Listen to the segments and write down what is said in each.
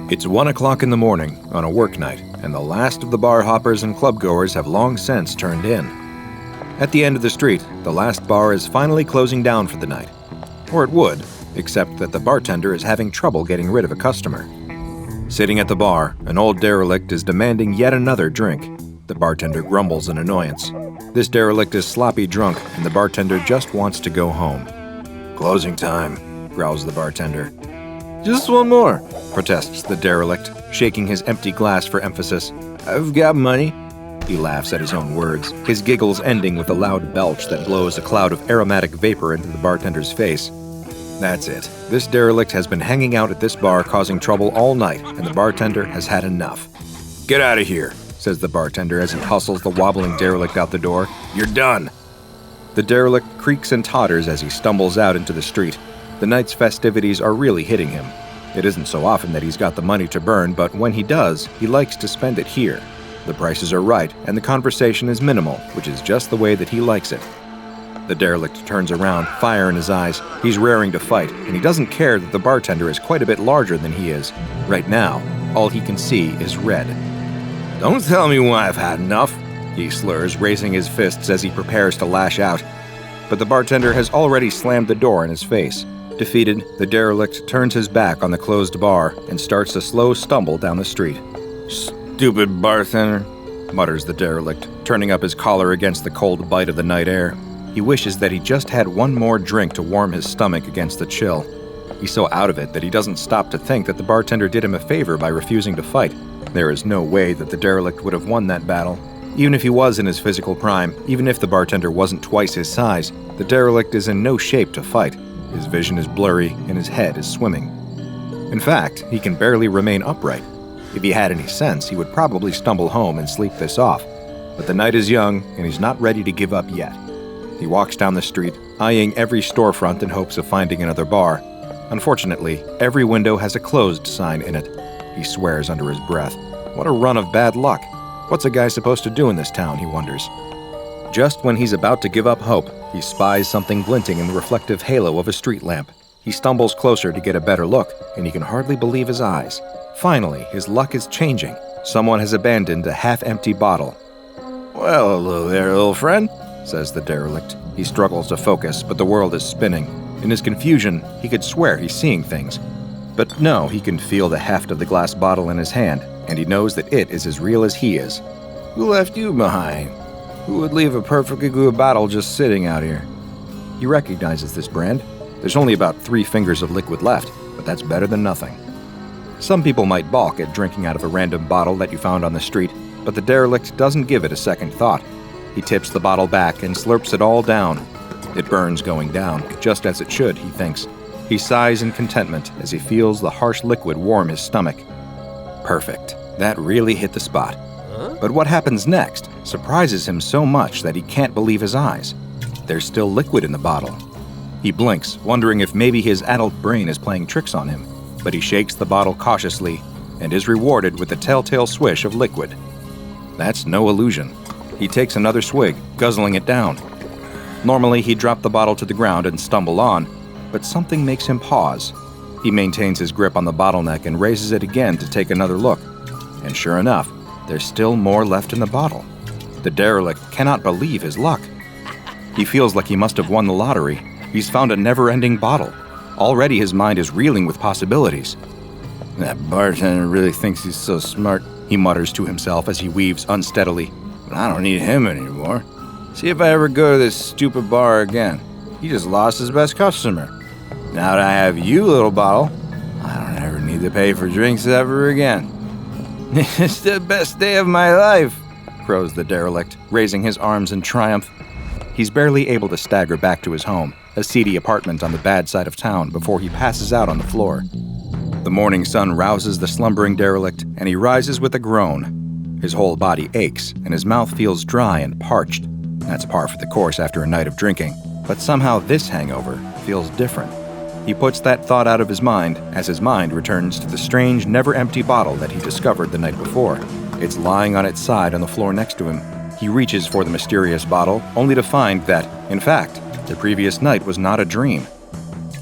It's 1 o'clock in the morning on a work night, and the last of the bar hoppers and clubgoers have long since turned in. At the end of the street, the last bar is finally closing down for the night. Or it would, except that the bartender is having trouble getting rid of a customer. Sitting at the bar, an old derelict is demanding yet another drink. The bartender grumbles in annoyance. This derelict is sloppy drunk, and the bartender just wants to go home. "Closing time," growls the bartender. "Just one more," protests the derelict, shaking his empty glass for emphasis. "I've got money." He laughs at his own words, his giggles ending with a loud belch that blows a cloud of aromatic vapor into the bartender's face. That's it. This derelict has been hanging out at this bar causing trouble all night, and the bartender has had enough. "Get out of here," says the bartender as he hustles the wobbling derelict out the door. "You're done." The derelict creaks and totters as he stumbles out into the street. The night's festivities are really hitting him. It isn't so often that he's got the money to burn, but when he does, he likes to spend it here. The prices are right, and the conversation is minimal, which is just the way that he likes it. The derelict turns around, fire in his eyes. He's raring to fight, and he doesn't care that the bartender is quite a bit larger than he is. Right now, all he can see is red. "Don't tell me when I've had enough," he slurs, raising his fists as he prepares to lash out. But the bartender has already slammed the door in his face. Defeated, the derelict turns his back on the closed bar and starts a slow stumble down the street. "Stupid bartender," mutters the derelict, turning up his collar against the cold bite of the night air. He wishes that he just had one more drink to warm his stomach against the chill. He's so out of it that he doesn't stop to think that the bartender did him a favor by refusing to fight. There is no way that the derelict would have won that battle. Even if he was in his physical prime, even if the bartender wasn't twice his size, the derelict is in no shape to fight. His vision is blurry and his head is swimming. In fact, he can barely remain upright. If he had any sense, he would probably stumble home and sleep this off. But the night is young, and he's not ready to give up yet. He walks down the street, eyeing every storefront in hopes of finding another bar. Unfortunately, every window has a closed sign in it. He swears under his breath. What a run of bad luck. What's a guy supposed to do in this town, he wonders. Just when he's about to give up hope, he spies something glinting in the reflective halo of a street lamp. He stumbles closer to get a better look, and he can hardly believe his eyes. Finally, his luck is changing. Someone has abandoned a half-empty bottle. "Well, hello there, little friend," says the derelict. He struggles to focus, but the world is spinning. In his confusion, he could swear he's seeing things. But no, he can feel the heft of the glass bottle in his hand, and he knows that it is as real as he is. "Who left you behind? Who would leave a perfectly good bottle just sitting out here?" He recognizes this brand. There's only about 3 fingers of liquid left, but that's better than nothing. Some people might balk at drinking out of a random bottle that you found on the street, but the derelict doesn't give it a second thought. He tips the bottle back and slurps it all down. It burns going down, just as it should, he thinks. He sighs in contentment as he feels the harsh liquid warm his stomach. Perfect. That really hit the spot. But what happens next surprises him so much that he can't believe his eyes. There's still liquid in the bottle. He blinks, wondering if maybe his adult brain is playing tricks on him, but he shakes the bottle cautiously and is rewarded with a telltale swish of liquid. That's no illusion. He takes another swig, guzzling it down. Normally, he'd drop the bottle to the ground and stumble on, but something makes him pause. He maintains his grip on the bottleneck and raises it again to take another look. And sure enough, there's still more left in the bottle. The derelict cannot believe his luck. He feels like he must have won the lottery. He's found a never-ending bottle. Already his mind is reeling with possibilities. "That bartender really thinks he's so smart," he mutters to himself as he weaves unsteadily. "But I don't need him anymore. See if I ever go to this stupid bar again. He just lost his best customer. Now that I have you, little bottle, I don't ever need to pay for drinks ever again." "It's the best day of my life," crows the derelict, raising his arms in triumph. He's barely able to stagger back to his home, a seedy apartment on the bad side of town, before he passes out on the floor. The morning sun rouses the slumbering derelict, and he rises with a groan. His whole body aches, and his mouth feels dry and parched. That's par for the course after a night of drinking, but somehow this hangover feels different. He puts that thought out of his mind as his mind returns to the strange, never-empty bottle that he discovered the night before. It's lying on its side on the floor next to him. He reaches for the mysterious bottle, only to find that, in fact, the previous night was not a dream.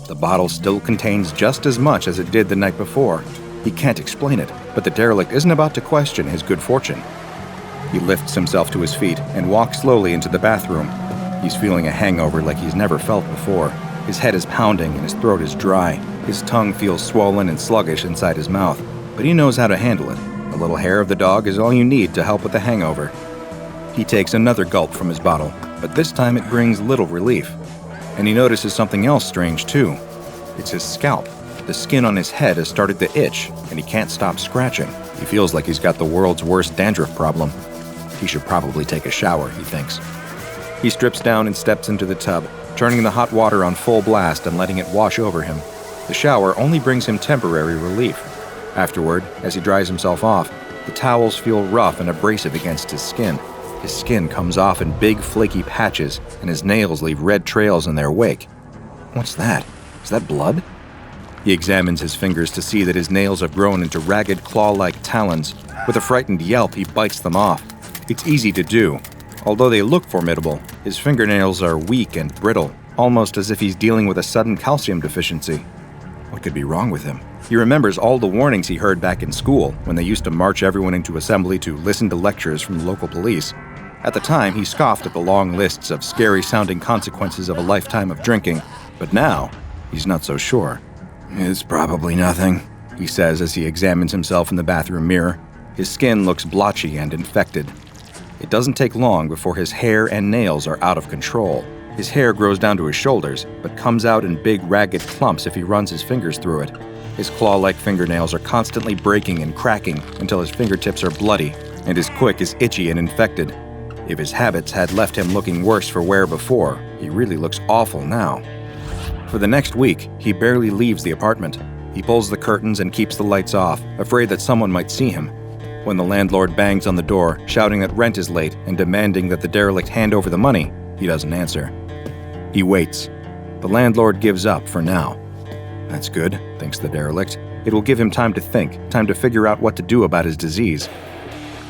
The bottle still contains just as much as it did the night before. He can't explain it, but the derelict isn't about to question his good fortune. He lifts himself to his feet and walks slowly into the bathroom. He's feeling a hangover like he's never felt before. His head is pounding and his throat is dry. His tongue feels swollen and sluggish inside his mouth, but he knows how to handle it. A little hair of the dog is all you need to help with the hangover. He takes another gulp from his bottle, but this time it brings little relief. And he notices something else strange too. It's his scalp. The skin on his head has started to itch, and he can't stop scratching. He feels like he's got the world's worst dandruff problem. He should probably take a shower, he thinks. He strips down and steps into the tub, turning the hot water on full blast and letting it wash over him. The shower only brings him temporary relief. Afterward, as he dries himself off, the towels feel rough and abrasive against his skin. His skin comes off in big, flaky patches, and his nails leave red trails in their wake. What's that? Is that blood? He examines his fingers to see that his nails have grown into ragged, claw-like talons. With a frightened yelp, he bites them off. It's easy to do. Although they look formidable, his fingernails are weak and brittle, almost as if he's dealing with a sudden calcium deficiency. What could be wrong with him? He remembers all the warnings he heard back in school when they used to march everyone into assembly to listen to lectures from the local police. At the time, he scoffed at the long lists of scary-sounding consequences of a lifetime of drinking, but now, he's not so sure. "It's probably nothing," he says as he examines himself in the bathroom mirror. His skin looks blotchy and infected. It doesn't take long before his hair and nails are out of control. His hair grows down to his shoulders, but comes out in big, ragged clumps if he runs his fingers through it. His claw-like fingernails are constantly breaking and cracking until his fingertips are bloody, and his quick is itchy and infected. If his habits had left him looking worse for wear before, he really looks awful now. For the next week, he barely leaves the apartment. He pulls the curtains and keeps the lights off, afraid that someone might see him. When the landlord bangs on the door, shouting that rent is late and demanding that the derelict hand over the money, he doesn't answer. He waits. The landlord gives up for now. That's good, thinks the derelict. It will give him time to think, time to figure out what to do about his disease.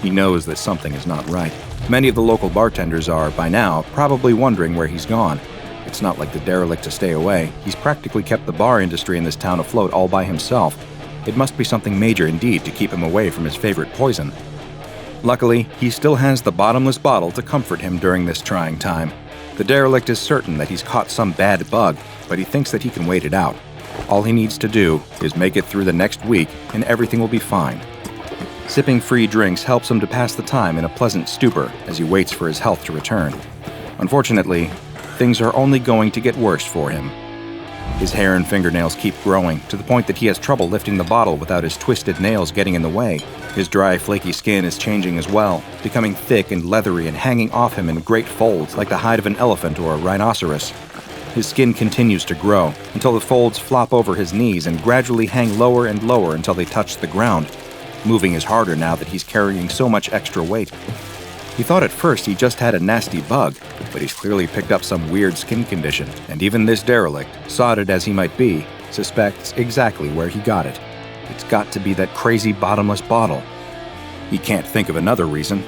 He knows that something is not right. Many of the local bartenders are, by now, probably wondering where he's gone. It's not like the derelict to stay away. He's practically kept the bar industry in this town afloat all by himself. It must be something major indeed to keep him away from his favorite poison. Luckily, he still has the bottomless bottle to comfort him during this trying time. The derelict is certain that he's caught some bad bug, but he thinks that he can wait it out. All he needs to do is make it through the next week, and everything will be fine. Sipping free drinks helps him to pass the time in a pleasant stupor as he waits for his health to return. Unfortunately, things are only going to get worse for him. His hair and fingernails keep growing, to the point that he has trouble lifting the bottle without his twisted nails getting in the way. His dry, flaky skin is changing as well, becoming thick and leathery and hanging off him in great folds like the hide of an elephant or a rhinoceros. His skin continues to grow, until the folds flop over his knees and gradually hang lower and lower until they touch the ground. Moving is harder now that he's carrying so much extra weight. He thought at first he just had a nasty bug, but he's clearly picked up some weird skin condition, and even this derelict, sodded as he might be, suspects exactly where he got it. It's got to be that crazy bottomless bottle. He can't think of another reason.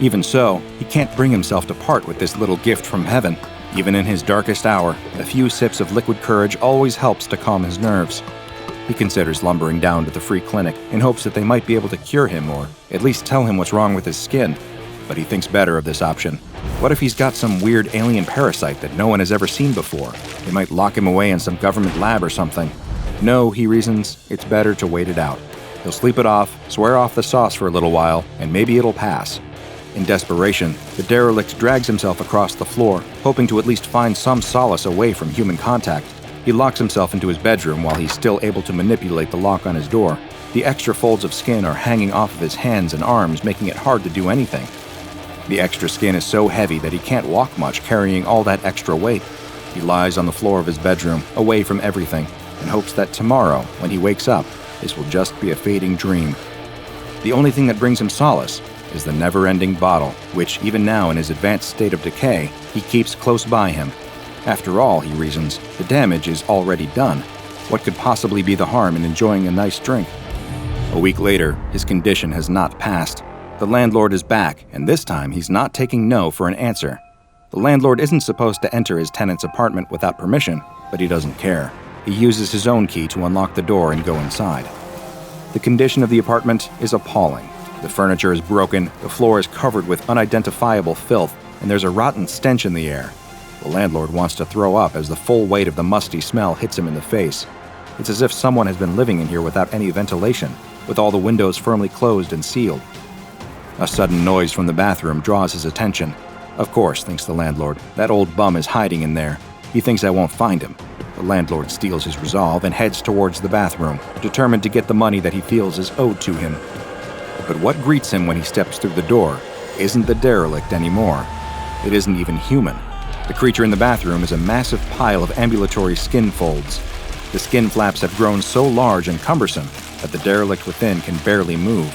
Even so, he can't bring himself to part with this little gift from heaven. Even in his darkest hour, a few sips of liquid courage always helps to calm his nerves. He considers lumbering down to the free clinic in hopes that they might be able to cure him or at least tell him what's wrong with his skin. But he thinks better of this option. What if he's got some weird alien parasite that no one has ever seen before? They might lock him away in some government lab or something. No, he reasons, it's better to wait it out. He'll sleep it off, swear off the sauce for a little while, and maybe it'll pass. In desperation, the derelict drags himself across the floor, hoping to at least find some solace away from human contact. He locks himself into his bedroom while he's still able to manipulate the lock on his door. The extra folds of skin are hanging off of his hands and arms, making it hard to do anything. The extra skin is so heavy that he can't walk much carrying all that extra weight. He lies on the floor of his bedroom, away from everything, and hopes that tomorrow, when he wakes up, this will just be a fading dream. The only thing that brings him solace is the never-ending bottle, which, even now in his advanced state of decay, he keeps close by him. After all, he reasons, the damage is already done. What could possibly be the harm in enjoying a nice drink? A week later, his condition has not passed. The landlord is back, and this time he's not taking no for an answer. The landlord isn't supposed to enter his tenant's apartment without permission, but he doesn't care. He uses his own key to unlock the door and go inside. The condition of the apartment is appalling. The furniture is broken, the floor is covered with unidentifiable filth, and there's a rotten stench in the air. The landlord wants to throw up as the full weight of the musty smell hits him in the face. It's as if someone has been living in here without any ventilation, with all the windows firmly closed and sealed. A sudden noise from the bathroom draws his attention. Of course, thinks the landlord, that old bum is hiding in there. He thinks I won't find him. The landlord steals his resolve and heads towards the bathroom, determined to get the money that he feels is owed to him. But what greets him when he steps through the door isn't the derelict anymore. It isn't even human. The creature in the bathroom is a massive pile of ambulatory skin folds. The skin flaps have grown so large and cumbersome that the derelict within can barely move.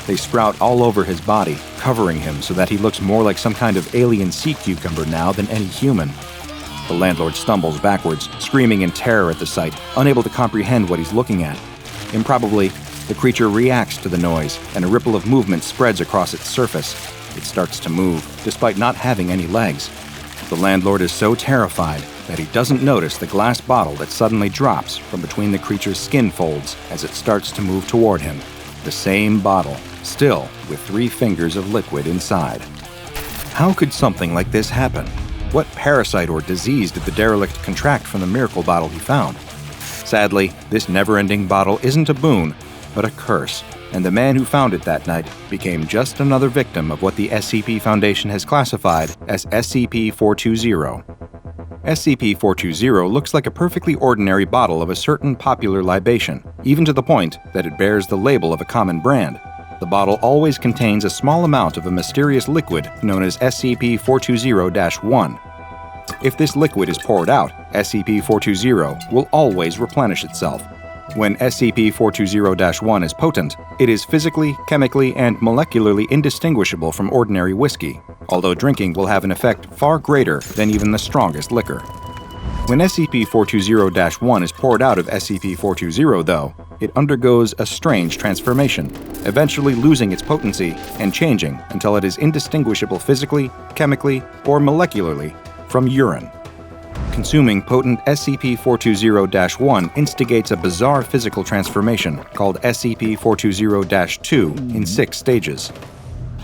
They sprout all over his body, covering him so that he looks more like some kind of alien sea cucumber now than any human. The landlord stumbles backwards, screaming in terror at the sight, unable to comprehend what he's looking at. Improbably, the creature reacts to the noise, and a ripple of movement spreads across its surface. It starts to move, despite not having any legs. The landlord is so terrified that he doesn't notice the glass bottle that suddenly drops from between the creature's skin folds as it starts to move toward him. The same bottle, still with 3 fingers of liquid inside. How could something like this happen? What parasite or disease did the derelict contract from the miracle bottle he found? Sadly, this never-ending bottle isn't a boon, but a curse, and the man who found it that night became just another victim of what the SCP Foundation has classified as SCP-420. SCP-420 looks like a perfectly ordinary bottle of a certain popular libation, even to the point that it bears the label of a common brand. The bottle always contains a small amount of a mysterious liquid known as SCP-420-1. If this liquid is poured out, SCP-420 will always replenish itself. When SCP-420-1 is potent, it is physically, chemically, and molecularly indistinguishable from ordinary whiskey, although drinking will have an effect far greater than even the strongest liquor. When SCP-420-1 is poured out of SCP-420, though, it undergoes a strange transformation, eventually losing its potency and changing until it is indistinguishable physically, chemically, or molecularly from urine. Consuming potent SCP-420-1 instigates a bizarre physical transformation called SCP-420-2 in 6 stages.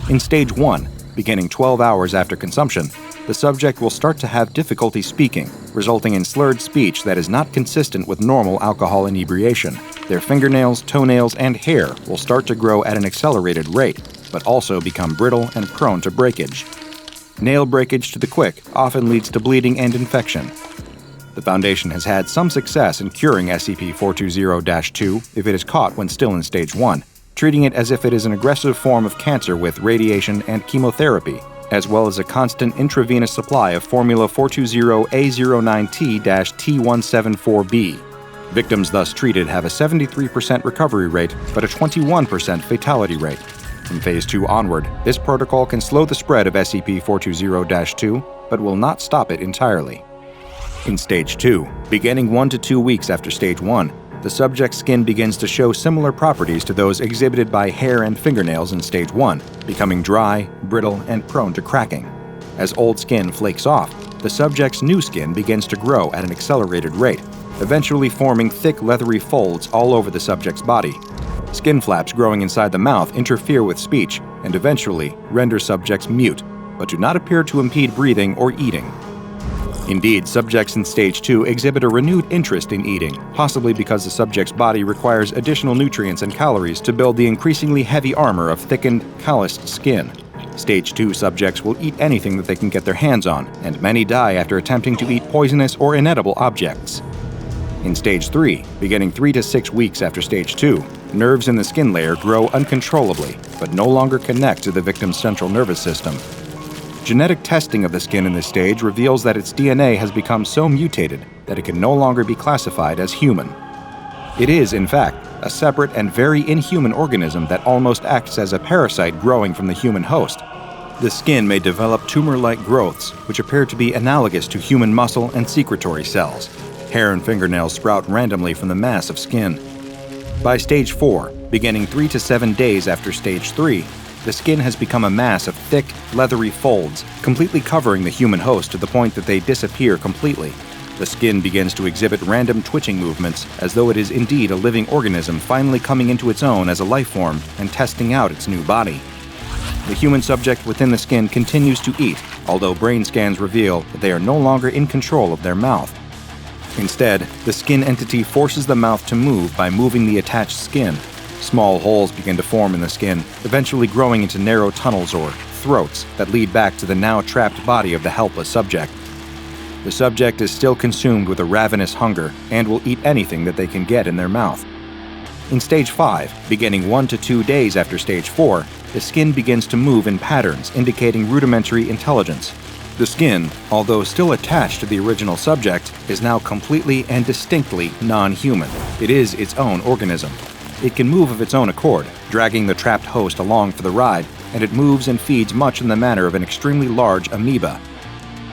In Stage 1, beginning 12 hours after consumption, the subject will start to have difficulty speaking, resulting in slurred speech that is not consistent with normal alcohol inebriation. Their fingernails, toenails, and hair will start to grow at an accelerated rate, but also become brittle and prone to breakage. Nail breakage to the quick often leads to bleeding and infection. The Foundation has had some success in curing SCP-420-2 if it is caught when still in Stage 1, treating it as if it is an aggressive form of cancer with radiation and chemotherapy, as well as a constant intravenous supply of Formula 420A09T-T174B. Victims thus treated have a 73% recovery rate, but a 21% fatality rate. From Phase 2 onward, this protocol can slow the spread of SCP-420-2, but will not stop it entirely. In Stage 2, beginning 1 to 2 weeks after Stage 1, the subject's skin begins to show similar properties to those exhibited by hair and fingernails in Stage 1, becoming dry, brittle, and prone to cracking. As old skin flakes off, the subject's new skin begins to grow at an accelerated rate, eventually forming thick, leathery folds all over the subject's body. Skin flaps growing inside the mouth interfere with speech and eventually render subjects mute, but do not appear to impede breathing or eating. Indeed, subjects in Stage 2 exhibit a renewed interest in eating, possibly because the subject's body requires additional nutrients and calories to build the increasingly heavy armor of thickened, calloused skin. Stage 2 subjects will eat anything that they can get their hands on, and many die after attempting to eat poisonous or inedible objects. In Stage 3, beginning 3 to 6 weeks after Stage 2, nerves in the skin layer grow uncontrollably, but no longer connect to the victim's central nervous system. Genetic testing of the skin in this stage reveals that its DNA has become so mutated that it can no longer be classified as human. It is, in fact, a separate and very inhuman organism that almost acts as a parasite growing from the human host. The skin may develop tumor-like growths, which appear to be analogous to human muscle and secretory cells. Hair and fingernails sprout randomly from the mass of skin. By Stage 4, beginning 3 to 7 days after Stage 3, the skin has become a mass of thick, leathery folds, completely covering the human host to the point that they disappear completely. The skin begins to exhibit random twitching movements, as though it is indeed a living organism finally coming into its own as a life form and testing out its new body. The human subject within the skin continues to eat, although brain scans reveal that they are no longer in control of their mouth. Instead, the skin entity forces the mouth to move by moving the attached skin. Small holes begin to form in the skin, eventually growing into narrow tunnels or throats that lead back to the now trapped body of the helpless subject. The subject is still consumed with a ravenous hunger and will eat anything that they can get in their mouth. In Stage 5, beginning 1 to 2 days after Stage 4, the skin begins to move in patterns indicating rudimentary intelligence. The skin, although still attached to the original subject, is now completely and distinctly non-human. It is its own organism. It can move of its own accord, dragging the trapped host along for the ride, and it moves and feeds much in the manner of an extremely large amoeba.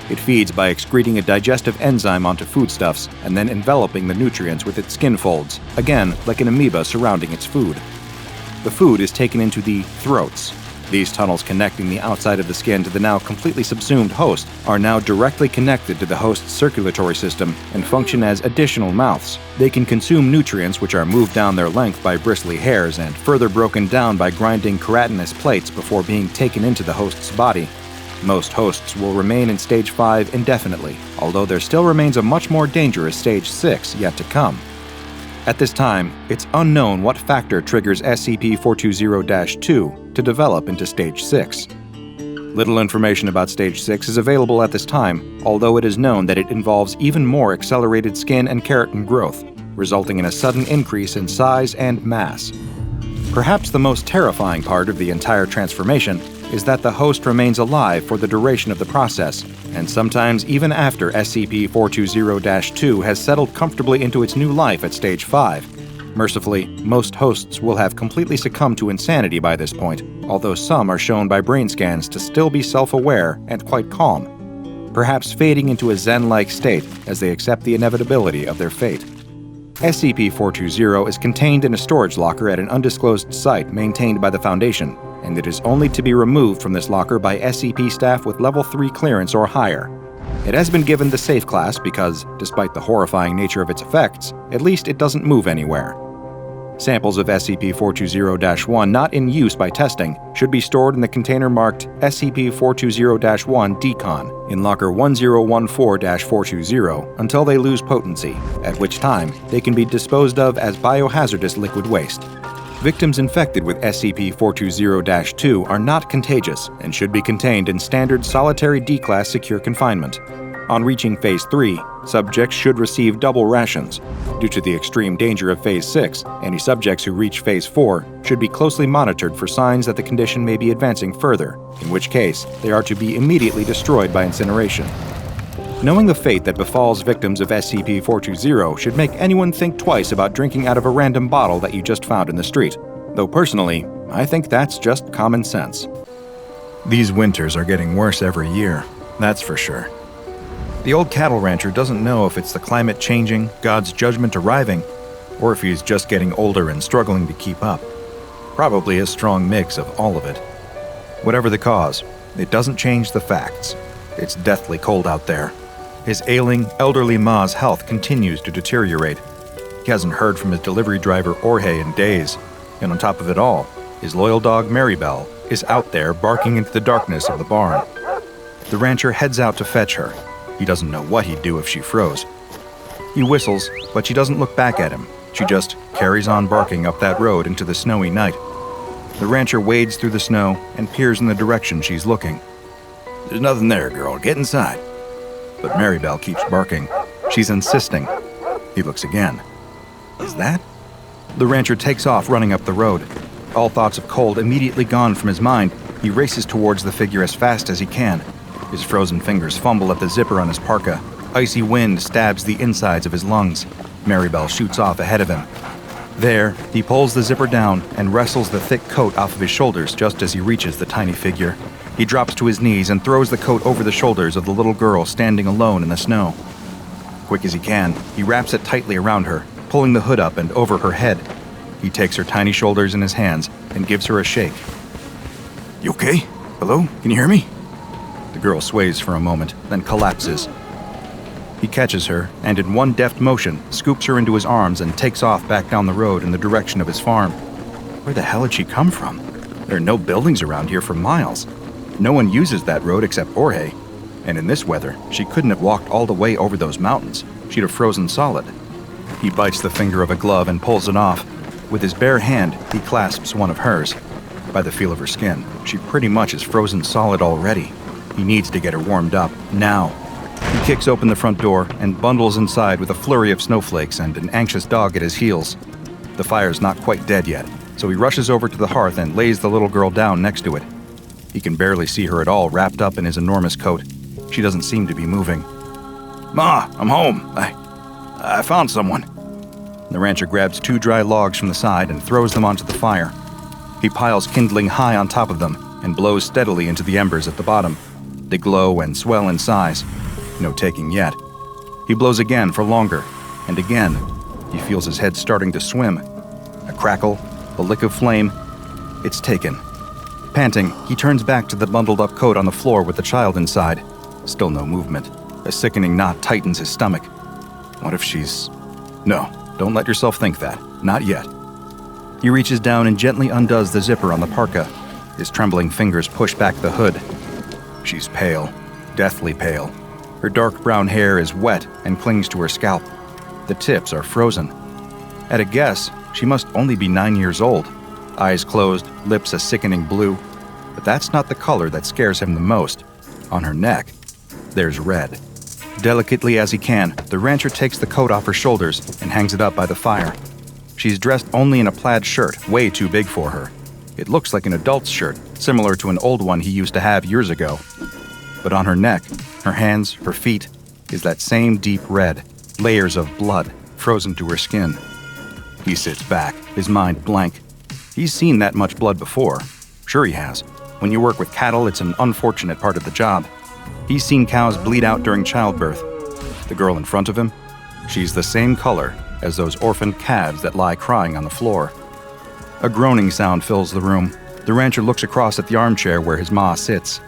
It feeds by excreting a digestive enzyme onto foodstuffs and then enveloping the nutrients with its skin folds, again like an amoeba surrounding its food. The food is taken into the throats. These tunnels connecting the outside of the skin to the now completely subsumed host are now directly connected to the host's circulatory system and function as additional mouths. They can consume nutrients which are moved down their length by bristly hairs and further broken down by grinding keratinous plates before being taken into the host's body. Most hosts will remain in Stage 5 indefinitely, although there still remains a much more dangerous Stage 6 yet to come. At this time, it's unknown what factor triggers SCP-420-2 to develop into Stage 6. Little information about Stage 6 is available at this time, although it is known that it involves even more accelerated skin and keratin growth, resulting in a sudden increase in size and mass. Perhaps the most terrifying part of the entire transformation is that the host remains alive for the duration of the process, and sometimes even after SCP-420-2 has settled comfortably into its new life at Stage 5. Mercifully, most hosts will have completely succumbed to insanity by this point, although some are shown by brain scans to still be self-aware and quite calm, perhaps fading into a Zen-like state as they accept the inevitability of their fate. SCP-420 is contained in a storage locker at an undisclosed site maintained by the Foundation, and it is only to be removed from this locker by SCP staff with Level 3 clearance or higher. It has been given the Safe class because, despite the horrifying nature of its effects, at least it doesn't move anywhere. Samples of SCP-420-1 not in use by testing should be stored in the container marked SCP-420-1 Decon in Locker 1014-420 until they lose potency, at which time they can be disposed of as biohazardous liquid waste. Victims infected with SCP-420-2 are not contagious and should be contained in standard solitary D-Class secure confinement. On reaching Phase 3, subjects should receive double rations. Due to the extreme danger of Phase 6, any subjects who reach Phase 4 should be closely monitored for signs that the condition may be advancing further, in which case they are to be immediately destroyed by incineration. Knowing the fate that befalls victims of SCP-420 should make anyone think twice about drinking out of a random bottle that you just found in the street, though personally, I think that's just common sense. These winters are getting worse every year, that's for sure. The old cattle rancher doesn't know if it's the climate changing, God's judgment arriving, or if he's just getting older and struggling to keep up. Probably a strong mix of all of it. Whatever the cause, it doesn't change the facts. It's deathly cold out there. His ailing, elderly ma's health continues to deteriorate. He hasn't heard from his delivery driver Jorge in days, and on top of it all, his loyal dog Maribel is out there barking into the darkness of the barn. The rancher heads out to fetch her. He doesn't know what he'd do if she froze. He whistles, but she doesn't look back at him. She just carries on barking up that road into the snowy night. The rancher wades through the snow and peers in the direction she's looking. "There's nothing there, girl. Get inside." But Maribel keeps barking. She's insisting. He looks again. Is that? The rancher takes off running up the road. All thoughts of cold immediately gone from his mind, he races towards the figure as fast as he can. His frozen fingers fumble at the zipper on his parka. Icy wind stabs the insides of his lungs. Maribel shoots off ahead of him. There, he pulls the zipper down and wrestles the thick coat off of his shoulders just as he reaches the tiny figure. He drops to his knees and throws the coat over the shoulders of the little girl standing alone in the snow. Quick as he can, he wraps it tightly around her, pulling the hood up and over her head. He takes her tiny shoulders in his hands and gives her a shake. "You okay? Hello? Can you hear me?" The girl sways for a moment, then collapses. He catches her and in one deft motion scoops her into his arms and takes off back down the road in the direction of his farm. Where the hell had she come from? There are no buildings around here for miles. No one uses that road except Jorge. And in this weather, she couldn't have walked all the way over those mountains. She'd have frozen solid. He bites the finger of a glove and pulls it off. With his bare hand, he clasps one of hers. By the feel of her skin, she pretty much is frozen solid already. He needs to get her warmed up, now. He kicks open the front door and bundles inside with a flurry of snowflakes and an anxious dog at his heels. The fire's not quite dead yet, so he rushes over to the hearth and lays the little girl down next to it. He can barely see her at all wrapped up in his enormous coat. She doesn't seem to be moving. "Ma, I'm home. I found someone." The rancher grabs 2 dry logs from the side and throws them onto the fire. He piles kindling high on top of them and blows steadily into the embers at the bottom. They glow and swell in size. No taking yet. He blows again for longer, and again. He feels his head starting to swim. A crackle, a lick of flame. It's taken. Panting, he turns back to the bundled-up coat on the floor with the child inside. Still no movement. A sickening knot tightens his stomach. What if she's... No, don't let yourself think that. Not yet. He reaches down and gently undoes the zipper on the parka. His trembling fingers push back the hood. She's pale, deathly pale. Her dark brown hair is wet and clings to her scalp. The tips are frozen. At a guess, she must only be 9 years old. Eyes closed, lips a sickening blue. But that's not the color that scares him the most. On her neck, there's red. Delicately as he can, the rancher takes the coat off her shoulders and hangs it up by the fire. She's dressed only in a plaid shirt, way too big for her. It looks like an adult's shirt, similar to an old one he used to have years ago. But on her neck, her hands, her feet, is that same deep red, layers of blood frozen to her skin. He sits back, his mind blank. He's seen that much blood before. Sure he has. When you work with cattle, it's an unfortunate part of the job. He's seen cows bleed out during childbirth. The girl in front of him, she's the same color as those orphaned calves that lie crying on the floor. A groaning sound fills the room. The rancher looks across at the armchair where his ma sits.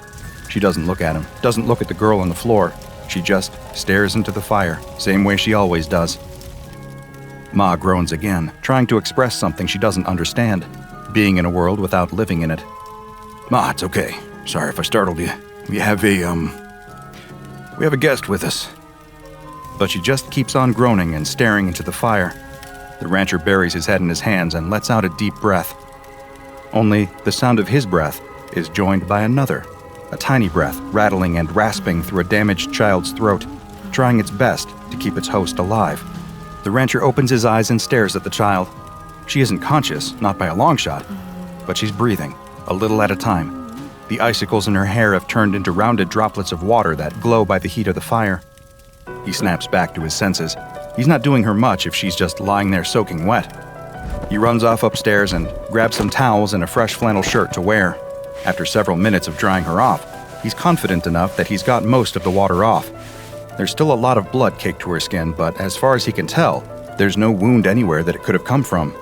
She doesn't look at him, doesn't look at the girl on the floor. She just stares into the fire, same way she always does. Ma groans again, trying to express something she doesn't understand, being in a world without living in it. "Ma, it's okay. Sorry if I startled you. We have a guest with us." But she just keeps on groaning and staring into the fire. The rancher buries his head in his hands and lets out a deep breath. Only the sound of his breath is joined by another, a tiny breath rattling and rasping through a damaged child's throat, trying its best to keep its host alive. The rancher opens his eyes and stares at the child. She isn't conscious, not by a long shot, but she's breathing, a little at a time. The icicles in her hair have turned into rounded droplets of water that glow by the heat of the fire. He snaps back to his senses. He's not doing her much if she's just lying there soaking wet. He runs off upstairs and grabs some towels and a fresh flannel shirt to wear. After several minutes of drying her off, he's confident enough that he's got most of the water off. There's still a lot of blood caked to her skin, but as far as he can tell, there's no wound anywhere that it could have come from.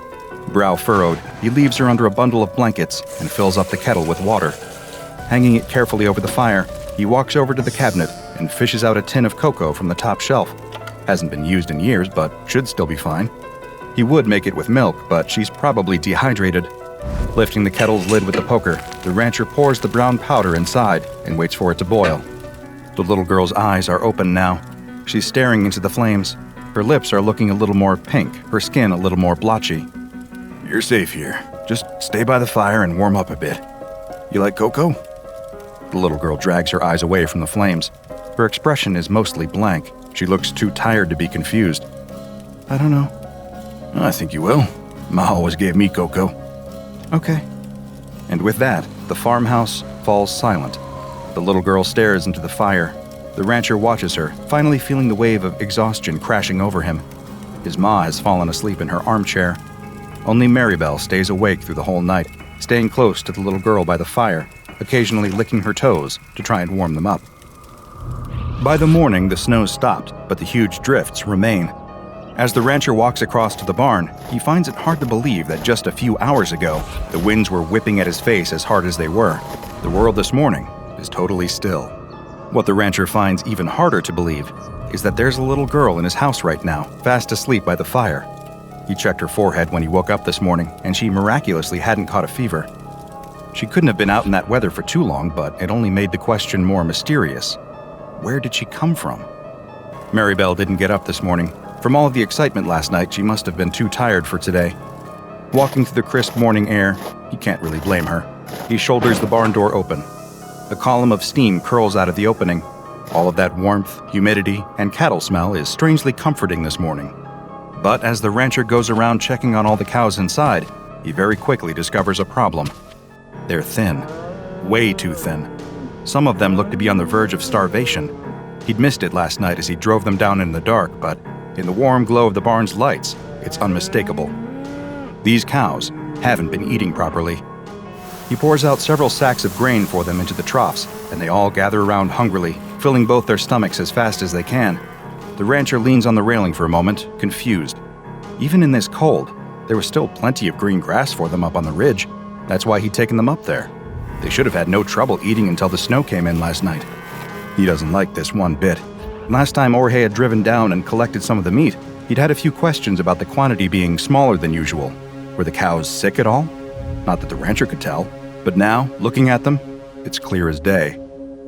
Brow furrowed, he leaves her under a bundle of blankets and fills up the kettle with water. Hanging it carefully over the fire, he walks over to the cabinet and fishes out a tin of cocoa from the top shelf. Hasn't been used in years, but should still be fine. He would make it with milk, but she's probably dehydrated. Lifting the kettle's lid with the poker, the rancher pours the brown powder inside and waits for it to boil. The little girl's eyes are open now. She's staring into the flames. Her lips are looking a little more pink, her skin a little more blotchy. "You're safe here. Just stay by the fire and warm up a bit. You like cocoa?" The little girl drags her eyes away from the flames. Her expression is mostly blank. She looks too tired to be confused. "I don't know." "I think you will. Ma always gave me cocoa." "Okay." And with that, the farmhouse falls silent. The little girl stares into the fire. The rancher watches her, finally feeling the wave of exhaustion crashing over him. His ma has fallen asleep in her armchair. Only Maribel stays awake through the whole night, staying close to the little girl by the fire, occasionally licking her toes to try and warm them up. By the morning, the snow stopped, but the huge drifts remain. As the rancher walks across to the barn, he finds it hard to believe that just a few hours ago, the winds were whipping at his face as hard as they were. The world this morning is totally still. What the rancher finds even harder to believe is that there's a little girl in his house right now, fast asleep by the fire. He checked her forehead when he woke up this morning, and she miraculously hadn't caught a fever. She couldn't have been out in that weather for too long, but it only made the question more mysterious. Where did she come from? Maribel didn't get up this morning. From all of the excitement last night, she must have been too tired for today. Walking through the crisp morning air, he can't really blame her. He shoulders the barn door open. A column of steam curls out of the opening. All of that warmth, humidity, and cattle smell is strangely comforting this morning. But as the rancher goes around checking on all the cows inside, he very quickly discovers a problem. They're thin. Way too thin. Some of them look to be on the verge of starvation. He'd missed it last night as he drove them down in the dark, but in the warm glow of the barn's lights, it's unmistakable. These cows haven't been eating properly. He pours out several sacks of grain for them into the troughs, and they all gather around hungrily, filling both their stomachs as fast as they can. The rancher leans on the railing for a moment, confused. Even in this cold, there was still plenty of green grass for them up on the ridge. That's why he'd taken them up there. They should have had no trouble eating until the snow came in last night. He doesn't like this one bit. Last time Jorge had driven down and collected some of the meat, he'd had a few questions about the quantity being smaller than usual. Were the cows sick at all? Not that the rancher could tell. But now, looking at them, it's clear as day.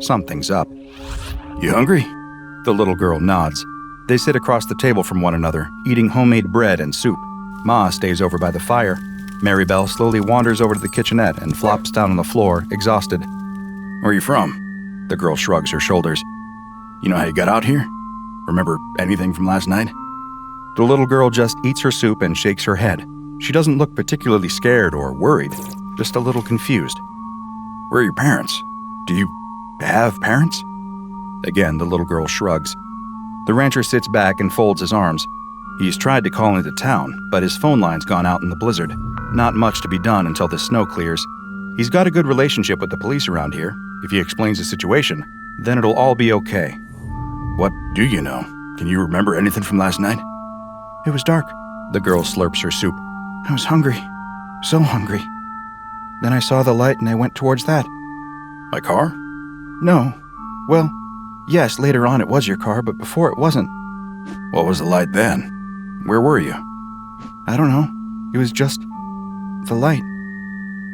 Something's up. You hungry? The little girl nods. They sit across the table from one another, eating homemade bread and soup. Ma stays over by the fire. Maribel slowly wanders over to the kitchenette and flops down on the floor, exhausted. Where are you from? The girl shrugs her shoulders. You know how you got out here? Remember anything from last night? The little girl just eats her soup and shakes her head. She doesn't look particularly scared or worried, just a little confused. Where are your parents? Do you have parents? Again, the little girl shrugs. The rancher sits back and folds his arms. He's tried to call into town, but his phone line's gone out in the blizzard. Not much to be done until the snow clears. He's got a good relationship with the police around here. If he explains the situation, then it'll all be okay. What do you know? Can you remember anything from last night? It was dark. The girl slurps her soup. I was hungry. So hungry. Then I saw the light and I went towards that. My car? No. Well, yes, later on it was your car, but before it wasn't. What was the light then? Where were you? I don't know. It was just the light.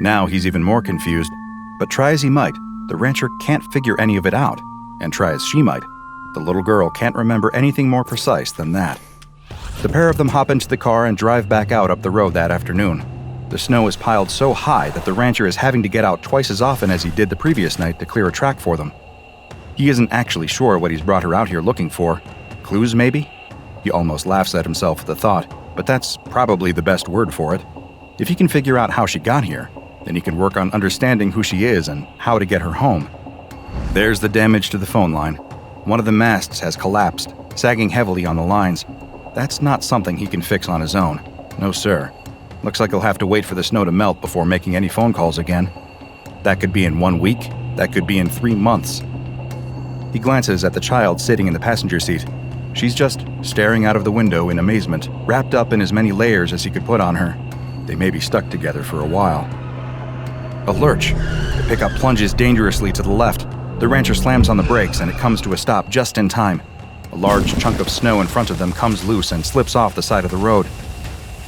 Now he's even more confused, but try as he might, the rancher can't figure any of it out, and try as she might, the little girl can't remember anything more precise than that. The pair of them hop into the car and drive back out up the road that afternoon. The snow is piled so high that the rancher is having to get out twice as often as he did the previous night to clear a track for them. He isn't actually sure what he's brought her out here looking for. Clues, maybe? He almost laughs at himself at the thought, but that's probably the best word for it. If he can figure out how she got here, then he can work on understanding who she is and how to get her home. There's the damage to the phone line. One of the masts has collapsed, sagging heavily on the lines. That's not something he can fix on his own. No, sir. Looks like he'll have to wait for the snow to melt before making any phone calls again. That could be in 1 week. That could be in 3 months. He glances at the child sitting in the passenger seat. She's just staring out of the window in amazement, wrapped up in as many layers as he could put on her. They may be stuck together for a while. A lurch. The pickup plunges dangerously to the left. The rancher slams on the brakes and it comes to a stop just in time. A large chunk of snow in front of them comes loose and slips off the side of the road.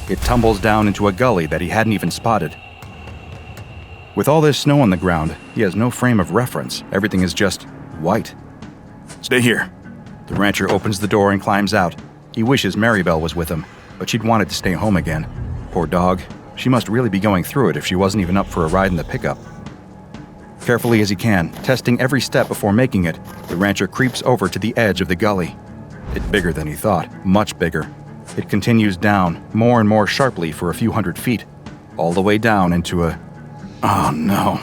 It tumbles down into a gully that he hadn't even spotted. With all this snow on the ground, he has no frame of reference. Everything is just white. Stay here. The rancher opens the door and climbs out. He wishes Maribel was with him, but she'd wanted to stay home again. Poor dog. She must really be going through it if she wasn't even up for a ride in the pickup. Carefully as he can, testing every step before making it, the rancher creeps over to the edge of the gully. It's bigger than he thought, much bigger. It continues down, more and more sharply for a few hundred feet, all the way down into a... Oh no.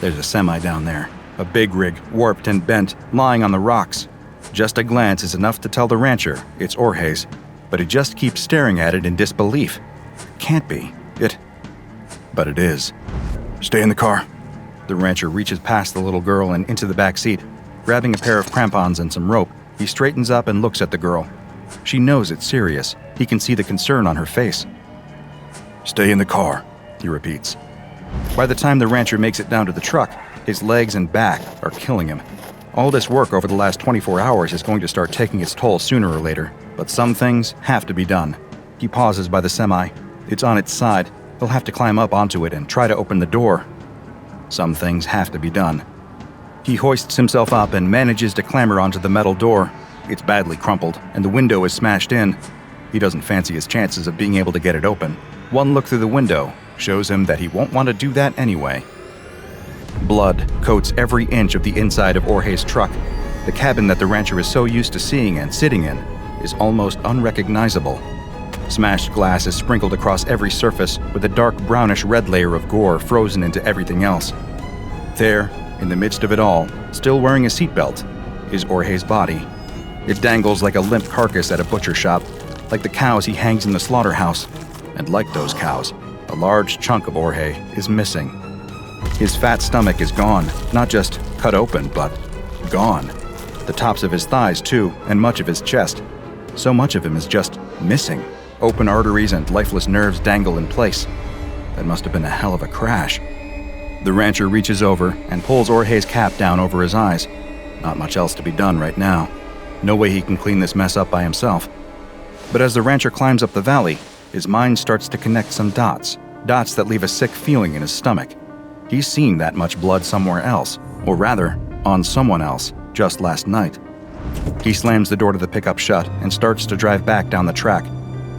There's a semi down there, a big rig, warped and bent, lying on the rocks. Just a glance is enough to tell the rancher it's Jorge's, but he just keeps staring at it in disbelief. Can't be. But it is. Stay in the car. The rancher reaches past the little girl and into the back seat. Grabbing a pair of crampons and some rope, he straightens up and looks at the girl. She knows it's serious. He can see the concern on her face. Stay in the car, he repeats. By the time the rancher makes it down to the truck, his legs and back are killing him. All this work over the last 24 hours is going to start taking its toll sooner or later, but some things have to be done. He pauses by the semi. It's on its side. He'll have to climb up onto it and try to open the door. Some things have to be done. He hoists himself up and manages to clamber onto the metal door. It's badly crumpled, and the window is smashed in. He doesn't fancy his chances of being able to get it open. One look through the window shows him that he won't want to do that anyway. Blood coats every inch of the inside of Jorge's truck. The cabin that the rancher is so used to seeing and sitting in is almost unrecognizable. Smashed glass is sprinkled across every surface with a dark brownish-red layer of gore frozen into everything else. There, in the midst of it all, still wearing a seatbelt, is Jorge's body. It dangles like a limp carcass at a butcher shop, like the cows he hangs in the slaughterhouse. And like those cows, a large chunk of Jorge is missing. His fat stomach is gone, not just cut open, but gone. The tops of his thighs, too, and much of his chest. So much of him is just missing. Open arteries and lifeless nerves dangle in place. That must have been a hell of a crash. The rancher reaches over and pulls Jorge's cap down over his eyes. Not much else to be done right now. No way he can clean this mess up by himself. But as the rancher climbs up the valley, his mind starts to connect some dots that leave a sick feeling in his stomach. He's seen that much blood somewhere else, or rather, on someone else, just last night. He slams the door to the pickup shut and starts to drive back down the track.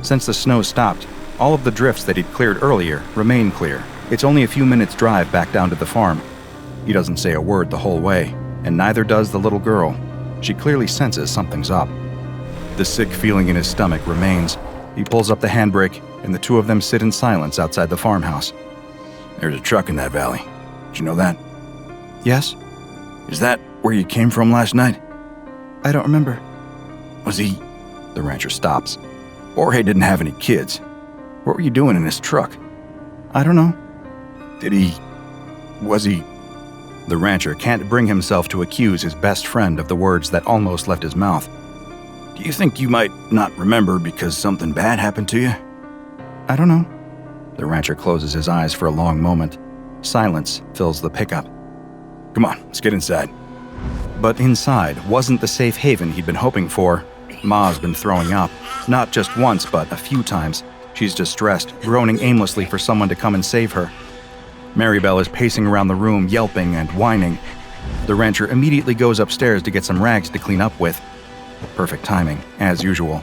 Since the snow stopped, all of the drifts that he'd cleared earlier remain clear. It's only a few minutes' drive back down to the farm. He doesn't say a word the whole way, and neither does the little girl. She clearly senses something's up. The sick feeling in his stomach remains. He pulls up the handbrake, and the two of them sit in silence outside the farmhouse. There's a truck in that valley. Did you know that? Yes. Is that where you came from last night? I don't remember. Was he... The rancher stops. Jorge didn't have any kids. What were you doing in his truck? I don't know. Was he... The rancher can't bring himself to accuse his best friend of the words that almost left his mouth. Do you think you might not remember because something bad happened to you? I don't know. The rancher closes his eyes for a long moment. Silence fills the pickup. Come on, let's get inside. But inside wasn't the safe haven he'd been hoping for. Ma's been throwing up. Not just once, but a few times. She's distressed, groaning aimlessly for someone to come and save her. Maribel is pacing around the room, yelping and whining. The rancher immediately goes upstairs to get some rags to clean up with. Perfect timing, as usual.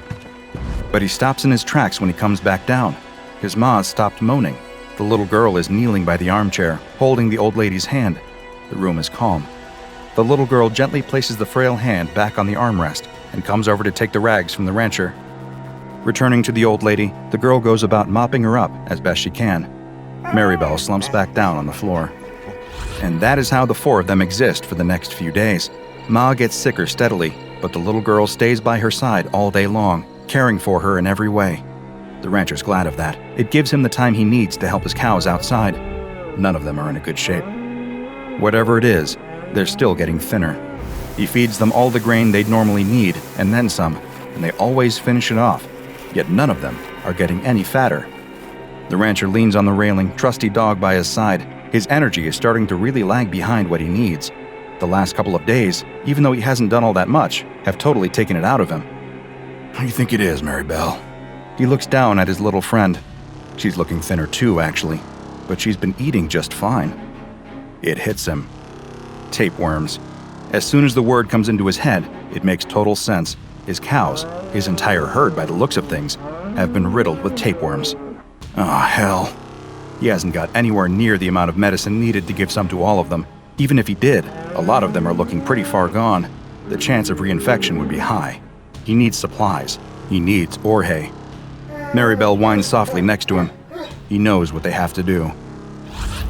But he stops in his tracks when he comes back down. His ma's stopped moaning. The little girl is kneeling by the armchair, holding the old lady's hand. The room is calm. The little girl gently places the frail hand back on the armrest and comes over to take the rags from the rancher. Returning to the old lady, the girl goes about mopping her up as best she can. Maribel slumps back down on the floor. And that is how the four of them exist for the next few days. Ma gets sicker steadily, but the little girl stays by her side all day long, caring for her in every way. The rancher's glad of that. It gives him the time he needs to help his cows outside. None of them are in a good shape. Whatever it is, they're still getting thinner. He feeds them all the grain they'd normally need, and then some, and they always finish it off. Yet none of them are getting any fatter. The rancher leans on the railing, trusty dog by his side. His energy is starting to really lag behind what he needs. The last couple of days, even though he hasn't done all that much, have totally taken it out of him. How do you think it is, Maribel? He looks down at his little friend. She's looking thinner too, actually, but she's been eating just fine. It hits him. Tapeworms. As soon as the word comes into his head, it makes total sense. His cows, his entire herd by the looks of things, have been riddled with tapeworms. Oh, hell. He hasn't got anywhere near the amount of medicine needed to give some to all of them. Even if he did, a lot of them are looking pretty far gone. The chance of reinfection would be high. He needs supplies. He needs Jorge. Maribel whines softly next to him. He knows what they have to do.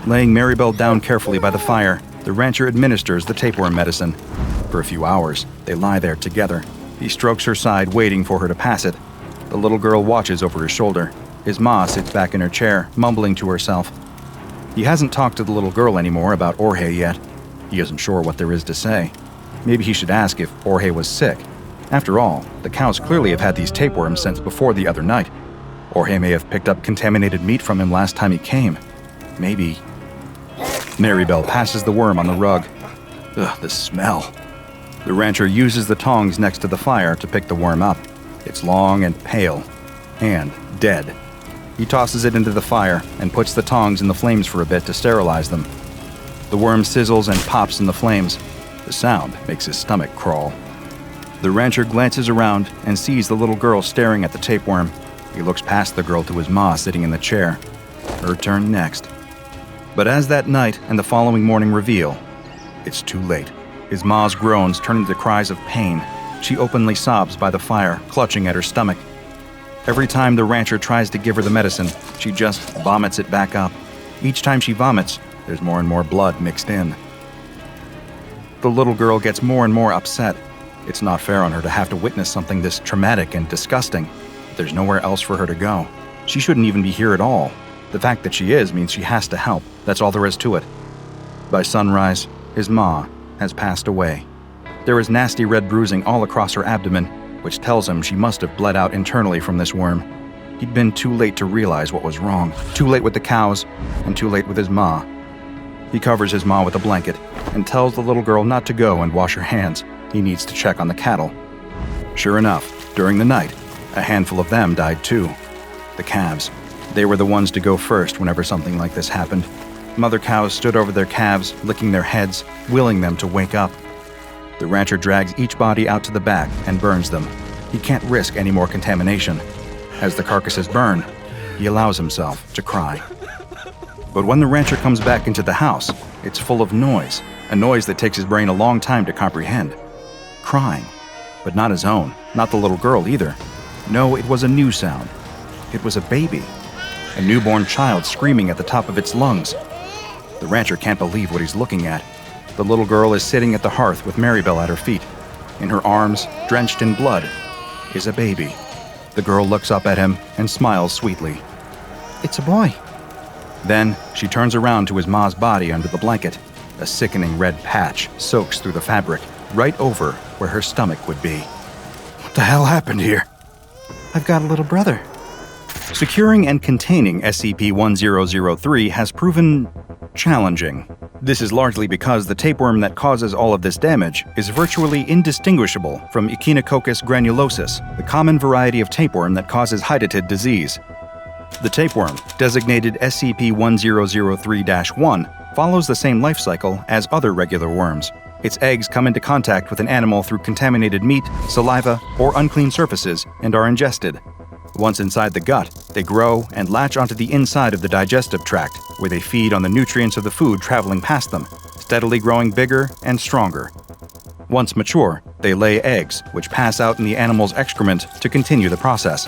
Laying Maribel down carefully by the fire, the rancher administers the tapeworm medicine. For a few hours, they lie there together. He strokes her side, waiting for her to pass it. The little girl watches over his shoulder. His ma sits back in her chair, mumbling to herself. He hasn't talked to the little girl anymore about Jorge yet. He isn't sure what there is to say. Maybe he should ask if Jorge was sick. After all, the cows clearly have had these tapeworms since before the other night. Jorge may have picked up contaminated meat from him last time he came. Maybe. Maribel passes the worm on the rug. Ugh, the smell. The rancher uses the tongs next to the fire to pick the worm up. It's long and pale, and dead. He tosses it into the fire and puts the tongs in the flames for a bit to sterilize them. The worm sizzles and pops in the flames. The sound makes his stomach crawl. The rancher glances around and sees the little girl staring at the tapeworm. He looks past the girl to his ma sitting in the chair. Her turn next. But as that night and the following morning reveal, it's too late. His ma's groans turn into cries of pain. She openly sobs by the fire, clutching at her stomach. Every time the rancher tries to give her the medicine, she just vomits it back up. Each time she vomits, there's more and more blood mixed in. The little girl gets more and more upset. It's not fair on her to have to witness something this traumatic and disgusting. There's nowhere else for her to go. She shouldn't even be here at all. The fact that she is means she has to help. That's all there is to it. By sunrise, his ma has passed away. There is nasty red bruising all across her abdomen, which tells him she must have bled out internally from this worm. He'd been too late to realize what was wrong. Too late with the cows, and too late with his ma. He covers his ma with a blanket and tells the little girl not to go and wash her hands. He needs to check on the cattle. Sure enough, during the night, a handful of them died too. The calves. They were the ones to go first whenever something like this happened. Mother cows stood over their calves, licking their heads, willing them to wake up. The rancher drags each body out to the back and burns them. He can't risk any more contamination. As the carcasses burn, he allows himself to cry. But when the rancher comes back into the house, it's full of noise, a noise that takes his brain a long time to comprehend. Crying, but not his own, not the little girl either. No, it was a new sound. It was a baby, a newborn child screaming at the top of its lungs. The rancher can't believe what he's looking at. The little girl is sitting at the hearth with Maribel at her feet. In her arms, drenched in blood, is a baby. The girl looks up at him and smiles sweetly. "It's a boy." Then she turns around to his ma's body under the blanket. A sickening red patch soaks through the fabric, right over where her stomach would be. "What the hell happened here?" "I've got a little brother." Securing and containing SCP-1003 has proven challenging. This is largely because the tapeworm that causes all of this damage is virtually indistinguishable from Echinococcus granulosus, the common variety of tapeworm that causes hydatid disease. The tapeworm, designated SCP-1003-1, follows the same life cycle as other regular worms. Its eggs come into contact with an animal through contaminated meat, saliva, or unclean surfaces and are ingested. Once inside the gut, they grow and latch onto the inside of the digestive tract, where they feed on the nutrients of the food traveling past them, steadily growing bigger and stronger. Once mature, they lay eggs, which pass out in the animal's excrement to continue the process.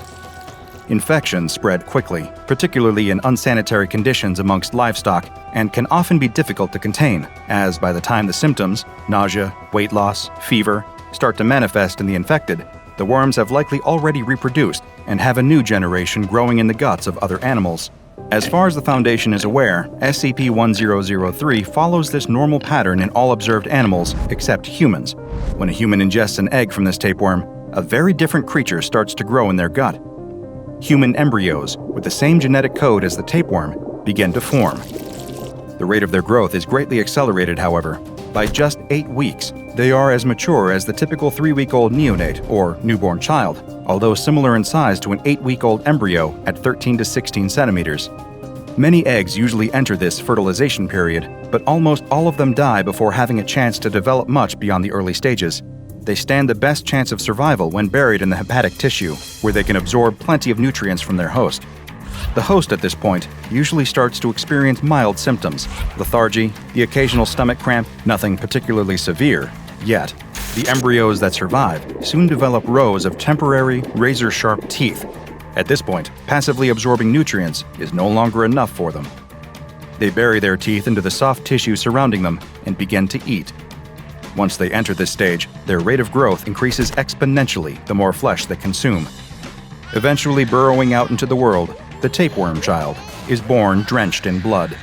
Infections spread quickly, particularly in unsanitary conditions amongst livestock, and can often be difficult to contain, as by the time the symptoms, nausea, weight loss, fever, start to manifest in the infected, the worms have likely already reproduced and have a new generation growing in the guts of other animals. As far as the Foundation is aware, SCP-1003 follows this normal pattern in all observed animals except humans. When a human ingests an egg from this tapeworm, a very different creature starts to grow in their gut. Human embryos, with the same genetic code as the tapeworm, begin to form. The rate of their growth is greatly accelerated, however. By just 8 weeks, they are as mature as the typical 3-week-old neonate or newborn child, although similar in size to an 8-week-old embryo at 13 to 16 centimeters. Many eggs usually enter this fertilization period, but almost all of them die before having a chance to develop much beyond the early stages. They stand the best chance of survival when buried in the hepatic tissue, where they can absorb plenty of nutrients from their host. The host at this point usually starts to experience mild symptoms, lethargy, the occasional stomach cramp, nothing particularly severe, yet. The embryos that survive soon develop rows of temporary, razor-sharp teeth. At this point, passively absorbing nutrients is no longer enough for them. They bury their teeth into the soft tissue surrounding them and begin to eat. Once they enter this stage, their rate of growth increases exponentially the more flesh they consume. Eventually burrowing out into the world, the tapeworm child is born drenched in blood.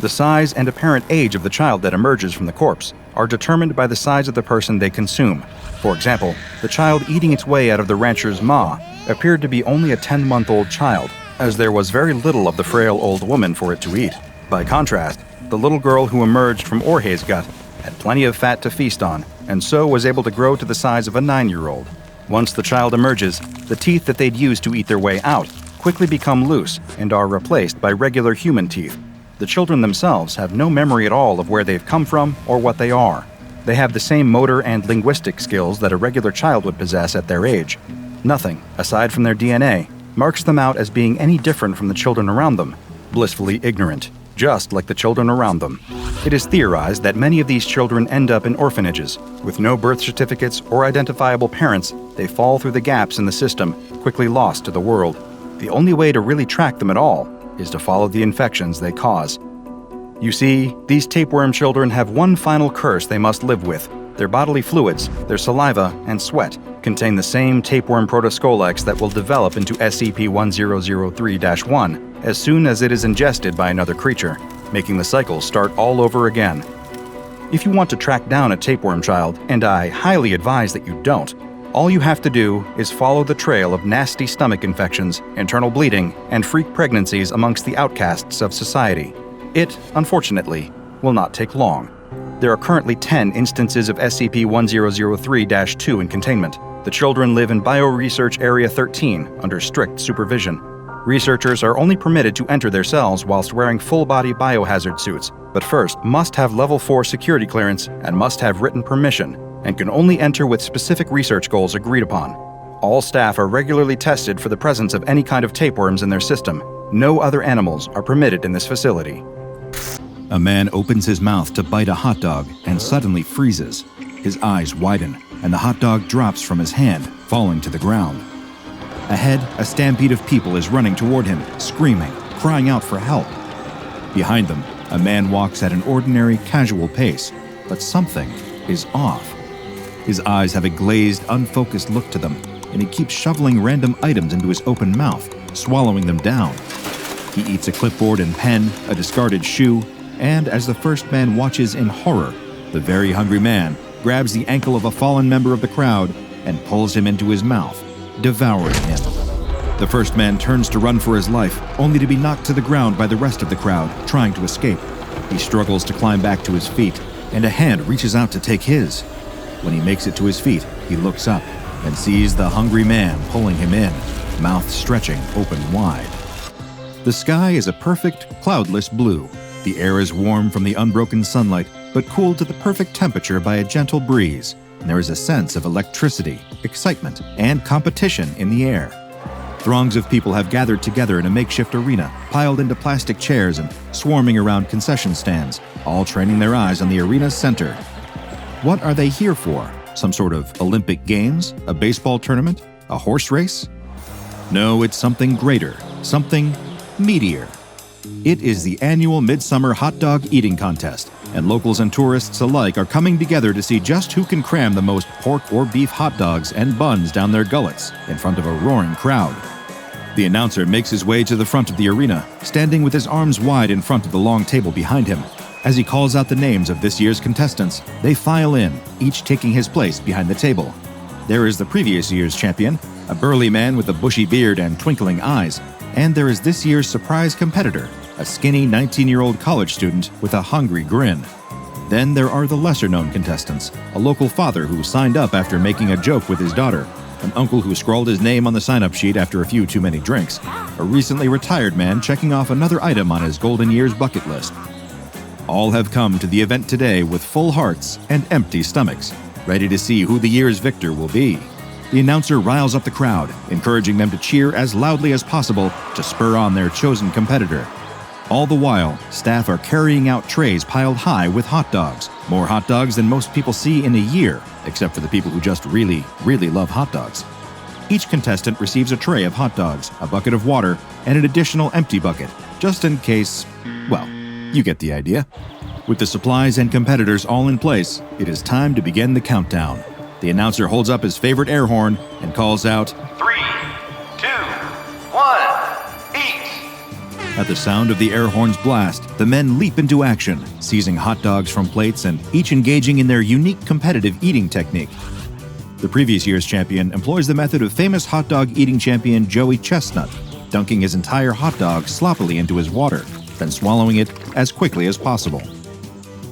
The size and apparent age of the child that emerges from the corpse are determined by the size of the person they consume. For example, the child eating its way out of the rancher's maw appeared to be only a 10-month-old child, as there was very little of the frail old woman for it to eat. By contrast, the little girl who emerged from Orhe's gut had plenty of fat to feast on, and so was able to grow to the size of a 9-year-old. Once the child emerges, the teeth that they'd used to eat their way out quickly become loose and are replaced by regular human teeth. The children themselves have no memory at all of where they've come from or what they are. They have the same motor and linguistic skills that a regular child would possess at their age. Nothing, aside from their DNA, marks them out as being any different from the children around them, blissfully ignorant, just like the children around them. It is theorized that many of these children end up in orphanages. With no birth certificates or identifiable parents, they fall through the gaps in the system, quickly lost to the world. The only way to really track them at all is to follow the infections they cause. You see, these tapeworm children have one final curse they must live with. Their bodily fluids, their saliva, and sweat contain the same tapeworm protoscolex that will develop into SCP-1003-1 as soon as it is ingested by another creature, making the cycle start all over again. If you want to track down a tapeworm child, and I highly advise that you don't, all you have to do is follow the trail of nasty stomach infections, internal bleeding, and freak pregnancies amongst the outcasts of society. It, unfortunately, will not take long. There are currently 10 instances of SCP-1003-2 in containment. The children live in Bioresearch Area 13 under strict supervision. Researchers are only permitted to enter their cells whilst wearing full-body biohazard suits, but first must have Level 4 security clearance and must have written permission, and can only enter with specific research goals agreed upon. All staff are regularly tested for the presence of any kind of tapeworms in their system. No other animals are permitted in this facility. A man opens his mouth to bite a hot dog and suddenly freezes. His eyes widen, and the hot dog drops from his hand, falling to the ground. Ahead, a stampede of people is running toward him, screaming, crying out for help. Behind them, a man walks at an ordinary, casual pace, but something is off. His eyes have a glazed, unfocused look to them, and he keeps shoveling random items into his open mouth, swallowing them down. He eats a clipboard and pen, a discarded shoe, and as the first man watches in horror, the very hungry man grabs the ankle of a fallen member of the crowd and pulls him into his mouth, devouring him. The first man turns to run for his life, only to be knocked to the ground by the rest of the crowd, trying to escape. He struggles to climb back to his feet, and a hand reaches out to take his. When he makes it to his feet, he looks up and sees the hungry man pulling him in, mouth stretching open wide. The sky is a perfect, cloudless blue. The air is warm from the unbroken sunlight, but cooled to the perfect temperature by a gentle breeze. And there is a sense of electricity, excitement, and competition in the air. Throngs of people have gathered together in a makeshift arena, piled into plastic chairs and swarming around concession stands, all training their eyes on the arena's center. What are they here for? Some sort of Olympic Games? A baseball tournament? A horse race? No, it's something greater, something meatier. It is the annual Midsummer Hot Dog Eating Contest, and locals and tourists alike are coming together to see just who can cram the most pork or beef hot dogs and buns down their gullets in front of a roaring crowd. The announcer makes his way to the front of the arena, standing with his arms wide in front of the long table behind him. As he calls out the names of this year's contestants, they file in, each taking his place behind the table. There is the previous year's champion, a burly man with a bushy beard and twinkling eyes, and there is this year's surprise competitor, a skinny 19-year-old college student with a hungry grin. Then there are the lesser-known contestants, a local father who signed up after making a joke with his daughter, an uncle who scrawled his name on the sign-up sheet after a few too many drinks, a recently retired man checking off another item on his golden years bucket list. All have come to the event today with full hearts and empty stomachs, ready to see who the year's victor will be. The announcer riles up the crowd, encouraging them to cheer as loudly as possible to spur on their chosen competitor. All the while, staff are carrying out trays piled high with hot dogs, more hot dogs than most people see in a year, except for the people who just really, really love hot dogs. Each contestant receives a tray of hot dogs, a bucket of water, and an additional empty bucket, just in case, well, you get the idea. With the supplies and competitors all in place, it is time to begin the countdown. The announcer holds up his favorite air horn and calls out, 3, 2, 1, eat! At the sound of the air horn's blast, the men leap into action, seizing hot dogs from plates and each engaging in their unique competitive eating technique. The previous year's champion employs the method of famous hot dog eating champion Joey Chestnut, dunking his entire hot dog sloppily into his water, then swallowing it as quickly as possible.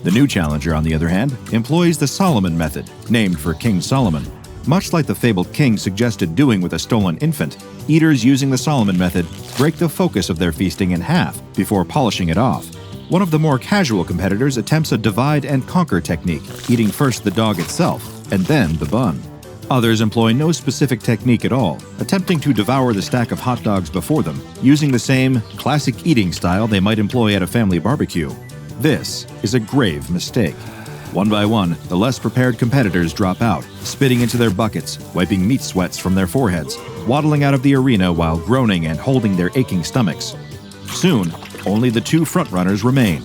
The new challenger, on the other hand, employs the Solomon method, named for King Solomon. Much like the fabled king suggested doing with a stolen infant, eaters using the Solomon method break the focus of their feasting in half before polishing it off. One of the more casual competitors attempts a divide-and-conquer technique, eating first the dog itself, and then the bun. Others employ no specific technique at all, attempting to devour the stack of hot dogs before them, using the same classic eating style they might employ at a family barbecue. This is a grave mistake. One by one, the less prepared competitors drop out, spitting into their buckets, wiping meat sweats from their foreheads, waddling out of the arena while groaning and holding their aching stomachs. Soon, only the two frontrunners remain.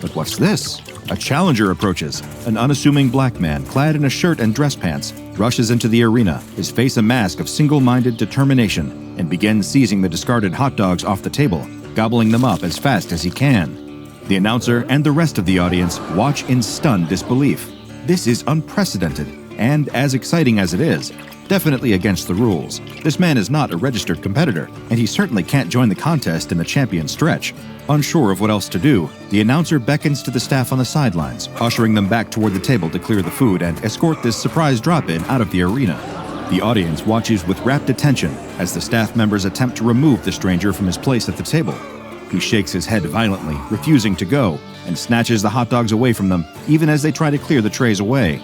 But what's this? A challenger approaches. An unassuming black man, clad in a shirt and dress pants, rushes into the arena, his face a mask of single-minded determination, and begins seizing the discarded hot dogs off the table, gobbling them up as fast as he can. The announcer and the rest of the audience watch in stunned disbelief. This is unprecedented, and as exciting as it is, definitely against the rules. This man is not a registered competitor, and he certainly can't join the contest in the champion stretch. Unsure of what else to do, the announcer beckons to the staff on the sidelines, ushering them back toward the table to clear the food and escort this surprise drop-in out of the arena. The audience watches with rapt attention as the staff members attempt to remove the stranger from his place at the table. He shakes his head violently, refusing to go, and snatches the hot dogs away from them, even as they try to clear the trays away.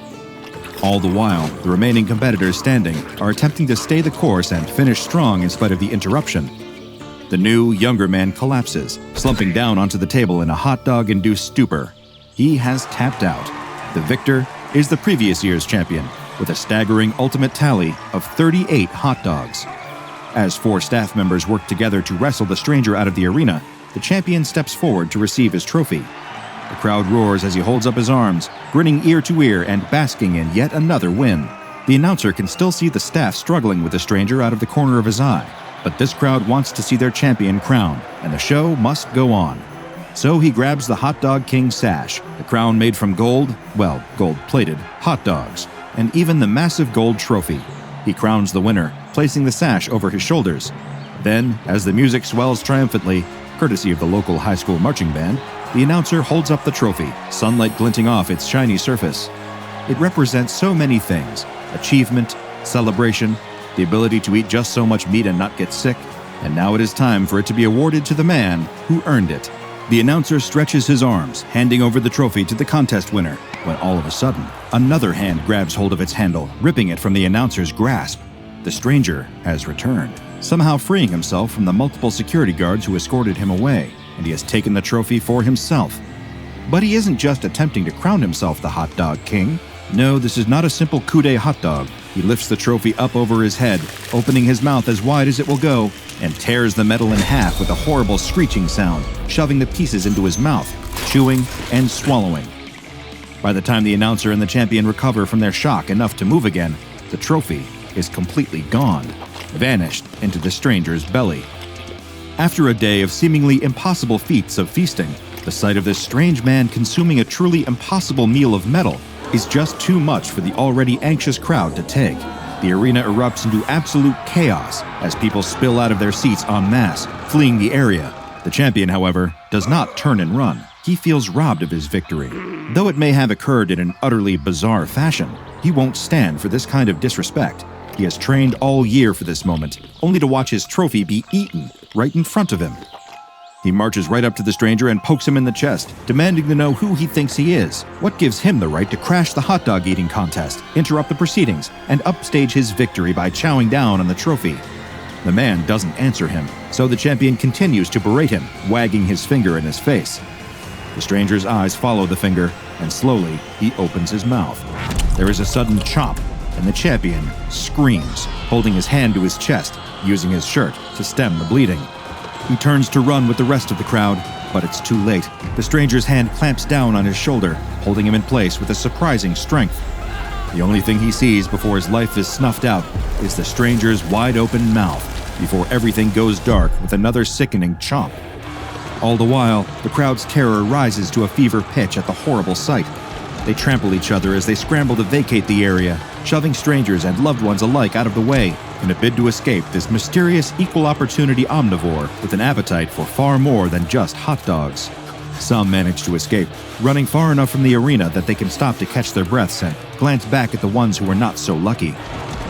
All the while, the remaining competitors standing are attempting to stay the course and finish strong in spite of the interruption. The new, younger man collapses, slumping down onto the table in a hot dog-induced stupor. He has tapped out. The victor is the previous year's champion, with a staggering ultimate tally of 38 hot dogs. As four staff members work together to wrestle the stranger out of the arena, the champion steps forward to receive his trophy. The crowd roars as he holds up his arms, grinning ear to ear and basking in yet another win. The announcer can still see the staff struggling with the stranger out of the corner of his eye, but this crowd wants to see their champion crowned, and the show must go on. So he grabs the Hot Dog King sash, the crown made from gold-plated, hot dogs, and even the massive gold trophy. He crowns the winner, placing the sash over his shoulders. Then, as the music swells triumphantly, courtesy of the local high school marching band, the announcer holds up the trophy, sunlight glinting off its shiny surface. It represents so many things: achievement, celebration, the ability to eat just so much meat and not get sick, and now it is time for it to be awarded to the man who earned it. The announcer stretches his arms, handing over the trophy to the contest winner, when all of a sudden, another hand grabs hold of its handle, ripping it from the announcer's grasp. The stranger has returned, somehow freeing himself from the multiple security guards who escorted him away, and he has taken the trophy for himself. But he isn't just attempting to crown himself the Hot Dog King. No, this is not a simple coup de hot dog. He lifts the trophy up over his head, opening his mouth as wide as it will go, and tears the metal in half with a horrible screeching sound, shoving the pieces into his mouth, chewing and swallowing. By the time the announcer and the champion recover from their shock enough to move again, the trophy is completely gone, vanished into the stranger's belly. After a day of seemingly impossible feats of feasting, the sight of this strange man consuming a truly impossible meal of metal is just too much for the already anxious crowd to take. The arena erupts into absolute chaos as people spill out of their seats en masse, fleeing the area. The champion, however, does not turn and run. He feels robbed of his victory. Though it may have occurred in an utterly bizarre fashion, he won't stand for this kind of disrespect. He has trained all year for this moment, only to watch his trophy be eaten right in front of him. He marches right up to the stranger and pokes him in the chest, demanding to know who he thinks he is. What gives him the right to crash the hot dog eating contest, interrupt the proceedings, and upstage his victory by chowing down on the trophy? The man doesn't answer him, so the champion continues to berate him, wagging his finger in his face. The stranger's eyes follow the finger, and slowly he opens his mouth. There is a sudden chomp, and the champion screams, holding his hand to his chest, using his shirt to stem the bleeding. He turns to run with the rest of the crowd, but it's too late. The stranger's hand clamps down on his shoulder, holding him in place with a surprising strength. The only thing he sees before his life is snuffed out is the stranger's wide-open mouth, before everything goes dark with another sickening chomp. All the while, the crowd's terror rises to a fever pitch at the horrible sight. They trample each other as they scramble to vacate the area, shoving strangers and loved ones alike out of the way in a bid to escape this mysterious equal-opportunity omnivore with an appetite for far more than just hot dogs. Some manage to escape, running far enough from the arena that they can stop to catch their breaths and glance back at the ones who were not so lucky.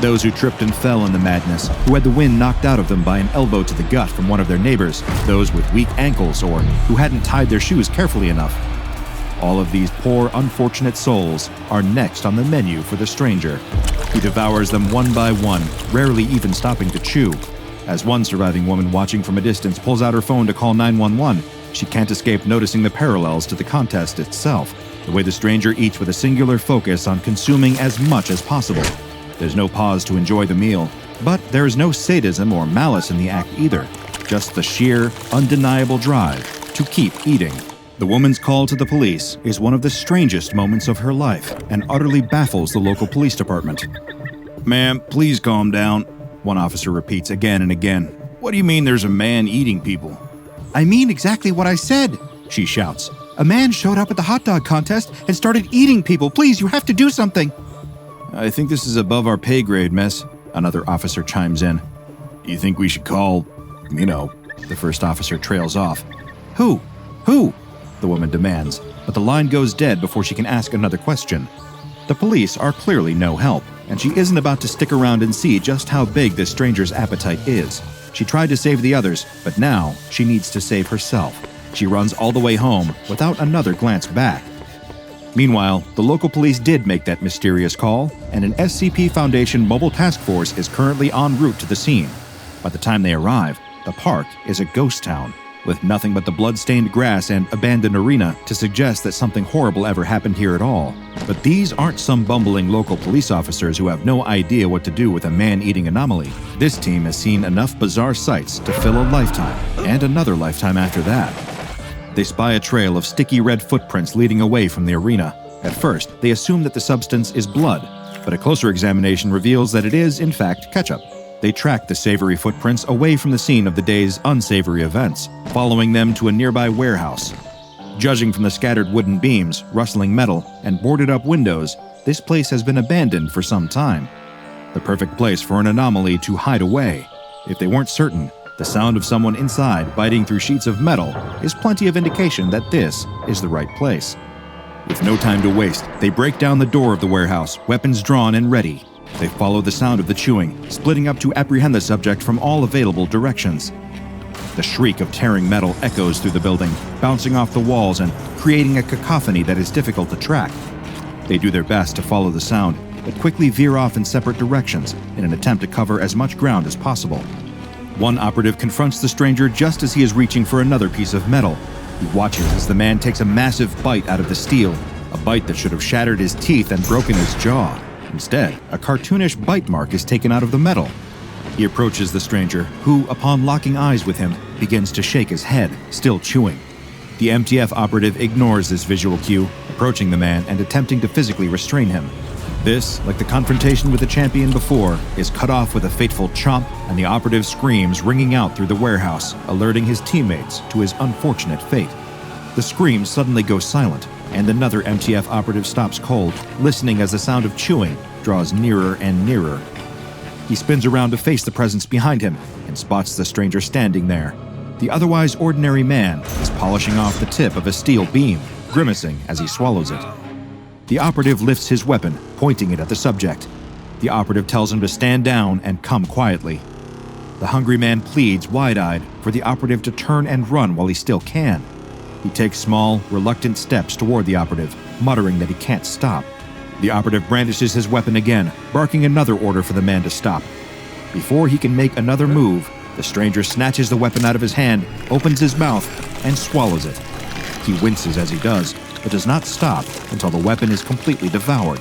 Those who tripped and fell in the madness, who had the wind knocked out of them by an elbow to the gut from one of their neighbors, those with weak ankles, or who hadn't tied their shoes carefully enough. All of these poor, unfortunate souls are next on the menu for the stranger, who devours them one by one, rarely even stopping to chew. As one surviving woman watching from a distance pulls out her phone to call 911, she can't escape noticing the parallels to the contest itself, the way the stranger eats with a singular focus on consuming as much as possible. There's no pause to enjoy the meal, but there is no sadism or malice in the act either, just the sheer, undeniable drive to keep eating. The woman's call to the police is one of the strangest moments of her life and utterly baffles the local police department. Ma'am, please calm down, one officer repeats again and again. What do you mean there's a man eating people? I mean exactly what I said, she shouts. A man showed up at the hot dog contest and started eating people. Please, you have to do something. I think this is above our pay grade, miss, another officer chimes in. You think we should call, the first officer trails off. Who? The woman demands, but the line goes dead before she can ask another question. The police are clearly no help, and she isn't about to stick around and see just how big this stranger's appetite is. She tried to save the others, but now she needs to save herself. She runs all the way home without another glance back. Meanwhile, the local police did make that mysterious call, and an SCP Foundation mobile task force is currently en route to the scene. By the time they arrive, the park is a ghost town, with nothing but the blood-stained grass and abandoned arena to suggest that something horrible ever happened here at all. But these aren't some bumbling local police officers who have no idea what to do with a man-eating anomaly. This team has seen enough bizarre sights to fill a lifetime, and another lifetime after that. They spy a trail of sticky red footprints leading away from the arena. At first, they assume that the substance is blood, but a closer examination reveals that it is, in fact, ketchup. They track the savory footprints away from the scene of the day's unsavory events, following them to a nearby warehouse. Judging from the scattered wooden beams, rustling metal, and boarded-up windows, this place has been abandoned for some time. The perfect place for an anomaly to hide away. If they weren't certain, the sound of someone inside biting through sheets of metal is plenty of indication that this is the right place. With no time to waste, they break down the door of the warehouse, weapons drawn and ready. They follow the sound of the chewing, splitting up to apprehend the subject from all available directions. The shriek of tearing metal echoes through the building, bouncing off the walls and creating a cacophony that is difficult to track. They do their best to follow the sound, but quickly veer off in separate directions in an attempt to cover as much ground as possible. One operative confronts the stranger just as he is reaching for another piece of metal. He watches as the man takes a massive bite out of the steel, a bite that should have shattered his teeth and broken his jaw. Instead, a cartoonish bite mark is taken out of the metal. He approaches the stranger, who, upon locking eyes with him, begins to shake his head, still chewing. The MTF operative ignores this visual cue, approaching the man and attempting to physically restrain him. This, like the confrontation with the champion before, is cut off with a fateful chomp, and the operative screams ringing out through the warehouse, alerting his teammates to his unfortunate fate. The screams suddenly go silent, and another MTF operative stops cold, listening as the sound of chewing draws nearer and nearer. He spins around to face the presence behind him and spots the stranger standing there. The otherwise ordinary man is polishing off the tip of a steel beam, grimacing as he swallows it. The operative lifts his weapon, pointing it at the subject. The operative tells him to stand down and come quietly. The hungry man pleads wide-eyed for the operative to turn and run while he still can. He takes small, reluctant steps toward the operative, muttering that he can't stop. The operative brandishes his weapon again, barking another order for the man to stop. Before he can make another move, the stranger snatches the weapon out of his hand, opens his mouth, and swallows it. He winces as he does, but does not stop until the weapon is completely devoured.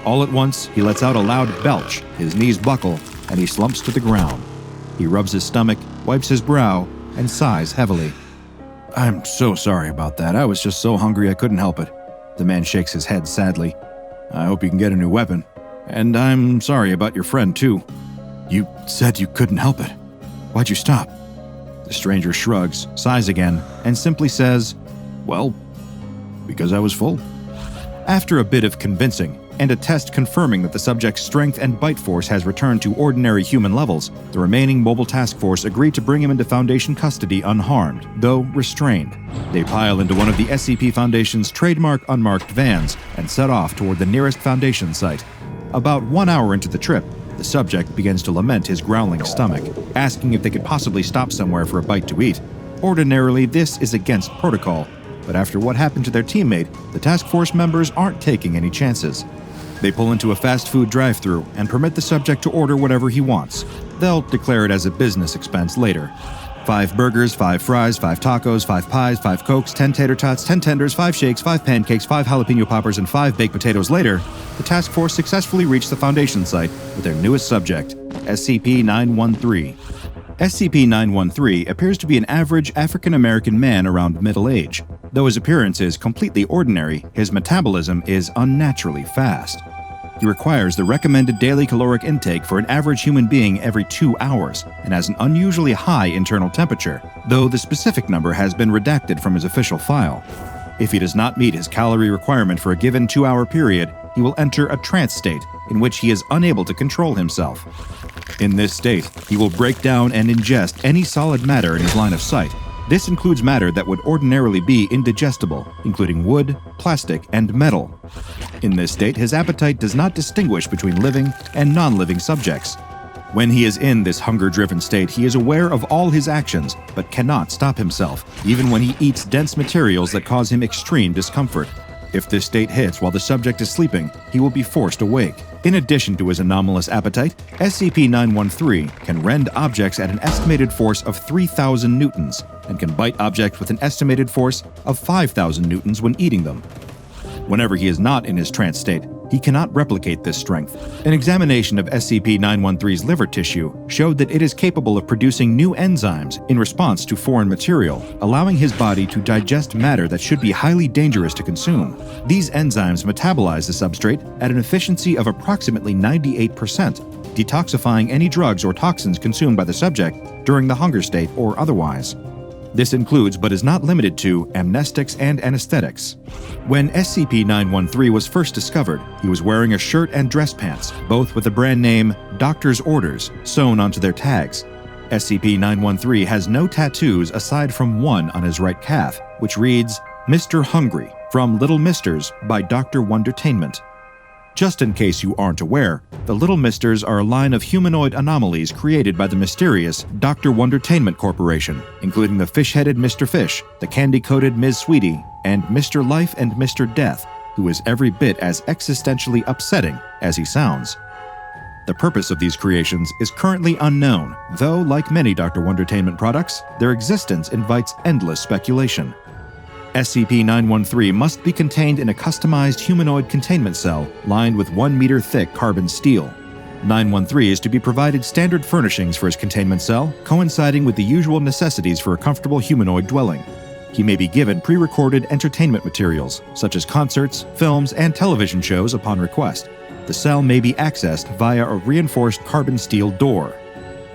All at once, he lets out a loud belch, his knees buckle, and he slumps to the ground. He rubs his stomach, wipes his brow, and sighs heavily. I'm so sorry about that. I was just so hungry I couldn't help it. The man shakes his head sadly. I hope you can get a new weapon. And I'm sorry about your friend, too. You said you couldn't help it. Why'd you stop? The stranger shrugs, sighs again, and simply says, well, because I was full. After a bit of convincing, and a test confirming that the subject's strength and bite force has returned to ordinary human levels, the remaining mobile task force agreed to bring him into Foundation custody unharmed, though restrained. They pile into one of the SCP Foundation's trademark unmarked vans and set off toward the nearest Foundation site. About 1 hour into the trip, the subject begins to lament his growling stomach, asking if they could possibly stop somewhere for a bite to eat. Ordinarily, this is against protocol, but after what happened to their teammate, the task force members aren't taking any chances. They pull into a fast food drive-thru and permit the subject to order whatever he wants. They'll declare it as a business expense later. 5 burgers, 5 fries, 5 tacos, 5 pies, 5 cokes, 10 tater tots, 10 tenders, 5 shakes, 5 pancakes, 5 jalapeno poppers, and 5 baked potatoes later, the task force successfully reached the Foundation site with their newest subject, SCP-913. SCP-913 appears to be an average African-American man around middle age. Though his appearance is completely ordinary, his metabolism is unnaturally fast. He requires the recommended daily caloric intake for an average human being every 2 hours and has an unusually high internal temperature, though the specific number has been redacted from his official file. If he does not meet his calorie requirement for a given 2-hour period, he will enter a trance state in which he is unable to control himself. In this state, he will break down and ingest any solid matter in his line of sight. This includes matter that would ordinarily be indigestible, including wood, plastic, and metal. In this state, his appetite does not distinguish between living and non-living subjects. When he is in this hunger-driven state, he is aware of all his actions, but cannot stop himself, even when he eats dense materials that cause him extreme discomfort. If this state hits while the subject is sleeping, he will be forced awake. In addition to his anomalous appetite, SCP-913 can rend objects at an estimated force of 3,000 newtons and can bite objects with an estimated force of 5,000 newtons when eating them. Whenever he is not in his trance state, he cannot replicate this strength. An examination of SCP-913's liver tissue showed that it is capable of producing new enzymes in response to foreign material, allowing his body to digest matter that should be highly dangerous to consume. These enzymes metabolize the substrate at an efficiency of approximately 98%, detoxifying any drugs or toxins consumed by the subject during the hunger state or otherwise. This includes, but is not limited to, amnestics and anesthetics. When SCP-913 was first discovered, he was wearing a shirt and dress pants, both with the brand name Doctor's Orders sewn onto their tags. SCP-913 has no tattoos aside from one on his right calf, which reads, Mr Hungry, from Little Misters by Dr. Wondertainment. Just in case you aren't aware, the Little Misters are a line of humanoid anomalies created by the mysterious Dr. Wondertainment Corporation, including the fish-headed Mr. Fish, the candy-coated Ms. Sweetie, and Mr. Life and Mr. Death, who is every bit as existentially upsetting as he sounds. The purpose of these creations is currently unknown, though, like many Dr. Wondertainment products, their existence invites endless speculation. SCP-913 must be contained in a customized humanoid containment cell lined with 1-meter thick carbon steel. 913 is to be provided standard furnishings for his containment cell, coinciding with the usual necessities for a comfortable humanoid dwelling. He may be given pre-recorded entertainment materials, such as concerts, films, and television shows upon request. The cell may be accessed via a reinforced carbon steel door.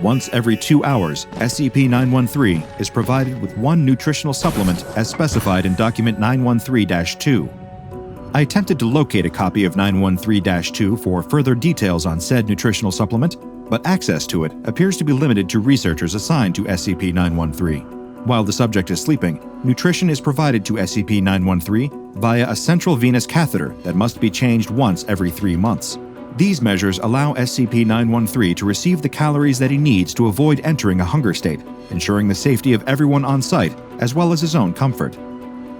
Once every 2 hours, SCP-913 is provided with 1 nutritional supplement as specified in Document 913-2. I attempted to locate a copy of 913-2 for further details on said nutritional supplement, but access to it appears to be limited to researchers assigned to SCP-913. While the subject is sleeping, nutrition is provided to SCP-913 via a central venous catheter that must be changed once every 3 months. These measures allow SCP-913 to receive the calories that he needs to avoid entering a hunger state, ensuring the safety of everyone on site, as well as his own comfort.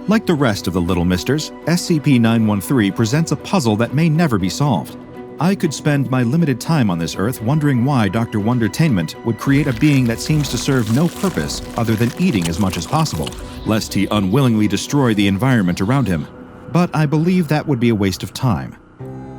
Like the rest of the Little Misters, SCP-913 presents a puzzle that may never be solved. I could spend my limited time on this Earth wondering why Dr. Wondertainment would create a being that seems to serve no purpose other than eating as much as possible, lest he unwillingly destroy the environment around him. But I believe that would be a waste of time.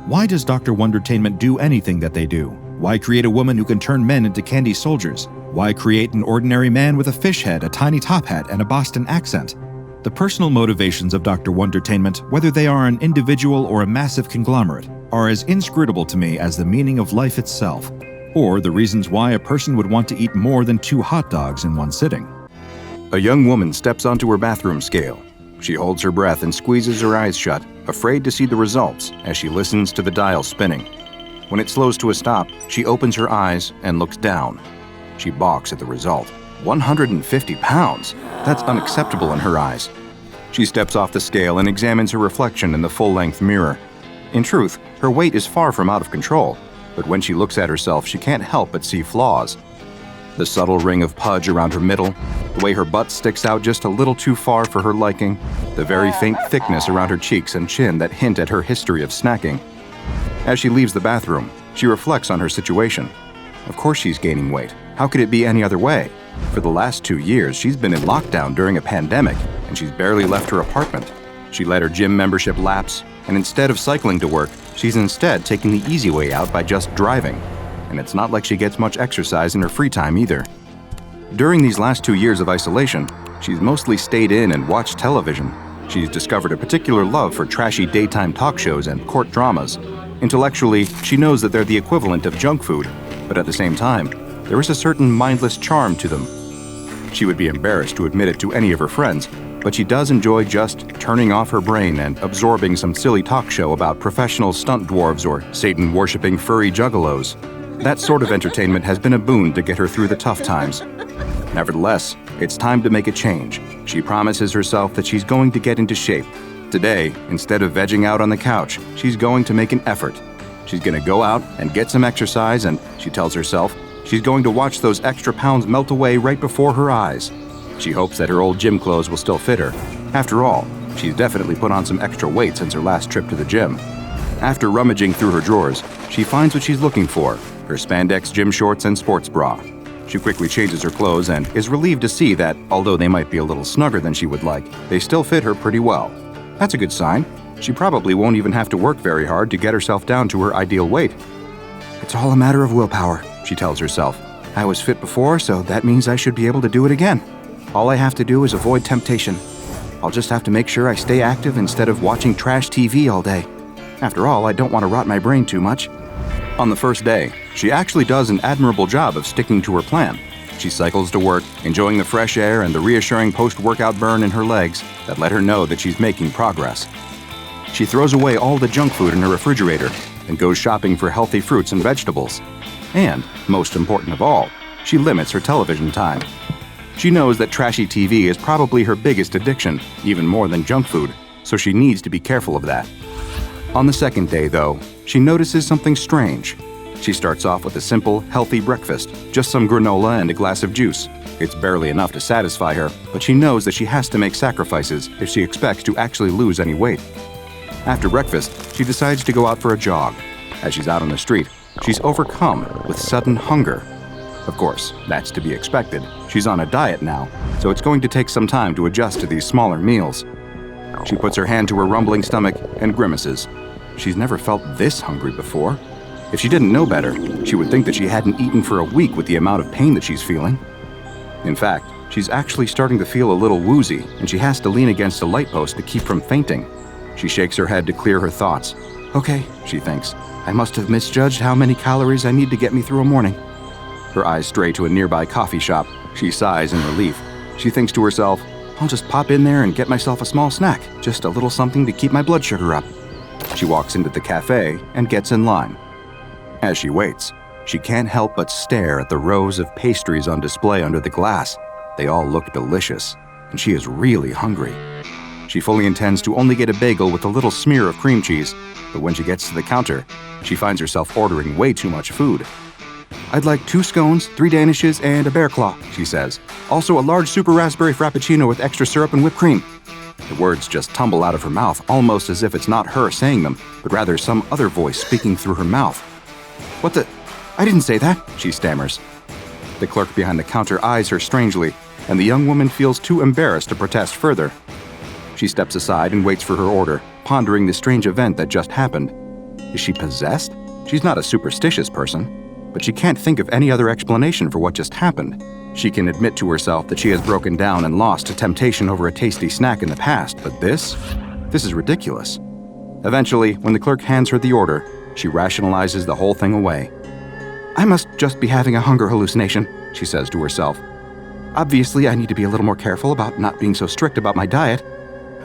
Why does Dr. Wondertainment do anything that they do? Why create a woman who can turn men into candy soldiers? Why create an ordinary man with a fish head, a tiny top hat, and a Boston accent? The personal motivations of Dr. Wondertainment, whether they are an individual or a massive conglomerate, are as inscrutable to me as the meaning of life itself, or the reasons why a person would want to eat more than 2 hot dogs in one sitting. A young woman steps onto her bathroom scale. She holds her breath and squeezes her eyes shut, afraid to see the results as she listens to the dial spinning. When it slows to a stop, she opens her eyes and looks down. She balks at the result. 150 pounds! That's unacceptable in her eyes. She steps off the scale and examines her reflection in the full-length mirror. In truth, her weight is far from out of control, but when she looks at herself, she can't help but see flaws. The subtle ring of pudge around her middle, the way her butt sticks out just a little too far for her liking, the very faint thickness around her cheeks and chin that hint at her history of snacking. As she leaves the bathroom, she reflects on her situation. Of course she's gaining weight. How could it be any other way? For the last 2 years, she's been in lockdown during a pandemic, and she's barely left her apartment. She let her gym membership lapse, and instead of cycling to work, she's instead taking the easy way out by just driving. And it's not like she gets much exercise in her free time either. During these last 2 years of isolation, she's mostly stayed in and watched television. She's discovered a particular love for trashy daytime talk shows and court dramas. Intellectually, she knows that they're the equivalent of junk food, but at the same time, there is a certain mindless charm to them. She would be embarrassed to admit it to any of her friends, but she does enjoy just turning off her brain and absorbing some silly talk show about professional stunt dwarves or Satan-worshipping furry juggalos. That sort of entertainment has been a boon to get her through the tough times. Nevertheless, it's time to make a change. She promises herself that she's going to get into shape. Today, instead of vegging out on the couch, she's going to make an effort. She's going to go out and get some exercise, and she tells herself she's going to watch those extra pounds melt away right before her eyes. She hopes that her old gym clothes will still fit her. After all, she's definitely put on some extra weight since her last trip to the gym. After rummaging through her drawers, she finds what she's looking for: her spandex gym shorts and sports bra. She quickly changes her clothes and is relieved to see that, although they might be a little snugger than she would like, they still fit her pretty well. That's a good sign. She probably won't even have to work very hard to get herself down to her ideal weight. It's all a matter of willpower, she tells herself. I was fit before, so that means I should be able to do it again. All I have to do is avoid temptation. I'll just have to make sure I stay active instead of watching trash TV all day. After all, I don't want to rot my brain too much. On the first day, she actually does an admirable job of sticking to her plan. She cycles to work, enjoying the fresh air and the reassuring post-workout burn in her legs that let her know that she's making progress. She throws away all the junk food in her refrigerator and goes shopping for healthy fruits and vegetables. And, most important of all, she limits her television time. She knows that trashy TV is probably her biggest addiction, even more than junk food, so she needs to be careful of that. On the second day, though, she notices something strange. She starts off with a simple, healthy breakfast, just some granola and a glass of juice. It's barely enough to satisfy her, but she knows that she has to make sacrifices if she expects to actually lose any weight. After breakfast, she decides to go out for a jog. As she's out on the street, she's overcome with sudden hunger. Of course, that's to be expected. She's on a diet now, so it's going to take some time to adjust to these smaller meals. She puts her hand to her rumbling stomach and grimaces. She's never felt this hungry before. If she didn't know better, she would think that she hadn't eaten for a week with the amount of pain that she's feeling. In fact, she's actually starting to feel a little woozy, and she has to lean against a light post to keep from fainting. She shakes her head to clear her thoughts. Okay, she thinks, I must have misjudged how many calories I need to get me through a morning. Her eyes stray to a nearby coffee shop. She sighs in relief. She thinks to herself, I'll just pop in there and get myself a small snack, just a little something to keep my blood sugar up. She walks into the cafe and gets in line. As she waits, she can't help but stare at the rows of pastries on display under the glass. They all look delicious, and she is really hungry. She fully intends to only get a bagel with a little smear of cream cheese, but when she gets to the counter, she finds herself ordering way too much food. I'd like 2 scones, 3 danishes, and a bear claw, she says. Also a large super raspberry frappuccino with extra syrup and whipped cream. The words just tumble out of her mouth, almost as if it's not her saying them, but rather some other voice speaking through her mouth. What the? I didn't say that, she stammers. The clerk behind the counter eyes her strangely, and the young woman feels too embarrassed to protest further. She steps aside and waits for her order, pondering the strange event that just happened. Is she possessed? She's not a superstitious person, but she can't think of any other explanation for what just happened. She can admit to herself that she has broken down and lost to temptation over a tasty snack in the past, but this is ridiculous. Eventually, when the clerk hands her the order, she rationalizes the whole thing away. I must just be having a hunger hallucination, she says to herself. Obviously, I need to be a little more careful about not being so strict about my diet.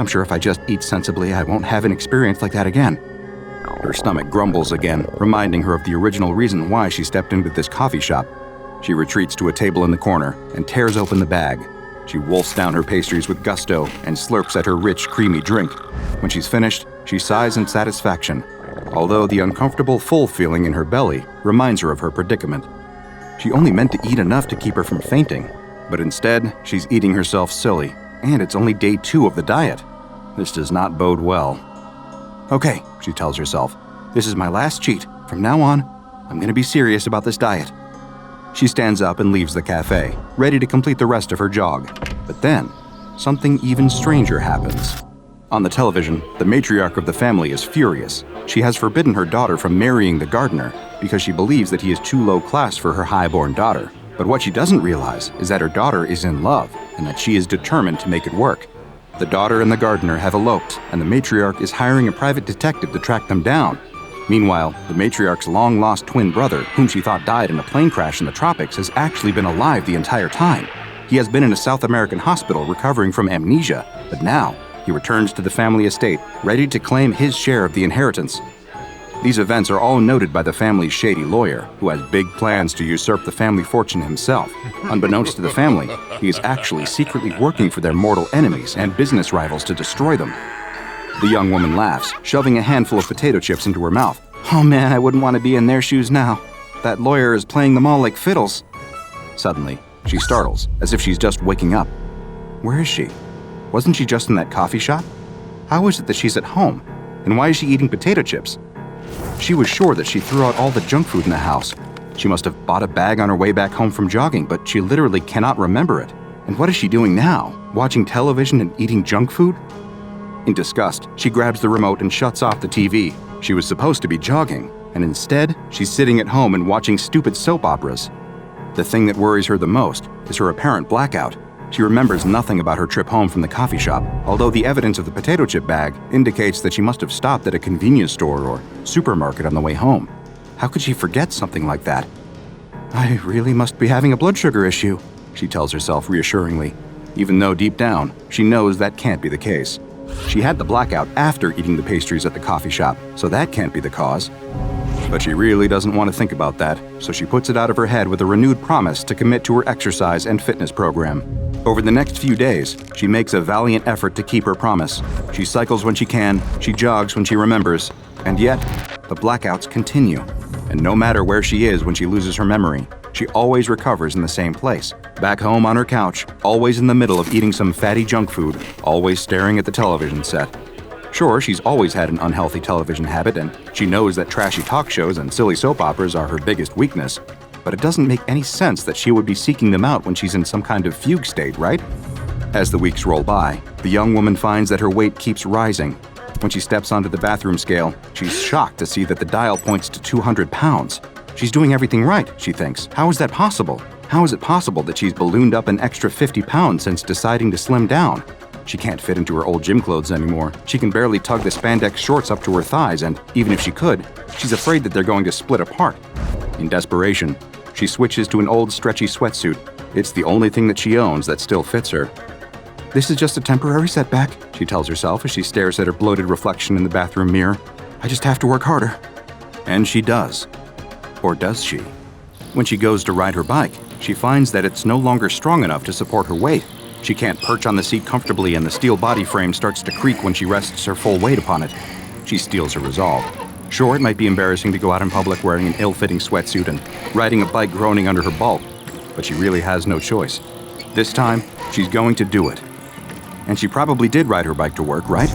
I'm sure if I just eat sensibly, I won't have an experience like that again. Her stomach grumbles again, reminding her of the original reason why she stepped into this coffee shop. She retreats to a table in the corner and tears open the bag. She wolfs down her pastries with gusto and slurps at her rich, creamy drink. When she's finished, she sighs in satisfaction, although the uncomfortable full feeling in her belly reminds her of her predicament. She only meant to eat enough to keep her from fainting, but instead, she's eating herself silly, and it's only day 2 of the diet. This does not bode well. Okay, she tells herself, this is my last cheat. From now on, I'm going to be serious about this diet. She stands up and leaves the cafe, ready to complete the rest of her jog. But then, something even stranger happens. On the television, the matriarch of the family is furious. She has forbidden her daughter from marrying the gardener because she believes that he is too low class for her high-born daughter. But what she doesn't realize is that her daughter is in love and that she is determined to make it work. The daughter and the gardener have eloped, and the matriarch is hiring a private detective to track them down. Meanwhile, the matriarch's long-lost twin brother, whom she thought died in a plane crash in the tropics, has actually been alive the entire time. He has been in a South American hospital recovering from amnesia, but now he returns to the family estate, ready to claim his share of the inheritance. These events are all noted by the family's shady lawyer, who has big plans to usurp the family fortune himself. Unbeknownst to the family, he is actually secretly working for their mortal enemies and business rivals to destroy them. The young woman laughs, shoving a handful of potato chips into her mouth. Oh man, I wouldn't want to be in their shoes now. That lawyer is playing them all like fiddles. Suddenly, she startles, as if she's just waking up. Where is she? Wasn't she just in that coffee shop? How is it that she's at home? And why is she eating potato chips? She was sure that she threw out all the junk food in the house. She must have bought a bag on her way back home from jogging, but she literally cannot remember it. And what is she doing now? Watching television and eating junk food? In disgust, she grabs the remote and shuts off the TV. She was supposed to be jogging, and instead, she's sitting at home and watching stupid soap operas. The thing that worries her the most is her apparent blackout. She remembers nothing about her trip home from the coffee shop, although the evidence of the potato chip bag indicates that she must have stopped at a convenience store or supermarket on the way home. How could she forget something like that? I really must be having a blood sugar issue, she tells herself reassuringly, even though deep down, she knows that can't be the case. She had the blackout after eating the pastries at the coffee shop, so that can't be the cause. But she really doesn't want to think about that, so she puts it out of her head with a renewed promise to commit to her exercise and fitness program. Over the next few days, she makes a valiant effort to keep her promise. She cycles when she can, she jogs when she remembers, and yet, the blackouts continue. And no matter where she is when she loses her memory, she always recovers in the same place. Back home on her couch, always in the middle of eating some fatty junk food, always staring at the television set. Sure, she's always had an unhealthy television habit, and she knows that trashy talk shows and silly soap operas are her biggest weakness. But it doesn't make any sense that she would be seeking them out when she's in some kind of fugue state, right? As the weeks roll by, the young woman finds that her weight keeps rising. When she steps onto the bathroom scale, she's shocked to see that the dial points to 200 pounds. She's doing everything right, she thinks. How is that possible? How is it possible that she's ballooned up an extra 50 pounds since deciding to slim down? She can't fit into her old gym clothes anymore. She can barely tug the spandex shorts up to her thighs, and even if she could, she's afraid that they're going to split apart. In desperation, she switches to an old stretchy sweatsuit. It's the only thing that she owns that still fits her. This is just a temporary setback, she tells herself as she stares at her bloated reflection in the bathroom mirror. I just have to work harder. And she does. Or does she? When she goes to ride her bike, she finds that it's no longer strong enough to support her weight. She can't perch on the seat comfortably, and the steel body frame starts to creak when she rests her full weight upon it. She steels her resolve. Sure, it might be embarrassing to go out in public wearing an ill-fitting sweatsuit and riding a bike groaning under her bulk, but she really has no choice. This time, she's going to do it. And she probably did ride her bike to work, right?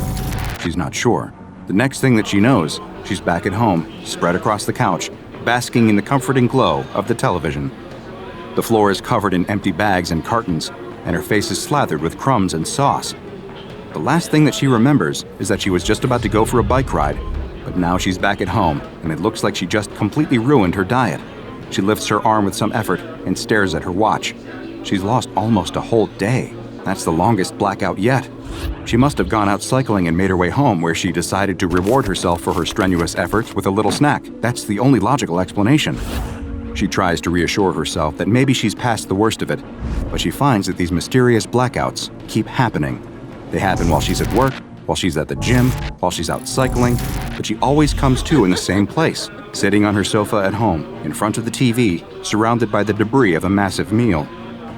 She's not sure. The next thing that she knows, she's back at home, spread across the couch, basking in the comforting glow of the television. The floor is covered in empty bags and cartons, and her face is slathered with crumbs and sauce. The last thing that she remembers is that she was just about to go for a bike ride, but now she's back at home, and it looks like she just completely ruined her diet. She lifts her arm with some effort and stares at her watch. She's lost almost a whole day. That's the longest blackout yet. She must have gone out cycling and made her way home, where she decided to reward herself for her strenuous efforts with a little snack. That's the only logical explanation. She tries to reassure herself that maybe she's past the worst of it, but she finds that these mysterious blackouts keep happening. They happen while she's at work, while she's at the gym, while she's out cycling, but she always comes to in the same place, sitting on her sofa at home, in front of the TV, surrounded by the debris of a massive meal.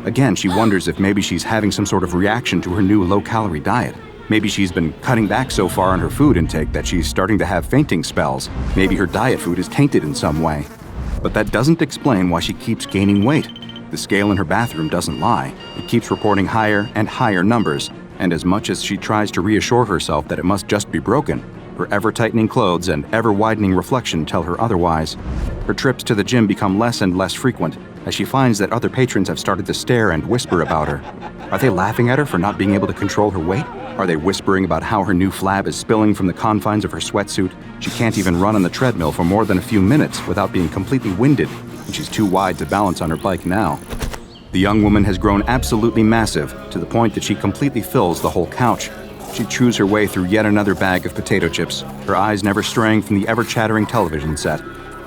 Again, she wonders if maybe she's having some sort of reaction to her new low-calorie diet. Maybe she's been cutting back so far on her food intake that she's starting to have fainting spells. Maybe her diet food is tainted in some way. But that doesn't explain why she keeps gaining weight. The scale in her bathroom doesn't lie. It keeps reporting higher and higher numbers, and as much as she tries to reassure herself that it must just be broken, her ever-tightening clothes and ever-widening reflection tell her otherwise. Her trips to the gym become less and less frequent, as she finds that other patrons have started to stare and whisper about her. Are they laughing at her for not being able to control her weight? Are they whispering about how her new flab is spilling from the confines of her sweatsuit? She can't even run on the treadmill for more than a few minutes without being completely winded, and she's too wide to balance on her bike now. The young woman has grown absolutely massive, to the point that she completely fills the whole couch. She chews her way through yet another bag of potato chips, her eyes never straying from the ever-chattering television set.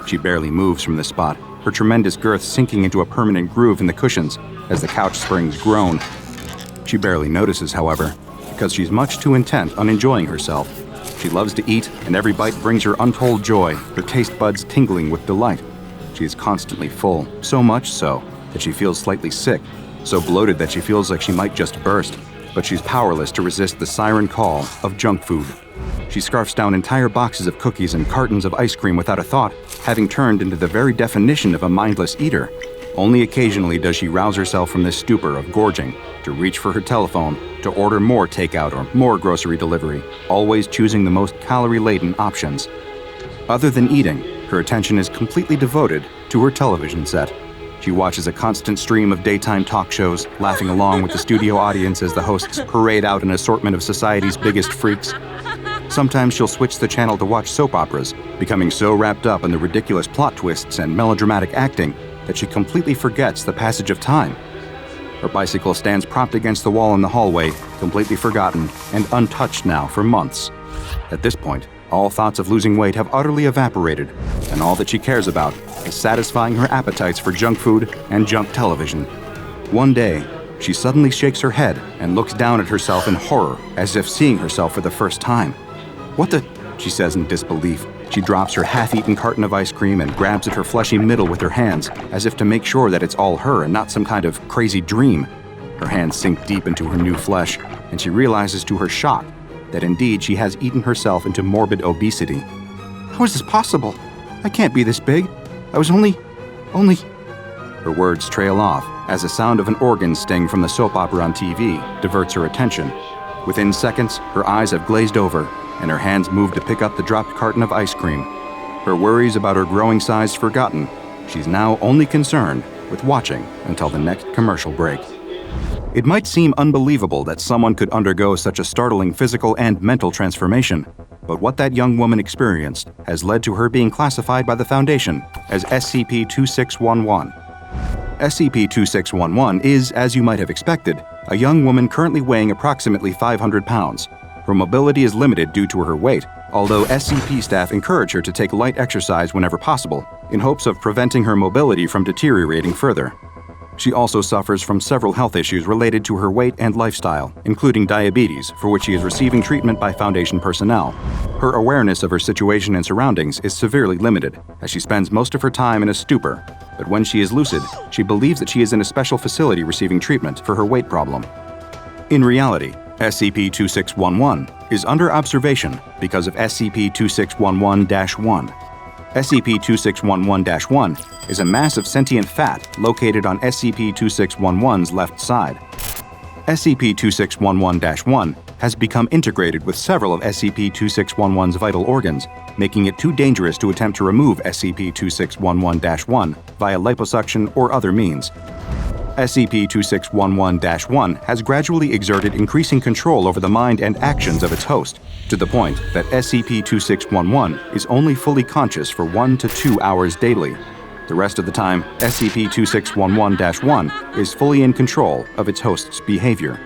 She barely moves from the spot, her tremendous girth sinking into a permanent groove in the cushions as the couch springs groan. She barely notices, however, because she's much too intent on enjoying herself. She loves to eat, and every bite brings her untold joy, her taste buds tingling with delight. She is constantly full, so much so that she feels slightly sick, so bloated that she feels like she might just burst, but she's powerless to resist the siren call of junk food. She scarfs down entire boxes of cookies and cartons of ice cream without a thought, having turned into the very definition of a mindless eater. Only occasionally does she rouse herself from this stupor of gorging, to reach for her telephone, to order more takeout or more grocery delivery, always choosing the most calorie-laden options. Other than eating, her attention is completely devoted to her television set. She watches a constant stream of daytime talk shows, laughing along with the studio audience as the hosts parade out an assortment of society's biggest freaks. Sometimes she'll switch the channel to watch soap operas, becoming so wrapped up in the ridiculous plot twists and melodramatic acting that she completely forgets the passage of time. Her bicycle stands propped against the wall in the hallway, completely forgotten and untouched now for months. At this point, all thoughts of losing weight have utterly evaporated, and all that she cares about is satisfying her appetites for junk food and junk television. One day, she suddenly shakes her head and looks down at herself in horror, as if seeing herself for the first time. "What the?" she says in disbelief. She drops her half-eaten carton of ice cream and grabs at her fleshy middle with her hands, as if to make sure that it's all her and not some kind of crazy dream. Her hands sink deep into her new flesh, and she realizes to her shock that indeed she has eaten herself into morbid obesity. "How is this possible? I can't be this big. I was only... Her words trail off as the sound of an organ sting from the soap opera on TV diverts her attention. Within seconds, her eyes have glazed over, and her hands move to pick up the dropped carton of ice cream. Her worries about her growing size forgotten, she's now only concerned with watching until the next commercial break. It might seem unbelievable that someone could undergo such a startling physical and mental transformation, but what that young woman experienced has led to her being classified by the Foundation as SCP-2611. SCP-2611 is, as you might have expected, a young woman currently weighing approximately 500 pounds. Her mobility is limited due to her weight, although SCP staff encourage her to take light exercise whenever possible, in hopes of preventing her mobility from deteriorating further. She also suffers from several health issues related to her weight and lifestyle, including diabetes, for which she is receiving treatment by Foundation personnel. Her awareness of her situation and surroundings is severely limited, as she spends most of her time in a stupor, but when she is lucid, she believes that she is in a special facility receiving treatment for her weight problem. In reality, SCP-2611 is under observation because of SCP-2611-1. SCP-2611-1 is a mass of sentient fat located on SCP-2611's left side. SCP-2611-1 has become integrated with several of SCP-2611's vital organs, making it too dangerous to attempt to remove SCP-2611-1 via liposuction or other means. SCP-2611-1 has gradually exerted increasing control over the mind and actions of its host, to the point that SCP-2611 is only fully conscious for 1 to 2 hours daily. The rest of the time, SCP-2611-1 is fully in control of its host's behavior.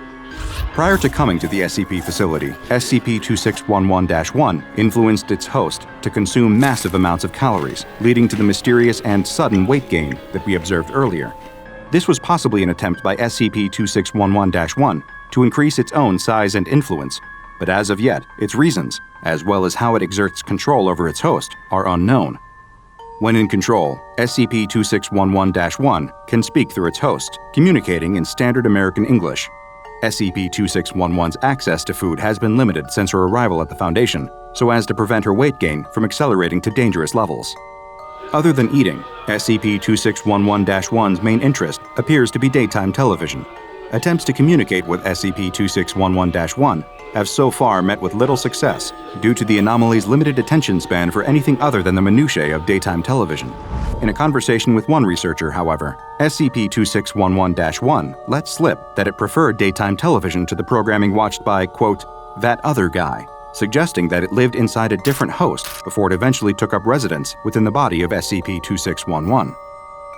Prior to coming to the SCP facility, SCP-2611-1 influenced its host to consume massive amounts of calories, leading to the mysterious and sudden weight gain that we observed earlier. This was possibly an attempt by SCP-2611-1 to increase its own size and influence, but as of yet, its reasons, as well as how it exerts control over its host, are unknown. When in control, SCP-2611-1 can speak through its host, communicating in standard American English. SCP-2611's access to food has been limited since her arrival at the Foundation, so as to prevent her weight gain from accelerating to dangerous levels. Other than eating, SCP-2611-1's main interest appears to be daytime television. Attempts to communicate with SCP-2611-1 have so far met with little success due to the anomaly's limited attention span for anything other than the minutiae of daytime television. In a conversation with one researcher, however, SCP-2611-1 let slip that it preferred daytime television to the programming watched by, quote, that other guy, suggesting that it lived inside a different host before it eventually took up residence within the body of SCP-2611.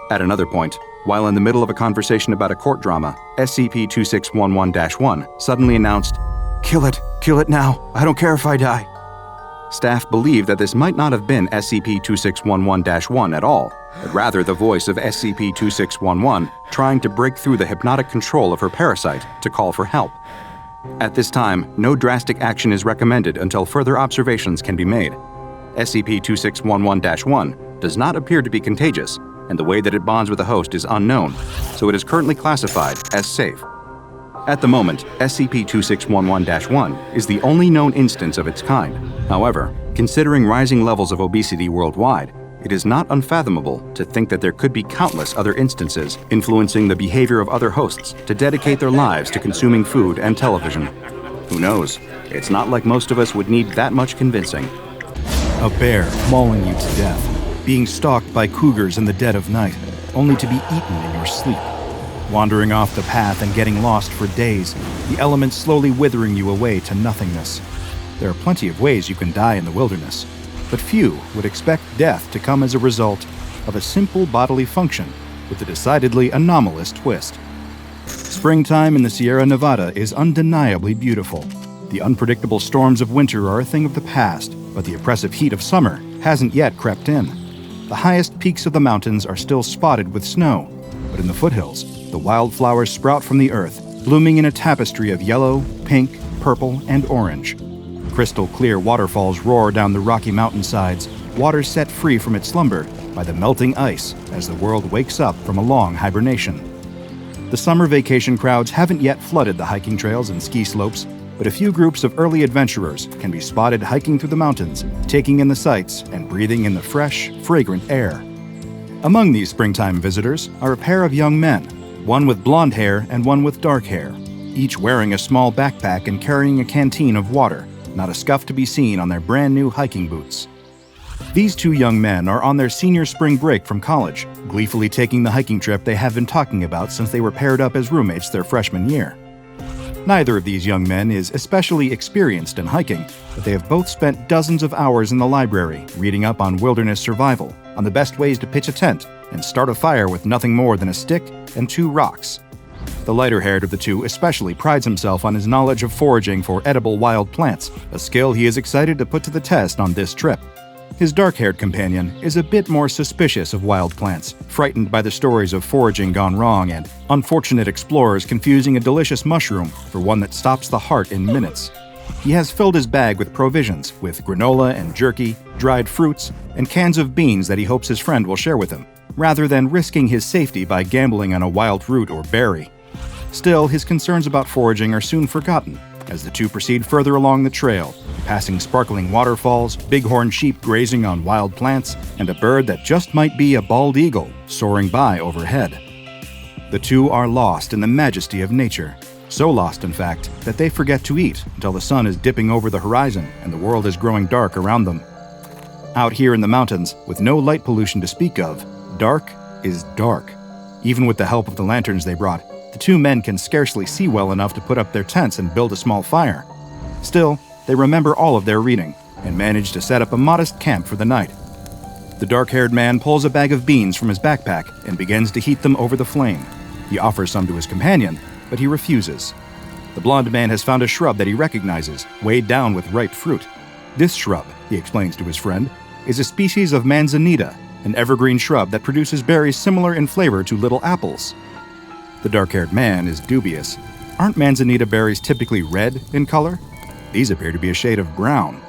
At another point, while in the middle of a conversation about a court drama, SCP-2611-1 suddenly announced, kill it now, I don't care if I die." Staff believe that this might not have been SCP-2611-1 at all, but rather the voice of SCP-2611 trying to break through the hypnotic control of her parasite to call for help. At this time, no drastic action is recommended until further observations can be made. SCP-2611-1 does not appear to be contagious, and the way that it bonds with the host is unknown, so it is currently classified as safe. At the moment, SCP-2611-1 is the only known instance of its kind. However, considering rising levels of obesity worldwide, it is not unfathomable to think that there could be countless other instances influencing the behavior of other hosts to dedicate their lives to consuming food and television. Who knows? It's not like most of us would need that much convincing. A bear mauling you to death, being stalked by cougars in the dead of night, only to be eaten in your sleep. Wandering off the path and getting lost for days, the elements slowly withering you away to nothingness. There are plenty of ways you can die in the wilderness, but few would expect death to come as a result of a simple bodily function with a decidedly anomalous twist. Springtime in the Sierra Nevada is undeniably beautiful. The unpredictable storms of winter are a thing of the past, but the oppressive heat of summer hasn't yet crept in. The highest peaks of the mountains are still spotted with snow, but in the foothills, the wildflowers sprout from the earth, blooming in a tapestry of yellow, pink, purple, and orange. Crystal clear waterfalls roar down the rocky mountainsides, water set free from its slumber by the melting ice as the world wakes up from a long hibernation. The summer vacation crowds haven't yet flooded the hiking trails and ski slopes, but a few groups of early adventurers can be spotted hiking through the mountains, taking in the sights and breathing in the fresh, fragrant air. Among these springtime visitors are a pair of young men, one with blonde hair and one with dark hair, each wearing a small backpack and carrying a canteen of water, not a scuff to be seen on their brand new hiking boots. These two young men are on their senior spring break from college, gleefully taking the hiking trip they have been talking about since they were paired up as roommates their freshman year. Neither of these young men is especially experienced in hiking, but they have both spent dozens of hours in the library reading up on wilderness survival, on the best ways to pitch a tent and start a fire with nothing more than a stick and 2 rocks. The lighter-haired of the two especially prides himself on his knowledge of foraging for edible wild plants, a skill he is excited to put to the test on this trip. His dark-haired companion is a bit more suspicious of wild plants, frightened by the stories of foraging gone wrong and unfortunate explorers confusing a delicious mushroom for one that stops the heart in minutes. He has filled his bag with provisions, with granola and jerky, dried fruits, and cans of beans that he hopes his friend will share with him, rather than risking his safety by gambling on a wild root or berry. Still, his concerns about foraging are soon forgotten as the two proceed further along the trail, passing sparkling waterfalls, bighorn sheep grazing on wild plants, and a bird that just might be a bald eagle soaring by overhead. The two are lost in the majesty of nature, so lost, in fact, that they forget to eat until the sun is dipping over the horizon and the world is growing dark around them. Out here in the mountains, with no light pollution to speak of, dark is dark. Even with the help of the lanterns they brought, the two men can scarcely see well enough to put up their tents and build a small fire. Still, they remember all of their reading and manage to set up a modest camp for the night. The dark-haired man pulls a bag of beans from his backpack and begins to heat them over the flame. He offers some to his companion, but he refuses. The blonde man has found a shrub that he recognizes, weighed down with ripe fruit. This shrub, he explains to his friend, is a species of manzanita, an evergreen shrub that produces berries similar in flavor to little apples. The dark-haired man is dubious. Aren't manzanita berries typically red in color? These appear to be a shade of brown.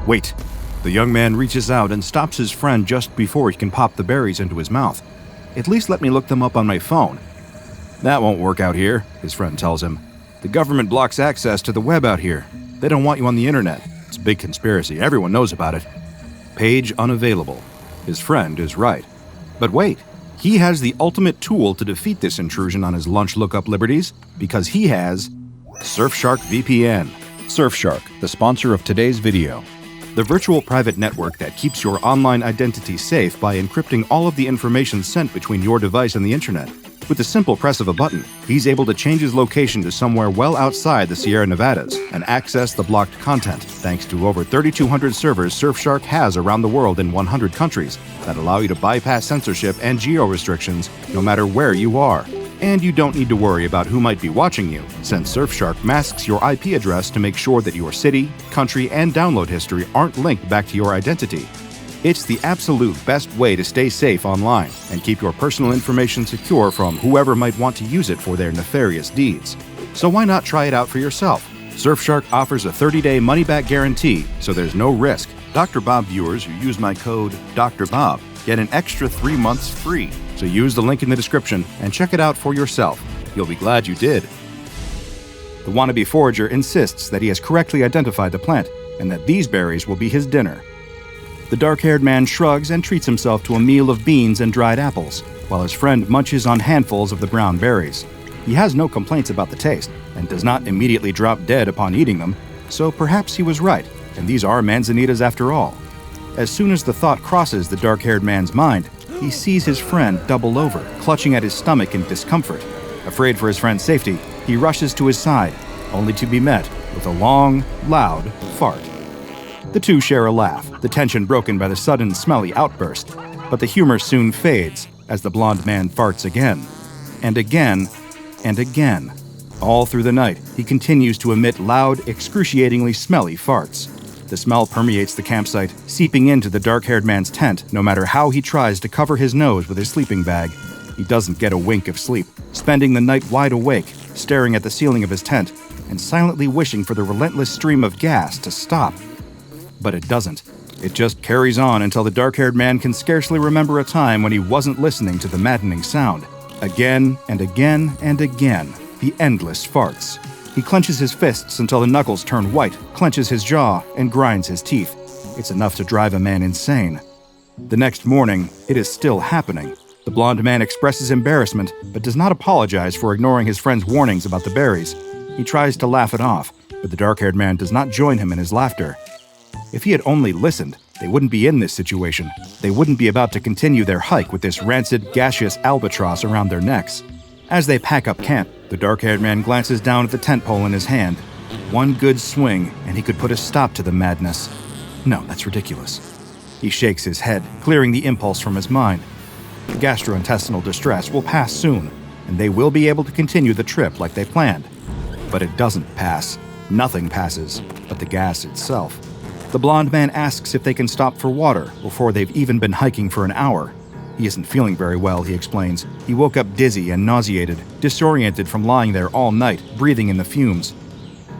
Wait. The young man reaches out and stops his friend just before he can pop the berries into his mouth. At least let me look them up on my phone. That won't work out here, his friend tells him. The government blocks access to the web out here. They don't want you on the internet. It's a big conspiracy. Everyone knows about it. Page unavailable. His friend is right. But wait, he has the ultimate tool to defeat this intrusion on his lunch lookup liberties because he has Surfshark VPN. Surfshark, the sponsor of today's video. The virtual private network that keeps your online identity safe by encrypting all of the information sent between your device and the internet. With the simple press of a button, he's able to change his location to somewhere well outside the Sierra Nevadas and access the blocked content, thanks to over 3,200 servers Surfshark has around the world in 100 countries that allow you to bypass censorship and geo-restrictions no matter where you are. And you don't need to worry about who might be watching you, since Surfshark masks your IP address to make sure that your city, country, and download history aren't linked back to your identity. It's the absolute best way to stay safe online and keep your personal information secure from whoever might want to use it for their nefarious deeds. So why not try it out for yourself? Surfshark offers a 30-day money-back guarantee, so there's no risk. DrBob viewers who use my code DrBob get an extra 3 months free. So use the link in the description and check it out for yourself. You'll be glad you did. The wannabe forager insists that he has correctly identified the plant and that these berries will be his dinner. The dark-haired man shrugs and treats himself to a meal of beans and dried apples, while his friend munches on handfuls of the brown berries. He has no complaints about the taste and does not immediately drop dead upon eating them, so perhaps he was right, and these are manzanitas after all. As soon as the thought crosses the dark-haired man's mind, he sees his friend double over, clutching at his stomach in discomfort. Afraid for his friend's safety, he rushes to his side, only to be met with a long, loud fart. The two share a laugh, the tension broken by the sudden smelly outburst, but the humor soon fades as the blonde man farts again, and again, and again. All through the night, he continues to emit loud, excruciatingly smelly farts. The smell permeates the campsite, seeping into the dark-haired man's tent no matter how he tries to cover his nose with his sleeping bag. He doesn't get a wink of sleep, spending the night wide awake, staring at the ceiling of his tent, and silently wishing for the relentless stream of gas to stop. But it doesn't. It just carries on until the dark-haired man can scarcely remember a time when he wasn't listening to the maddening sound. Again and again and again, the endless farts. He clenches his fists until the knuckles turn white, clenches his jaw, and grinds his teeth. It's enough to drive a man insane. The next morning, it is still happening. The blonde man expresses embarrassment, but does not apologize for ignoring his friend's warnings about the berries. He tries to laugh it off, but the dark-haired man does not join him in his laughter. If he had only listened, they wouldn't be in this situation. They wouldn't be about to continue their hike with this rancid, gaseous albatross around their necks. As they pack up camp, the dark-haired man glances down at the tent pole in his hand. One good swing, and he could put a stop to the madness. No, that's ridiculous. He shakes his head, clearing the impulse from his mind. The gastrointestinal distress will pass soon, and they will be able to continue the trip like they planned. But it doesn't pass. Nothing passes, but the gas itself. The blonde man asks if they can stop for water before they've even been hiking for an hour. He isn't feeling very well, he explains. He woke up dizzy and nauseated, disoriented from lying there all night, breathing in the fumes.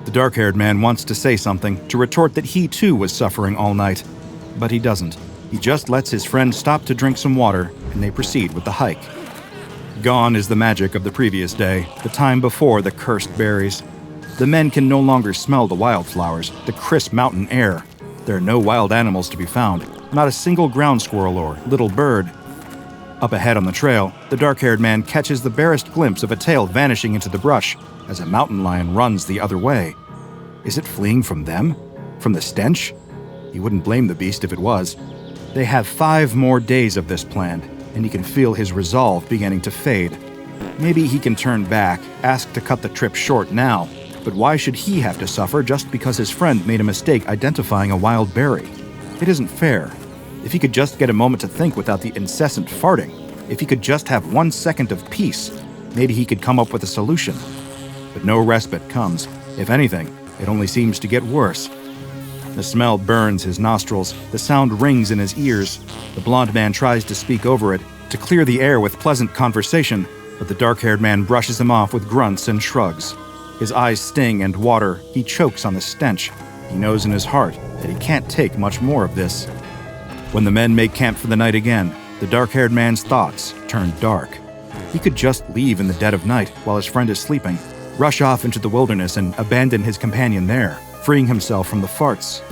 The dark-haired man wants to say something, to retort that he too was suffering all night. But he doesn't. He just lets his friend stop to drink some water, and they proceed with the hike. Gone is the magic of the previous day, the time before the cursed berries. The men can no longer smell the wildflowers, the crisp mountain air. There are no wild animals to be found, not a single ground squirrel or little bird. Up ahead on the trail, the dark-haired man catches the barest glimpse of a tail vanishing into the brush as a mountain lion runs the other way. Is it fleeing from them? From the stench? He wouldn't blame the beast if it was. They have 5 more days of this planned, and he can feel his resolve beginning to fade. Maybe he can turn back, ask to cut the trip short now, but why should he have to suffer just because his friend made a mistake identifying a wild berry? It isn't fair. If he could just get a moment to think without the incessant farting, if he could just have 1 second of peace, maybe he could come up with a solution. But no respite comes. If anything, it only seems to get worse. The smell burns his nostrils, the sound rings in his ears. The blonde man tries to speak over it, to clear the air with pleasant conversation, but the dark-haired man brushes him off with grunts and shrugs. His eyes sting and water. He chokes on the stench. He knows in his heart that he can't take much more of this. When the men make camp for the night again, the dark-haired man's thoughts turn dark. He could just leave in the dead of night while his friend is sleeping, rush off into the wilderness and abandon his companion there, freeing himself from the farts.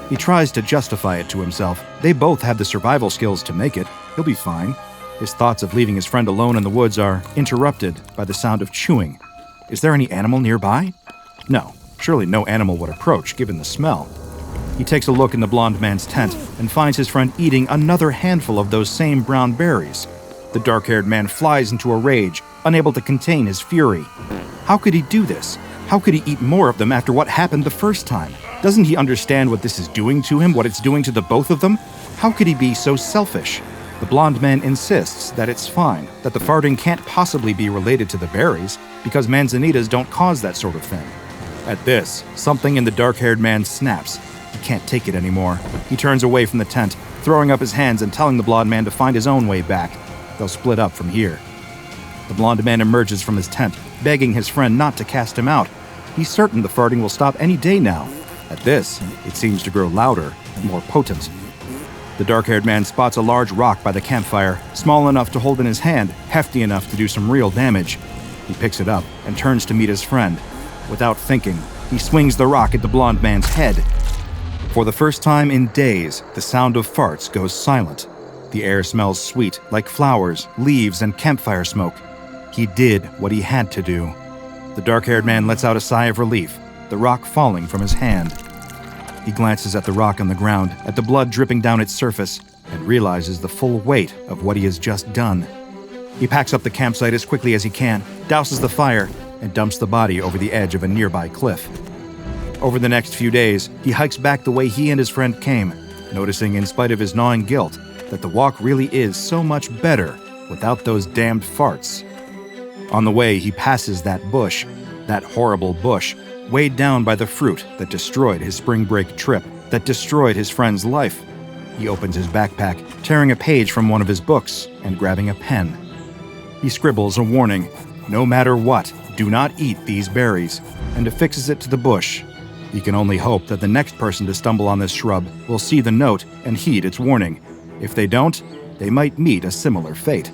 He tries to justify it to himself. They both have the survival skills to make it. He'll be fine. His thoughts of leaving his friend alone in the woods are interrupted by the sound of chewing. Is there any animal nearby? No, surely no animal would approach, given the smell. He takes a look in the blonde man's tent and finds his friend eating another handful of those same brown berries. The dark-haired man flies into a rage, unable to contain his fury. How could he do this? How could he eat more of them after what happened the first time? Doesn't he understand what this is doing to him, what it's doing to the both of them? How could he be so selfish? The blonde man insists that it's fine, that the farting can't possibly be related to the berries, because manzanitas don't cause that sort of thing. At this, something in the dark-haired man snaps. He can't take it anymore. He turns away from the tent, throwing up his hands and telling the blonde man to find his own way back. They'll split up from here. The blonde man emerges from his tent, begging his friend not to cast him out. He's certain the farting will stop any day now. At this, it seems to grow louder, more potent. The dark-haired man spots a large rock by the campfire, small enough to hold in his hand, hefty enough to do some real damage. He picks it up and turns to meet his friend. Without thinking, he swings the rock at the blonde man's head. For the first time in days, the sound of farts goes silent. The air smells sweet, like flowers, leaves, and campfire smoke. He did what he had to do. The dark-haired man lets out a sigh of relief, the rock falling from his hand. He glances at the rock on the ground, at the blood dripping down its surface, and realizes the full weight of what he has just done. He packs up the campsite as quickly as he can, douses the fire, and dumps the body over the edge of a nearby cliff. Over the next few days, he hikes back the way he and his friend came, noticing in spite of his gnawing guilt that the walk really is so much better without those damned farts. On the way, he passes that bush, that horrible bush, weighed down by the fruit that destroyed his spring break trip, that destroyed his friend's life. He opens his backpack, tearing a page from one of his books and grabbing a pen. He scribbles a warning, no matter what, do not eat these berries, and affixes it to the bush. He can only hope that the next person to stumble on this shrub will see the note and heed its warning. If they don't, they might meet a similar fate.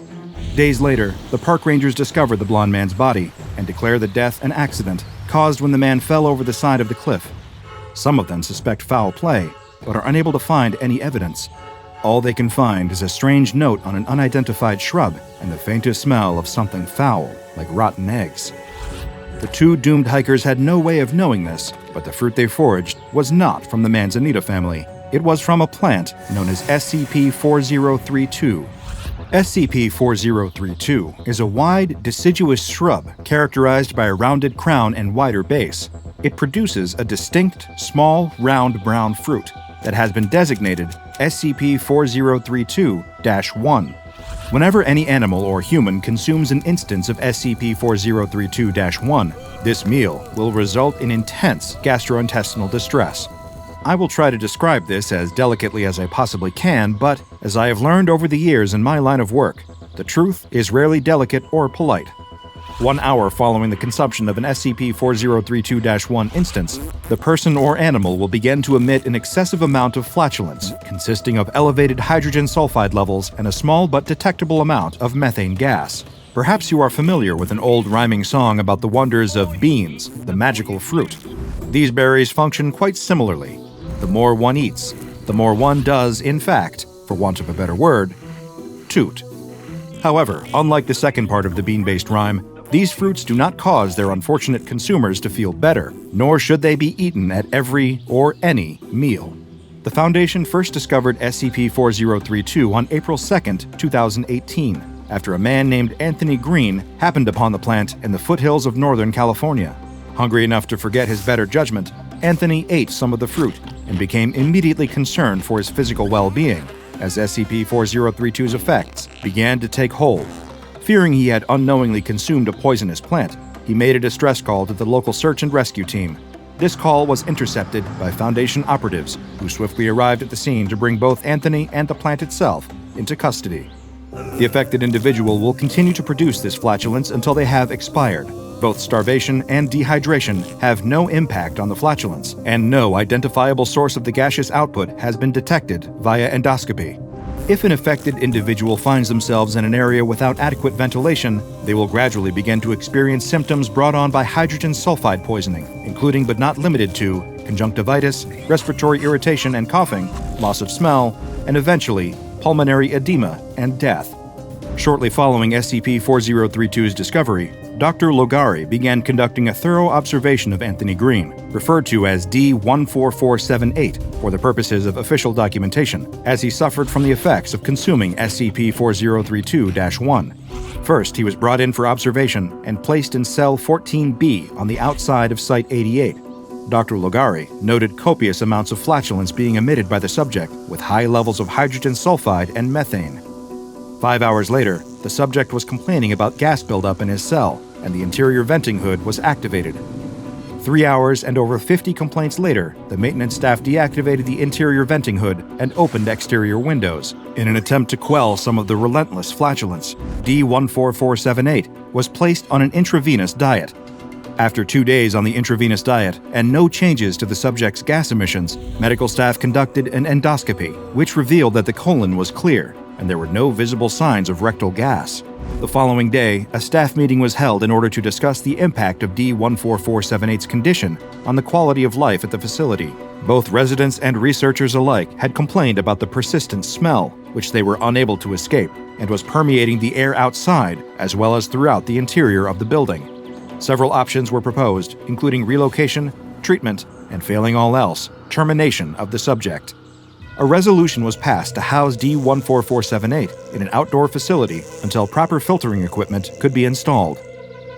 Days later, the park rangers discover the blonde man's body and declare the death an accident caused when the man fell over the side of the cliff. Some of them suspect foul play, but are unable to find any evidence. All they can find is a strange note on an unidentified shrub and the faintest smell of something foul, like rotten eggs. The two doomed hikers had no way of knowing this, but the fruit they foraged was not from the manzanita family. It was from a plant known as SCP-4032. SCP-4032 is a wide, deciduous shrub characterized by a rounded crown and wider base. It produces a distinct, small, round brown fruit that has been designated SCP-4032-1. Whenever any animal or human consumes an instance of SCP-4032-1, this meal will result in intense gastrointestinal distress. I will try to describe this as delicately as I possibly can, but as I have learned over the years in my line of work, the truth is rarely delicate or polite. 1 hour following the consumption of an SCP-4032-1 instance, the person or animal will begin to emit an excessive amount of flatulence, consisting of elevated hydrogen sulfide levels and a small but detectable amount of methane gas. Perhaps you are familiar with an old rhyming song about the wonders of beans, the magical fruit. These berries function quite similarly. The more one eats, the more one does, in fact, for want of a better word, toot. However, unlike the second part of the bean-based rhyme, these fruits do not cause their unfortunate consumers to feel better, nor should they be eaten at every or any meal. The Foundation first discovered SCP-4032 on April 2, 2018, after a man named Anthony Green happened upon the plant in the foothills of Northern California. Hungry enough to forget his better judgment, Anthony ate some of the fruit and became immediately concerned for his physical well-being as SCP-4032's effects began to take hold. Fearing he had unknowingly consumed a poisonous plant, he made a distress call to the local search and rescue team. This call was intercepted by Foundation operatives, who swiftly arrived at the scene to bring both Anthony and the plant itself into custody. The affected individual will continue to produce this flatulence until they have expired. Both starvation and dehydration have no impact on the flatulence, and no identifiable source of the gaseous output has been detected via endoscopy. If an affected individual finds themselves in an area without adequate ventilation, they will gradually begin to experience symptoms brought on by hydrogen sulfide poisoning, including but not limited to conjunctivitis, respiratory irritation and coughing, loss of smell, and eventually pulmonary edema and death. Shortly following SCP-4032's discovery, Dr. Logari began conducting a thorough observation of Anthony Green, referred to as D14478 for the purposes of official documentation, as he suffered from the effects of consuming SCP-4032-1. First, he was brought in for observation and placed in cell 14B on the outside of Site-88. Dr. Logari noted copious amounts of flatulence being emitted by the subject, with high levels of hydrogen sulfide and methane. 5 hours later, the subject was complaining about gas buildup in his cell, and the interior venting hood was activated. 3 hours and over 50 complaints later, the maintenance staff deactivated the interior venting hood and opened exterior windows. In an attempt to quell some of the relentless flatulence, D14478 was placed on an intravenous diet. After 2 days on the intravenous diet and no changes to the subject's gas emissions, medical staff conducted an endoscopy, which revealed that the colon was clear and there were no visible signs of rectal gas. The following day, a staff meeting was held in order to discuss the impact of D14478's condition on the quality of life at the facility. Both residents and researchers alike had complained about the persistent smell, which they were unable to escape, and was permeating the air outside as well as throughout the interior of the building. Several options were proposed, including relocation, treatment, and failing all else, termination of the subject. A resolution was passed to house D14478 in an outdoor facility until proper filtering equipment could be installed.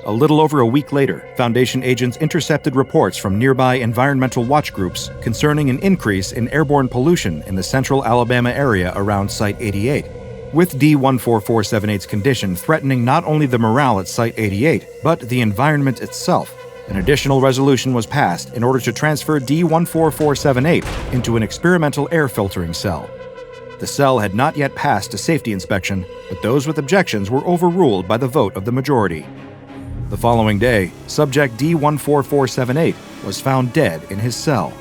A little over a week later, Foundation agents intercepted reports from nearby environmental watch groups concerning an increase in airborne pollution in the central Alabama area around Site-88, with D14478's condition threatening not only the morale at Site-88, but the environment itself. An additional resolution was passed in order to transfer D14478 into an experimental air filtering cell. The cell had not yet passed a safety inspection, but those with objections were overruled by the vote of the majority. The following day, subject D14478 was found dead in his cell.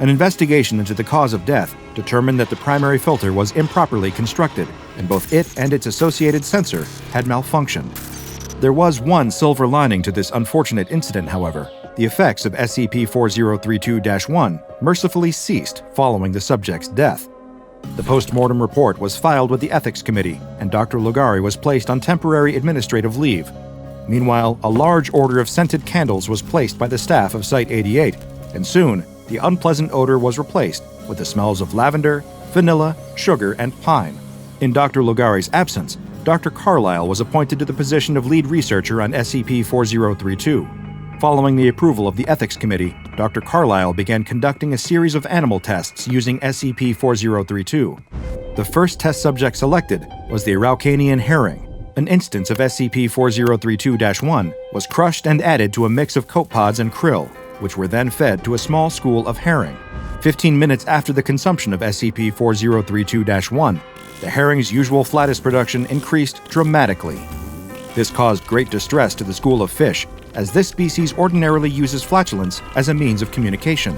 An investigation into the cause of death determined that the primary filter was improperly constructed, and both it and its associated sensor had malfunctioned. There was one silver lining to this unfortunate incident, however. The effects of SCP-4032-1 mercifully ceased following the subject's death. The post-mortem report was filed with the Ethics Committee, and Dr. Logari was placed on temporary administrative leave. Meanwhile, a large order of scented candles was placed by the staff of Site-88, and soon, the unpleasant odor was replaced with the smells of lavender, vanilla, sugar, and pine. In Dr. Logari's absence, Dr. Carlisle was appointed to the position of lead researcher on SCP-4032. Following the approval of the Ethics Committee, Dr. Carlisle began conducting a series of animal tests using SCP-4032. The first test subject selected was the Araucanian herring. An instance of SCP-4032-1 was crushed and added to a mix of copepods and krill, which were then fed to a small school of herring. 15 minutes after the consumption of SCP-4032-1, the herring's usual flatus production increased dramatically. This caused great distress to the school of fish, as this species ordinarily uses flatulence as a means of communication.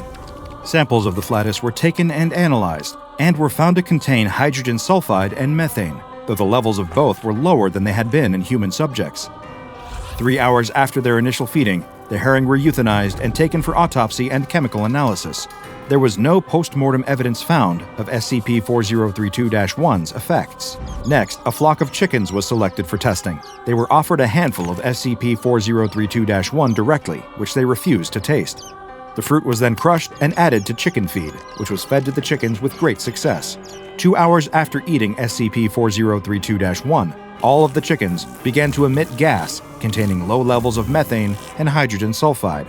Samples of the flatus were taken and analyzed, and were found to contain hydrogen sulfide and methane, though the levels of both were lower than they had been in human subjects. 3 hours after their initial feeding, the herring were euthanized and taken for autopsy and chemical analysis. There was no post-mortem evidence found of SCP-4032-1's effects. Next, a flock of chickens was selected for testing. They were offered a handful of SCP-4032-1 directly, which they refused to taste. The fruit was then crushed and added to chicken feed, which was fed to the chickens with great success. 2 hours after eating SCP-4032-1, all of the chickens began to emit gas containing low levels of methane and hydrogen sulfide.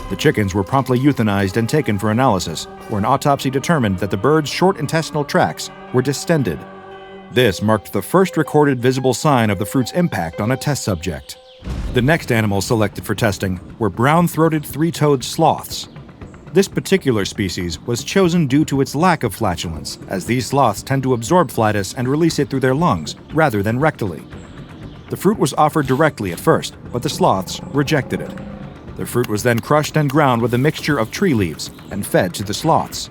The chickens were promptly euthanized and taken for analysis, where an autopsy determined that the bird's short intestinal tracts were distended. This marked the first recorded visible sign of the fruit's impact on a test subject. The next animals selected for testing were brown-throated three-toed sloths. This particular species was chosen due to its lack of flatulence, as these sloths tend to absorb flatus and release it through their lungs rather than rectally. The fruit was offered directly at first, but the sloths rejected it. The fruit was then crushed and ground with a mixture of tree leaves and fed to the sloths.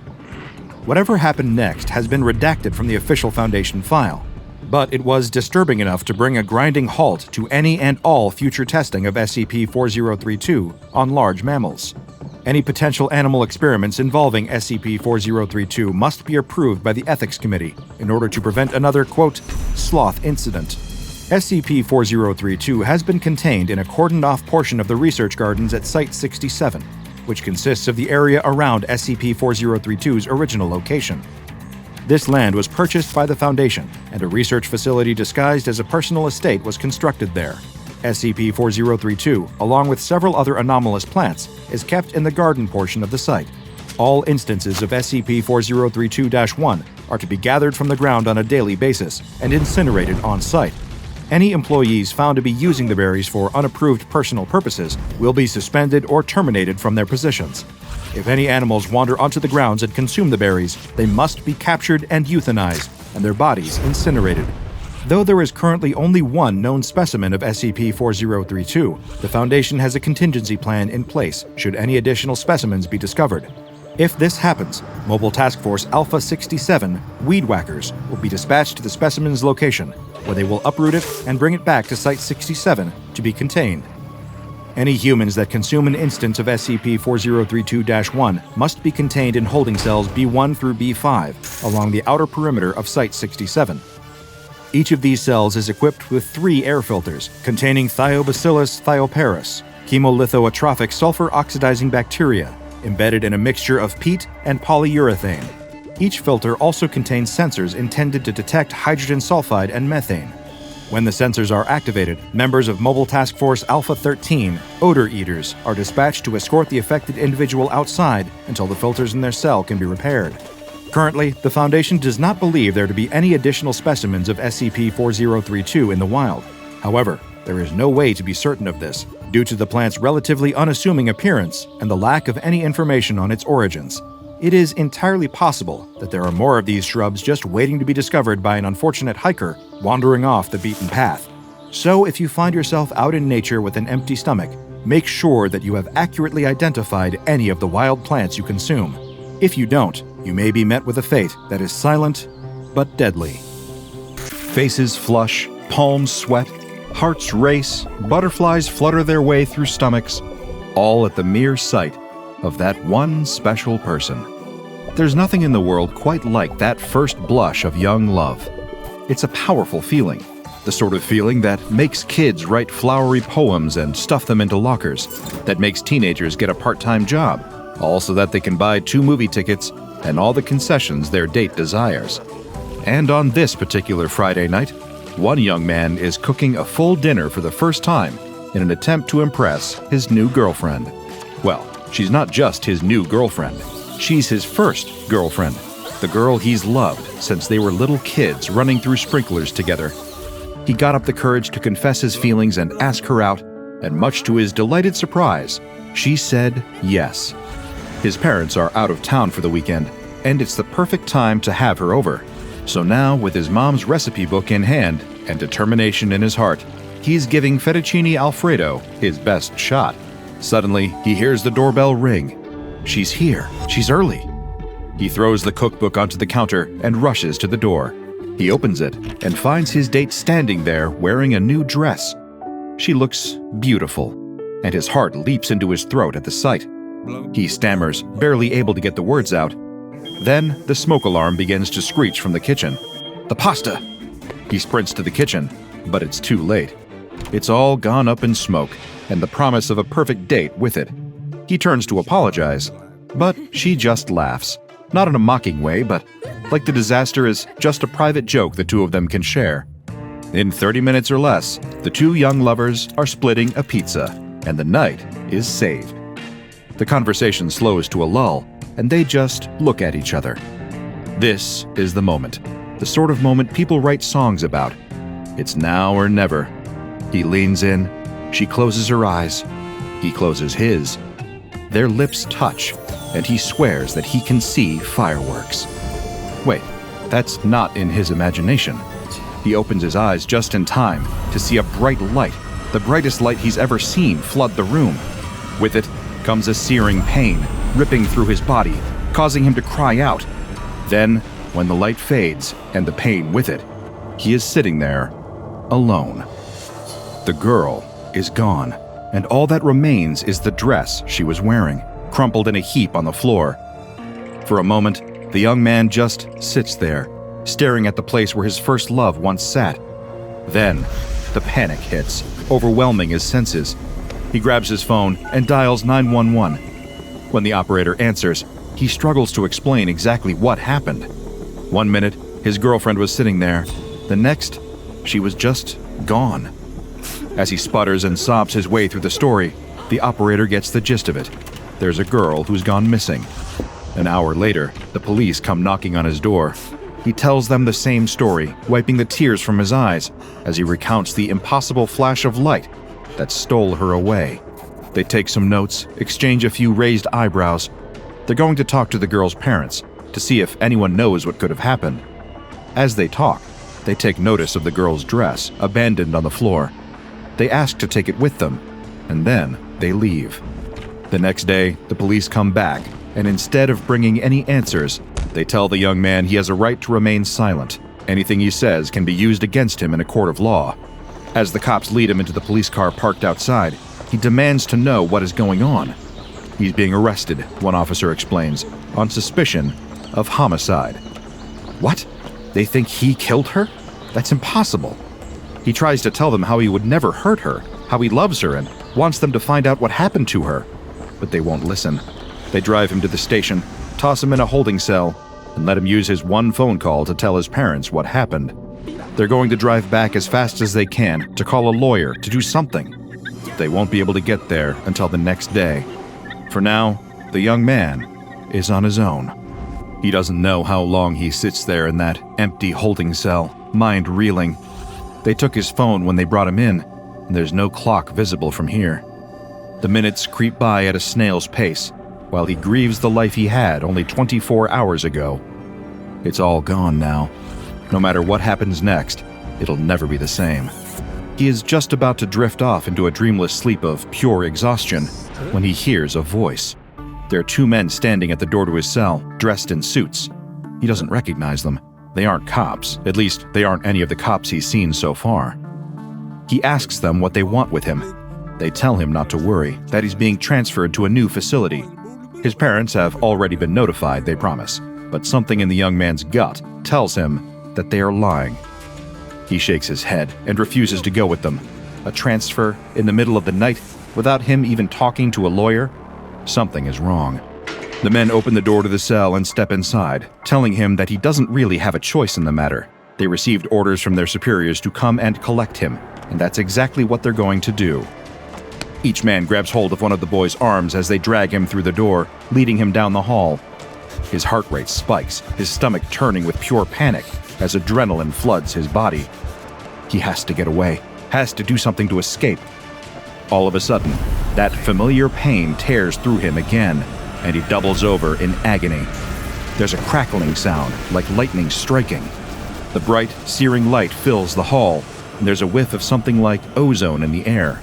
Whatever happened next has been redacted from the official Foundation file, but it was disturbing enough to bring a grinding halt to any and all future testing of SCP-4032 on large mammals. Any potential animal experiments involving SCP-4032 must be approved by the Ethics Committee in order to prevent another, quote, sloth incident. SCP-4032 has been contained in a cordoned-off portion of the research gardens at Site-67, which consists of the area around SCP-4032's original location. This land was purchased by the Foundation, and a research facility disguised as a personal estate was constructed there. SCP-4032, along with several other anomalous plants, is kept in the garden portion of the site. All instances of SCP-4032-1 are to be gathered from the ground on a daily basis and incinerated on-site. Any employees found to be using the berries for unapproved personal purposes will be suspended or terminated from their positions. If any animals wander onto the grounds and consume the berries, they must be captured and euthanized, and their bodies incinerated. Though there is currently only one known specimen of SCP-4032, the Foundation has a contingency plan in place should any additional specimens be discovered. If this happens, Mobile Task Force Alpha 67 Weed Whackers will be dispatched to the specimen's location, where they will uproot it and bring it back to Site-67 to be contained. Any humans that consume an instance of SCP-4032-1 must be contained in holding cells B1 through B5 along the outer perimeter of Site-67. Each of these cells is equipped with 3 air filters containing Thiobacillus thioparus, chemolithoatrophic sulfur-oxidizing bacteria, embedded in a mixture of peat and polyurethane. Each filter also contains sensors intended to detect hydrogen sulfide and methane. When the sensors are activated, members of Mobile Task Force Alpha 13, Odor Eaters, are dispatched to escort the affected individual outside until the filters in their cell can be repaired. Currently, the Foundation does not believe there to be any additional specimens of SCP-4032 in the wild. However, there is no way to be certain of this, due to the plant's relatively unassuming appearance and the lack of any information on its origins. It is entirely possible that there are more of these shrubs just waiting to be discovered by an unfortunate hiker wandering off the beaten path. So if you find yourself out in nature with an empty stomach, make sure that you have accurately identified any of the wild plants you consume. If you don't, you may be met with a fate that is silent but deadly. Faces flush, palms sweat, hearts race, butterflies flutter their way through stomachs, all at the mere sight of that one special person. There's nothing in the world quite like that first blush of young love. It's a powerful feeling, the sort of feeling that makes kids write flowery poems and stuff them into lockers, that makes teenagers get a part-time job, all so that they can buy 2 movie tickets and all the concessions their date desires. And on this particular Friday night, one young man is cooking a full dinner for the first time in an attempt to impress his new girlfriend. Well, she's not just his new girlfriend. She's his first girlfriend, the girl he's loved since they were little kids running through sprinklers together. He got up the courage to confess his feelings and ask her out, and much to his delighted surprise, she said yes. His parents are out of town for the weekend, and it's the perfect time to have her over. So now, with his mom's recipe book in hand and determination in his heart, he's giving fettuccine Alfredo his best shot. Suddenly, he hears the doorbell ring. She's here. She's early. He throws the cookbook onto the counter and rushes to the door. He opens it and finds his date standing there wearing a new dress. She looks beautiful, and his heart leaps into his throat at the sight. He stammers, barely able to get the words out. Then, the smoke alarm begins to screech from the kitchen. The pasta! He sprints to the kitchen, but it's too late. It's all gone up in smoke, and the promise of a perfect date with it. He turns to apologize, but she just laughs. Not in a mocking way, but like the disaster is just a private joke the two of them can share. In 30 minutes or less, the two young lovers are splitting a pizza, and the night is saved. The conversation slows to a lull, and they just look at each other. This is the moment, the sort of moment people write songs about. It's now or never. He leans in, she closes her eyes, he closes his. Their lips touch, and he swears that he can see fireworks. Wait, that's not in his imagination. He opens his eyes just in time to see a bright light, the brightest light he's ever seen, flood the room. With it comes a searing pain, ripping through his body, causing him to cry out. Then, when the light fades, and the pain with it, he is sitting there, alone. The girl is gone, and all that remains is the dress she was wearing, crumpled in a heap on the floor. For a moment, the young man just sits there, staring at the place where his first love once sat. Then, the panic hits, overwhelming his senses. He grabs his phone and dials 911. When the operator answers, he struggles to explain exactly what happened. 1 minute, his girlfriend was sitting there. The next, she was just gone. As he sputters and sobs his way through the story, the operator gets the gist of it. There's a girl who's gone missing. An hour later, the police come knocking on his door. He tells them the same story, wiping the tears from his eyes as he recounts the impossible flash of light that stole her away. They take some notes, exchange a few raised eyebrows. They're going to talk to the girl's parents to see if anyone knows what could have happened. As they talk, they take notice of the girl's dress, abandoned on the floor. They ask to take it with them, and then they leave. The next day, the police come back, and instead of bringing any answers, they tell the young man he has a right to remain silent. Anything he says can be used against him in a court of law. As the cops lead him into the police car parked outside, he demands to know what is going on. He's being arrested, one officer explains, on suspicion of homicide. What? They think he killed her? That's impossible. He tries to tell them how he would never hurt her, how he loves her and wants them to find out what happened to her. But they won't listen. They drive him to the station, toss him in a holding cell, and let him use his one phone call to tell his parents what happened. They're going to drive back as fast as they can to call a lawyer to do something. They won't be able to get there until the next day. For now, the young man is on his own. He doesn't know how long he sits there in that empty holding cell, mind reeling. They took his phone when they brought him in, and there's no clock visible from here. The minutes creep by at a snail's pace, while he grieves the life he had only 24 hours ago. It's all gone now. No matter what happens next, it'll never be the same. He is just about to drift off into a dreamless sleep of pure exhaustion when he hears a voice. There are two men standing at the door to his cell, dressed in suits. He doesn't recognize them. They aren't cops. At least, they aren't any of the cops he's seen so far. He asks them what they want with him. They tell him not to worry, that he's being transferred to a new facility. His parents have already been notified, they promise, but something in the young man's gut tells him that they are lying. He shakes his head and refuses to go with them. A transfer in the middle of the night, without him even talking to a lawyer? Something is wrong. The men open the door to the cell and step inside, telling him that he doesn't really have a choice in the matter. They received orders from their superiors to come and collect him, and that's exactly what they're going to do. Each man grabs hold of one of the boy's arms as they drag him through the door, leading him down the hall. His heart rate spikes, his stomach turning with pure panic as adrenaline floods his body. He has to get away, has to do something to escape. All of a sudden, that familiar pain tears through him again, and he doubles over in agony. There's a crackling sound, like lightning striking. The bright, searing light fills the hall, and there's a whiff of something like ozone in the air.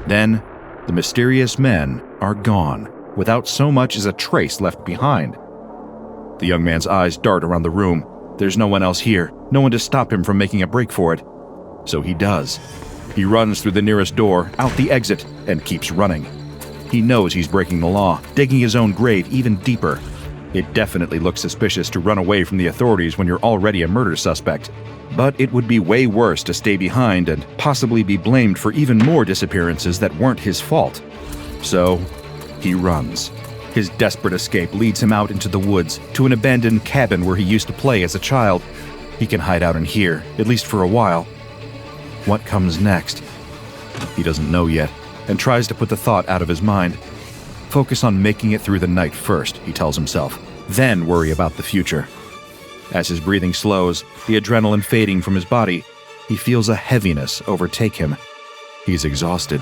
Then, the mysterious men are gone, without so much as a trace left behind. The young man's eyes dart around the room. There's no one else here, no one to stop him from making a break for it. So he does. He runs through the nearest door, out the exit, and keeps running. He knows he's breaking the law, digging his own grave even deeper. It definitely looks suspicious to run away from the authorities when you're already a murder suspect. But it would be way worse to stay behind and possibly be blamed for even more disappearances that weren't his fault. So, he runs. His desperate escape leads him out into the woods, to an abandoned cabin where he used to play as a child. He can hide out in here, at least for a while. What comes next? He doesn't know yet, and tries to put the thought out of his mind. Focus on making it through the night first, he tells himself, then worry about the future. As his breathing slows, the adrenaline fading from his body, he feels a heaviness overtake him. He's exhausted,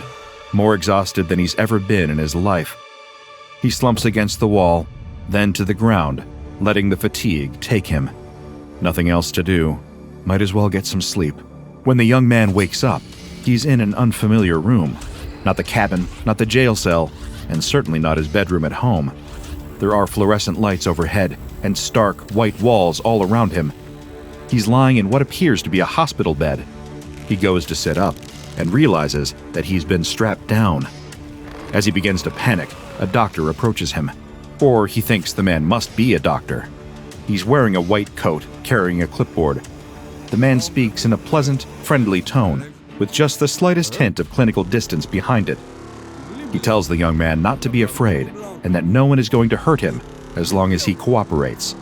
more exhausted than he's ever been in his life. He slumps against the wall, then to the ground, letting the fatigue take him. Nothing else to do. Might as well get some sleep. When the young man wakes up, he's in an unfamiliar room. Not the cabin, not the jail cell, and certainly not his bedroom at home. There are fluorescent lights overhead and stark, white walls all around him. He's lying in what appears to be a hospital bed. He goes to sit up and realizes that he's been strapped down. As he begins to panic, a doctor approaches him. Or he thinks the man must be a doctor. He's wearing a white coat, carrying a clipboard. The man speaks in a pleasant, friendly tone, with just the slightest hint of clinical distance behind it. He tells the young man not to be afraid, and that no one is going to hurt him as long as he cooperates.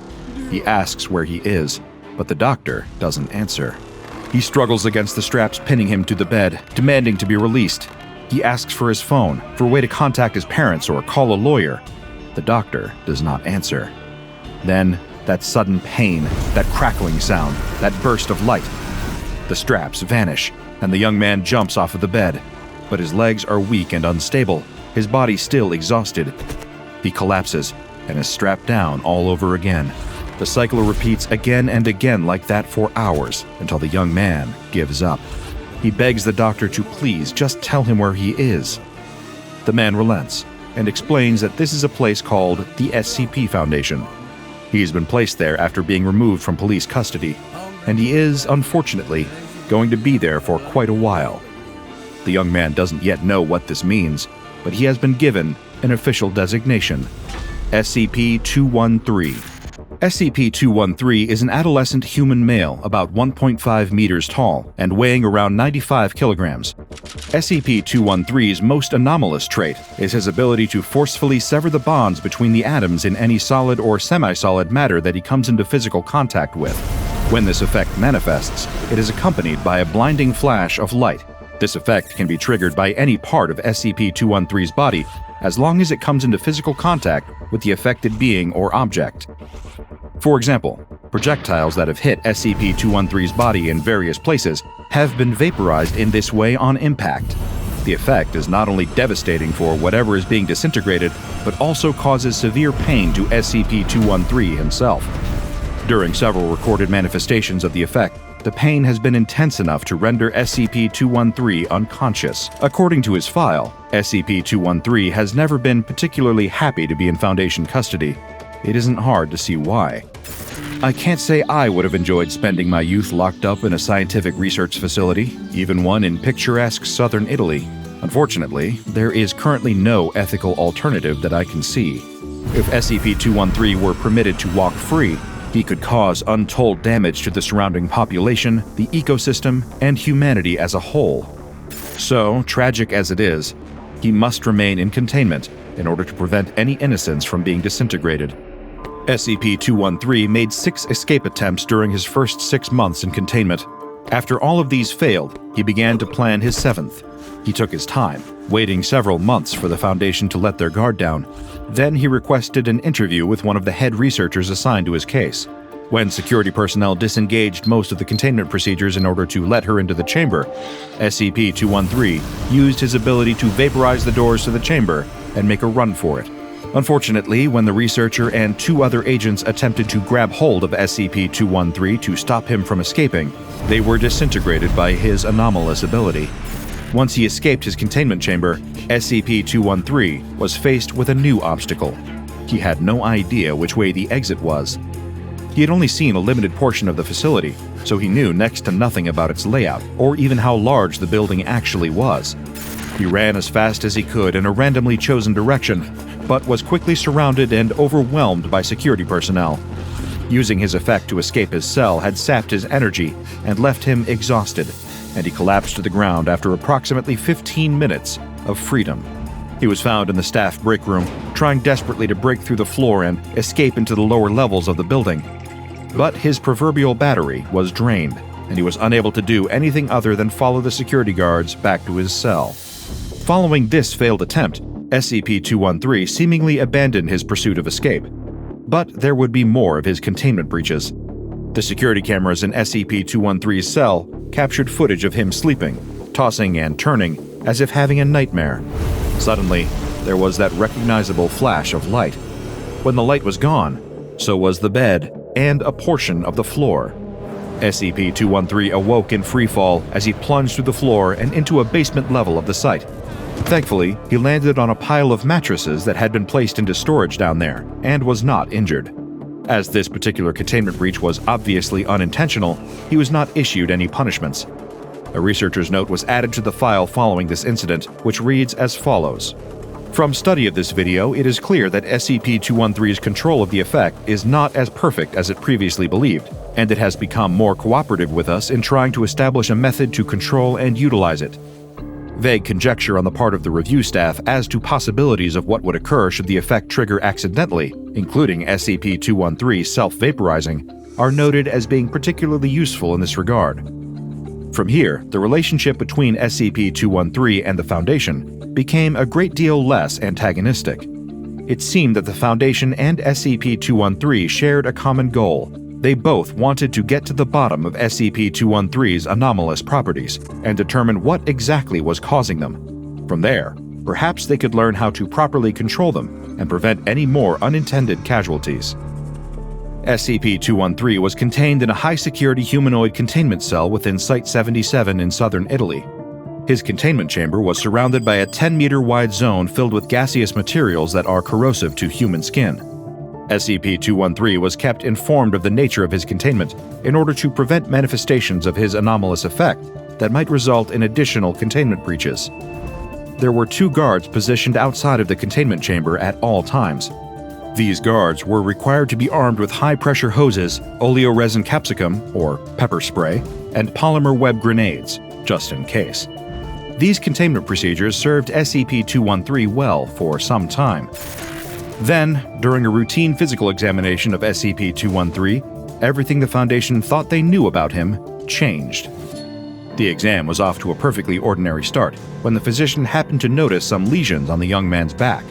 He asks where he is, but the doctor doesn't answer. He struggles against the straps pinning him to the bed, demanding to be released. He asks for his phone, for a way to contact his parents or call a lawyer. The doctor does not answer. Then, that sudden pain, that crackling sound, that burst of light. The straps vanish, and the young man jumps off of the bed. But his legs are weak and unstable, his body still exhausted. He collapses and is strapped down all over again. The cycle repeats again and again like that for hours, until the young man gives up. He begs the doctor to please just tell him where he is. The man relents and explains that this is a place called the SCP Foundation. He's been placed there after being removed from police custody, and he is, unfortunately, going to be there for quite a while. The young man doesn't yet know what this means, but he has been given an official designation: SCP-913. SCP-913 is an adolescent human male about 1.5 meters tall and weighing around 95 kilograms. SCP-913's most anomalous trait is his ability to forcefully sever the bonds between the atoms in any solid or semi-solid matter that he comes into physical contact with. When this effect manifests, it is accompanied by a blinding flash of light. This effect can be triggered by any part of SCP-913's body, as long as it comes into physical contact with the affected being or object. For example, projectiles that have hit SCP-913's body in various places have been vaporized in this way on impact. The effect is not only devastating for whatever is being disintegrated, but also causes severe pain to SCP-913 himself. During several recorded manifestations of the effect, the pain has been intense enough to render SCP-913 unconscious. According to his file, SCP-913 has never been particularly happy to be in Foundation custody. It isn't hard to see why. I can't say I would have enjoyed spending my youth locked up in a scientific research facility, even one in picturesque southern Italy. Unfortunately, there is currently no ethical alternative that I can see. If SCP-913 were permitted to walk free, he could cause untold damage to the surrounding population, the ecosystem, and humanity as a whole. So, tragic as it is, he must remain in containment in order to prevent any innocence from being disintegrated. SCP-913 made 6 escape attempts during his first 6 months in containment. After all of these failed, he began to plan his 7th. He took his time, waiting several months for the Foundation to let their guard down. Then he requested an interview with one of the head researchers assigned to his case. When security personnel disengaged most of the containment procedures in order to let her into the chamber, SCP-913 used his ability to vaporize the doors to the chamber and make a run for it. Unfortunately, when the researcher and 2 other agents attempted to grab hold of SCP-913 to stop him from escaping, they were disintegrated by his anomalous ability. Once he escaped his containment chamber, SCP-913 was faced with a new obstacle. He had no idea which way the exit was. He had only seen a limited portion of the facility, so he knew next to nothing about its layout or even how large the building actually was. He ran as fast as he could in a randomly chosen direction, but was quickly surrounded and overwhelmed by security personnel. Using his effect to escape his cell had sapped his energy and left him exhausted, and he collapsed to the ground after approximately 15 minutes of freedom. He was found in the staff break room, trying desperately to break through the floor and escape into the lower levels of the building. But his proverbial battery was drained, and he was unable to do anything other than follow the security guards back to his cell. Following this failed attempt, SCP-913 seemingly abandoned his pursuit of escape. But there would be more of his containment breaches. The security cameras in SCP-913's cell captured footage of him sleeping, tossing and turning as if having a nightmare. Suddenly, there was that recognizable flash of light. When the light was gone, so was the bed and a portion of the floor. SCP-913 awoke in freefall as he plunged through the floor and into a basement level of the site. Thankfully, he landed on a pile of mattresses that had been placed into storage down there and was not injured. As this particular containment breach was obviously unintentional, he was not issued any punishments. A researcher's note was added to the file following this incident, which reads as follows. From study of this video, it is clear that SCP-913's control of the effect is not as perfect as it previously believed, and it has become more cooperative with us in trying to establish a method to control and utilize it. Vague conjecture on the part of the review staff as to possibilities of what would occur should the effect trigger accidentally, including SCP-913 self-vaporizing, are noted as being particularly useful in this regard. From here, the relationship between SCP-913 and the Foundation became a great deal less antagonistic. It seemed that the Foundation and SCP-913 shared a common goal. They both wanted to get to the bottom of SCP-913's anomalous properties and determine what exactly was causing them. From there, perhaps they could learn how to properly control them and prevent any more unintended casualties. SCP-913 was contained in a high-security humanoid containment cell within Site-77 in southern Italy. His containment chamber was surrounded by a 10-meter-wide zone filled with gaseous materials that are corrosive to human skin. SCP-913 was kept informed of the nature of his containment in order to prevent manifestations of his anomalous effect that might result in additional containment breaches. There were 2 guards positioned outside of the containment chamber at all times. These guards were required to be armed with high-pressure hoses, oleoresin capsicum, or pepper spray, and polymer web grenades, just in case. These containment procedures served SCP-913 well for some time. Then, during a routine physical examination of SCP-913, everything the Foundation thought they knew about him changed. The exam was off to a perfectly ordinary start when the physician happened to notice some lesions on the young man's back.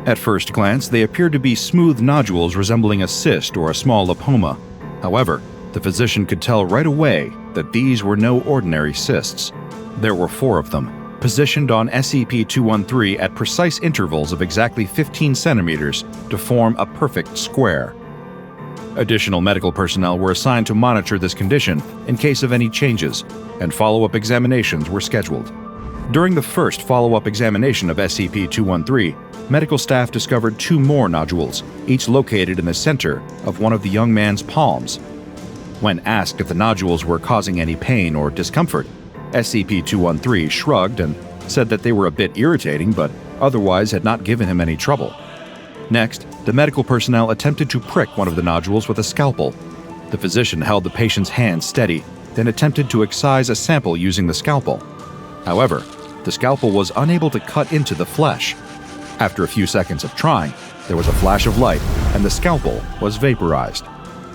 At first glance, they appeared to be smooth nodules resembling a cyst or a small lipoma. However, the physician could tell right away that these were no ordinary cysts. There were 4 of them, positioned on SCP-913 at precise intervals of exactly 15 centimeters to form a perfect square. Additional medical personnel were assigned to monitor this condition in case of any changes, and follow-up examinations were scheduled. During the first follow-up examination of SCP-913, medical staff discovered 2 more nodules, each located in the center of one of the young man's palms. When asked if the nodules were causing any pain or discomfort, SCP-913 shrugged and said that they were a bit irritating but otherwise had not given him any trouble. Next, the medical personnel attempted to prick one of the nodules with a scalpel. The physician held the patient's hand steady, then attempted to excise a sample using the scalpel. However, the scalpel was unable to cut into the flesh. After a few seconds of trying, there was a flash of light and the scalpel was vaporized.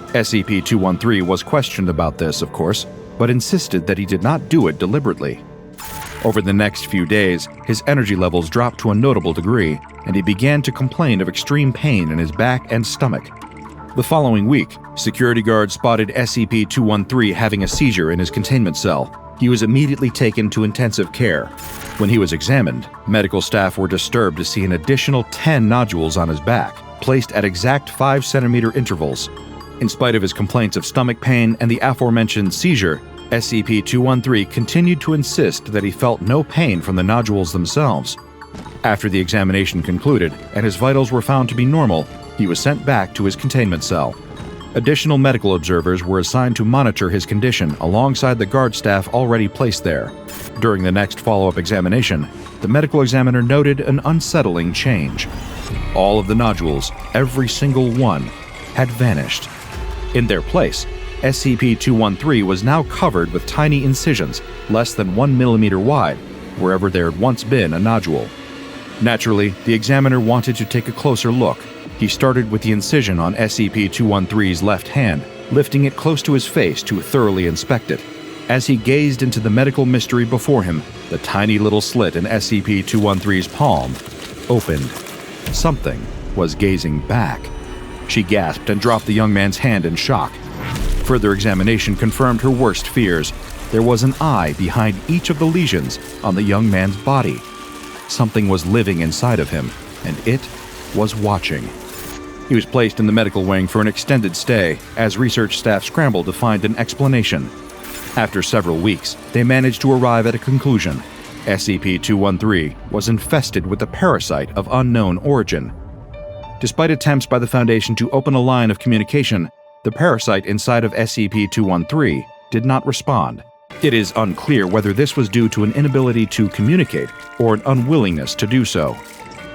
SCP-913 was questioned about this, of course, but insisted that he did not do it deliberately. Over the next few days, his energy levels dropped to a notable degree, and he began to complain of extreme pain in his back and stomach. The following week, security guards spotted SCP-913 having a seizure in his containment cell. He was immediately taken to intensive care. When he was examined, medical staff were disturbed to see an additional 10 nodules on his back, placed at exact 5-centimeter intervals. In spite of his complaints of stomach pain and the aforementioned seizure, SCP-913 continued to insist that he felt no pain from the nodules themselves. After the examination concluded and his vitals were found to be normal, he was sent back to his containment cell. Additional medical observers were assigned to monitor his condition alongside the guard staff already placed there. During the next follow-up examination, the medical examiner noted an unsettling change. All of the nodules, every single one, had vanished. In their place, SCP-913 was now covered with tiny incisions, less than 1 millimeter wide, wherever there had once been a nodule. Naturally, the examiner wanted to take a closer look. He started with the incision on SCP-913's left hand, lifting it close to his face to thoroughly inspect it. As he gazed into the medical mystery before him, the tiny little slit in SCP-913's palm opened. Something was gazing back. She gasped and dropped the young man's hand in shock. Further examination confirmed her worst fears. There was an eye behind each of the lesions on the young man's body. Something was living inside of him, and it was watching. He was placed in the medical wing for an extended stay as research staff scrambled to find an explanation. After several weeks, they managed to arrive at a conclusion. SCP-913 was infested with a parasite of unknown origin. Despite attempts by the Foundation to open a line of communication, the parasite inside of SCP-913 did not respond. It is unclear whether this was due to an inability to communicate or an unwillingness to do so.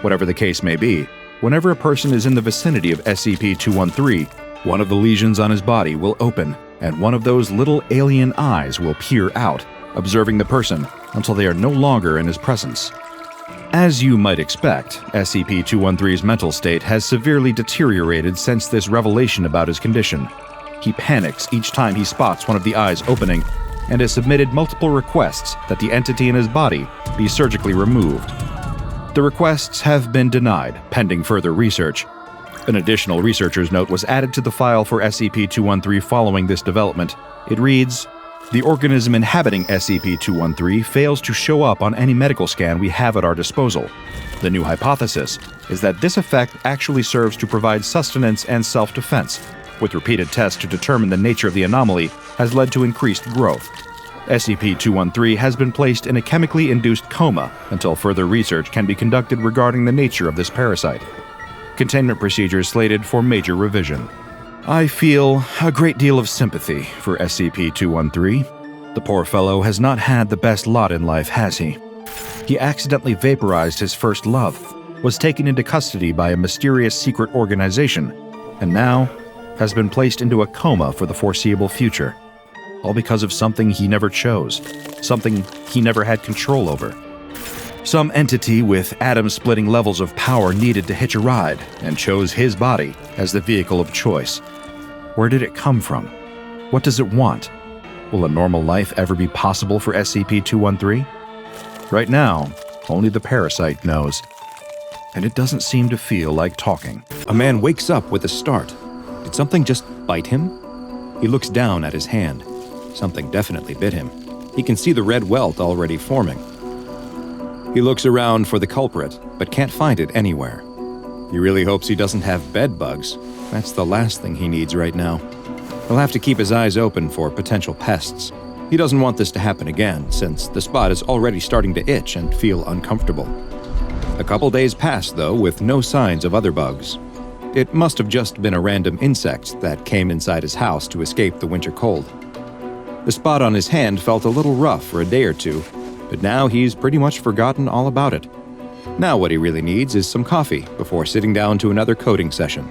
Whatever the case may be, whenever a person is in the vicinity of SCP-913, one of the lesions on his body will open, and one of those little alien eyes will peer out, observing the person until they are no longer in his presence. As you might expect, SCP-913's mental state has severely deteriorated since this revelation about his condition. He panics each time he spots one of the eyes opening, and has submitted multiple requests that the entity in his body be surgically removed. The requests have been denied, pending further research. An additional researcher's note was added to the file for SCP-913 following this development. It reads, "The organism inhabiting SCP-913 fails to show up on any medical scan we have at our disposal. The new hypothesis is that this effect actually serves to provide sustenance and self-defense, with repeated tests to determine the nature of the anomaly has led to increased growth. SCP-913 has been placed in a chemically induced coma until further research can be conducted regarding the nature of this parasite. Containment procedures slated for major revision." I feel a great deal of sympathy for SCP-913. The poor fellow has not had the best lot in life, has he? He accidentally vaporized his first love, was taken into custody by a mysterious secret organization, and now has been placed into a coma for the foreseeable future. All because of something he never chose, something he never had control over. Some entity with atom-splitting levels of power needed to hitch a ride and chose his body as the vehicle of choice. Where did it come from? What does it want? Will a normal life ever be possible for SCP-913? Right now, only the parasite knows. And it doesn't seem to feel like talking. A man wakes up with a start. Did something just bite him? He looks down at his hand. Something definitely bit him. He can see the red welt already forming. He looks around for the culprit, but can't find it anywhere. He really hopes he doesn't have bed bugs. That's the last thing he needs right now. He'll have to keep his eyes open for potential pests. He doesn't want this to happen again, since the spot is already starting to itch and feel uncomfortable. A couple days pass, though, with no signs of other bugs. It must have just been a random insect that came inside his house to escape the winter cold. The spot on his hand felt a little rough for a day or two, but now he's pretty much forgotten all about it. Now what he really needs is some coffee before sitting down to another coding session.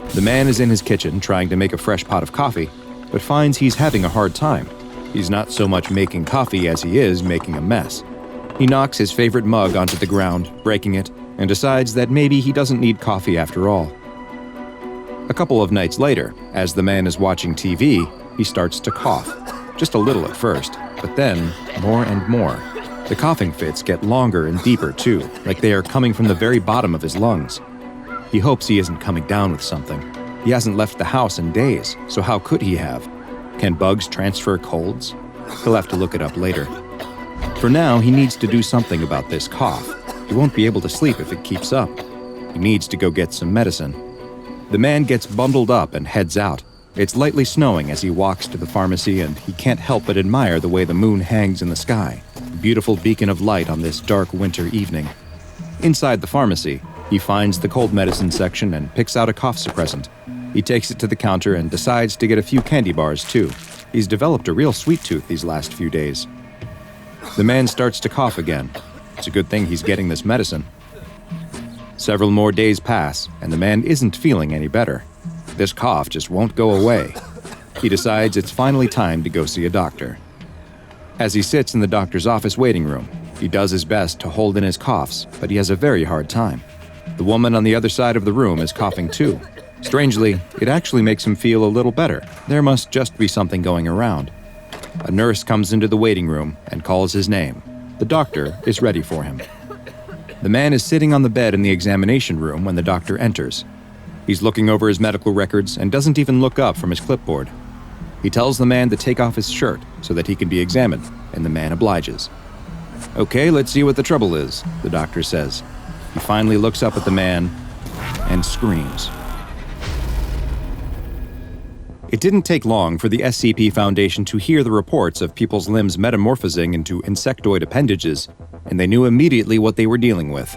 The man is in his kitchen trying to make a fresh pot of coffee, but finds he's having a hard time. He's not so much making coffee as he is making a mess. He knocks his favorite mug onto the ground, breaking it, and decides that maybe he doesn't need coffee after all. A couple of nights later, as the man is watching TV, he starts to cough. Just a little at first, but then more and more. The coughing fits get longer and deeper too, like they are coming from the very bottom of his lungs. He hopes he isn't coming down with something. He hasn't left the house in days, so how could he have? Can bugs transfer colds? He'll have to look it up later. For now, he needs to do something about this cough. He won't be able to sleep if it keeps up. He needs to go get some medicine. The man gets bundled up and heads out. It's lightly snowing as he walks to the pharmacy, and he can't help but admire the way the moon hangs in the sky, a beautiful beacon of light on this dark winter evening. Inside the pharmacy, he finds the cold medicine section and picks out a cough suppressant. He takes it to the counter and decides to get a few candy bars too. He's developed a real sweet tooth these last few days. The man starts to cough again. It's a good thing he's getting this medicine. Several more days pass, and the man isn't feeling any better. This cough just won't go away. He decides it's finally time to go see a doctor. As he sits in the doctor's office waiting room, he does his best to hold in his coughs, but he has a very hard time. The woman on the other side of the room is coughing too. Strangely, it actually makes him feel a little better. There must just be something going around. A nurse comes into the waiting room and calls his name. The doctor is ready for him. The man is sitting on the bed in the examination room when the doctor enters. He's looking over his medical records and doesn't even look up from his clipboard. He tells the man to take off his shirt so that he can be examined, and the man obliges. "Okay, let's see what the trouble is," the doctor says. He finally looks up at the man. and screams. It didn't take long for the SCP Foundation to hear the reports of people's limbs metamorphosing into insectoid appendages, and they knew immediately what they were dealing with.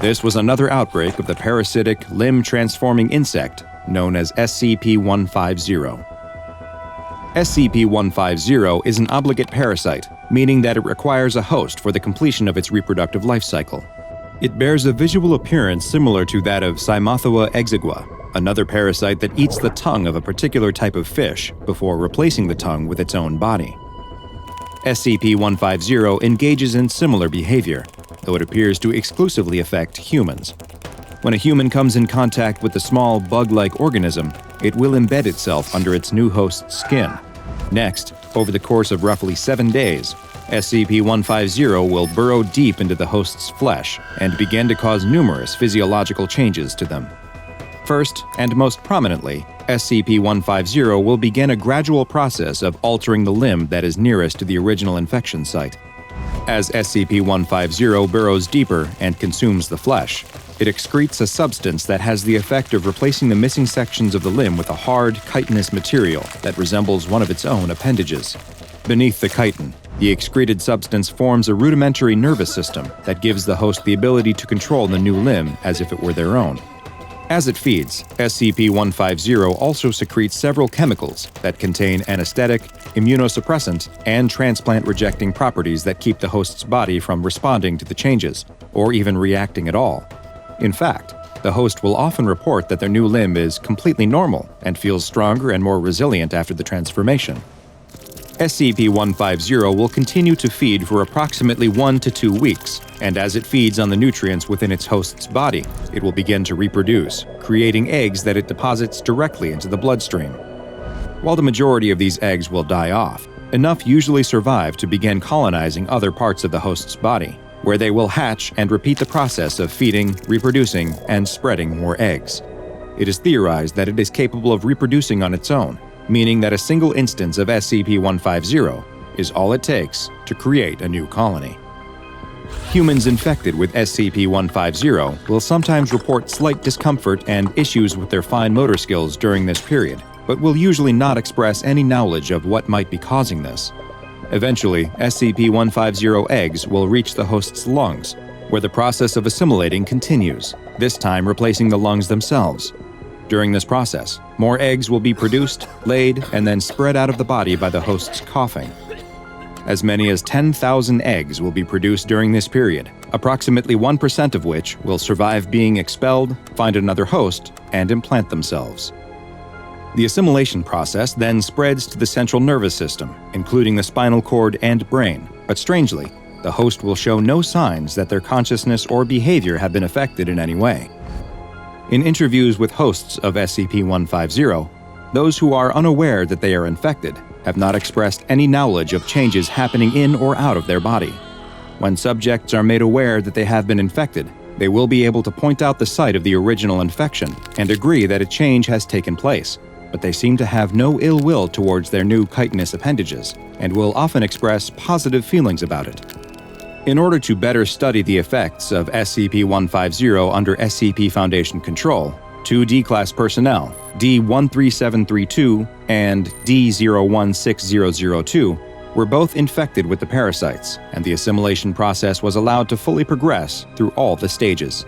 This was another outbreak of the parasitic, limb-transforming insect known as SCP-150. SCP-150 is an obligate parasite, meaning that it requires a host for the completion of its reproductive life cycle. It bears a visual appearance similar to that of Cymothua exigua, another parasite that eats the tongue of a particular type of fish before replacing the tongue with its own body. SCP-150 engages in similar behavior, though it appears to exclusively affect humans. When a human comes in contact with the small bug-like organism, it will embed itself under its new host's skin. Next, over the course of roughly 7 days, SCP-150 will burrow deep into the host's flesh and begin to cause numerous physiological changes to them. First, and most prominently, SCP-150 will begin a gradual process of altering the limb that is nearest to the original infection site. As SCP-150 burrows deeper and consumes the flesh, it excretes a substance that has the effect of replacing the missing sections of the limb with a hard, chitinous material that resembles one of its own appendages. Beneath the chitin, the excreted substance forms a rudimentary nervous system that gives the host the ability to control the new limb as if it were their own. As it feeds, SCP-150 also secretes several chemicals that contain anesthetic, immunosuppressant, and transplant-rejecting properties that keep the host's body from responding to the changes, or even reacting at all. In fact, the host will often report that their new limb is completely normal and feels stronger and more resilient after the transformation. SCP-150 will continue to feed for approximately 1 to 2 weeks, and as it feeds on the nutrients within its host's body, it will begin to reproduce, creating eggs that it deposits directly into the bloodstream. While the majority of these eggs will die off, enough usually survive to begin colonizing other parts of the host's body, where they will hatch and repeat the process of feeding, reproducing, and spreading more eggs. It is theorized that it is capable of reproducing on its own, meaning that a single instance of SCP-150 is all it takes to create a new colony. Humans infected with SCP-150 will sometimes report slight discomfort and issues with their fine motor skills during this period, but will usually not express any knowledge of what might be causing this. Eventually, SCP-150 eggs will reach the host's lungs, where the process of assimilating continues, this time replacing the lungs themselves. During this process, more eggs will be produced, laid, and then spread out of the body by the host's coughing. As many as 10,000 eggs will be produced during this period, approximately 1% of which will survive being expelled, find another host, and implant themselves. The assimilation process then spreads to the central nervous system, including the spinal cord and brain, but strangely, the host will show no signs that their consciousness or behavior have been affected in any way. In interviews with hosts of SCP-150, those who are unaware that they are infected have not expressed any knowledge of changes happening in or out of their body. When subjects are made aware that they have been infected, they will be able to point out the site of the original infection and agree that a change has taken place, but they seem to have no ill will towards their new chitinous appendages and will often express positive feelings about it. In order to better study the effects of SCP-150 under SCP Foundation control, 2 D-Class personnel, D-13732 and D-016002, were both infected with the parasites, and the assimilation process was allowed to fully progress through all the stages.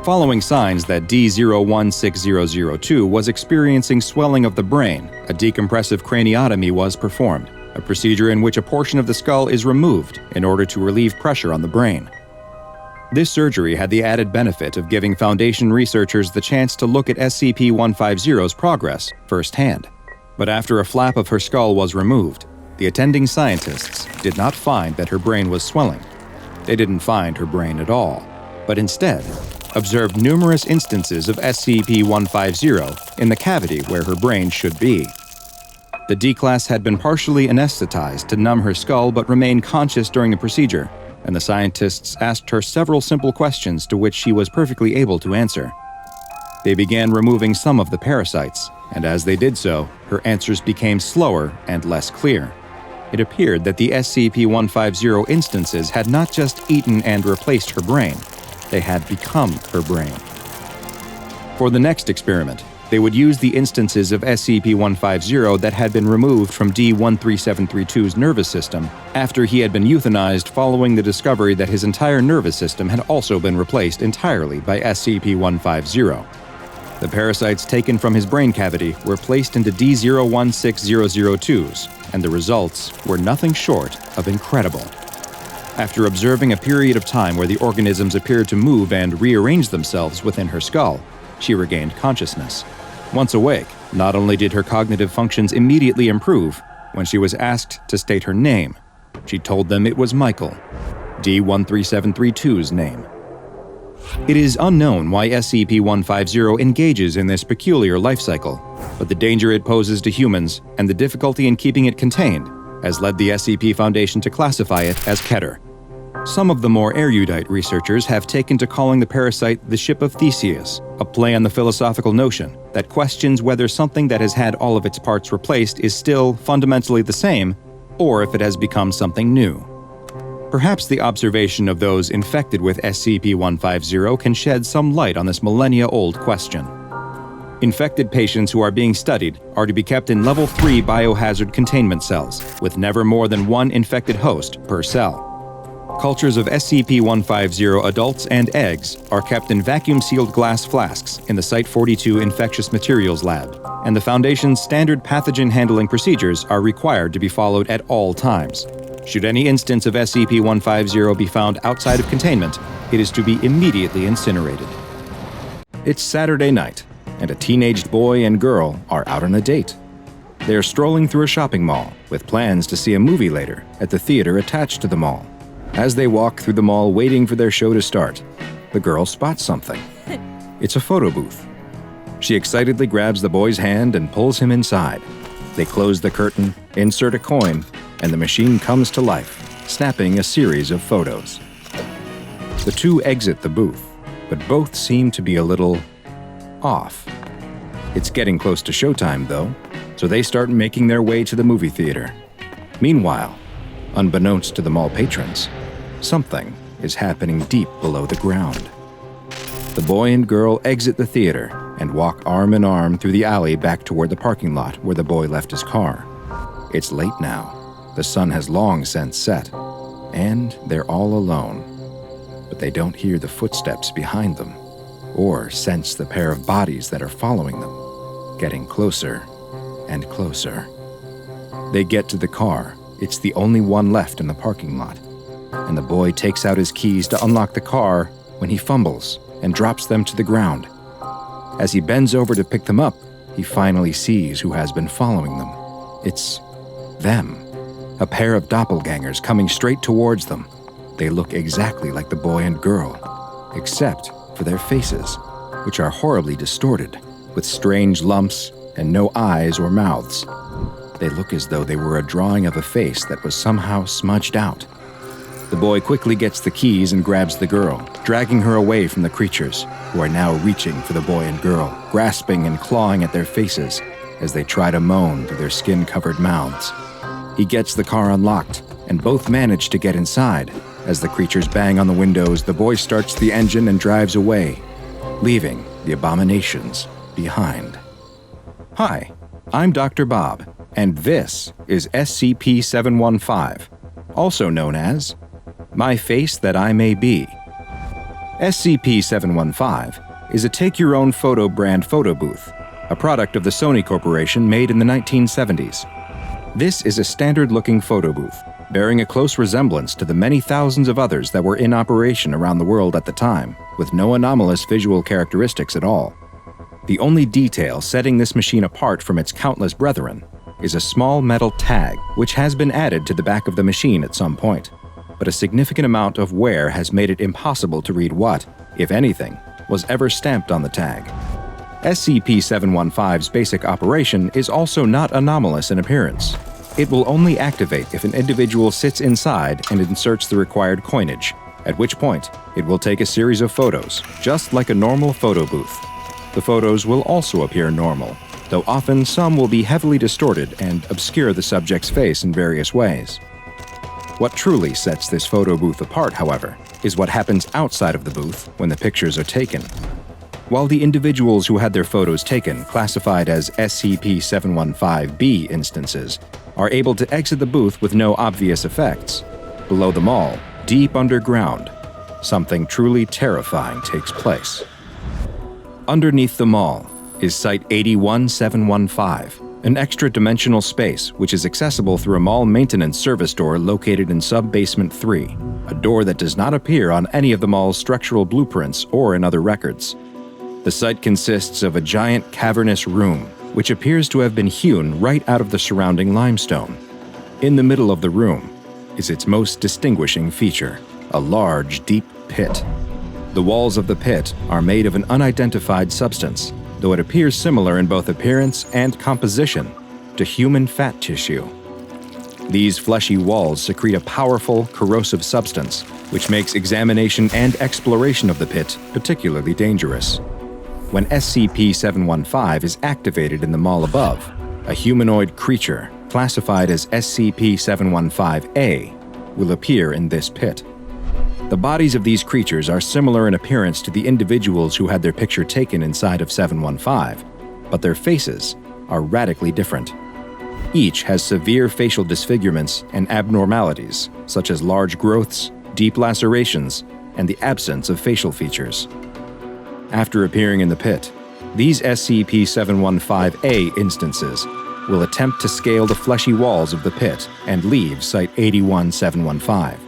Following signs that D-016002 was experiencing swelling of the brain, a decompressive craniotomy was performed, a procedure in which a portion of the skull is removed in order to relieve pressure on the brain. This surgery had the added benefit of giving Foundation researchers the chance to look at SCP-150's progress firsthand. But after a flap of her skull was removed, the attending scientists did not find that her brain was swelling. They didn't find her brain at all, but instead observed numerous instances of SCP-150 in the cavity where her brain should be. The D-Class had been partially anesthetized to numb her skull but remained conscious during the procedure, and the scientists asked her several simple questions to which she was perfectly able to answer. They began removing some of the parasites, and as they did so, her answers became slower and less clear. It appeared that the SCP-150 instances had not just eaten and replaced her brain, they had become her brain. For the next experiment, they would use the instances of SCP-150 that had been removed from D-13732's nervous system after he had been euthanized following the discovery that his entire nervous system had also been replaced entirely by SCP-150. The parasites taken from his brain cavity were placed into D-016002s, and the results were nothing short of incredible. After observing a period of time where the organisms appeared to move and rearrange themselves within her skull, she regained consciousness. Once awake, not only did her cognitive functions immediately improve, when she was asked to state her name, she told them it was Michael, D-13732's name. It is unknown why SCP-150 engages in this peculiar life cycle, but the danger it poses to humans and the difficulty in keeping it contained has led the SCP Foundation to classify it as Keter. Some of the more erudite researchers have taken to calling the parasite the ship of Theseus, a play on the philosophical notion that questions whether something that has had all of its parts replaced is still fundamentally the same, or if it has become something new. Perhaps the observation of those infected with SCP-150 can shed some light on this millennia-old question. Infected patients who are being studied are to be kept in Level 3 biohazard containment cells, with never more than one infected host per cell. Cultures of SCP-150 adults and eggs are kept in vacuum-sealed glass flasks in the Site-42 Infectious Materials Lab, and the Foundation's standard pathogen handling procedures are required to be followed at all times. Should any instance of SCP-150 be found outside of containment, it is to be immediately incinerated. It's Saturday night, and a teenaged boy and girl are out on a date. They are strolling through a shopping mall with plans to see a movie later at the theater attached to the mall. As they walk through the mall waiting for their show to start, the girl spots something. It's a photo booth. She excitedly grabs the boy's hand and pulls him inside. They close the curtain, insert a coin, and the machine comes to life, snapping a series of photos. The two exit the booth, but both seem to be a little off. It's getting close to showtime, though, so they start making their way to the movie theater. Meanwhile, unbeknownst to the mall patrons, something is happening deep below the ground. The boy and girl exit the theater and walk arm in arm through the alley back toward the parking lot where the boy left his car. It's late now. The sun has long since set, and they're all alone. But they don't hear the footsteps behind them, or sense the pair of bodies that are following them, getting closer and closer. They get to the car. It's the only one left in the parking lot, and the boy takes out his keys to unlock the car when he fumbles and drops them to the ground. As he bends over to pick them up, he finally sees who has been following them. It's them, a pair of doppelgangers coming straight towards them. They look exactly like the boy and girl, except for their faces, which are horribly distorted, with strange lumps and no eyes or mouths. They look as though they were a drawing of a face that was somehow smudged out. The boy quickly gets the keys and grabs the girl, dragging her away from the creatures, who are now reaching for the boy and girl, grasping and clawing at their faces as they try to moan through their skin-covered mouths. He gets the car unlocked, and both manage to get inside. As the creatures bang on the windows, the boy starts the engine and drives away, leaving the abominations behind. Hi, I'm Dr. Bob, and this is SCP-715, also known as My Face That I May Be. SCP-715 is a take-your-own-photo brand photo booth, a product of the Sony Corporation made in the 1970s. This is a standard-looking photo booth, bearing a close resemblance to the many thousands of others that were in operation around the world at the time, with no anomalous visual characteristics at all. The only detail setting this machine apart from its countless brethren is a small metal tag which has been added to the back of the machine at some point, but a significant amount of wear has made it impossible to read what, if anything, was ever stamped on the tag. SCP-715's basic operation is also not anomalous in appearance. It will only activate if an individual sits inside and inserts the required coinage, at which point it will take a series of photos, just like a normal photo booth. The photos will also appear normal, though often some will be heavily distorted and obscure the subject's face in various ways. What truly sets this photo booth apart, however, is what happens outside of the booth when the pictures are taken. While the individuals who had their photos taken, classified as SCP-913 instances, are able to exit the booth with no obvious effects, below them all, deep underground, something truly terrifying takes place. Underneath the mall is Site-81715, an extra-dimensional space which is accessible through a mall maintenance service door located in Sub-Basement 3, a door that does not appear on any of the mall's structural blueprints or in other records. The site consists of a giant cavernous room, which appears to have been hewn right out of the surrounding limestone. In the middle of the room is its most distinguishing feature, a large, deep pit. The walls of the pit are made of an unidentified substance, though it appears similar in both appearance and composition to human fat tissue. These fleshy walls secrete a powerful, corrosive substance, which makes examination and exploration of the pit particularly dangerous. When SCP-913 is activated in the mall above, a humanoid creature, classified as SCP-915-A, will appear in this pit. The bodies of these creatures are similar in appearance to the individuals who had their picture taken inside of 715, but their faces are radically different. Each has severe facial disfigurements and abnormalities, such as large growths, deep lacerations, and the absence of facial features. After appearing in the pit, these SCP-915-A instances will attempt to scale the fleshy walls of the pit and leave Site-81715.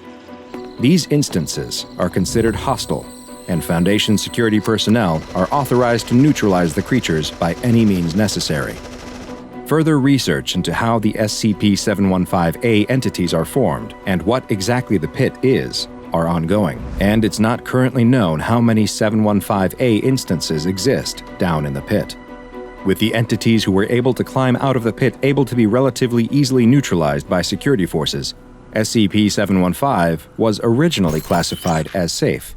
These instances are considered hostile, and Foundation security personnel are authorized to neutralize the creatures by any means necessary. Further research into how the SCP-915-A entities are formed and what exactly the pit is are ongoing, and it's not currently known how many 715-A instances exist down in the pit. With the entities who were able to climb out of the pit able to be relatively easily neutralized by security forces, SCP-915 was originally classified as safe.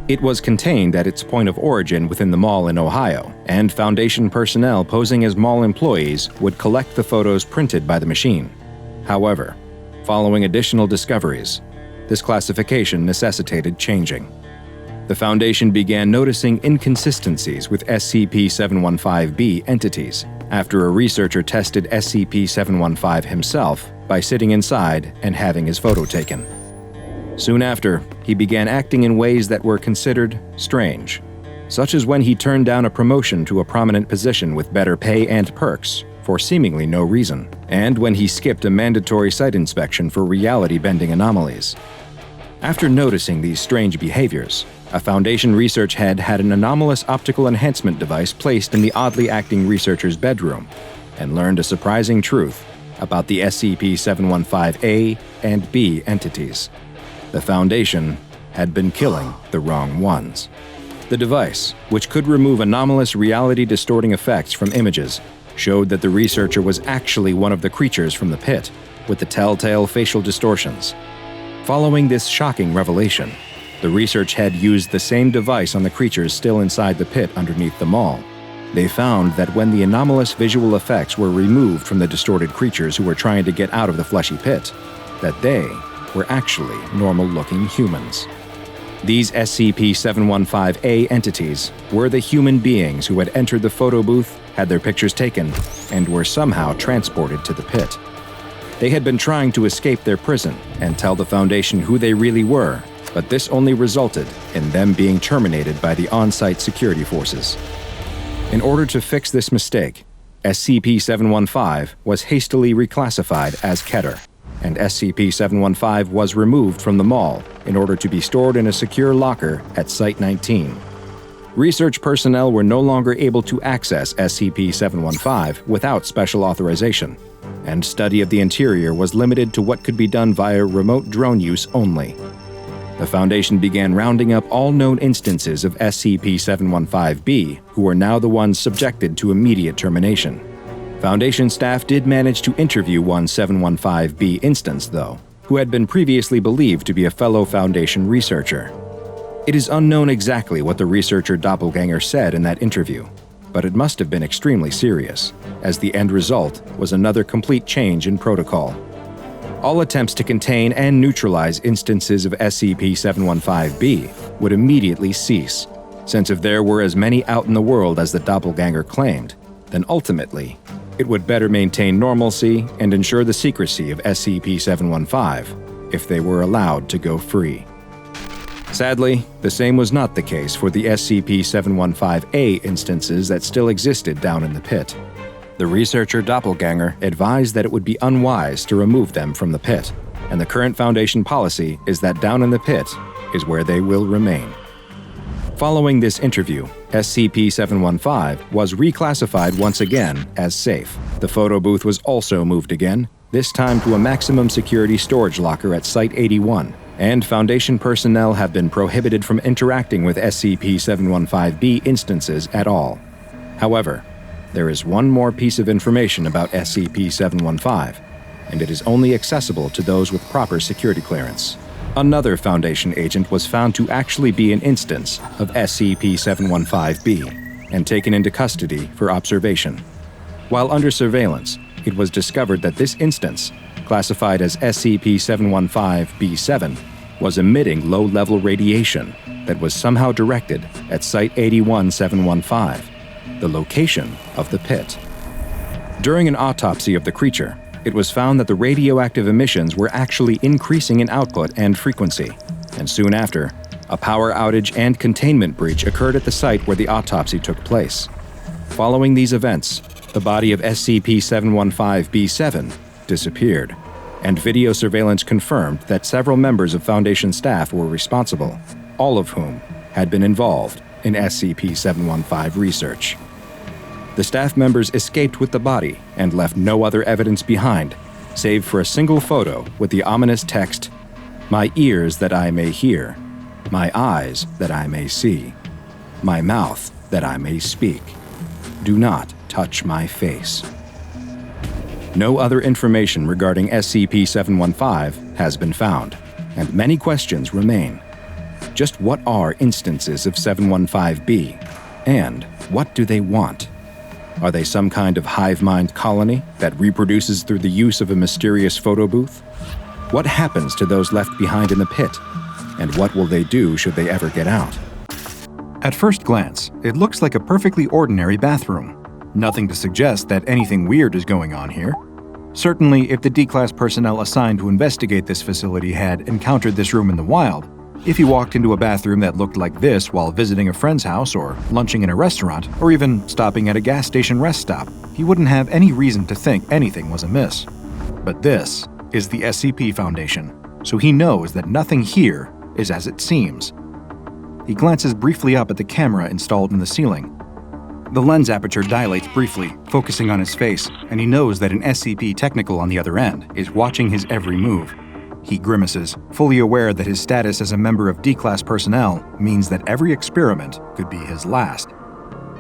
It was contained at its point of origin within the mall in Ohio, and Foundation personnel posing as mall employees would collect the photos printed by the machine. However, following additional discoveries, this classification necessitated changing. The Foundation began noticing inconsistencies with SCP-915-B entities after a researcher tested SCP-915 himself by sitting inside and having his photo taken. Soon after, he began acting in ways that were considered strange, such as when he turned down a promotion to a prominent position with better pay and perks for seemingly no reason, and when he skipped a mandatory site inspection for reality-bending anomalies. After noticing these strange behaviors, a Foundation research head had an anomalous optical enhancement device placed in the oddly acting researcher's bedroom and learned a surprising truth about the SCP-915-A and B entities. The Foundation had been killing the wrong ones. The device, which could remove anomalous reality-distorting effects from images, showed that the researcher was actually one of the creatures from the pit, with the telltale facial distortions. Following this shocking revelation, the research head used the same device on the creatures still inside the pit underneath the mall. They found that when the anomalous visual effects were removed from the distorted creatures who were trying to get out of the fleshy pit, that they were actually normal-looking humans. These SCP-915-A entities were the human beings who had entered the photo booth, had their pictures taken, and were somehow transported to the pit. They had been trying to escape their prison and tell the Foundation who they really were, but this only resulted in them being terminated by the on-site security forces. In order to fix this mistake, SCP-915 was hastily reclassified as Keter, and SCP-915 was removed from the mall in order to be stored in a secure locker at Site-19. Research personnel were no longer able to access SCP-915 without special authorization, and study of the interior was limited to what could be done via remote drone use only. The Foundation began rounding up all known instances of SCP-915-B who were now the ones subjected to immediate termination. Foundation staff did manage to interview one 715-B instance, though, who had been previously believed to be a fellow Foundation researcher. It is unknown exactly what the researcher doppelganger said in that interview, but it must have been extremely serious, as the end result was another complete change in protocol. All attempts to contain and neutralize instances of SCP-915-B would immediately cease, since if there were as many out in the world as the doppelganger claimed, then ultimately, it would better maintain normalcy and ensure the secrecy of SCP-715 if they were allowed to go free. Sadly, the same was not the case for the SCP-715-A instances that still existed down in the pit. The researcher doppelganger advised that it would be unwise to remove them from the pit, and the current Foundation policy is that down in the pit is where they will remain. Following this interview, SCP-715 was reclassified once again as safe. The photo booth was also moved again, this time to a maximum security storage locker at Site-81, and Foundation personnel have been prohibited from interacting with SCP-715-B instances at all. However, there is one more piece of information about SCP-715, and it is only accessible to those with proper security clearance. Another Foundation agent was found to actually be an instance of SCP-715-B and taken into custody for observation. While under surveillance, it was discovered that this instance, classified as SCP-715-B7, was emitting low-level radiation that was somehow directed at Site-81-715, the location of the pit. During an autopsy of the creature, it was found that the radioactive emissions were actually increasing in output and frequency, and soon after, a power outage and containment breach occurred at the site where the autopsy took place. Following these events, the body of SCP-715-B7 disappeared, and video surveillance confirmed that several members of Foundation staff were responsible, all of whom had been involved in SCP-715 research. The staff members escaped with the body and left no other evidence behind, save for a single photo with the ominous text, "My ears that I may hear, my eyes that I may see, my mouth that I may speak. Do not touch my face." No other information regarding SCP-715 has been found, and many questions remain. Just what are instances of 715-B, and what do they want? Are they some kind of hive mind colony that reproduces through the use of a mysterious photo booth? What happens to those left behind in the pit? And what will they do should they ever get out? At first glance, it looks like a perfectly ordinary bathroom. Nothing to suggest that anything weird is going on here. Certainly, if the D-Class personnel assigned to investigate this facility had encountered this room in the wild, if he walked into a bathroom that looked like this while visiting a friend's house or lunching in a restaurant or even stopping at a gas station rest stop, he wouldn't have any reason to think anything was amiss. But this is the SCP Foundation, so he knows that nothing here is as it seems. He glances briefly up at the camera installed in the ceiling. The lens aperture dilates briefly, focusing on his face, and he knows that an SCP technical on the other end is watching his every move. He grimaces, fully aware that his status as a member of D-Class personnel means that every experiment could be his last.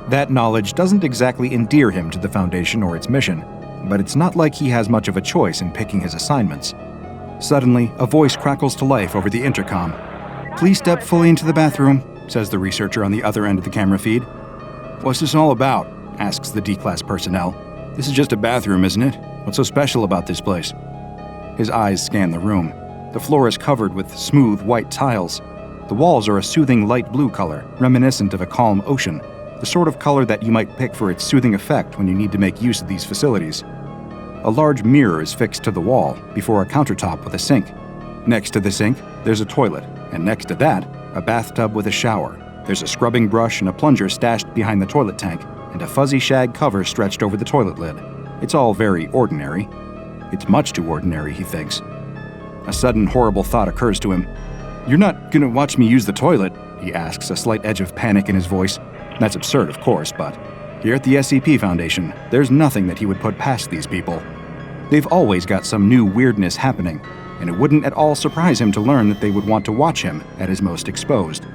That knowledge doesn't exactly endear him to the Foundation or its mission, but it's not like he has much of a choice in picking his assignments. Suddenly, a voice crackles to life over the intercom. "Please step fully into the bathroom," says the researcher on the other end of the camera feed. "What's this all about?" asks the D-Class personnel. "This is just a bathroom, isn't it? What's so special about this place?" His eyes scan the room. The floor is covered with smooth white tiles. The walls are a soothing light blue color, reminiscent of a calm ocean, the sort of color that you might pick for its soothing effect when you need to make use of these facilities. A large mirror is fixed to the wall, before a countertop with a sink. Next to the sink, there's a toilet, and next to that, a bathtub with a shower. There's a scrubbing brush and a plunger stashed behind the toilet tank, and a fuzzy shag cover stretched over the toilet lid. It's all very ordinary. It's much too ordinary, he thinks. A sudden horrible thought occurs to him. "You're not gonna watch me use the toilet?" he asks, a slight edge of panic in his voice. That's absurd, of course, but here at the SCP Foundation, there's nothing that he would put past these people. They've always got some new weirdness happening, and it wouldn't at all surprise him to learn that they would want to watch him at his most exposed.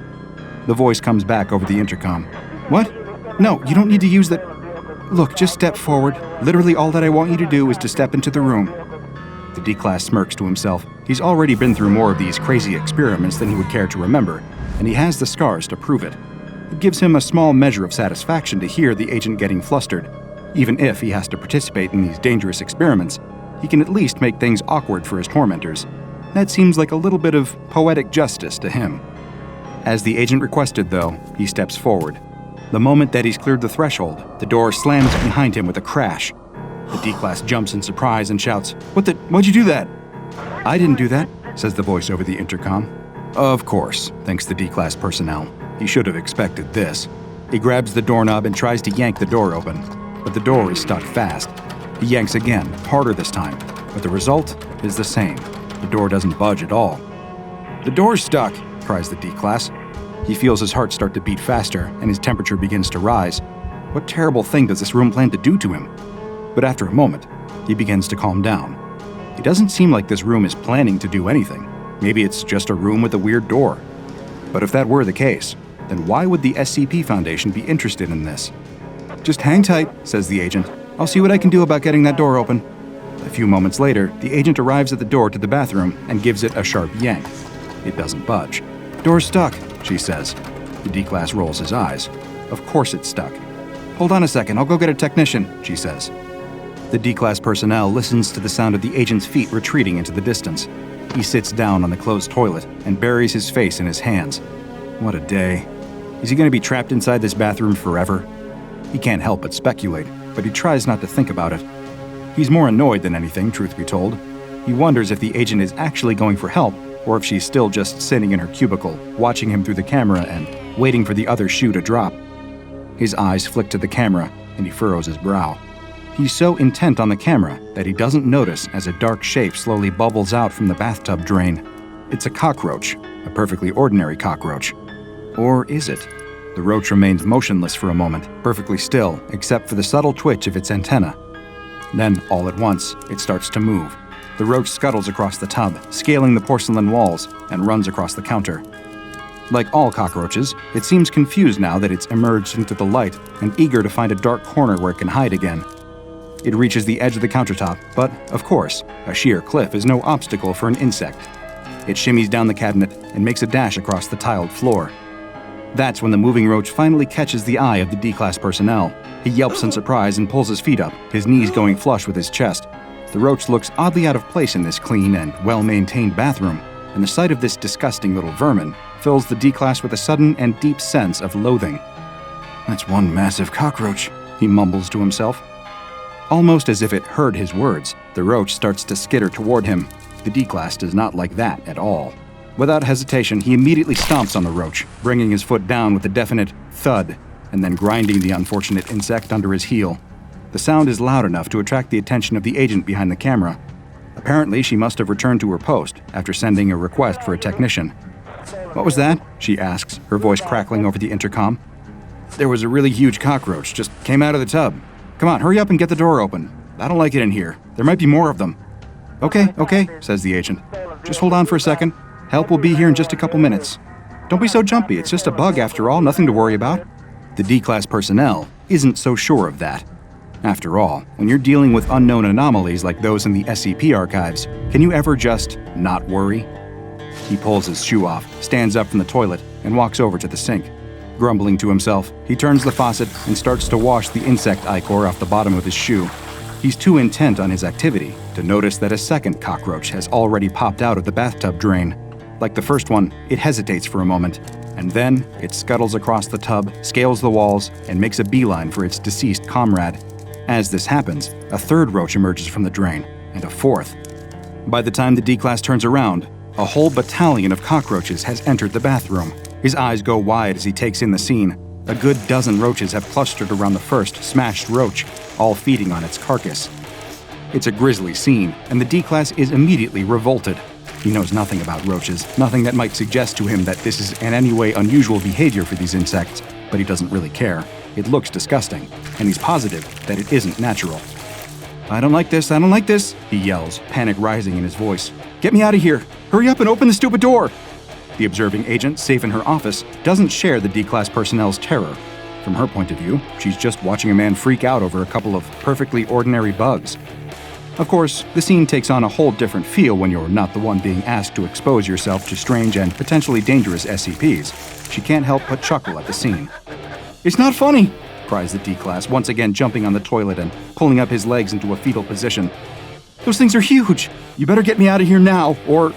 The voice comes back over the intercom. "What? No, you don't need to use that. Look, just step forward. Literally all that I want you to do is to step into the room." The D-Class smirks to himself. He's already been through more of these crazy experiments than he would care to remember, and he has the scars to prove it. It gives him a small measure of satisfaction to hear the agent getting flustered. Even if he has to participate in these dangerous experiments, he can at least make things awkward for his tormentors. That seems like a little bit of poetic justice to him. As the agent requested, though, he steps forward. The moment that he's cleared the threshold, the door slams behind him with a crash. The D-Class jumps in surprise and shouts, Why'd you do that?" "I didn't do that," says the voice over the intercom. Of course, thinks the D-Class personnel. He should have expected this. He grabs the doorknob and tries to yank the door open, but the door is stuck fast. He yanks again, harder this time, but the result is the same. The door doesn't budge at all. "The door's stuck," cries the D-Class. He feels his heart start to beat faster, and his temperature begins to rise. What terrible thing does this room plan to do to him? But after a moment, he begins to calm down. It doesn't seem like this room is planning to do anything. Maybe it's just a room with a weird door. But if that were the case, then why would the SCP Foundation be interested in this? "Just hang tight," says the agent. "I'll see what I can do about getting that door open." A few moments later, the agent arrives at the door to the bathroom and gives it a sharp yank. It doesn't budge. "Door's stuck," she says. The D-Class rolls his eyes. Of course it's stuck. "Hold on a second, I'll go get a technician," she says. The D-Class personnel listens to the sound of the agent's feet retreating into the distance. He sits down on the closed toilet and buries his face in his hands. What a day. Is he going to be trapped inside this bathroom forever? He can't help but speculate, but he tries not to think about it. He's more annoyed than anything, truth be told. He wonders if the agent is actually going for help, or if she's still just sitting in her cubicle, watching him through the camera and waiting for the other shoe to drop. His eyes flick to the camera, and he furrows his brow. He's so intent on the camera that he doesn't notice as a dark shape slowly bubbles out from the bathtub drain. It's a cockroach, a perfectly ordinary cockroach. Or is it? The roach remains motionless for a moment, perfectly still, except for the subtle twitch of its antenna. Then, all at once, it starts to move. The roach scuttles across the tub, scaling the porcelain walls, and runs across the counter. Like all cockroaches, it seems confused now that it's emerged into the light and eager to find a dark corner where it can hide again. It reaches the edge of the countertop, but, of course, a sheer cliff is no obstacle for an insect. It shimmies down the cabinet and makes a dash across the tiled floor. That's when the moving roach finally catches the eye of the D-Class personnel. He yelps in surprise and pulls his feet up, his knees going flush with his chest. The roach looks oddly out of place in this clean and well-maintained bathroom, and the sight of this disgusting little vermin fills the D-Class with a sudden and deep sense of loathing. "That's one massive cockroach," he mumbles to himself. Almost as if it heard his words, the roach starts to skitter toward him. The D-Class does not like that at all. Without hesitation, he immediately stomps on the roach, bringing his foot down with a definite thud, and then grinding the unfortunate insect under his heel. The sound is loud enough to attract the attention of the agent behind the camera. Apparently, she must have returned to her post after sending a request for a technician. "What was that?" she asks, her voice crackling over the intercom. "There was a really huge cockroach, just came out of the tub. Come on, hurry up and get the door open. I don't like it in here. There might be more of them." Okay, says the agent. "Just hold on for a second. Help will be here in just a couple minutes. Don't be so jumpy, it's just a bug after all, nothing to worry about." The D-Class personnel isn't so sure of that. After all, when you're dealing with unknown anomalies like those in the SCP archives, can you ever just not worry? He pulls his shoe off, stands up from the toilet, and walks over to the sink. Grumbling to himself, he turns the faucet and starts to wash the insect ichor off the bottom of his shoe. He's too intent on his activity to notice that a second cockroach has already popped out of the bathtub drain. Like the first one, it hesitates for a moment, and then it scuttles across the tub, scales the walls, and makes a beeline for its deceased comrade. As this happens, a third roach emerges from the drain, and a fourth. By the time the D-Class turns around, a whole battalion of cockroaches has entered the bathroom. His eyes go wide as he takes in the scene. A good dozen roaches have clustered around the first smashed roach, all feeding on its carcass. It's a grisly scene, and the D-Class is immediately revolted. He knows nothing about roaches, nothing that might suggest to him that this is in any way unusual behavior for these insects, but he doesn't really care. It looks disgusting, and he's positive that it isn't natural. I don't like this, he yells, panic rising in his voice. "Get me out of here! Hurry up and open the stupid door!" The observing agent, safe in her office, doesn't share the D-Class personnel's terror. From her point of view, she's just watching a man freak out over a couple of perfectly ordinary bugs. Of course, the scene takes on a whole different feel when you're not the one being asked to expose yourself to strange and potentially dangerous SCPs. She can't help but chuckle at the scene. "It's not funny!" cries the D-Class, once again jumping on the toilet and pulling up his legs into a fetal position. "Those things are huge! You better get me out of here now, or...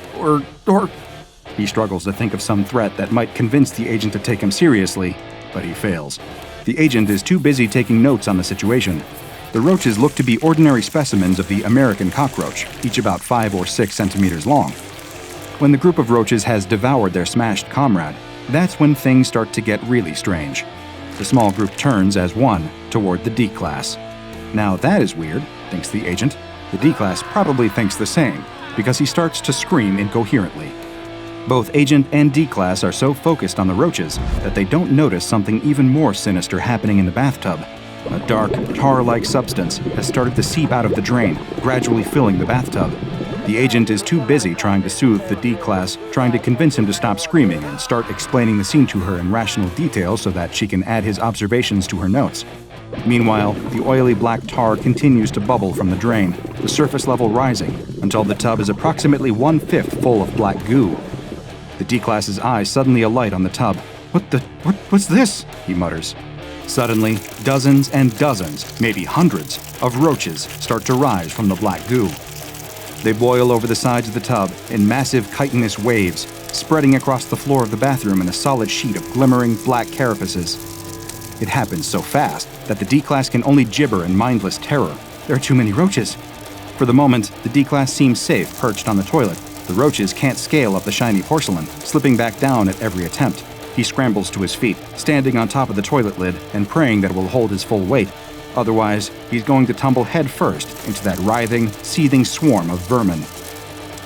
He struggles to think of some threat that might convince the agent to take him seriously, but he fails. The agent is too busy taking notes on the situation. The roaches look to be ordinary specimens of the American cockroach, each about 5 or 6 centimeters long. When the group of roaches has devoured their smashed comrade, that's when things start to get really strange. The small group turns as one toward the D-Class. Now that is weird, thinks the agent. The D-Class probably thinks the same, because he starts to scream incoherently. Both Agent and D-Class are so focused on the roaches that they don't notice something even more sinister happening in the bathtub. A dark, tar-like substance has started to seep out of the drain, gradually filling the bathtub. The agent is too busy trying to soothe the D-Class, trying to convince him to stop screaming and start explaining the scene to her in rational detail so that she can add his observations to her notes. Meanwhile, the oily black tar continues to bubble from the drain, the surface level rising, until the tub is approximately 1/5 full of black goo. The D-Class's eyes suddenly alight on the tub. What's this? He mutters. Suddenly, dozens and dozens, maybe hundreds, of roaches start to rise from the black goo. They boil over the sides of the tub in massive chitinous waves, spreading across the floor of the bathroom in a solid sheet of glimmering black carapaces. It happens so fast that the D-Class can only gibber in mindless terror. There are too many roaches. For the moment, the D-Class seems safe perched on the toilet. The roaches can't scale up the shiny porcelain, slipping back down at every attempt. He scrambles to his feet, standing on top of the toilet lid and praying that it will hold his full weight. Otherwise, he's going to tumble headfirst into that writhing, seething swarm of vermin.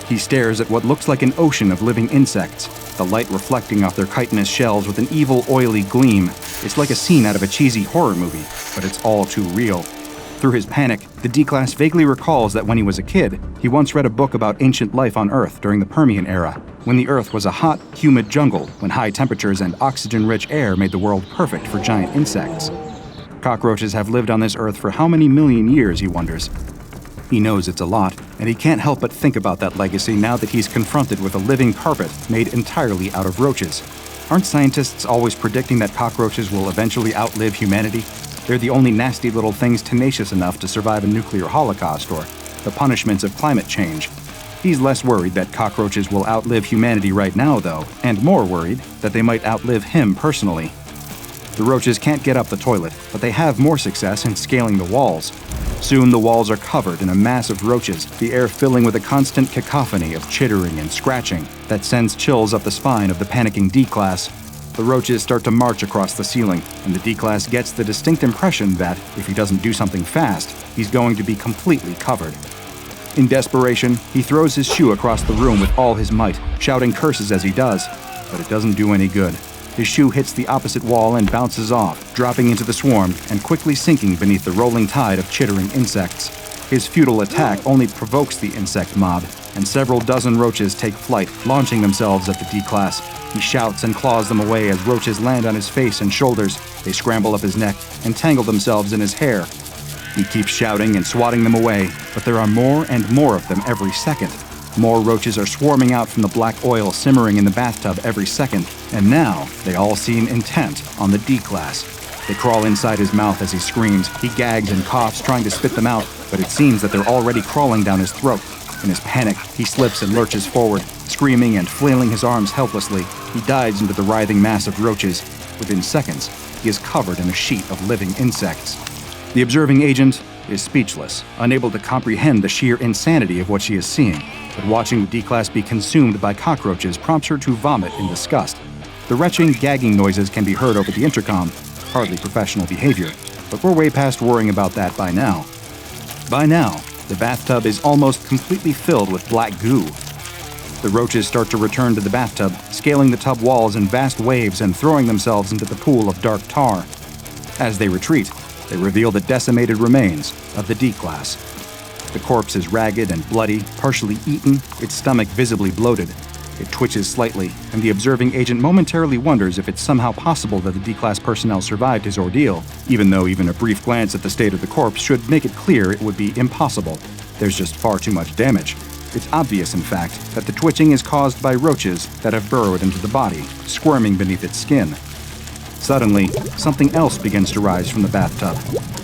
He stares at what looks like an ocean of living insects, the light reflecting off their chitinous shells with an evil, oily gleam. It's like a scene out of a cheesy horror movie, but it's all too real. Through his panic, the D-Class vaguely recalls that when he was a kid, he once read a book about ancient life on Earth during the Permian era, when the Earth was a hot, humid jungle, when high temperatures and oxygen-rich air made the world perfect for giant insects. Cockroaches have lived on this Earth for how many million years, he wonders. He knows it's a lot, and he can't help but think about that legacy now that he's confronted with a living carpet made entirely out of roaches. Aren't scientists always predicting that cockroaches will eventually outlive humanity? They're the only nasty little things tenacious enough to survive a nuclear holocaust or the punishments of climate change. He's less worried that cockroaches will outlive humanity right now, though, and more worried that they might outlive him personally. The roaches can't get up the toilet, but they have more success in scaling the walls. Soon the walls are covered in a mass of roaches, the air filling with a constant cacophony of chittering and scratching that sends chills up the spine of the panicking D-Class. The roaches start to march across the ceiling, and the D-Class gets the distinct impression that, if he doesn't do something fast, he's going to be completely covered. In desperation, he throws his shoe across the room with all his might, shouting curses as he does, but it doesn't do any good. His shoe hits the opposite wall and bounces off, dropping into the swarm and quickly sinking beneath the rolling tide of chittering insects. His futile attack only provokes the insect mob, and several dozen roaches take flight, launching themselves at the D-Class. He shouts and claws them away as roaches land on his face and shoulders. They scramble up his neck and tangle themselves in his hair. He keeps shouting and swatting them away, but there are more and more of them every second. More roaches are swarming out from the black oil simmering in the bathtub every second, and now they all seem intent on the D-Class. They crawl inside his mouth as he screams. He gags and coughs, trying to spit them out, but it seems that they're already crawling down his throat. In his panic, he slips and lurches forward, screaming and flailing his arms helplessly. He dives into the writhing mass of roaches. Within seconds, he is covered in a sheet of living insects. The observing agent is speechless, unable to comprehend the sheer insanity of what she is seeing, but watching the D-Class be consumed by cockroaches prompts her to vomit in disgust. The retching, gagging noises can be heard over the intercom, hardly professional behavior, but we're way past worrying about that by now. By now, the bathtub is almost completely filled with black goo. The roaches start to return to the bathtub, scaling the tub walls in vast waves and throwing themselves into the pool of dark tar. As they retreat, they reveal the decimated remains of the D-Class. The corpse is ragged and bloody, partially eaten, its stomach visibly bloated. It twitches slightly, and the observing agent momentarily wonders if it's somehow possible that the D-Class personnel survived his ordeal, even though even a brief glance at the state of the corpse should make it clear it would be impossible. There's just far too much damage. It's obvious, in fact, that the twitching is caused by roaches that have burrowed into the body, squirming beneath its skin. Suddenly, something else begins to rise from the bathtub.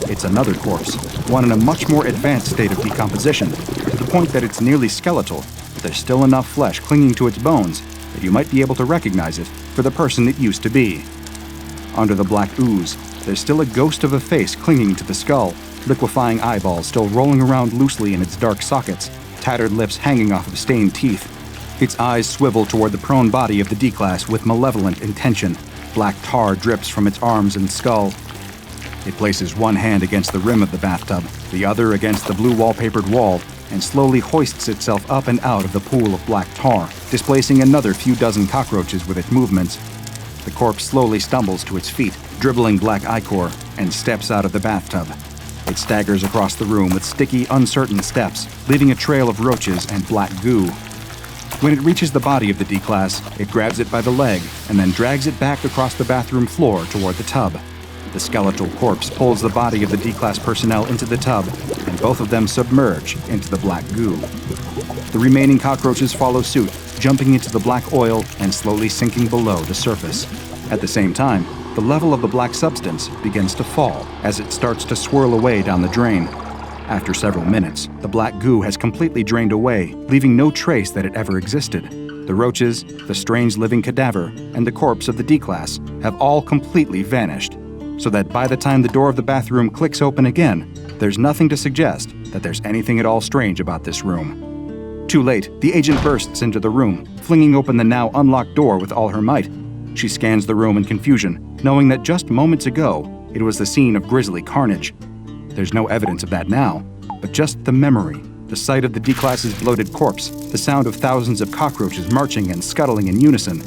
It's another corpse, one in a much more advanced state of decomposition, to the point that it's nearly skeletal, but there's still enough flesh clinging to its bones that you might be able to recognize it for the person it used to be. Under the black ooze, there's still a ghost of a face clinging to the skull, liquefying eyeballs still rolling around loosely in its dark sockets, tattered lips hanging off of stained teeth. Its eyes swivel toward the prone body of the D-Class with malevolent intention. Black tar drips from its arms and skull. It places one hand against the rim of the bathtub, the other against the blue wallpapered wall, and slowly hoists itself up and out of the pool of black tar, displacing another few dozen cockroaches with its movements. The corpse slowly stumbles to its feet, dribbling black ichor, and steps out of the bathtub. It staggers across the room with sticky, uncertain steps, leaving a trail of roaches and black goo. When it reaches the body of the D-Class, it grabs it by the leg and then drags it back across the bathroom floor toward the tub. The skeletal corpse pulls the body of the D-Class personnel into the tub, and both of them submerge into the black goo. The remaining cockroaches follow suit, jumping into the black oil and slowly sinking below the surface. At the same time, the level of the black substance begins to fall as it starts to swirl away down the drain. After several minutes, the black goo has completely drained away, leaving no trace that it ever existed. The roaches, the strange living cadaver, and the corpse of the D-Class have all completely vanished, so that by the time the door of the bathroom clicks open again, there's nothing to suggest that there's anything at all strange about this room. Too late, the agent bursts into the room, flinging open the now unlocked door with all her might. She scans the room in confusion, knowing that just moments ago, it was the scene of grisly carnage. There's no evidence of that now, but just the memory, the sight of the D-Class's bloated corpse, the sound of thousands of cockroaches marching and scuttling in unison,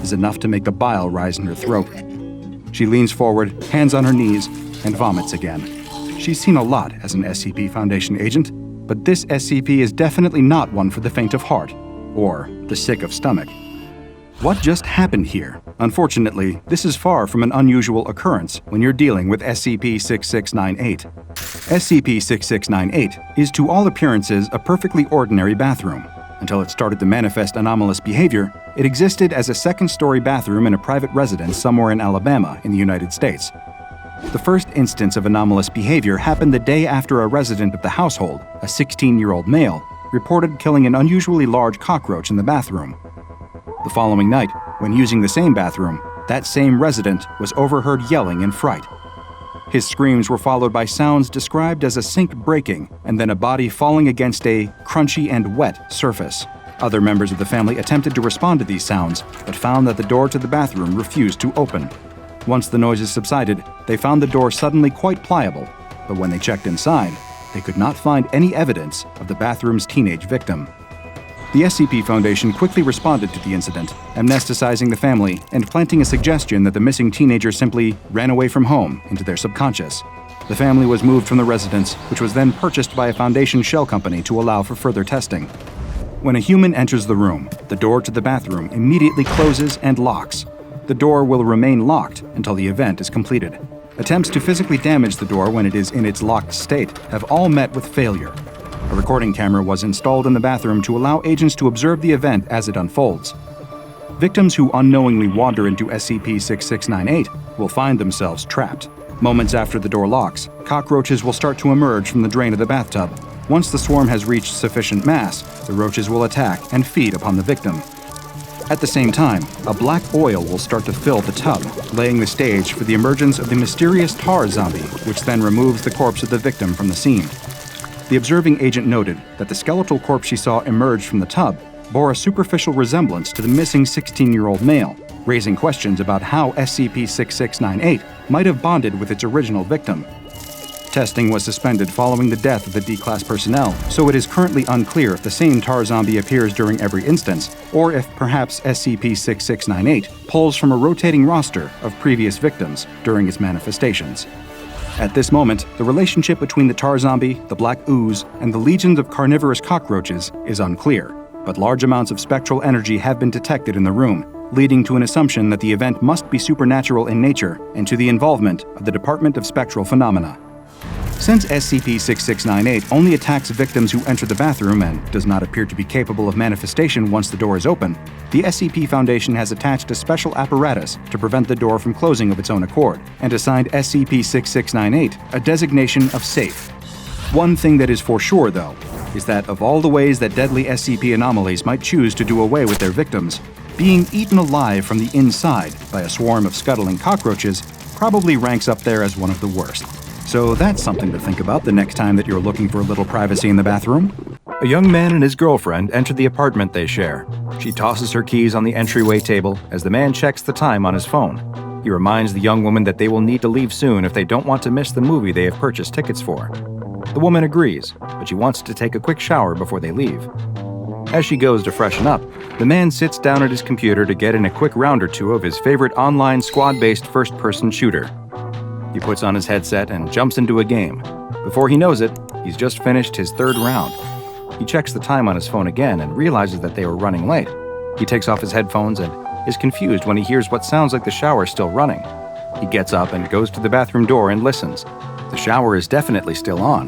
is enough to make the bile rise in her throat. She leans forward, hands on her knees, and vomits again. She's seen a lot as an SCP Foundation agent, but this SCP is definitely not one for the faint of heart, or the sick of stomach. What just happened here? Unfortunately, this is far from an unusual occurrence when you're dealing with SCP-6698. SCP-6698 is to all appearances a perfectly ordinary bathroom. Until it started to manifest anomalous behavior, it existed as a second-story bathroom in a private residence somewhere in Alabama in the United States. The first instance of anomalous behavior happened the day after a resident of the household, a 16-year-old male, reported killing an unusually large cockroach in the bathroom. The following night, when using the same bathroom, that same resident was overheard yelling in fright. His screams were followed by sounds described as a sink breaking and then a body falling against a crunchy and wet surface. Other members of the family attempted to respond to these sounds, but found that the door to the bathroom refused to open. Once the noises subsided, they found the door suddenly quite pliable, but when they checked inside, they could not find any evidence of the bathroom's teenage victim. The SCP Foundation quickly responded to the incident, amnesticizing the family and planting a suggestion that the missing teenager simply ran away from home into their subconscious. The family was moved from the residence, which was then purchased by a Foundation shell company to allow for further testing. When a human enters the room, the door to the bathroom immediately closes and locks. The door will remain locked until the event is completed. Attempts to physically damage the door when it is in its locked state have all met with failure. A recording camera was installed in the bathroom to allow agents to observe the event as it unfolds. Victims who unknowingly wander into SCP-6698 will find themselves trapped. Moments after the door locks, cockroaches will start to emerge from the drain of the bathtub. Once the swarm has reached sufficient mass, the roaches will attack and feed upon the victim. At the same time, a black oil will start to fill the tub, laying the stage for the emergence of the mysterious tar zombie, which then removes the corpse of the victim from the scene. The observing agent noted that the skeletal corpse she saw emerge from the tub bore a superficial resemblance to the missing 16-year-old male, raising questions about how SCP-6698 might have bonded with its original victim. Testing was suspended following the death of the D-Class personnel, so it is currently unclear if the same tar zombie appears during every instance, or if perhaps SCP-6698 pulls from a rotating roster of previous victims during its manifestations. At this moment, the relationship between the tar zombie, the black ooze, and the legions of carnivorous cockroaches is unclear, but large amounts of spectral energy have been detected in the room, leading to an assumption that the event must be supernatural in nature and to the involvement of the Department of Spectral Phenomena. Since SCP-6698 only attacks victims who enter the bathroom and does not appear to be capable of manifestation once the door is open, the SCP Foundation has attached a special apparatus to prevent the door from closing of its own accord, and assigned SCP-6698 a designation of safe. One thing that is for sure, though, is that of all the ways that deadly SCP anomalies might choose to do away with their victims, being eaten alive from the inside by a swarm of scuttling cockroaches probably ranks up there as one of the worst. So that's something to think about the next time that you're looking for a little privacy in the bathroom. A young man and his girlfriend enter the apartment they share. She tosses her keys on the entryway table as the man checks the time on his phone. He reminds the young woman that they will need to leave soon if they don't want to miss the movie they have purchased tickets for. The woman agrees, but she wants to take a quick shower before they leave. As she goes to freshen up, the man sits down at his computer to get in a quick round or two of his favorite online squad-based first-person shooter. He puts on his headset and jumps into a game. Before he knows it, he's just finished his third round. He checks the time on his phone again and realizes that they were running late. He takes off his headphones and is confused when he hears what sounds like the shower still running. He gets up and goes to the bathroom door and listens. The shower is definitely still on.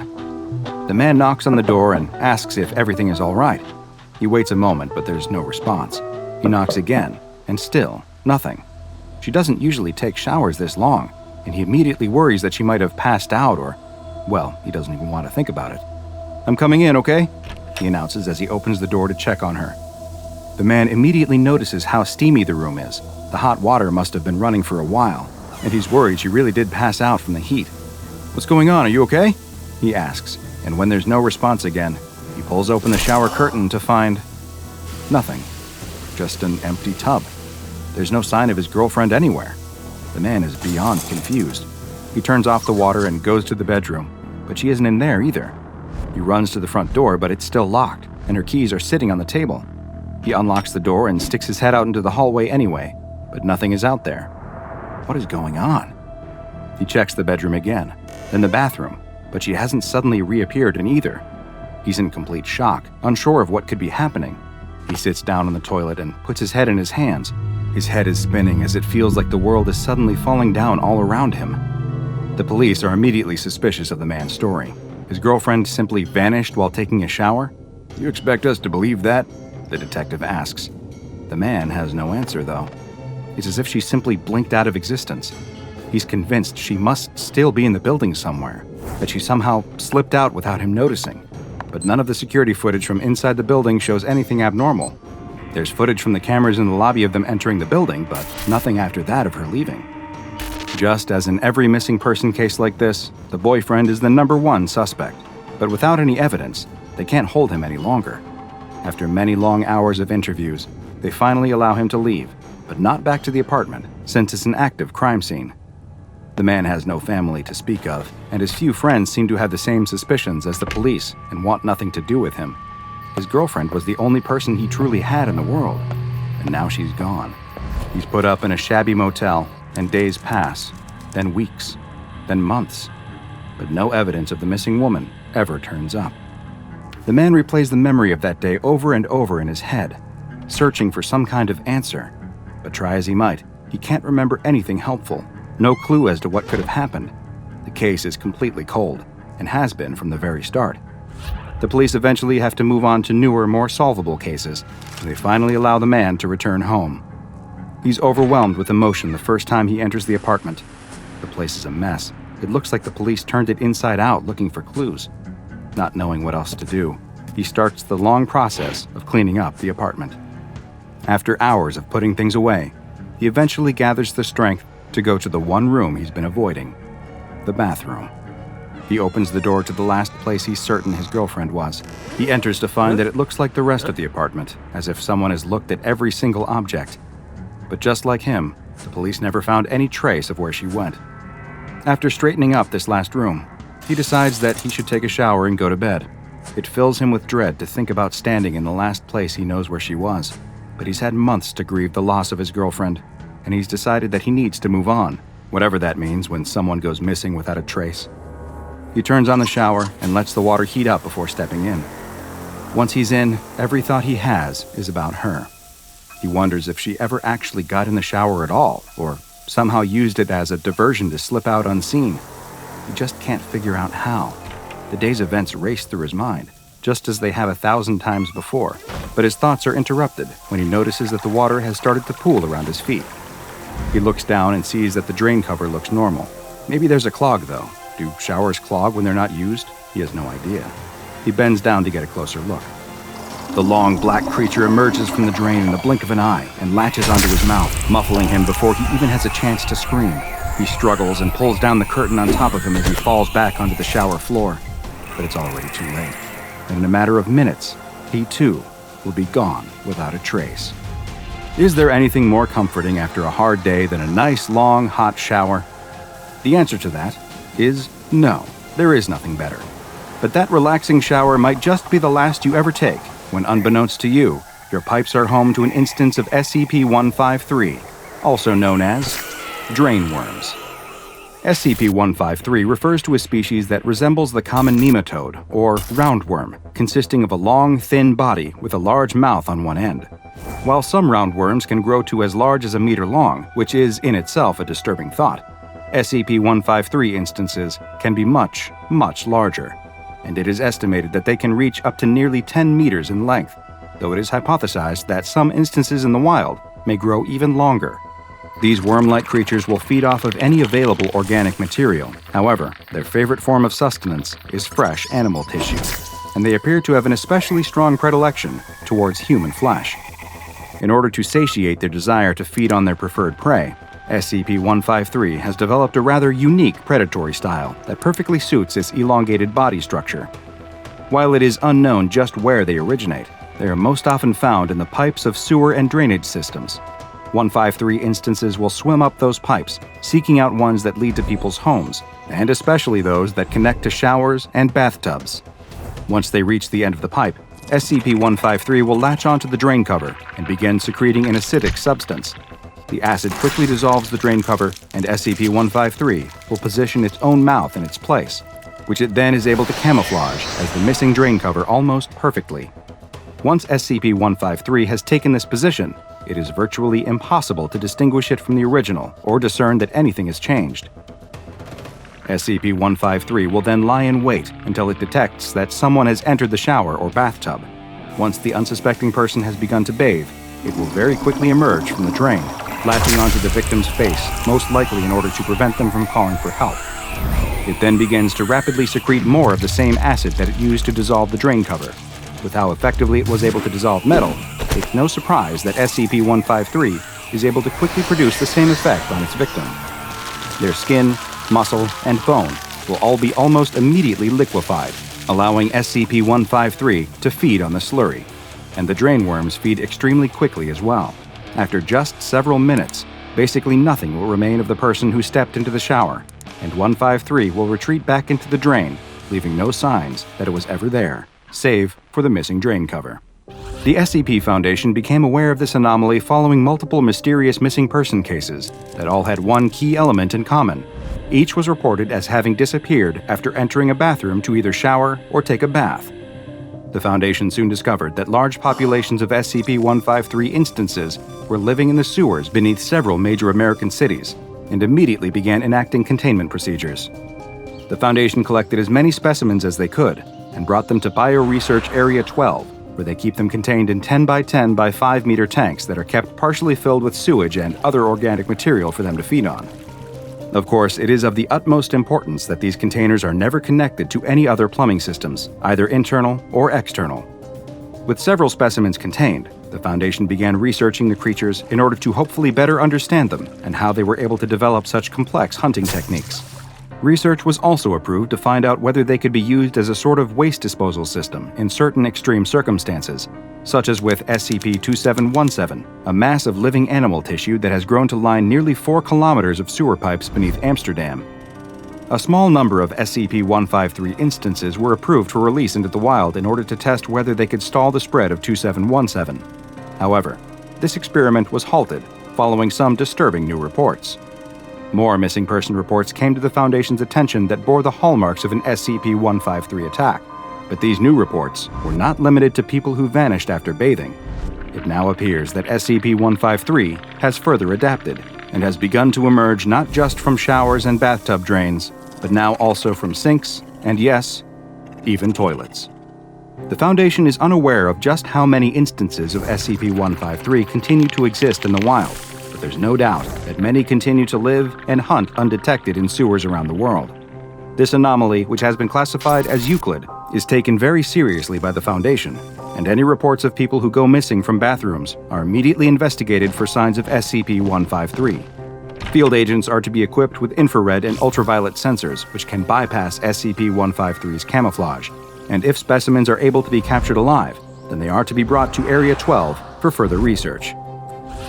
The man knocks on the door and asks if everything is all right. He waits a moment, but there's no response. He knocks again, and still, nothing. She doesn't usually take showers this long, and he immediately worries that she might have passed out or, well, he doesn't even want to think about it. "I'm coming in, okay?" he announces as he opens the door to check on her. The man immediately notices how steamy the room is. The hot water must have been running for a while, and he's worried she really did pass out from the heat. "What's going on? Are you okay?" he asks, and when there's no response again, he pulls open the shower curtain to find nothing. Just an empty tub. There's no sign of his girlfriend anywhere. The man is beyond confused. He turns off the water and goes to the bedroom, but she isn't in there either. He runs to the front door, but it's still locked, and her keys are sitting on the table. He unlocks the door and sticks his head out into the hallway anyway, but nothing is out there. What is going on? He checks the bedroom again, then the bathroom, but she hasn't suddenly reappeared in either. He's in complete shock, unsure of what could be happening. He sits down on the toilet and puts his head in his hands. His head is spinning as it feels like the world is suddenly falling down all around him. The police are immediately suspicious of the man's story. His girlfriend simply vanished while taking a shower? "You expect us to believe that?" the detective asks. The man has no answer, though. It's as if she simply blinked out of existence. He's convinced she must still be in the building somewhere, that she somehow slipped out without him noticing. But none of the security footage from inside the building shows anything abnormal. There's footage from the cameras in the lobby of them entering the building, but nothing after that of her leaving. Just as in every missing person case like this, the boyfriend is the #1 suspect. But without any evidence, they can't hold him any longer. After many long hours of interviews, they finally allow him to leave, but not back to the apartment, since it's an active crime scene. The man has no family to speak of, and his few friends seem to have the same suspicions as the police and want nothing to do with him. His girlfriend was the only person he truly had in the world, and now she's gone. He's put up in a shabby motel, and days pass, then weeks, then months, but no evidence of the missing woman ever turns up. The man replays the memory of that day over and over in his head, searching for some kind of answer, but try as he might, he can't remember anything helpful. No clue as to what could have happened. The case is completely cold, and has been from the very start. The police eventually have to move on to newer, more solvable cases, and they finally allow the man to return home. He's overwhelmed with emotion the first time he enters the apartment. The place is a mess. It looks like the police turned it inside out looking for clues. Not knowing what else to do, he starts the long process of cleaning up the apartment. After hours of putting things away, he eventually gathers the strength to go to the one room he's been avoiding, the bathroom. He opens the door to the last place he's certain his girlfriend was. He enters to find that it looks like the rest of the apartment, as if someone has looked at every single object. But just like him, the police never found any trace of where she went. After straightening up this last room, he decides that he should take a shower and go to bed. It fills him with dread to think about standing in the last place he knows where she was. But he's had months to grieve the loss of his girlfriend, and he's decided that he needs to move on, whatever that means when someone goes missing without a trace. He turns on the shower and lets the water heat up before stepping in. Once he's in, every thought he has is about her. He wonders if she ever actually got in the shower at all, or somehow used it as a diversion to slip out unseen. He just can't figure out how. The day's events race through his mind, just as they have 1,000 times before, but his thoughts are interrupted when he notices that the water has started to pool around his feet. He looks down and sees that the drain cover looks normal. Maybe there's a clog, though. Do showers clog when they're not used? He has no idea. He bends down to get a closer look. The long, black creature emerges from the drain in the blink of an eye and latches onto his mouth, muffling him before he even has a chance to scream. He struggles and pulls down the curtain on top of him as he falls back onto the shower floor. But it's already too late. And in a matter of minutes, he too will be gone without a trace. Is there anything more comforting after a hard day than a nice, long, hot shower? The answer to that is no, there is nothing better. But that relaxing shower might just be the last you ever take when, unbeknownst to you, your pipes are home to an instance of SCP-913, also known as drain worms. SCP-913 refers to a species that resembles the common nematode, or roundworm, consisting of a long, thin body with a large mouth on one end. While some roundworms can grow to as large as a meter long, which is in itself a disturbing thought, SCP-913 instances can be much, much larger, and it is estimated that they can reach up to nearly 10 meters in length, though it is hypothesized that some instances in the wild may grow even longer. These worm-like creatures will feed off of any available organic material. However, their favorite form of sustenance is fresh animal tissue, and they appear to have an especially strong predilection towards human flesh. In order to satiate their desire to feed on their preferred prey, SCP-913 has developed a rather unique predatory style that perfectly suits its elongated body structure. While it is unknown just where they originate, they are most often found in the pipes of sewer and drainage systems. 153 instances will swim up those pipes, seeking out ones that lead to people's homes, and especially those that connect to showers and bathtubs. Once they reach the end of the pipe, SCP-913 will latch onto the drain cover and begin secreting an acidic substance. The acid quickly dissolves the drain cover, and SCP-953 will position its own mouth in its place, which it then is able to camouflage as the missing drain cover almost perfectly. Once SCP-953 has taken this position, it is virtually impossible to distinguish it from the original or discern that anything has changed. SCP-953 will then lie in wait until it detects that someone has entered the shower or bathtub. Once the unsuspecting person has begun to bathe, it will very quickly emerge from the drain, latching onto the victim's face, most likely in order to prevent them from calling for help. It then begins to rapidly secrete more of the same acid that it used to dissolve the drain cover. With how effectively it was able to dissolve metal, it's no surprise that SCP-953 is able to quickly produce the same effect on its victim. Their skin, muscle, and bone will all be almost immediately liquefied, allowing SCP-953 to feed on the slurry. And the drain worms feed extremely quickly as well. After just several minutes, basically nothing will remain of the person who stepped into the shower, and 153 will retreat back into the drain, leaving no signs that it was ever there, save for the missing drain cover. The SCP Foundation became aware of this anomaly following multiple mysterious missing person cases that all had one key element in common. Each was reported as having disappeared after entering a bathroom to either shower or take a bath. The Foundation soon discovered that large populations of SCP-913 instances were living in the sewers beneath several major American cities, and immediately began enacting containment procedures. The Foundation collected as many specimens as they could, and brought them to Bioresearch Area 12, where they keep them contained in 10 by 10 by 5 meter tanks that are kept partially filled with sewage and other organic material for them to feed on. Of course, it is of the utmost importance that these containers are never connected to any other plumbing systems, either internal or external. With several specimens contained, the Foundation began researching the creatures in order to hopefully better understand them and how they were able to develop such complex hunting techniques. Research was also approved to find out whether they could be used as a sort of waste disposal system in certain extreme circumstances, such as with SCP-2717, a mass of living animal tissue that has grown to line nearly 4 kilometers of sewer pipes beneath Amsterdam. A small number of SCP-913 instances were approved for release into the wild in order to test whether they could stall the spread of 2717. However, this experiment was halted following some disturbing new reports. More missing person reports came to the Foundation's attention that bore the hallmarks of an SCP-953 attack, but these new reports were not limited to people who vanished after bathing. It now appears that SCP-953 has further adapted and has begun to emerge not just from showers and bathtub drains, but now also from sinks and, yes, even toilets. The Foundation is unaware of just how many instances of SCP-953 continue to exist in the wild, but there's no doubt that many continue to live and hunt undetected in sewers around the world. This anomaly, which has been classified as Euclid, is taken very seriously by the Foundation, and any reports of people who go missing from bathrooms are immediately investigated for signs of SCP-913. Field agents are to be equipped with infrared and ultraviolet sensors, which can bypass SCP-913's camouflage, and if specimens are able to be captured alive, then they are to be brought to Area 12 for further research.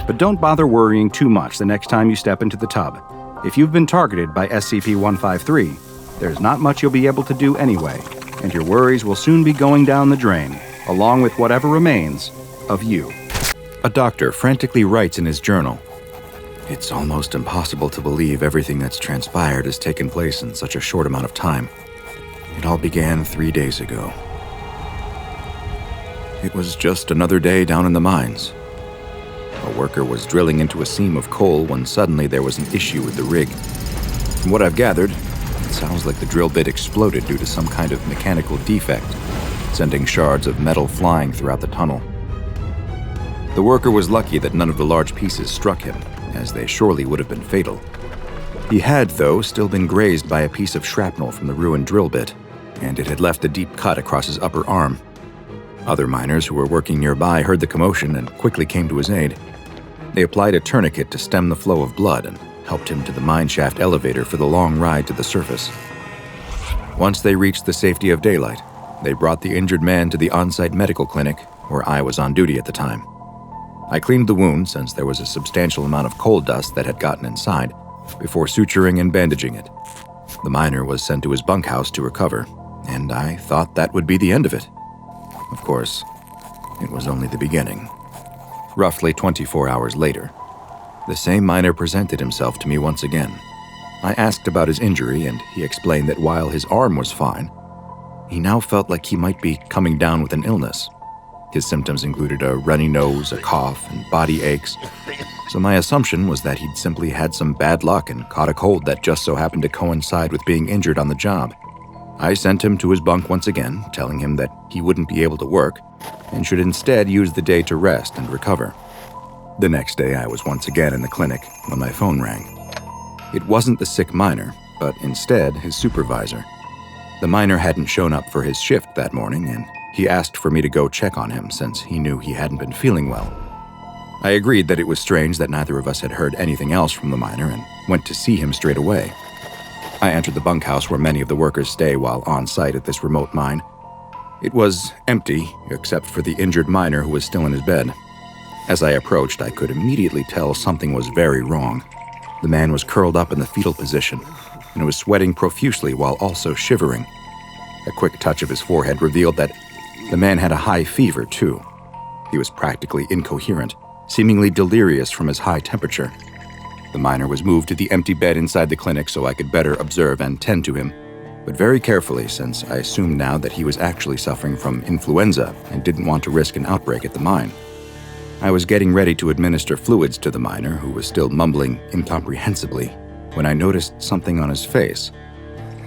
But don't bother worrying too much the next time you step into the tub. If you've been targeted by SCP-913, there's not much you'll be able to do anyway, and your worries will soon be going down the drain, along with whatever remains of you. A doctor frantically writes in his journal, "It's almost impossible to believe everything that's transpired has taken place in such a short amount of time. It all began 3 days ago. It was just another day down in the mines. A worker was drilling into a seam of coal when suddenly there was an issue with the rig. From what I've gathered, it sounds like the drill bit exploded due to some kind of mechanical defect, sending shards of metal flying throughout the tunnel. The worker was lucky that none of the large pieces struck him, as they surely would have been fatal. He had, though, still been grazed by a piece of shrapnel from the ruined drill bit, and it had left a deep cut across his upper arm. Other miners who were working nearby heard the commotion and quickly came to his aid. They applied a tourniquet to stem the flow of blood and helped him to the mine shaft elevator for the long ride to the surface. Once they reached the safety of daylight, they brought the injured man to the on-site medical clinic, where I was on duty at the time. I cleaned the wound since there was a substantial amount of coal dust that had gotten inside, before suturing and bandaging it. The miner was sent to his bunkhouse to recover, and I thought that would be the end of it. Of course, it was only the beginning. Roughly 24 hours later, the same miner presented himself to me once again. I asked about his injury, and he explained that while his arm was fine, he now felt like he might be coming down with an illness. His symptoms included a runny nose, a cough, and body aches, so my assumption was that he'd simply had some bad luck and caught a cold that just so happened to coincide with being injured on the job. I sent him to his bunk once again, telling him that he wouldn't be able to work and should instead use the day to rest and recover. The next day, I was once again in the clinic when my phone rang. It wasn't the sick miner, but instead his supervisor. The miner hadn't shown up for his shift that morning, and he asked for me to go check on him since he knew he hadn't been feeling well. I agreed that it was strange that neither of us had heard anything else from the miner and went to see him straight away. I entered the bunkhouse where many of the workers stay while on site at this remote mine. It was empty, except for the injured miner who was still in his bed. As I approached, I could immediately tell something was very wrong. The man was curled up in the fetal position and was sweating profusely while also shivering. A quick touch of his forehead revealed that the man had a high fever, too. He was practically incoherent, seemingly delirious from his high temperature. The miner was moved to the empty bed inside the clinic so I could better observe and tend to him, but very carefully since I assumed now that he was actually suffering from influenza and didn't want to risk an outbreak at the mine. I was getting ready to administer fluids to the miner, who was still mumbling incomprehensibly, when I noticed something on his face.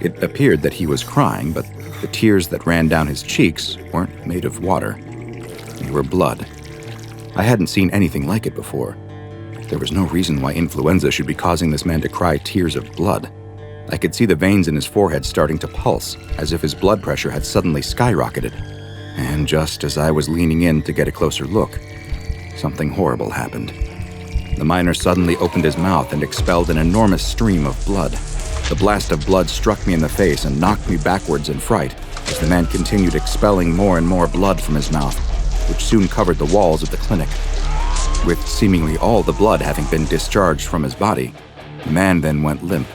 It appeared that he was crying, but the tears that ran down his cheeks weren't made of water. They were blood. I hadn't seen anything like it before. There was no reason why influenza should be causing this man to cry tears of blood. I could see the veins in his forehead starting to pulse, as if his blood pressure had suddenly skyrocketed. And just as I was leaning in to get a closer look, something horrible happened. The miner suddenly opened his mouth and expelled an enormous stream of blood. The blast of blood struck me in the face and knocked me backwards in fright as the man continued expelling more and more blood from his mouth, which soon covered the walls of the clinic. With seemingly all the blood having been discharged from his body, the man then went limp.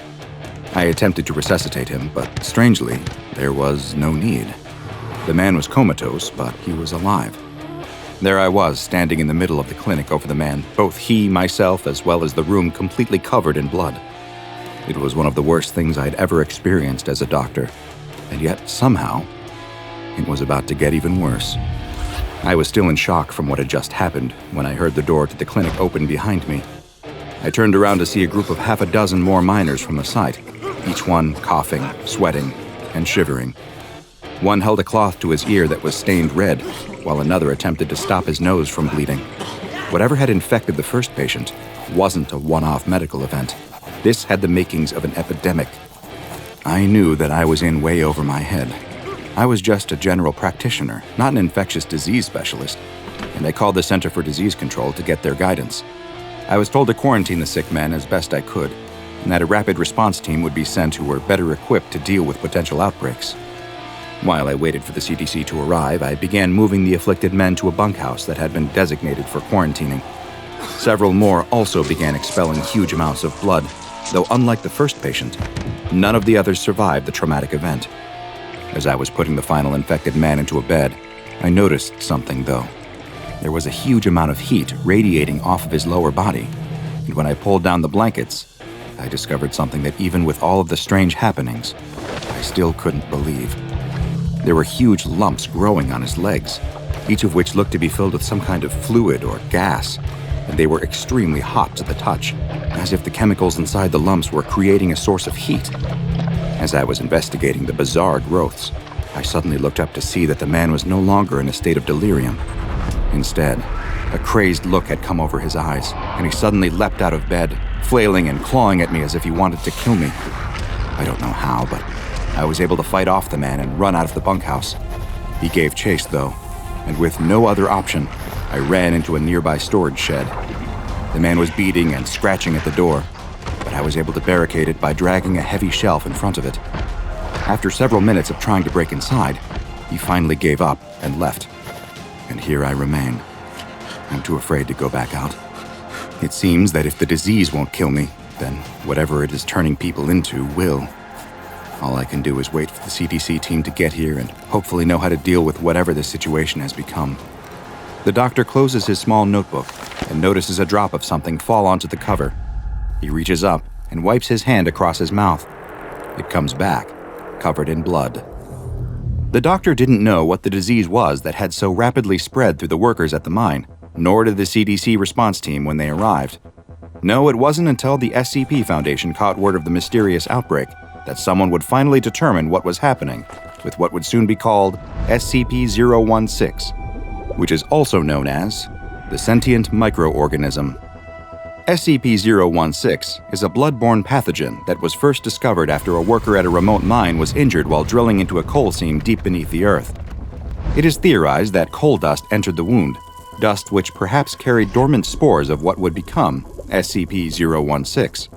I attempted to resuscitate him, but strangely, there was no need. The man was comatose, but he was alive. There I was, standing in the middle of the clinic over the man, both he, myself, as well as the room completely covered in blood. It was one of the worst things I'd ever experienced as a doctor, and yet somehow, it was about to get even worse. I was still in shock from what had just happened when I heard the door to the clinic open behind me. I turned around to see a group of half a dozen more miners from the site, each one coughing, sweating, and shivering. One held a cloth to his ear that was stained red, while another attempted to stop his nose from bleeding. Whatever had infected the first patient wasn't a one-off medical event. This had the makings of an epidemic. I knew that I was in way over my head. I was just a general practitioner, not an infectious disease specialist, and I called the Center for Disease Control to get their guidance. I was told to quarantine the sick men as best I could, and that a rapid response team would be sent who were better equipped to deal with potential outbreaks. While I waited for the CDC to arrive, I began moving the afflicted men to a bunkhouse that had been designated for quarantining. Several more also began expelling huge amounts of blood, though unlike the first patient, none of the others survived the traumatic event. As I was putting the final infected man into a bed, I noticed something, though. There was a huge amount of heat radiating off of his lower body, and when I pulled down the blankets, I discovered something that even with all of the strange happenings, I still couldn't believe. There were huge lumps growing on his legs, each of which looked to be filled with some kind of fluid or gas, and they were extremely hot to the touch, as if the chemicals inside the lumps were creating a source of heat. As I was investigating the bizarre growths, I suddenly looked up to see that the man was no longer in a state of delirium. Instead, a crazed look had come over his eyes, and he suddenly leapt out of bed, flailing and clawing at me as if he wanted to kill me. I don't know how, but I was able to fight off the man and run out of the bunkhouse. He gave chase, though, and with no other option, I ran into a nearby storage shed. The man was beating and scratching at the door, but I was able to barricade it by dragging a heavy shelf in front of it. After several minutes of trying to break inside, he finally gave up and left. And here I remain. I'm too afraid to go back out. It seems that if the disease won't kill me, then whatever it is turning people into will. All I can do is wait for the CDC team to get here and hopefully know how to deal with whatever this situation has become. The doctor closes his small notebook and notices a drop of something fall onto the cover. He reaches up and wipes his hand across his mouth. It comes back, covered in blood. The doctor didn't know what the disease was that had so rapidly spread through the workers at the mine, nor did the CDC response team when they arrived. No, it wasn't until the SCP Foundation caught word of the mysterious outbreak that someone would finally determine what was happening with what would soon be called SCP-913, which is also known as the Sentient Micro-Organism. SCP-913 is a blood-borne pathogen that was first discovered after a worker at a remote mine was injured while drilling into a coal seam deep beneath the earth. It is theorized that coal dust entered the wound, dust which perhaps carried dormant spores of what would become SCP-913.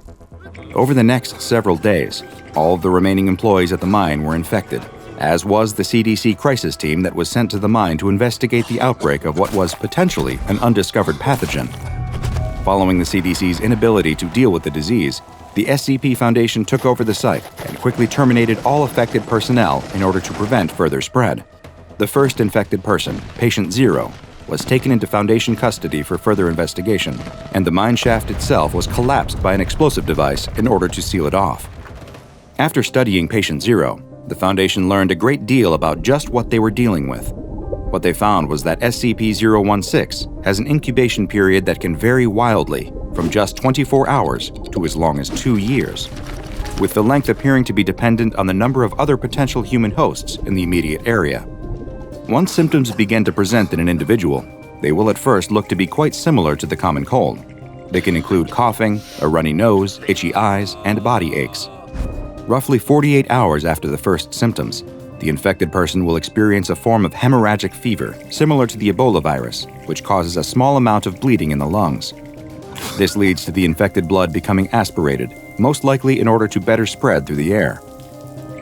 Over the next several days, all of the remaining employees at the mine were infected, as was the CDC crisis team that was sent to the mine to investigate the outbreak of what was potentially an undiscovered pathogen. Following the CDC's inability to deal with the disease, the SCP Foundation took over the site and quickly terminated all affected personnel in order to prevent further spread. The first infected person, Patient 0, was taken into Foundation custody for further investigation, and the mine shaft itself was collapsed by an explosive device in order to seal it off. After studying Patient 0, the Foundation learned a great deal about just what they were dealing with. What they found was that SCP-913 has an incubation period that can vary wildly from just 24 hours to as long as 2 years, with the length appearing to be dependent on the number of other potential human hosts in the immediate area. Once symptoms begin to present in an individual, they will at first look to be quite similar to the common cold. They can include coughing, a runny nose, itchy eyes, and body aches. Roughly 48 hours after the first symptoms, the infected person will experience a form of hemorrhagic fever similar to the Ebola virus, which causes a small amount of bleeding in the lungs. This leads to the infected blood becoming aspirated, most likely in order to better spread through the air.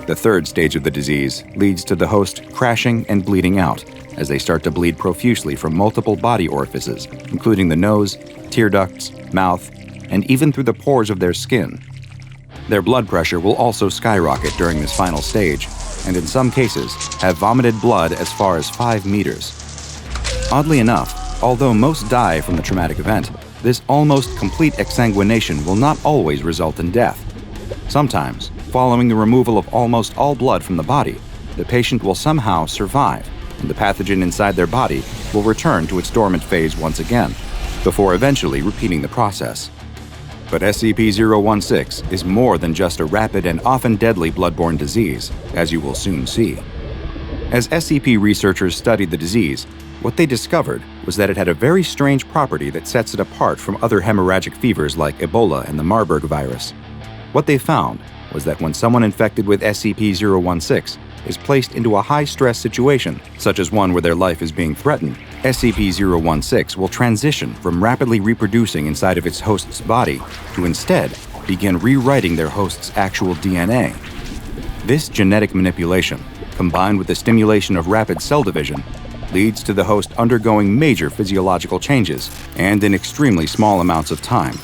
The third stage of the disease leads to the host crashing and bleeding out as they start to bleed profusely from multiple body orifices, including the nose, tear ducts, mouth, and even through the pores of their skin. Their blood pressure will also skyrocket during this final stage, and in some cases have vomited blood as far as 5 meters. Oddly enough, although most die from the traumatic event, this almost complete exsanguination will not always result in death. Sometimes, following the removal of almost all blood from the body, the patient will somehow survive, and the pathogen inside their body will return to its dormant phase once again, before eventually repeating the process. But SCP-913 is more than just a rapid and often deadly blood-borne disease, as you will soon see. As SCP researchers studied the disease, what they discovered was that it had a very strange property that sets it apart from other hemorrhagic fevers like Ebola and the Marburg virus. What they found was that when someone infected with SCP-913 is placed into a high-stress situation, such as one where their life is being threatened, SCP-016 will transition from rapidly reproducing inside of its host's body to instead begin rewriting their host's actual DNA. This genetic manipulation, combined with the stimulation of rapid cell division, leads to the host undergoing major physiological changes and in extremely small amounts of time.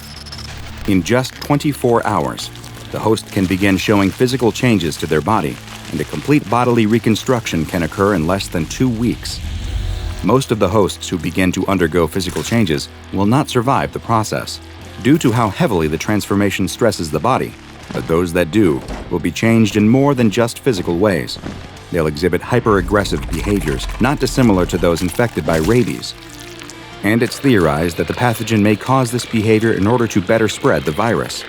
In just 24 hours, the host can begin showing physical changes to their body, and a complete bodily reconstruction can occur in less than 2 weeks. Most of the hosts who begin to undergo physical changes will not survive the process, due to how heavily the transformation stresses the body, but those that do will be changed in more than just physical ways. They'll exhibit hyper-aggressive behaviors, not dissimilar to those infected by rabies. And it's theorized that the pathogen may cause this behavior in order to better spread the virus.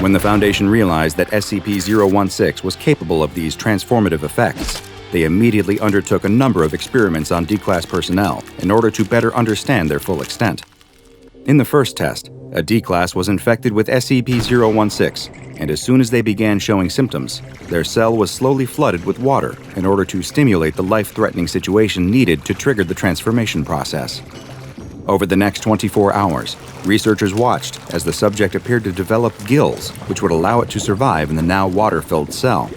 When the Foundation realized that SCP-016 was capable of these transformative effects, they immediately undertook a number of experiments on D-Class personnel in order to better understand their full extent. In the first test, a D-Class was infected with SCP-016, and as soon as they began showing symptoms, their cell was slowly flooded with water in order to stimulate the life-threatening situation needed to trigger the transformation process. Over the next 24 hours, researchers watched as the subject appeared to develop gills, which would allow it to survive in the now water-filled cell.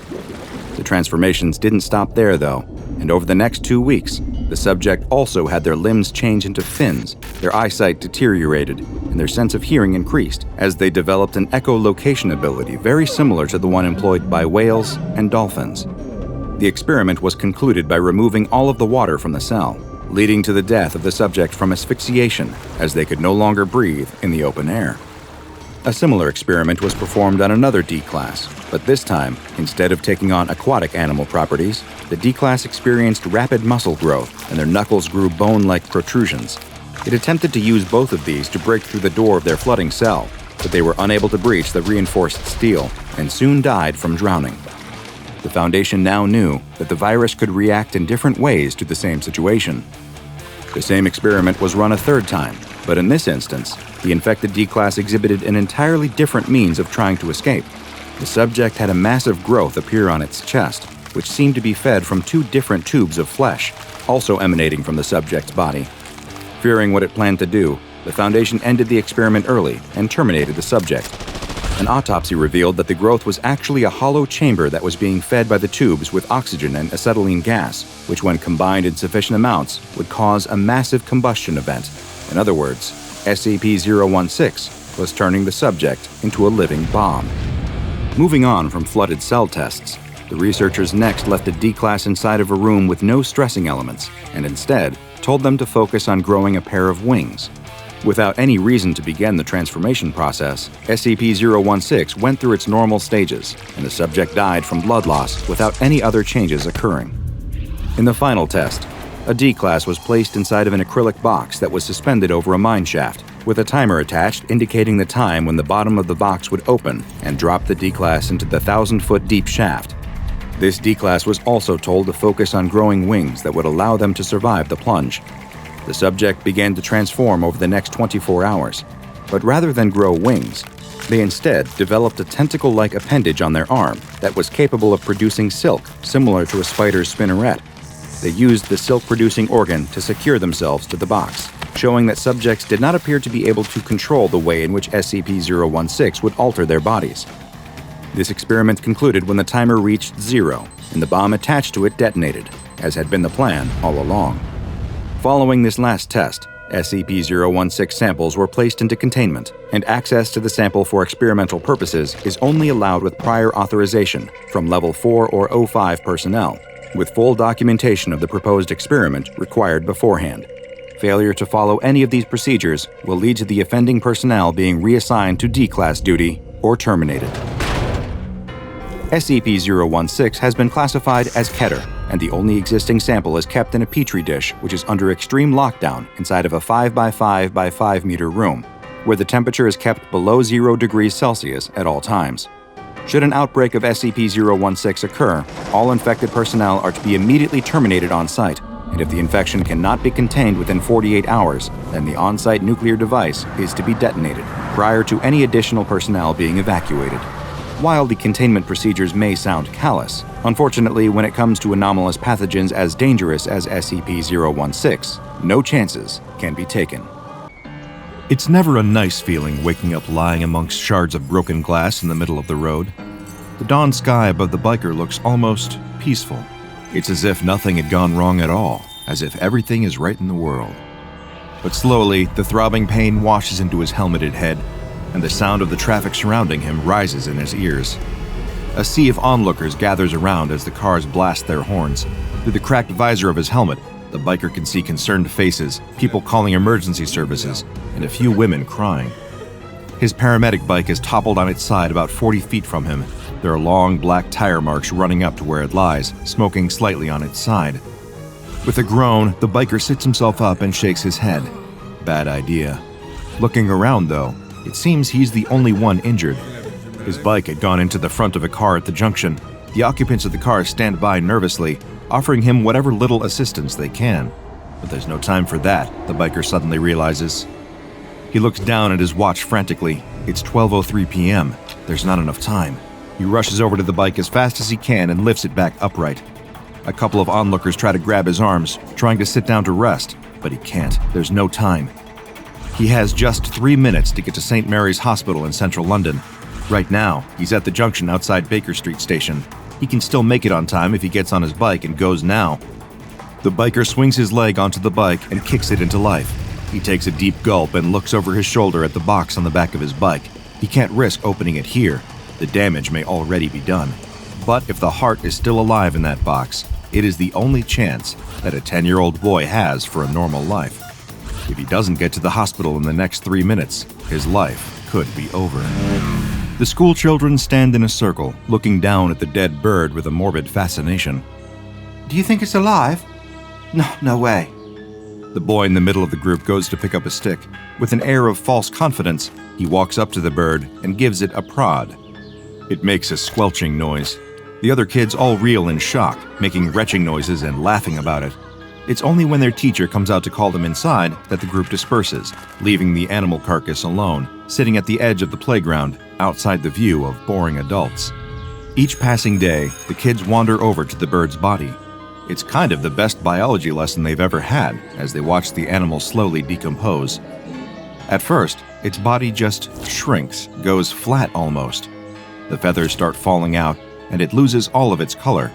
The transformations didn't stop there, though, and over the next 2 weeks, the subject also had their limbs change into fins, their eyesight deteriorated, and their sense of hearing increased as they developed an echolocation ability very similar to the one employed by whales and dolphins. The experiment was concluded by removing all of the water from the cell, leading to the death of the subject from asphyxiation, as they could no longer breathe in the open air. A similar experiment was performed on another D-Class, but this time, instead of taking on aquatic animal properties, the D-Class experienced rapid muscle growth and their knuckles grew bone-like protrusions. It attempted to use both of these to break through the door of their flooding cell, but they were unable to breach the reinforced steel and soon died from drowning. The Foundation now knew that the virus could react in different ways to the same situation. The same experiment was run a third time, but in this instance, the infected D-Class exhibited an entirely different means of trying to escape. The subject had a massive growth appear on its chest, which seemed to be fed from 2 different tubes of flesh, also emanating from the subject's body. Fearing what it planned to do, the Foundation ended the experiment early and terminated the subject. An autopsy revealed that the growth was actually a hollow chamber that was being fed by the tubes with oxygen and acetylene gas, which when combined in sufficient amounts would cause a massive combustion event. In other words, SCP-016 was turning the subject into a living bomb. Moving on from flooded cell tests, the researchers next left a D-Class inside of a room with no stressing elements, and instead told them to focus on growing a pair of wings. Without any reason to begin the transformation process, SCP-016 went through its normal stages, and the subject died from blood loss without any other changes occurring. In the final test, a D-Class was placed inside of an acrylic box that was suspended over a mine shaft, with a timer attached indicating the time when the bottom of the box would open and drop the D-Class into the 1,000-foot deep shaft. This D-Class was also told to focus on growing wings that would allow them to survive the plunge. The subject began to transform over the next 24 hours, but rather than grow wings, they instead developed a tentacle-like appendage on their arm that was capable of producing silk similar to a spider's spinneret. They used the silk-producing organ to secure themselves to the box, showing that subjects did not appear to be able to control the way in which SCP-016 would alter their bodies. This experiment concluded when the timer reached 0 and the bomb attached to it detonated, as had been the plan all along. Following this last test, SCP-016 samples were placed into containment, and access to the sample for experimental purposes is only allowed with prior authorization from Level 4 or 05 personnel, with full documentation of the proposed experiment required beforehand. Failure to follow any of these procedures will lead to the offending personnel being reassigned to D-Class duty or terminated. SCP-016 has been classified as Keter, and the only existing sample is kept in a petri dish which is under extreme lockdown inside of a 5x5 by 5 meter room, where the temperature is kept below 0 degrees Celsius at all times. Should an outbreak of SCP-016 occur, all infected personnel are to be immediately terminated on site, and if the infection cannot be contained within 48 hours, then the on-site nuclear device is to be detonated prior to any additional personnel being evacuated. While the containment procedures may sound callous, unfortunately, when it comes to anomalous pathogens as dangerous as SCP-016, no chances can be taken. It's never a nice feeling waking up lying amongst shards of broken glass in the middle of the road. The dawn sky above the biker looks almost peaceful. It's as if nothing had gone wrong at all, as if everything is right in the world. But slowly, the throbbing pain washes into his helmeted head, and the sound of the traffic surrounding him rises in his ears. A sea of onlookers gathers around as the cars blast their horns. Through the cracked visor of his helmet, the biker can see concerned faces, people calling emergency services, and a few women crying. His paramedic bike is toppled on its side about 40 feet from him. There are long black tire marks running up to where it lies, smoking slightly on its side. With a groan, the biker sits himself up and shakes his head. Bad idea. Looking around, though, it seems he's the only one injured. His bike had gone into the front of a car at the junction. The occupants of the car stand by nervously, offering him whatever little assistance they can. But there's no time for that, the biker suddenly realizes. He looks down at his watch frantically. It's 12:03 p.m. There's not enough time. He rushes over to the bike as fast as he can and lifts it back upright. A couple of onlookers try to grab his arms, trying to sit down to rest, but he can't. There's no time. He has just 3 minutes to get to St. Mary's Hospital in central London. Right now, he's at the junction outside Baker Street Station. He can still make it on time if he gets on his bike and goes now. The biker swings his leg onto the bike and kicks it into life. He takes a deep gulp and looks over his shoulder at the box on the back of his bike. He can't risk opening it here. The damage may already be done. But if the heart is still alive in that box, it is the only chance that a 10-year-old boy has for a normal life. If he doesn't get to the hospital in the next 3 minutes, his life could be over. The school children stand in a circle, looking down at the dead bird with a morbid fascination. Do you think it's alive? No way. The boy in the middle of the group goes to pick up a stick. With an air of false confidence, he walks up to the bird and gives it a prod. It makes a squelching noise. The other kids all reel in shock, making retching noises and laughing about it. It's only when their teacher comes out to call them inside that the group disperses, leaving the animal carcass alone, sitting at the edge of the playground, outside the view of boring adults. Each passing day, the kids wander over to the bird's body. It's kind of the best biology lesson they've ever had as they watch the animal slowly decompose. At first, its body just shrinks, goes flat almost. The feathers start falling out, and it loses all of its color.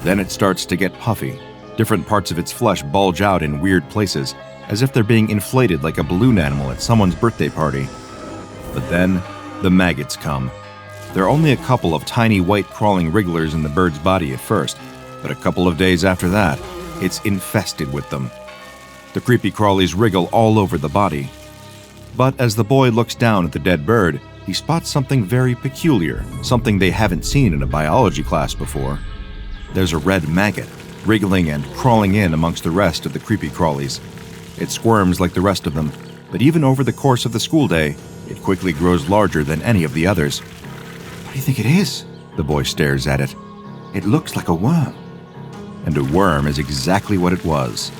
Then it starts to get puffy. Different parts of its flesh bulge out in weird places, as if they're being inflated like a balloon animal at someone's birthday party. But then, the maggots come. There are only a couple of tiny white crawling wrigglers in the bird's body at first, but a couple of days after that, it's infested with them. The creepy crawlies wriggle all over the body. But as the boy looks down at the dead bird, he spots something very peculiar, something they haven't seen in a biology class before. There's a red maggot, wriggling and crawling in amongst the rest of the creepy crawlies. It squirms like the rest of them, but even over the course of the school day, it quickly grows larger than any of the others. What do you think it is? The boy stares at it. It looks like a worm. And a worm is exactly what it was.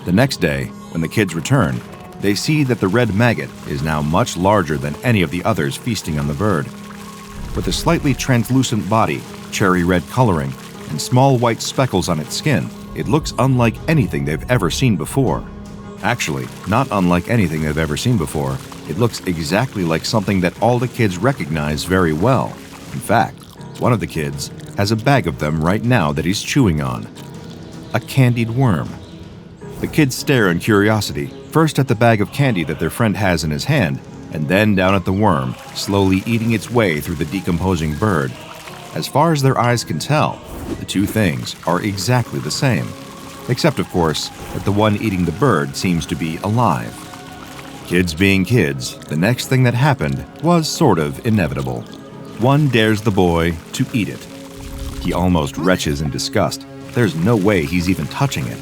The next day, when the kids return, they see that the red maggot is now much larger than any of the others feasting on the bird. With a slightly translucent body, cherry red coloring, and small white speckles on its skin, it looks unlike anything they've ever seen before. Actually, not unlike anything they've ever seen before. It looks exactly like something that all the kids recognize very well. In fact, one of the kids has a bag of them right now that he's chewing on. A candied worm. The kids stare in curiosity, first at the bag of candy that their friend has in his hand, and then down at the worm, slowly eating its way through the decomposing bird. As far as their eyes can tell, the two things are exactly the same. Except, of course, that the one eating the bird seems to be alive. Kids being kids, the next thing that happened was sort of inevitable. One dares the boy to eat it. He almost retches in disgust. There's no way he's even touching it.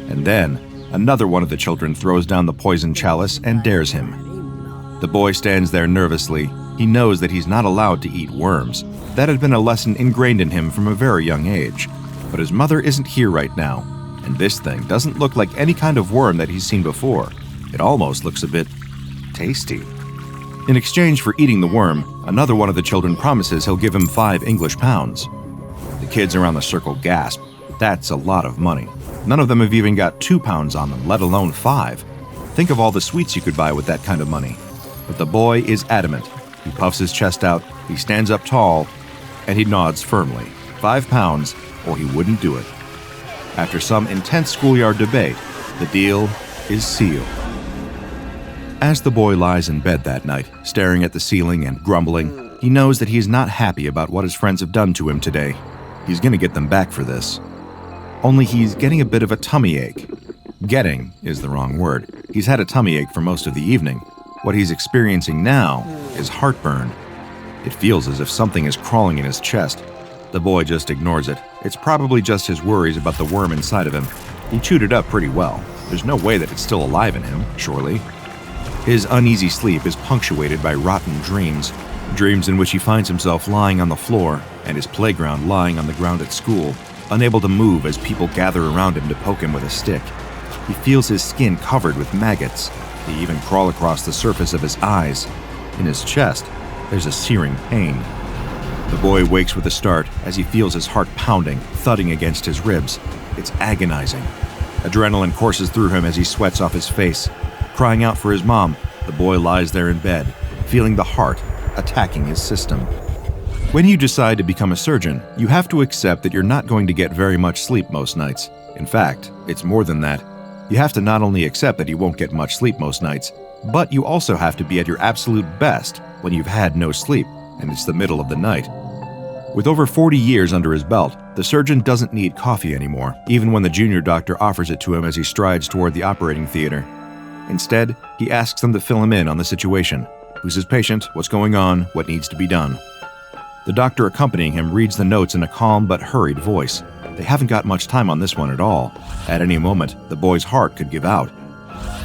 And then, another one of the children throws down the poison chalice and dares him. The boy stands there nervously. He knows that he's not allowed to eat worms. That had been a lesson ingrained in him from a very young age. But his mother isn't here right now, and this thing doesn't look like any kind of worm that he's seen before. It almost looks a bit tasty. In exchange for eating the worm, another one of the children promises he'll give him 5 English pounds. The kids around the circle gasp. That's a lot of money. None of them have even got 2 pounds on them, let alone 5. Think of all the sweets you could buy with that kind of money. But the boy is adamant. He puffs his chest out, he stands up tall, and he nods firmly. 5 pounds, or he wouldn't do it. After some intense schoolyard debate, the deal is sealed. As the boy lies in bed that night, staring at the ceiling and grumbling, he knows that he is not happy about what his friends have done to him today. He's going to get them back for this. Only he's getting a bit of a tummy ache. Getting is the wrong word. He's had a tummy ache for most of the evening. What he's experiencing now is heartburn. It feels as if something is crawling in his chest. The boy just ignores it. It's probably just his worries about the worm inside of him. He chewed it up pretty well. There's no way that it's still alive in him, surely. His uneasy sleep is punctuated by rotten dreams. Dreams in which he finds himself lying on the floor and his playground lying on the ground at school, unable to move as people gather around him to poke him with a stick. He feels his skin covered with maggots. They even crawl across the surface of his eyes. In his chest, there's a searing pain. The boy wakes with a start as he feels his heart pounding, thudding against his ribs. It's agonizing. Adrenaline courses through him as he sweats off his face. Crying out for his mom, the boy lies there in bed, feeling the heart attacking his system. When you decide to become a surgeon, you have to accept that you're not going to get very much sleep most nights. In fact, it's more than that. You have to not only accept that you won't get much sleep most nights, but you also have to be at your absolute best when you've had no sleep and it's the middle of the night. With over 40 years under his belt, the surgeon doesn't need coffee anymore, even when the junior doctor offers it to him as he strides toward the operating theater. Instead, he asks them to fill him in on the situation. Who's his patient? What's going on? What needs to be done? The doctor accompanying him reads the notes in a calm but hurried voice. They haven't got much time on this one at all. At any moment, the boy's heart could give out.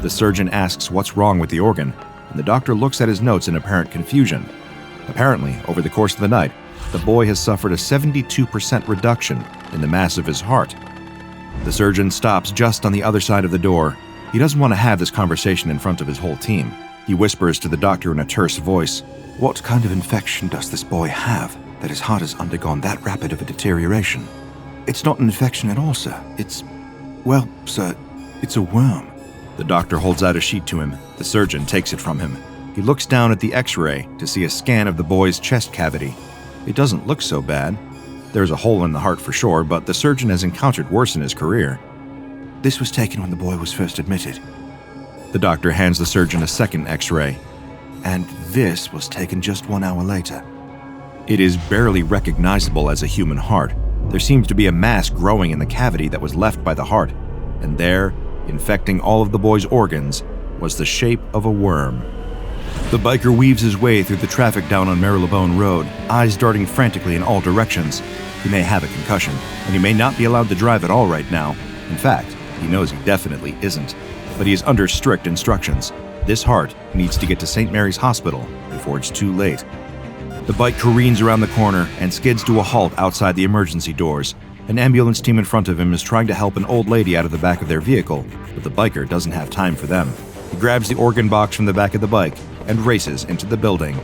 The surgeon asks what's wrong with the organ, and the doctor looks at his notes in apparent confusion. Apparently, over the course of the night, the boy has suffered a 72% reduction in the mass of his heart. The surgeon stops just on the other side of the door. He doesn't want to have this conversation in front of his whole team. He whispers to the doctor in a terse voice, What kind of infection does this boy have that his heart has undergone that rapid of a deterioration? It's not an infection at all, sir. Well, sir, it's a worm. The doctor holds out a sheet to him. The surgeon takes it from him. He looks down at the x-ray to see a scan of the boy's chest cavity. It doesn't look so bad. There's a hole in the heart for sure, but the surgeon has encountered worse in his career. This was taken when the boy was first admitted. The doctor hands the surgeon a second x-ray. And this was taken just 1 hour later. It is barely recognizable as a human heart. There seems to be a mass growing in the cavity that was left by the heart, and there, infecting all of the boy's organs, was the shape of a worm. The biker weaves his way through the traffic down on Marylebone Road, eyes darting frantically in all directions. He may have a concussion, and he may not be allowed to drive at all right now. In fact, he knows he definitely isn't. But he is under strict instructions. This heart needs to get to St. Mary's Hospital before it's too late. The bike careens around the corner and skids to a halt outside the emergency doors. An ambulance team in front of him is trying to help an old lady out of the back of their vehicle, but the biker doesn't have time for them. He grabs the organ box from the back of the bike and races into the building.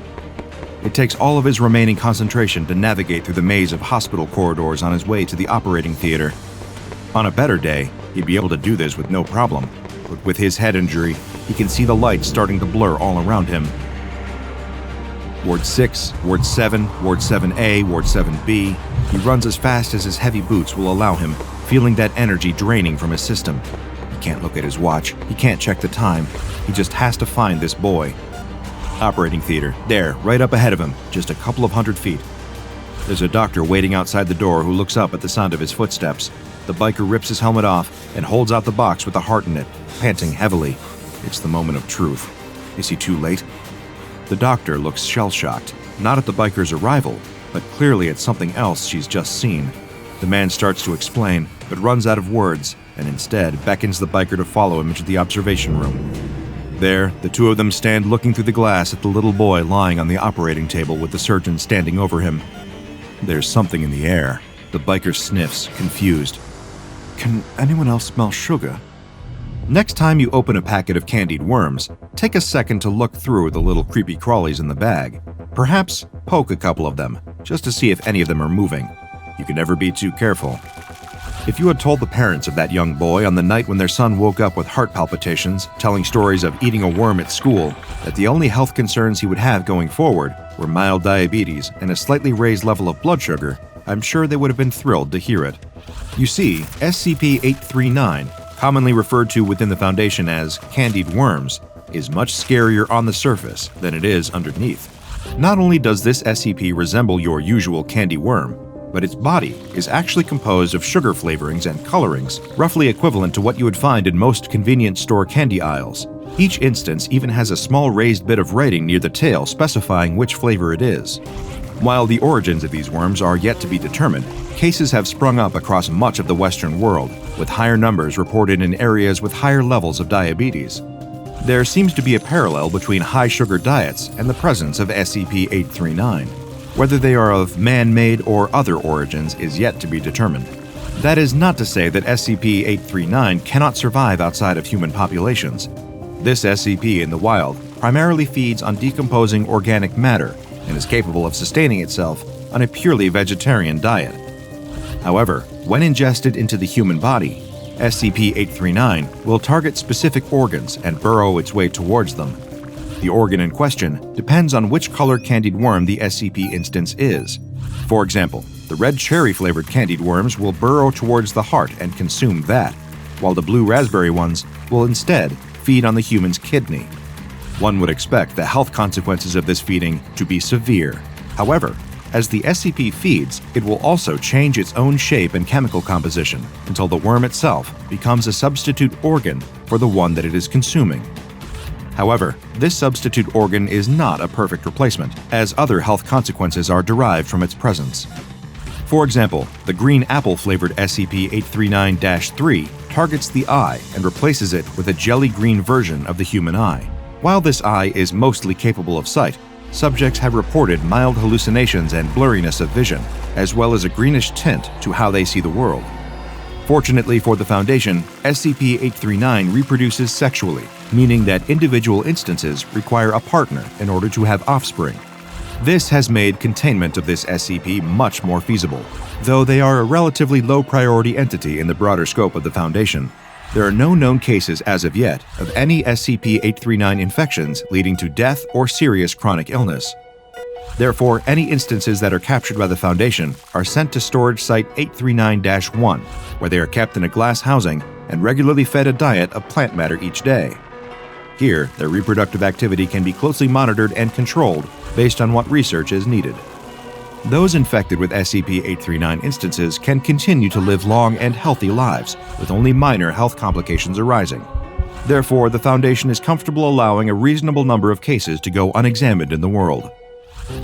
It takes all of his remaining concentration to navigate through the maze of hospital corridors on his way to the operating theater. On a better day, he'd be able to do this with no problem, but with his head injury, he can see the lights starting to blur all around him. Ward 6, Ward 7, Ward 7A, Ward 7B. He runs as fast as his heavy boots will allow him, feeling that energy draining from his system. He can't look at his watch. He can't check the time. He just has to find this boy. Operating theater, there, right up ahead of him, just a couple of 100 feet. There's a doctor waiting outside the door who looks up at the sound of his footsteps. The biker rips his helmet off and holds out the box with the heart in it, panting heavily. It's the moment of truth. Is he too late? The doctor looks shell-shocked, not at the biker's arrival, but clearly at something else she's just seen. The man starts to explain, but runs out of words, and instead beckons the biker to follow him into the observation room. There, the two of them stand looking through the glass at the little boy lying on the operating table with the surgeon standing over him. There's something in the air. The biker sniffs, confused. Can anyone else smell sugar? Next time you open a packet of candied worms, take a second to look through the little creepy crawlies in the bag. Perhaps poke a couple of them, just to see if any of them are moving. You can never be too careful. If you had told the parents of that young boy on the night when their son woke up with heart palpitations, telling stories of eating a worm at school, that the only health concerns he would have going forward were mild diabetes and a slightly raised level of blood sugar, I'm sure they would have been thrilled to hear it. You see, SCP-839, commonly referred to within the Foundation as candied worms, is much scarier on the surface than it is underneath. Not only does this SCP resemble your usual candy worm, but its body is actually composed of sugar flavorings and colorings, roughly equivalent to what you would find in most convenience store candy aisles. Each instance even has a small raised bit of writing near the tail specifying which flavor it is. While the origins of these worms are yet to be determined, cases have sprung up across much of the Western world, with higher numbers reported in areas with higher levels of diabetes. There seems to be a parallel between high-sugar diets and the presence of SCP-839. Whether they are of man-made or other origins is yet to be determined. That is not to say that SCP-839 cannot survive outside of human populations. This SCP in the wild primarily feeds on decomposing organic matter and is capable of sustaining itself on a purely vegetarian diet. However, when ingested into the human body, SCP-839 will target specific organs and burrow its way towards them. The organ in question depends on which color candied worm the SCP instance is. For example, the red cherry-flavored candied worms will burrow towards the heart and consume that, while the blue raspberry ones will instead feed on the human's kidney. One would expect the health consequences of this feeding to be severe. However, as the SCP feeds, it will also change its own shape and chemical composition until the worm itself becomes a substitute organ for the one that it is consuming. However, this substitute organ is not a perfect replacement, as other health consequences are derived from its presence. For example, the green apple-flavored SCP-839-3 targets the eye and replaces it with a jelly-green version of the human eye. While this eye is mostly capable of sight, subjects have reported mild hallucinations and blurriness of vision, as well as a greenish tint to how they see the world. Fortunately for the Foundation, SCP-839 reproduces sexually, meaning that individual instances require a partner in order to have offspring. This has made containment of this SCP much more feasible. Though they are a relatively low-priority entity in the broader scope of the Foundation, there are no known cases as of yet of any SCP-839 infections leading to death or serious chronic illness. Therefore, any instances that are captured by the Foundation are sent to Storage Site 839-1, where they are kept in a glass housing and regularly fed a diet of plant matter each day. Here, their reproductive activity can be closely monitored and controlled based on what research is needed. Those infected with SCP-839 instances can continue to live long and healthy lives, with only minor health complications arising. Therefore, the Foundation is comfortable allowing a reasonable number of cases to go unexamined in the world.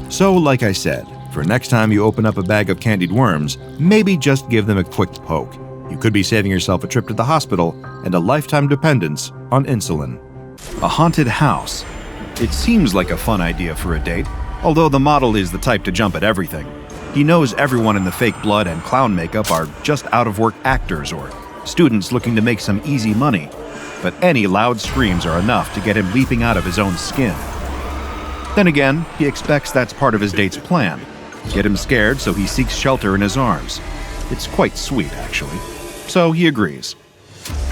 So, like I said, for next time you open up a bag of candied worms, maybe just give them a quick poke. You could be saving yourself a trip to the hospital and a lifetime dependence on insulin. A haunted house. It seems like a fun idea for a date, although the model is the type to jump at everything. He knows everyone in the fake blood and clown makeup are just out-of-work actors or students looking to make some easy money, but any loud screams are enough to get him leaping out of his own skin. Then again, he expects that's part of his date's plan. Get him scared so he seeks shelter in his arms. It's quite sweet, actually. So he agrees.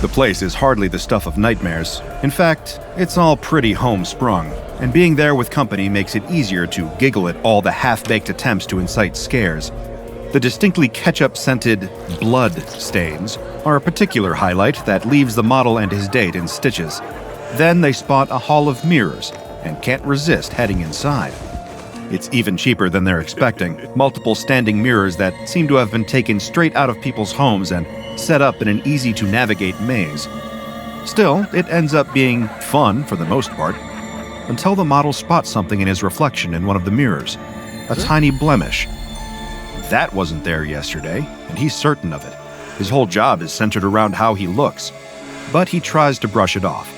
The place is hardly the stuff of nightmares. In fact, it's all pretty homesprung, and being there with company makes it easier to giggle at all the half-baked attempts to incite scares. The distinctly ketchup-scented blood stains are a particular highlight that leaves the model and his date in stitches. Then they spot a hall of mirrors and can't resist heading inside. It's even cheaper than they're expecting. Multiple standing mirrors that seem to have been taken straight out of people's homes and set up in an easy-to-navigate maze. Still, it ends up being fun for the most part, until the model spots something in his reflection in one of the mirrors. A tiny blemish. That wasn't there yesterday, and he's certain of it. His whole job is centered around how he looks. But he tries to brush it off.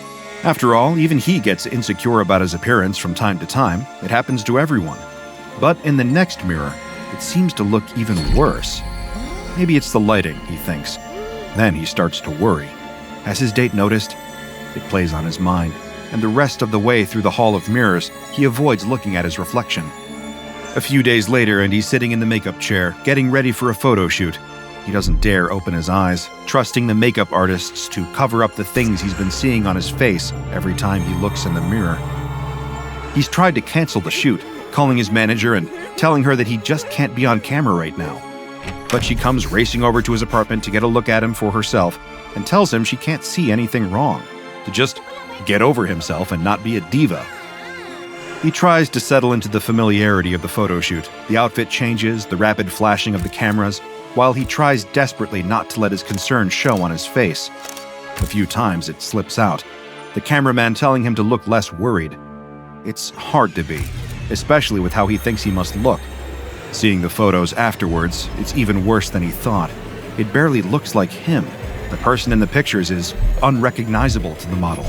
After all, even he gets insecure about his appearance from time to time. It happens to everyone. But in the next mirror, it seems to look even worse. Maybe it's the lighting, he thinks. Then he starts to worry. Has his date noticed? It plays on his mind, and the rest of the way through the Hall of Mirrors, he avoids looking at his reflection. A few days later, and he's sitting in the makeup chair, getting ready for a photo shoot. He doesn't dare open his eyes, trusting the makeup artists to cover up the things he's been seeing on his face every time he looks in the mirror. He's tried to cancel the shoot, calling his manager and telling her that he just can't be on camera right now. But she comes racing over to his apartment to get a look at him for herself and tells him she can't see anything wrong, to just get over himself and not be a diva. He tries to settle into the familiarity of the photo shoot. The outfit changes, the rapid flashing of the cameras, while he tries desperately not to let his concern show on his face. A few times it slips out, the cameraman telling him to look less worried. It's hard to be, especially with how he thinks he must look. Seeing the photos afterwards, it's even worse than he thought. It barely looks like him. The person in the pictures is unrecognizable to the model.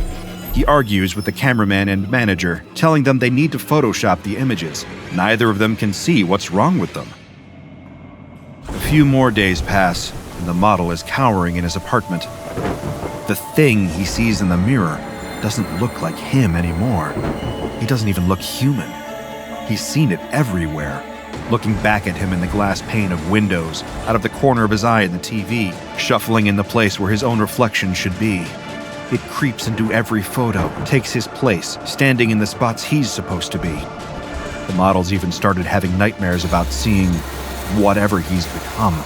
He argues with the cameraman and manager, telling them they need to Photoshop the images. Neither of them can see what's wrong with them. A few more days pass, and the model is cowering in his apartment. The thing he sees in the mirror doesn't look like him anymore. He doesn't even look human. He's seen it everywhere. Looking back at him in the glass pane of windows, out of the corner of his eye in the TV, shuffling in the place where his own reflection should be. It creeps into every photo, takes his place, standing in the spots he's supposed to be. The model's even started having nightmares about seeing whatever he's become.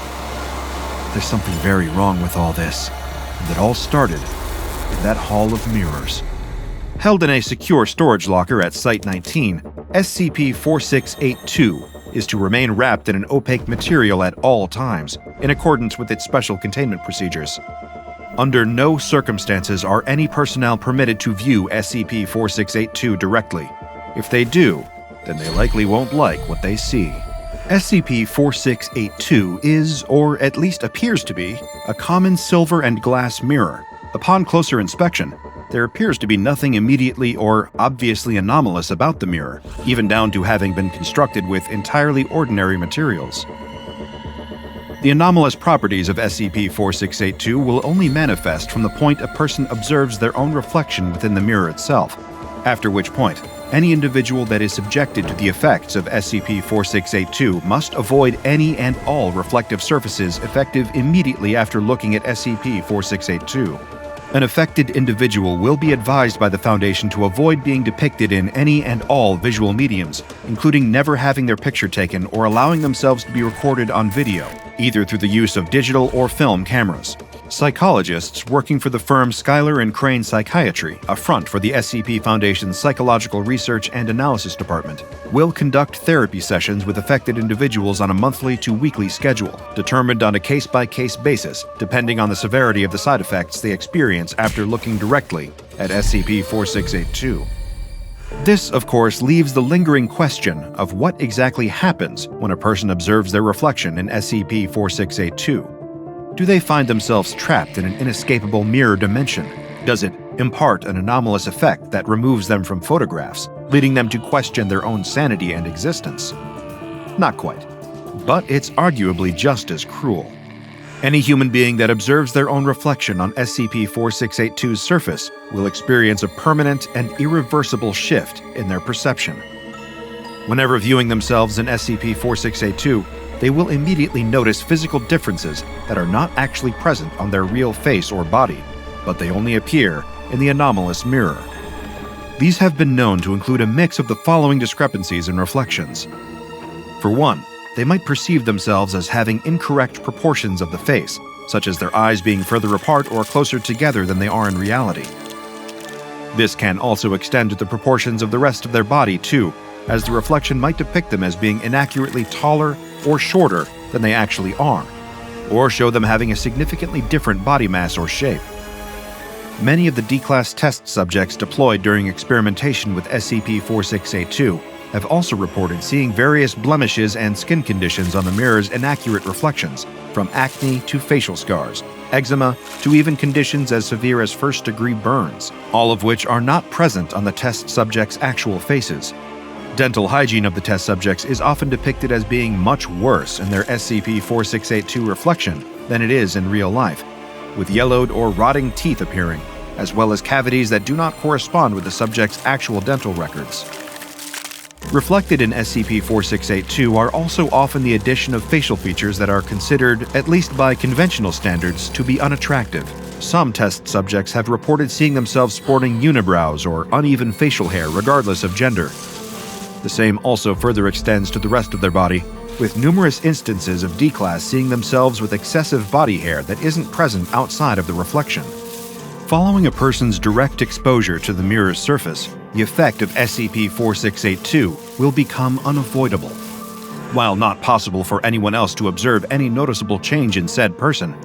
There's something very wrong with all this, and it all started in that Hall of Mirrors. Held in a secure storage locker at Site-19, SCP-4682 is to remain wrapped in an opaque material at all times, in accordance with its special containment procedures. Under no circumstances are any personnel permitted to view SCP-4682 directly. If they do, then they likely won't like what they see. SCP-4682 is, or at least appears to be, a common silver and glass mirror. Upon closer inspection, there appears to be nothing immediately or obviously anomalous about the mirror, even down to having been constructed with entirely ordinary materials. The anomalous properties of SCP-4682 will only manifest from the point a person observes their own reflection within the mirror itself, after which point, any individual that is subjected to the effects of SCP-4682 must avoid any and all reflective surfaces effective immediately after looking at SCP-4682. An affected individual will be advised by the Foundation to avoid being depicted in any and all visual mediums, including never having their picture taken or allowing themselves to be recorded on video, either through the use of digital or film cameras. Psychologists working for the firm Schuyler and Crane Psychiatry, a front for the SCP Foundation's Psychological Research and Analysis Department, will conduct therapy sessions with affected individuals on a monthly to weekly schedule, determined on a case-by-case basis, depending on the severity of the side effects they experience after looking directly at SCP-4682. This, of course, leaves the lingering question of what exactly happens when a person observes their reflection in SCP-4682. Do they find themselves trapped in an inescapable mirror dimension? Does it impart an anomalous effect that removes them from photographs, leading them to question their own sanity and existence? Not quite, but it's arguably just as cruel. Any human being that observes their own reflection on SCP-4682's surface will experience a permanent and irreversible shift in their perception. Whenever viewing themselves in SCP-4682, they will immediately notice physical differences that are not actually present on their real face or body, but they only appear in the anomalous mirror. These have been known to include a mix of the following discrepancies in reflections. For one, they might perceive themselves as having incorrect proportions of the face, such as their eyes being further apart or closer together than they are in reality. This can also extend to the proportions of the rest of their body too, as the reflection might depict them as being inaccurately taller or shorter than they actually are, or show them having a significantly different body mass or shape. Many of the D-Class test subjects deployed during experimentation with SCP-4682 have also reported seeing various blemishes and skin conditions on the mirror's inaccurate reflections, from acne to facial scars, eczema to even conditions as severe as first-degree burns, all of which are not present on the test subjects' actual faces. Dental hygiene of the test subjects is often depicted as being much worse in their SCP-4682 reflection than it is in real life, with yellowed or rotting teeth appearing, as well as cavities that do not correspond with the subject's actual dental records. Reflected in SCP-4682 are also often the addition of facial features that are considered, at least by conventional standards, to be unattractive. Some test subjects have reported seeing themselves sporting unibrows or uneven facial hair regardless of gender. The same also further extends to the rest of their body, with numerous instances of D-Class seeing themselves with excessive body hair that isn't present outside of the reflection. Following a person's direct exposure to the mirror's surface, the effect of SCP-4682 will become unavoidable. While not possible for anyone else to observe any noticeable change in said person,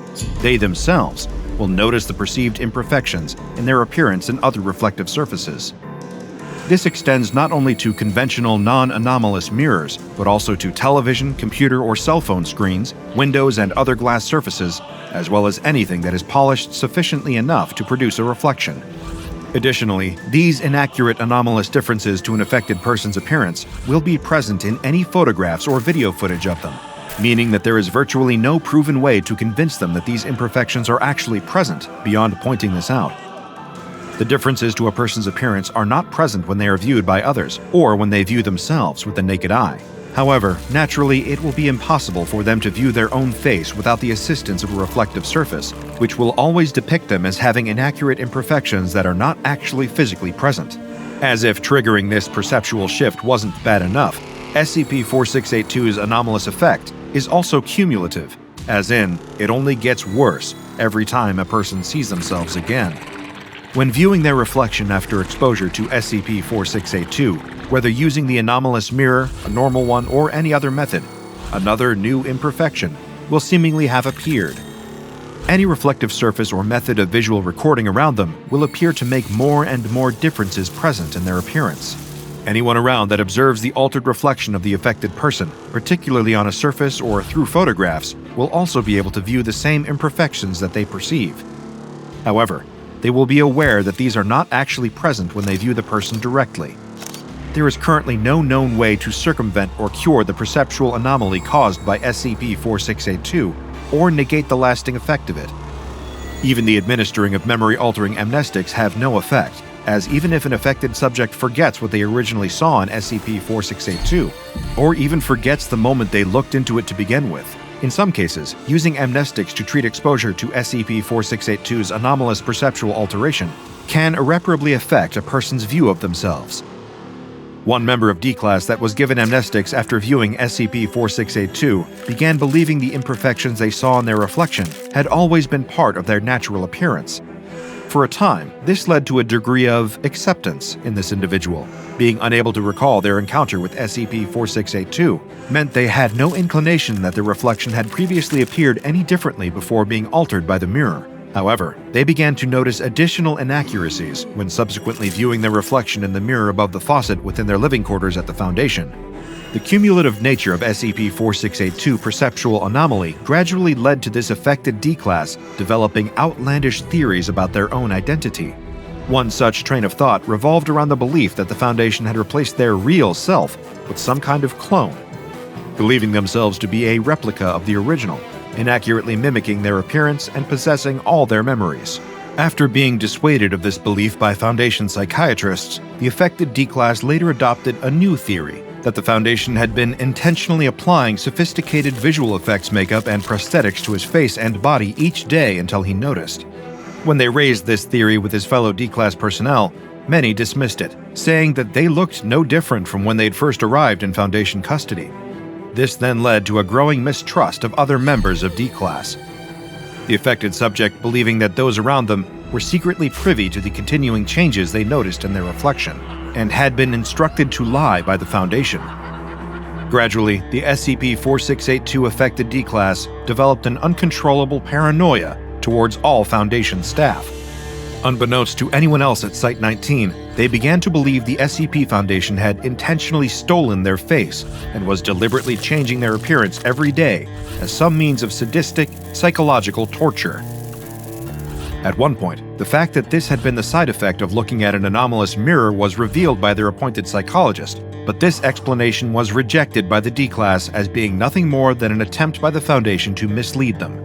they themselves will notice the perceived imperfections in their appearance and other reflective surfaces. This extends not only to conventional non-anomalous mirrors, but also to television, computer, or cell phone screens, windows, and other glass surfaces, as well as anything that is polished sufficiently enough to produce a reflection. Additionally, these inaccurate anomalous differences to an affected person's appearance will be present in any photographs or video footage of them, meaning that there is virtually no proven way to convince them that these imperfections are actually present beyond pointing this out. The differences to a person's appearance are not present when they are viewed by others, or when they view themselves with the naked eye. However, naturally, it will be impossible for them to view their own face without the assistance of a reflective surface, which will always depict them as having inaccurate imperfections that are not actually physically present. As if triggering this perceptual shift wasn't bad enough, SCP-4682's anomalous effect is also cumulative, as in, it only gets worse every time a person sees themselves again. When viewing their reflection after exposure to SCP-4682, whether using the anomalous mirror, a normal one, or any other method, another new imperfection will seemingly have appeared. Any reflective surface or method of visual recording around them will appear to make more and more differences present in their appearance. Anyone around that observes the altered reflection of the affected person, particularly on a surface or through photographs, will also be able to view the same imperfections that they perceive. However, they will be aware that these are not actually present when they view the person directly. There is currently no known way to circumvent or cure the perceptual anomaly caused by SCP-4682 or negate the lasting effect of it. Even the administering of memory-altering amnestics have no effect, as even if an affected subject forgets what they originally saw in SCP-4682, or even forgets the moment they looked into it to begin with, in some cases, using amnestics to treat exposure to SCP-4682's anomalous perceptual alteration can irreparably affect a person's view of themselves. One member of D-Class that was given amnestics after viewing SCP-4682 began believing the imperfections they saw in their reflection had always been part of their natural appearance. For a time, this led to a degree of acceptance in this individual. Being unable to recall their encounter with SCP-4682 meant they had no inclination that their reflection had previously appeared any differently before being altered by the mirror. However, they began to notice additional inaccuracies when subsequently viewing their reflection in the mirror above the faucet within their living quarters at the Foundation. The cumulative nature of SCP-4682 perceptual anomaly gradually led to this affected D-Class developing outlandish theories about their own identity. One such train of thought revolved around the belief that the Foundation had replaced their real self with some kind of clone, believing themselves to be a replica of the original, inaccurately mimicking their appearance and possessing all their memories. After being dissuaded of this belief by Foundation psychiatrists, the affected D-Class later adopted a new theory that the Foundation had been intentionally applying sophisticated visual effects makeup and prosthetics to his face and body each day until he noticed. When they raised this theory with his fellow D-Class personnel, many dismissed it, saying that they looked no different from when they'd first arrived in Foundation custody. This then led to a growing mistrust of other members of D-Class. The affected subject believing that those around them were secretly privy to the continuing changes they noticed in their reflection, and had been instructed to lie by the Foundation. Gradually, the SCP-4682 affected D-Class developed an uncontrollable paranoia towards all Foundation staff. Unbeknownst to anyone else at Site-19, they began to believe the SCP Foundation had intentionally stolen their face and was deliberately changing their appearance every day as some means of sadistic, psychological torture. At one point, the fact that this had been the side effect of looking at an anomalous mirror was revealed by their appointed psychologist, but this explanation was rejected by the D-Class as being nothing more than an attempt by the Foundation to mislead them.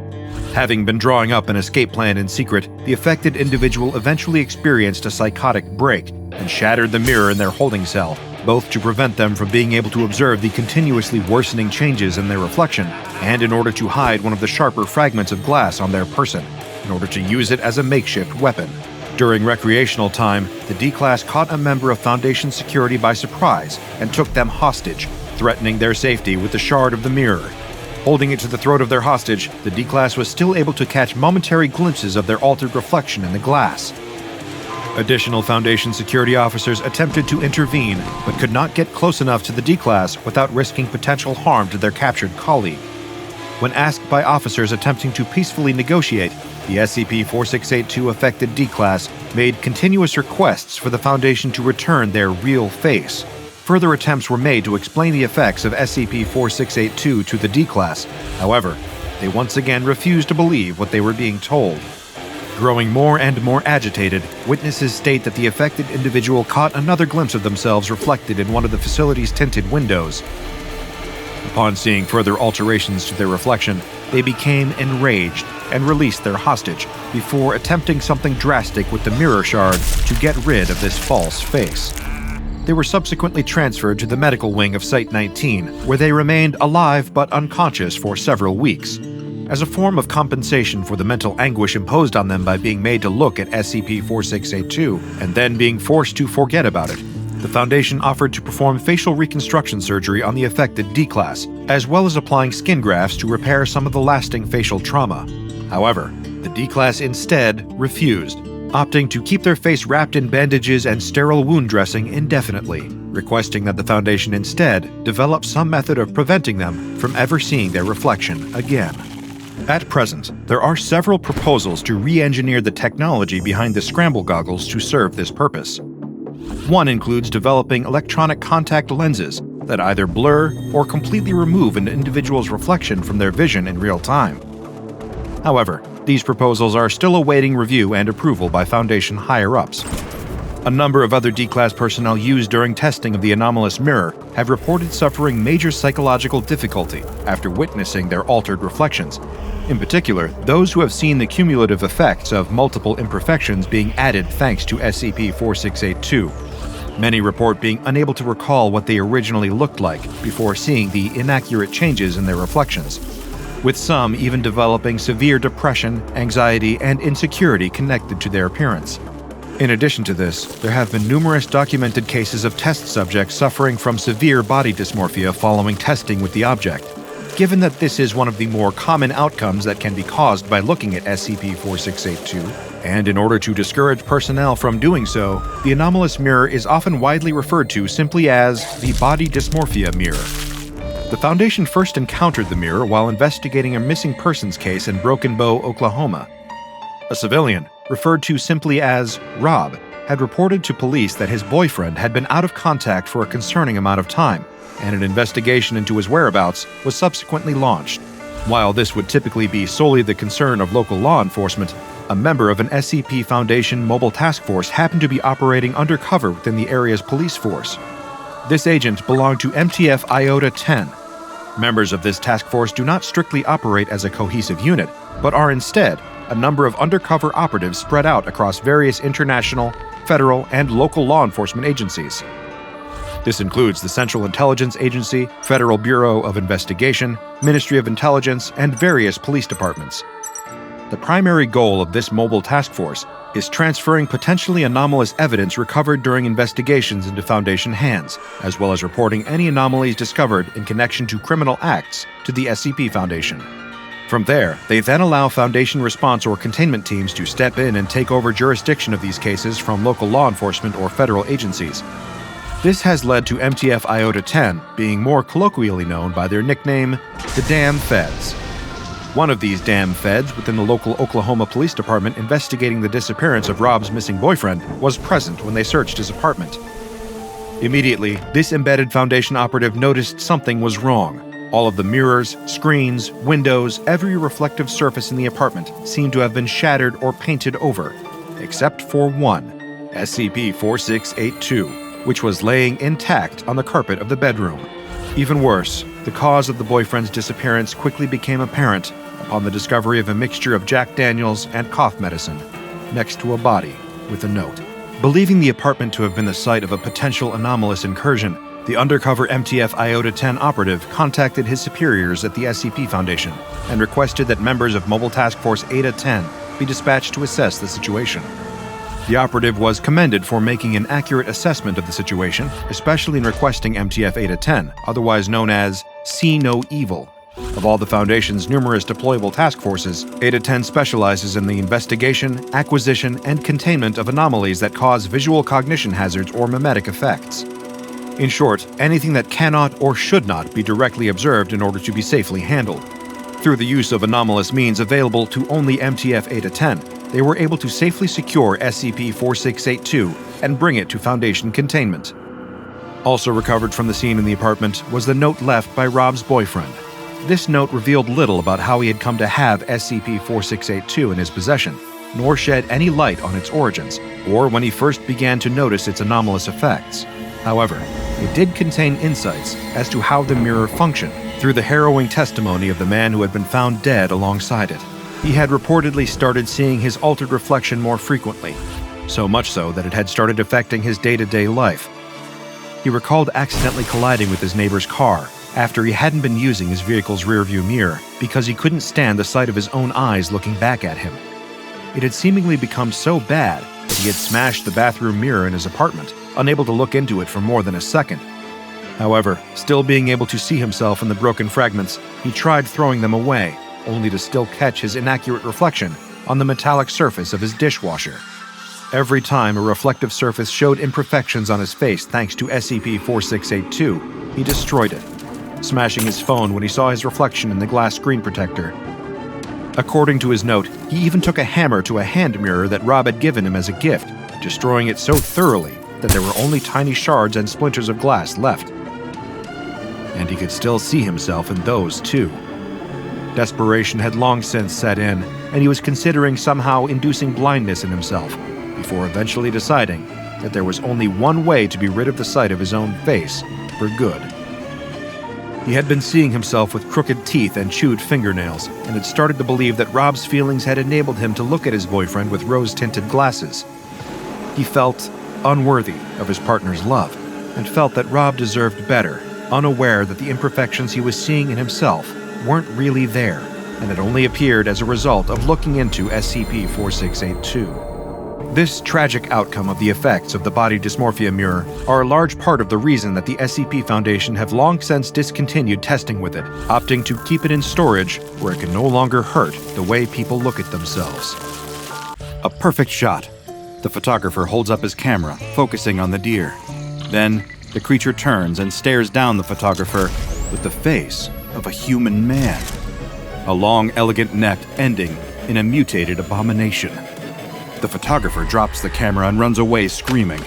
Having been drawing up an escape plan in secret, the affected individual eventually experienced a psychotic break and shattered the mirror in their holding cell, both to prevent them from being able to observe the continuously worsening changes in their reflection, and in order to hide one of the sharper fragments of glass on their person, in order to use it as a makeshift weapon. During recreational time, the D-Class caught a member of Foundation security by surprise and took them hostage, threatening their safety with the shard of the mirror. Holding it to the throat of their hostage, the D-Class was still able to catch momentary glimpses of their altered reflection in the glass. Additional Foundation security officers attempted to intervene, but could not get close enough to the D-Class without risking potential harm to their captured colleague. When asked by officers attempting to peacefully negotiate, the SCP-4682 affected D-Class made continuous requests for the Foundation to return their real face. Further attempts were made to explain the effects of SCP-4682 to the D-Class. However, they once again refused to believe what they were being told. Growing more and more agitated, witnesses state that the affected individual caught another glimpse of themselves reflected in one of the facility's tinted windows. Upon seeing further alterations to their reflection, they became enraged and released their hostage before attempting something drastic with the mirror shard to get rid of this false face. They were subsequently transferred to the medical wing of Site-19, where they remained alive but unconscious for several weeks. As a form of compensation for the mental anguish imposed on them by being made to look at SCP-4682 and then being forced to forget about it, the Foundation offered to perform facial reconstruction surgery on the affected D-Class, as well as applying skin grafts to repair some of the lasting facial trauma. However, the D-Class instead refused, opting to keep their face wrapped in bandages and sterile wound dressing indefinitely, requesting that the Foundation instead develop some method of preventing them from ever seeing their reflection again. At present, there are several proposals to re-engineer the technology behind the scramble goggles to serve this purpose. One includes developing electronic contact lenses that either blur or completely remove an individual's reflection from their vision in real time. However, these proposals are still awaiting review and approval by Foundation higher-ups. A number of other D-Class personnel used during testing of the anomalous mirror have reported suffering major psychological difficulty after witnessing their altered reflections. In particular, those who have seen the cumulative effects of multiple imperfections being added thanks to SCP-4682. Many report being unable to recall what they originally looked like before seeing the inaccurate changes in their reflections, with some even developing severe depression, anxiety, and insecurity connected to their appearance. In addition to this, there have been numerous documented cases of test subjects suffering from severe body dysmorphia following testing with the object. Given that this is one of the more common outcomes that can be caused by looking at SCP-4682, and in order to discourage personnel from doing so, the anomalous mirror is often widely referred to simply as the body dysmorphia mirror. The Foundation first encountered the mirror while investigating a missing persons case in Broken Bow, Oklahoma. A civilian, referred to simply as Rob, had reported to police that his boyfriend had been out of contact for a concerning amount of time, and an investigation into his whereabouts was subsequently launched. While this would typically be solely the concern of local law enforcement, a member of an SCP Foundation mobile task force happened to be operating undercover within the area's police force. This agent belonged to MTF Iota-10. Members of this task force do not strictly operate as a cohesive unit, but are instead a number of undercover operatives spread out across various international, federal, and local law enforcement agencies. This includes the Central Intelligence Agency, Federal Bureau of Investigation, Ministry of Intelligence, and various police departments. The primary goal of this mobile task force is transferring potentially anomalous evidence recovered during investigations into Foundation hands, as well as reporting any anomalies discovered in connection to criminal acts to the SCP Foundation. From there, they then allow Foundation response or containment teams to step in and take over jurisdiction of these cases from local law enforcement or federal agencies. This has led to MTF Iota-10 being more colloquially known by their nickname, the Damn Feds. One of these damn feds within the local Oklahoma Police Department investigating the disappearance of Rob's missing boyfriend was present when they searched his apartment. Immediately, this embedded Foundation operative noticed something was wrong. All of the mirrors, screens, windows, every reflective surface in the apartment seemed to have been shattered or painted over, except for one, SCP-4682, which was laying intact on the carpet of the bedroom. Even worse, the cause of the boyfriend's disappearance quickly became apparent on the discovery of a mixture of Jack Daniels and cough medicine next to a body with a note. Believing the apartment to have been the site of a potential anomalous incursion, the undercover MTF Iota-10 operative contacted his superiors at the SCP Foundation and requested that members of Mobile Task Force Eta-10 be dispatched to assess the situation. The operative was commended for making an accurate assessment of the situation, especially in requesting MTF Eta-10, otherwise known as See No Evil. Of all the Foundation's numerous deployable task forces, Eta-10 specializes in the investigation, acquisition, and containment of anomalies that cause visual cognition hazards or mimetic effects. In short, anything that cannot or should not be directly observed in order to be safely handled. Through the use of anomalous means available to only MTF Eta-10, they were able to safely secure SCP-4682 and bring it to Foundation containment. Also recovered from the scene in the apartment was the note left by Rob's boyfriend. This note revealed little about how he had come to have SCP-4682 in his possession, nor shed any light on its origins, or when he first began to notice its anomalous effects. However, it did contain insights as to how the mirror functioned through the harrowing testimony of the man who had been found dead alongside it. He had reportedly started seeing his altered reflection more frequently, so much so that it had started affecting his day-to-day life. He recalled accidentally colliding with his neighbor's car after he hadn't been using his vehicle's rearview mirror because he couldn't stand the sight of his own eyes looking back at him. It had seemingly become so bad that he had smashed the bathroom mirror in his apartment, unable to look into it for more than a second. However, still being able to see himself in the broken fragments, he tried throwing them away, only to still catch his inaccurate reflection on the metallic surface of his dishwasher. Every time a reflective surface showed imperfections on his face thanks to SCP-4682, he destroyed it, smashing his phone when he saw his reflection in the glass screen protector. According to his note, he even took a hammer to a hand mirror that Rob had given him as a gift, destroying it so thoroughly that there were only tiny shards and splinters of glass left. And he could still see himself in those, too. Desperation had long since set in, and he was considering somehow inducing blindness in himself, before eventually deciding that there was only one way to be rid of the sight of his own face for good. He had been seeing himself with crooked teeth and chewed fingernails, and had started to believe that Rob's feelings had enabled him to look at his boyfriend with rose-tinted glasses. He felt unworthy of his partner's love, and felt that Rob deserved better, unaware that the imperfections he was seeing in himself weren't really there, and had only appeared as a result of looking into SCP-4682. This tragic outcome of the effects of the body dysmorphia mirror are a large part of the reason that the SCP Foundation have long since discontinued testing with it, opting to keep it in storage where it can no longer hurt the way people look at themselves. A perfect shot. The photographer holds up his camera, focusing on the deer. Then, the creature turns and stares down the photographer with the face of a human man. A long, elegant neck ending in a mutated abomination. The photographer drops the camera and runs away screaming.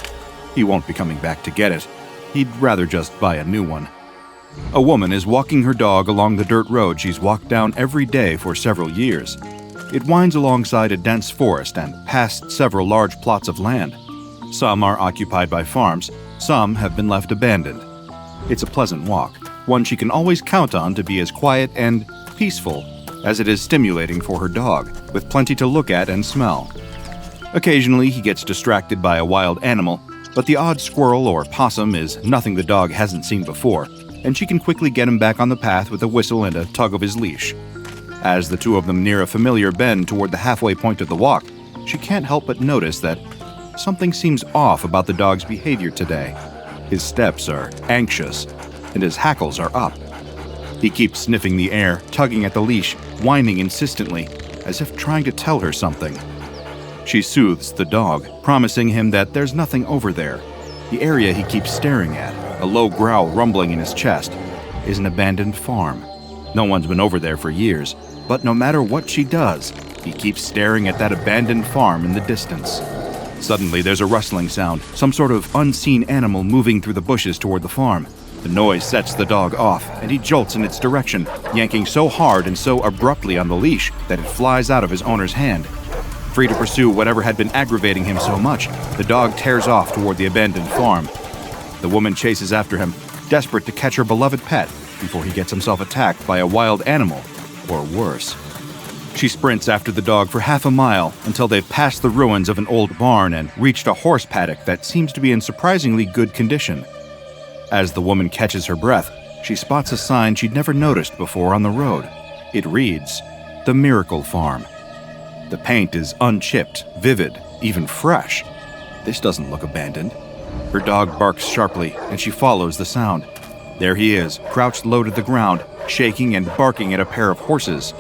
He won't be coming back to get it. He'd rather just buy a new one. A woman is walking her dog along the dirt road she's walked down every day for several years. It winds alongside a dense forest and past several large plots of land. Some are occupied by farms, some have been left abandoned. It's a pleasant walk, one she can always count on to be as quiet and peaceful as it is stimulating for her dog, with plenty to look at and smell. Occasionally, he gets distracted by a wild animal, but the odd squirrel or possum is nothing the dog hasn't seen before, and she can quickly get him back on the path with a whistle and a tug of his leash. As the two of them near a familiar bend toward the halfway point of the walk, she can't help but notice that something seems off about the dog's behavior today. His steps are anxious, and his hackles are up. He keeps sniffing the air, tugging at the leash, whining insistently, as if trying to tell her something. She soothes the dog, promising him that there's nothing over there. The area he keeps staring at, a low growl rumbling in his chest, is an abandoned farm. No one's been over there for years, but no matter what she does, he keeps staring at that abandoned farm in the distance. Suddenly, there's a rustling sound, some sort of unseen animal moving through the bushes toward the farm. The noise sets the dog off, and he jolts in its direction, yanking so hard and so abruptly on the leash that it flies out of his owner's hand. Free to pursue whatever had been aggravating him so much, the dog tears off toward the abandoned farm. The woman chases after him, desperate to catch her beloved pet before he gets himself attacked by a wild animal, or worse. She sprints after the dog for half a mile until they've passed the ruins of an old barn and reached a horse paddock that seems to be in surprisingly good condition. As the woman catches her breath, she spots a sign she'd never noticed before on the road. It reads, "The Miracle Farm." The paint is unchipped, vivid, even fresh. This doesn't look abandoned. Her dog barks sharply, and she follows the sound. There he is, crouched low to the ground, shaking and barking at a pair of horses.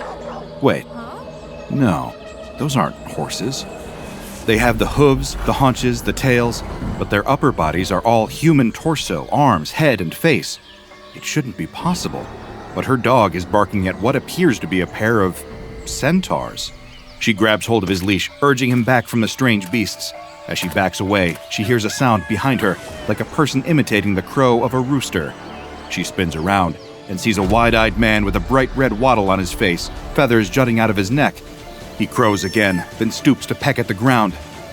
Wait. No, those aren't horses. They have the hooves, the haunches, the tails, but their upper bodies are all human torso, arms, head, and face. It shouldn't be possible, but her dog is barking at what appears to be a pair of centaurs. She grabs hold of his leash, urging him back from the strange beasts. As she backs away, she hears a sound behind her, like a person imitating the crow of a rooster. She spins around and sees a wide-eyed man with a bright red wattle on his face, feathers jutting out of his neck. He crows again, then stoops to peck at the ground.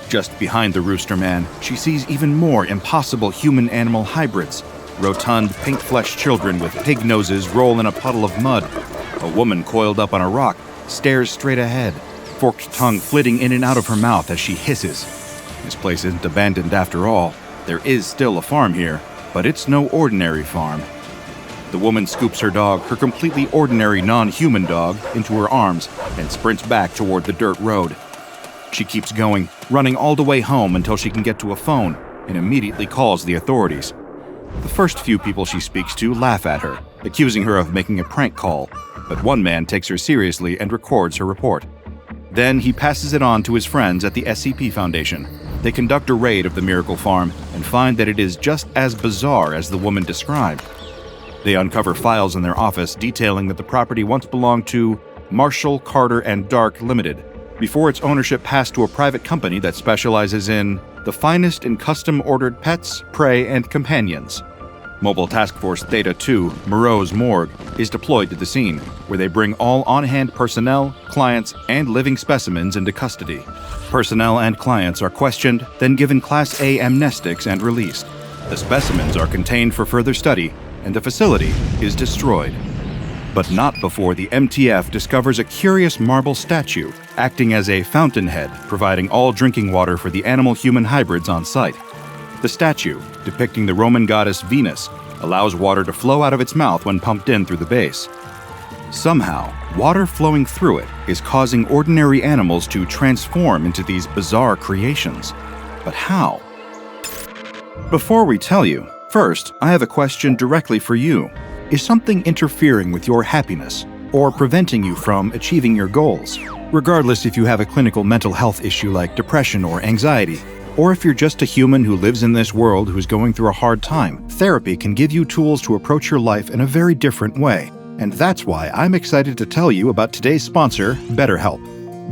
Just behind the rooster man, she sees even more impossible human-animal hybrids. Rotund, pink-fleshed children with pig noses roll in a puddle of mud. A woman coiled up on a rock stares straight ahead, forked tongue flitting in and out of her mouth as she hisses. This place isn't abandoned after all. There is still a farm here, but it's no ordinary farm. The woman scoops her dog, her completely ordinary non-human dog, into her arms and sprints back toward the dirt road. She keeps going, running all the way home until she can get to a phone, and immediately calls the authorities. The first few people she speaks to laugh at her, accusing her of making a prank call, but one man takes her seriously and records her report. Then he passes it on to his friends at the SCP Foundation. They conduct a raid of the Miracle Farm and find that it is just as bizarre as the woman described. They uncover files in their office detailing that the property once belonged to Marshall, Carter, and Dark Limited, before its ownership passed to a private company that specializes in the finest in custom-ordered pets, prey, and companions. Mobile Task Force Theta 2, Moreau's morgue, is deployed to the scene, where they bring all on-hand personnel, clients, and living specimens into custody. Personnel and clients are questioned, then given Class A amnestics and released. The specimens are contained for further study, and the facility is destroyed. But not before the MTF discovers a curious marble statue, acting as a fountainhead, providing all drinking water for the animal-human hybrids on site. The statue, depicting the Roman goddess Venus, allows water to flow out of its mouth when pumped in through the base. Somehow, water flowing through it is causing ordinary animals to transform into these bizarre creations. But how? Before we tell you, first, I have a question directly for you. Is something interfering with your happiness or preventing you from achieving your goals? Regardless if you have a clinical mental health issue like depression or anxiety, or if you're just a human who lives in this world who's going through a hard time, therapy can give you tools to approach your life in a very different way. And that's why I'm excited to tell you about today's sponsor, BetterHelp.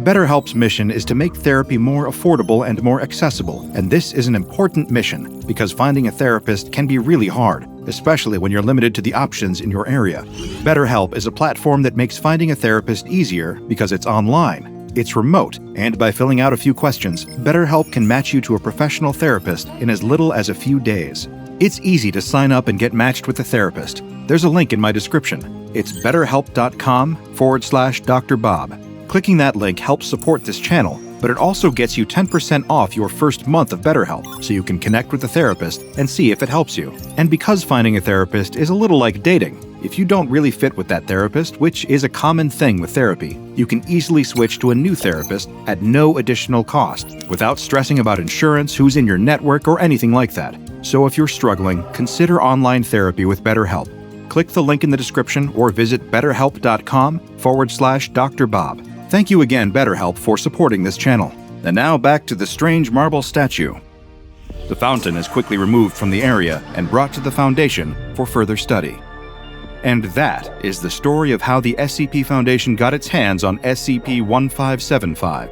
BetterHelp's mission is to make therapy more affordable and more accessible, and this is an important mission because finding a therapist can be really hard, especially when you're limited to the options in your area. BetterHelp is a platform that makes finding a therapist easier because it's online. It's remote, and by filling out a few questions, BetterHelp can match you to a professional therapist in as little as a few days. It's easy to sign up and get matched with a therapist. There's a link in my description. It's betterhelp.com/DrBob. Clicking that link helps support this channel, but it also gets you 10% off your first month of BetterHelp, so you can connect with a therapist and see if it helps you. And because finding a therapist is a little like dating, if you don't really fit with that therapist, which is a common thing with therapy, you can easily switch to a new therapist at no additional cost, without stressing about insurance, who's in your network, or anything like that. So if you're struggling, consider online therapy with BetterHelp. Click the link in the description or visit betterhelp.com/DrBob. Thank you again, BetterHelp, for supporting this channel. And now back to the strange marble statue. The fountain is quickly removed from the area and brought to the Foundation for further study. And that is the story of how the SCP Foundation got its hands on SCP-1575.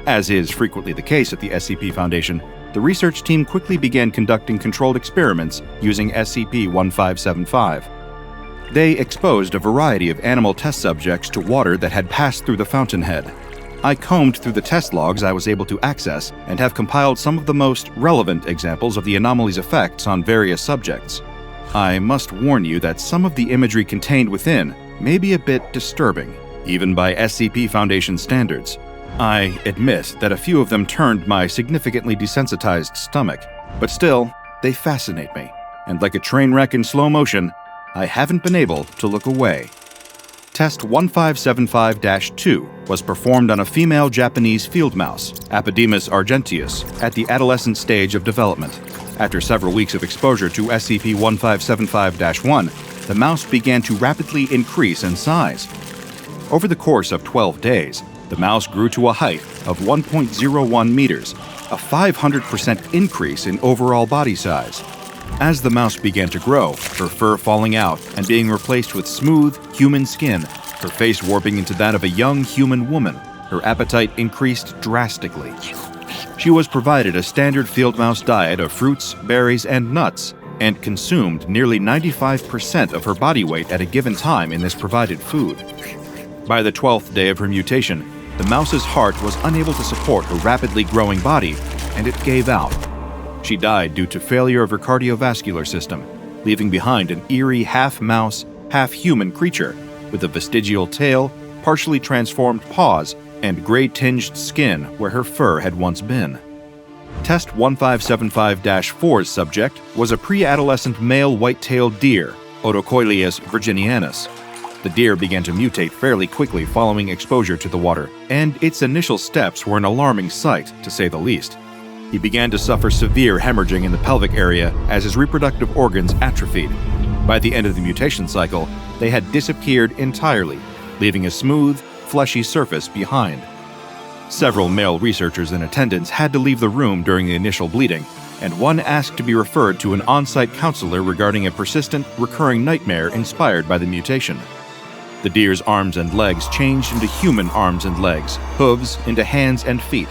As is frequently the case at the SCP Foundation, the research team quickly began conducting controlled experiments using SCP-1575. They exposed a variety of animal test subjects to water that had passed through the fountainhead. I combed through the test logs I was able to access and have compiled some of the most relevant examples of the anomaly's effects on various subjects. I must warn you that some of the imagery contained within may be a bit disturbing. even by SCP Foundation standards. I admit that a few of them turned my significantly desensitized stomach, but still, they fascinate me, and like a train wreck in slow motion, I haven't been able to look away. Test 1575-2 was performed on a female Japanese field mouse, Apodemus argenteus, at the adolescent stage of development. After several weeks of exposure to SCP-1575-1, the mouse began to rapidly increase in size. Over the course of 12 days, the mouse grew to a height of 1.01 meters, a 500% increase in overall body size. As the mouse began to grow, her fur falling out and being replaced with smooth, human skin, her face warping into that of a young human woman, her appetite increased drastically. She was provided a standard field mouse diet of fruits, berries, and nuts, and consumed nearly 95% of her body weight at a given time in this provided food. By the 12th day of her mutation, the mouse's heart was unable to support her rapidly growing body, and it gave out. She died due to failure of her cardiovascular system, leaving behind an eerie half-mouse, half-human creature with a vestigial tail, partially transformed paws, and gray-tinged skin where her fur had once been. Test 1575-4's subject was a pre-adolescent male white-tailed deer, Otocoileus virginianus. The deer began to mutate fairly quickly following exposure to the water, and its initial steps were an alarming sight, to say the least. He began to suffer severe hemorrhaging in the pelvic area as his reproductive organs atrophied. By the end of the mutation cycle, they had disappeared entirely, leaving a smooth, fleshy surface behind. Several male researchers in attendance had to leave the room during the initial bleeding, and one asked to be referred to an on-site counselor regarding a persistent, recurring nightmare inspired by the mutation. The deer's arms and legs changed into human arms and legs, hooves into hands and feet.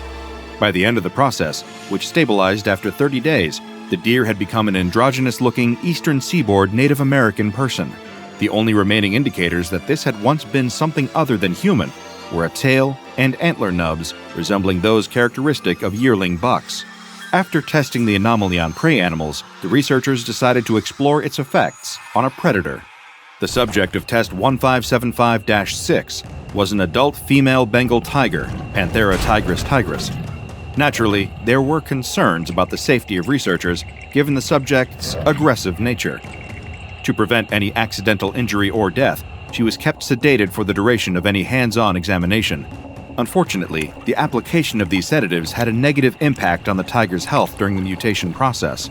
By the end of the process, which stabilized after 30 days, the deer had become an androgynous-looking Eastern Seaboard Native American person. The only remaining indicators that this had once been something other than human were a tail and antler nubs resembling those characteristic of yearling bucks. After testing the anomaly on prey animals, the researchers decided to explore its effects on a predator. The subject of Test 1575-6 was an adult female Bengal tiger, Panthera tigris tigris. Naturally, there were concerns about the safety of researchers given the subject's aggressive nature. To prevent any accidental injury or death, she was kept sedated for the duration of any hands-on examination. Unfortunately, the application of these sedatives had a negative impact on the tiger's health during the mutation process.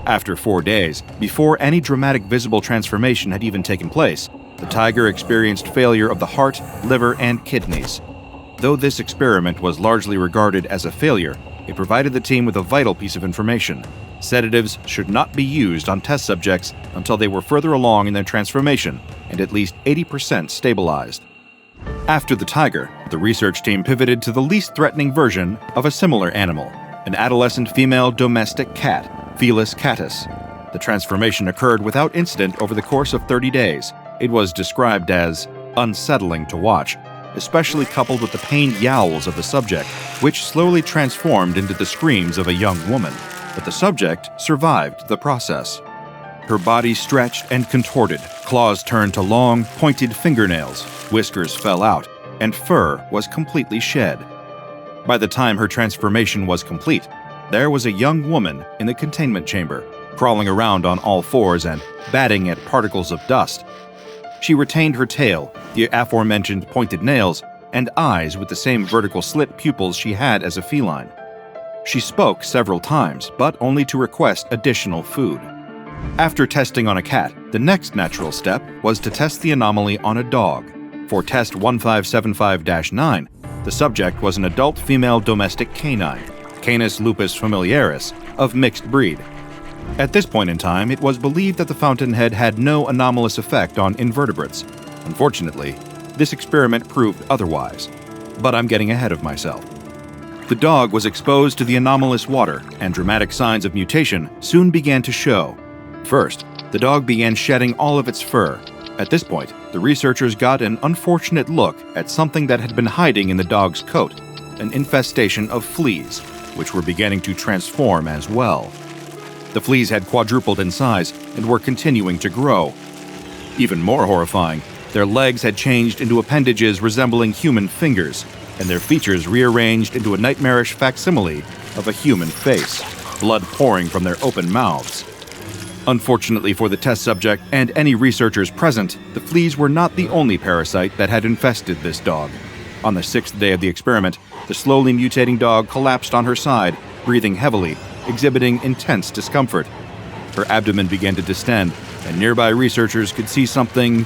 After 4 days, before any dramatic visible transformation had even taken place, the tiger experienced failure of the heart, liver, and kidneys. Though this experiment was largely regarded as a failure, it provided the team with a vital piece of information. Sedatives should not be used on test subjects until they were further along in their transformation and at least 80% stabilized. After the tiger, the research team pivoted to the least threatening version of a similar animal, an adolescent female domestic cat, Felis catus. The transformation occurred without incident over the course of 30 days. It was described as unsettling to watch, especially coupled with the pained yowls of the subject, which slowly transformed into the screams of a young woman. But the subject survived the process. Her body stretched and contorted, claws turned to long, pointed fingernails, whiskers fell out, and fur was completely shed. By the time her transformation was complete, there was a young woman in the containment chamber, crawling around on all fours and batting at particles of dust. She retained her tail, the aforementioned pointed nails, and eyes with the same vertical slit pupils she had as a feline. She spoke several times, but only to request additional food. After testing on a cat, the next natural step was to test the anomaly on a dog. For Test 1575-9, the subject was an adult female domestic canine, Canis lupus familiaris, of mixed breed. At this point in time, it was believed that the fountainhead had no anomalous effect on invertebrates. Unfortunately, this experiment proved otherwise. But I'm getting ahead of myself. The dog was exposed to the anomalous water, and dramatic signs of mutation soon began to show. First, the dog began shedding all of its fur. At this point, the researchers got an unfortunate look at something that had been hiding in the dog's coat, an infestation of fleas, which were beginning to transform as well. The fleas had quadrupled in size and were continuing to grow. Even more horrifying, Their legs had changed into appendages resembling human fingers, and their features rearranged into a nightmarish facsimile of a human face, blood pouring from their open mouths. Unfortunately for the test subject and any researchers present, the fleas were not the only parasite that had infested this dog. On the 6th day of the experiment, the slowly mutating dog collapsed on her side, breathing heavily, exhibiting intense discomfort. Her abdomen began to distend, and nearby researchers could see something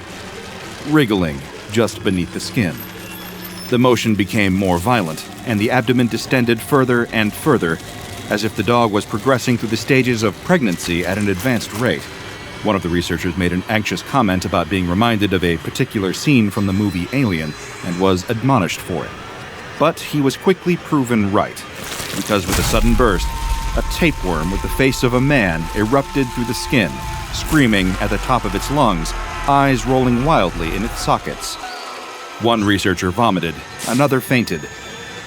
wriggling just beneath the skin. The motion became more violent, and the abdomen distended further and further, as if the dog was progressing through the stages of pregnancy at an advanced rate. One of the researchers made an anxious comment about being reminded of a particular scene from the movie Alien and was admonished for it. But he was quickly proven right, because with a sudden burst, a tapeworm with the face of a man erupted through the skin, screaming at the top of its lungs, eyes rolling wildly in its sockets. One researcher vomited, another fainted.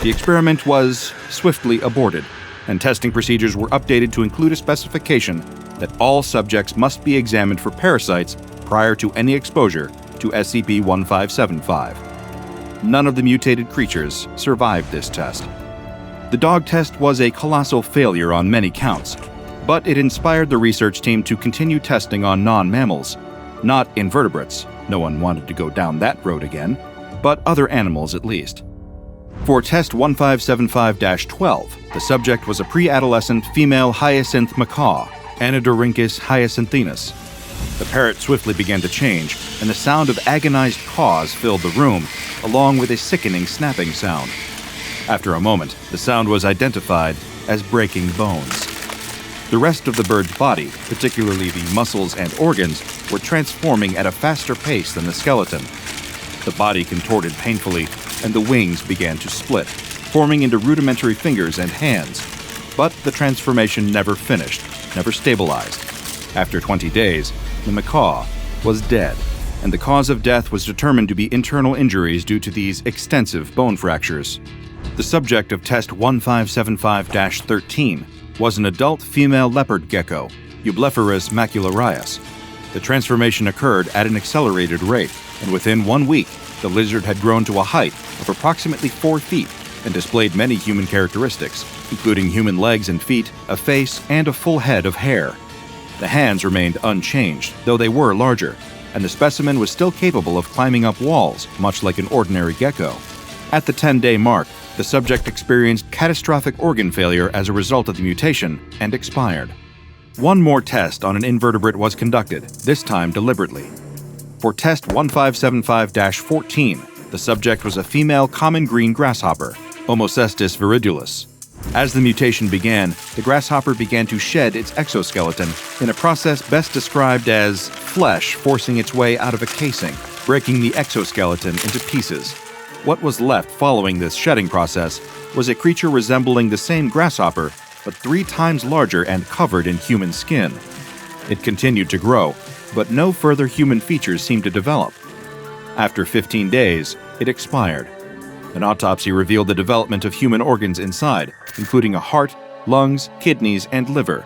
The experiment was swiftly aborted, and testing procedures were updated to include a specification that all subjects must be examined for parasites prior to any exposure to SCP-1575. None of the mutated creatures survived this test. The dog test was a colossal failure on many counts, but it inspired the research team to continue testing on non-mammals, not invertebrates, no one wanted to go down that road again, but other animals at least. For test 1575-12, the subject was a pre-adolescent female hyacinth macaw, Anodorhynchus hyacinthinus. The parrot swiftly began to change, and the sound of agonized caws filled the room, along with a sickening snapping sound. After a moment, the sound was identified as breaking bones. The rest of the bird's body, particularly the muscles and organs, were transforming at a faster pace than the skeleton. The body contorted painfully, and the wings began to split, forming into rudimentary fingers and hands. But the transformation never finished, never stabilized. After 20 days, the macaw was dead, and the cause of death was determined to be internal injuries due to these extensive bone fractures. The subject of test 1575-13 was an adult female leopard gecko, Eublepharis macularius. The transformation occurred at an accelerated rate, and within 1 week, the lizard had grown to a height of approximately 4 feet and displayed many human characteristics, including human legs and feet, a face, and a full head of hair. The hands remained unchanged, though they were larger, and the specimen was still capable of climbing up walls, much like an ordinary gecko. At the 10-day mark, the subject experienced catastrophic organ failure as a result of the mutation and expired. One more test on an invertebrate was conducted, this time deliberately. For test 1575-14, the subject was a female common green grasshopper, Homocestus viridulus. As the mutation began, the grasshopper began to shed its exoskeleton in a process best described as flesh forcing its way out of a casing, breaking the exoskeleton into pieces. What was left following this shedding process was a creature resembling the same grasshopper, but 3 times larger and covered in human skin. It continued to grow, but no further human features seemed to develop. After 15 days, it expired. An autopsy revealed the development of human organs inside, including a heart, lungs, kidneys, and liver.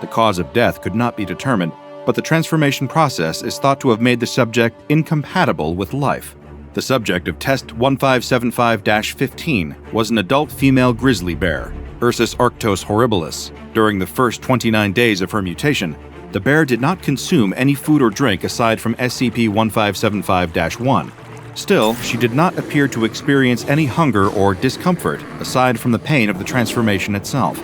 The cause of death could not be determined, but the transformation process is thought to have made the subject incompatible with life. The subject of test 1575-15 was an adult female grizzly bear, Ursus arctos horribilis. During the first 29 days of her mutation, the bear did not consume any food or drink aside from SCP-1575-1. Still, she did not appear to experience any hunger or discomfort aside from the pain of the transformation itself.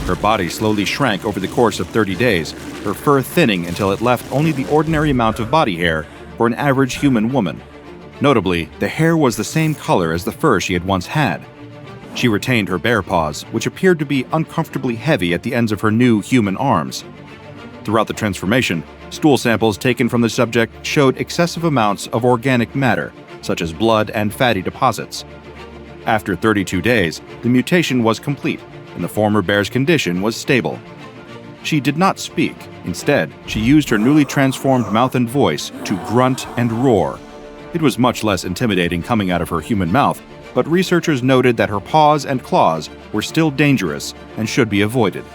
Her body slowly shrank over the course of 30 days, her fur thinning until it left only the ordinary amount of body hair for an average human woman. Notably, the hair was the same color as the fur she had once had. She retained her bear paws, which appeared to be uncomfortably heavy at the ends of her new human arms. Throughout the transformation, stool samples taken from the subject showed excessive amounts of organic matter, such as blood and fatty deposits. After 32 days, the mutation was complete, and the former bear's condition was stable. She did not speak. Instead, she used her newly transformed mouth and voice to grunt and roar. It was much less intimidating coming out of her human mouth, but researchers noted that her paws and claws were still dangerous and should be avoided.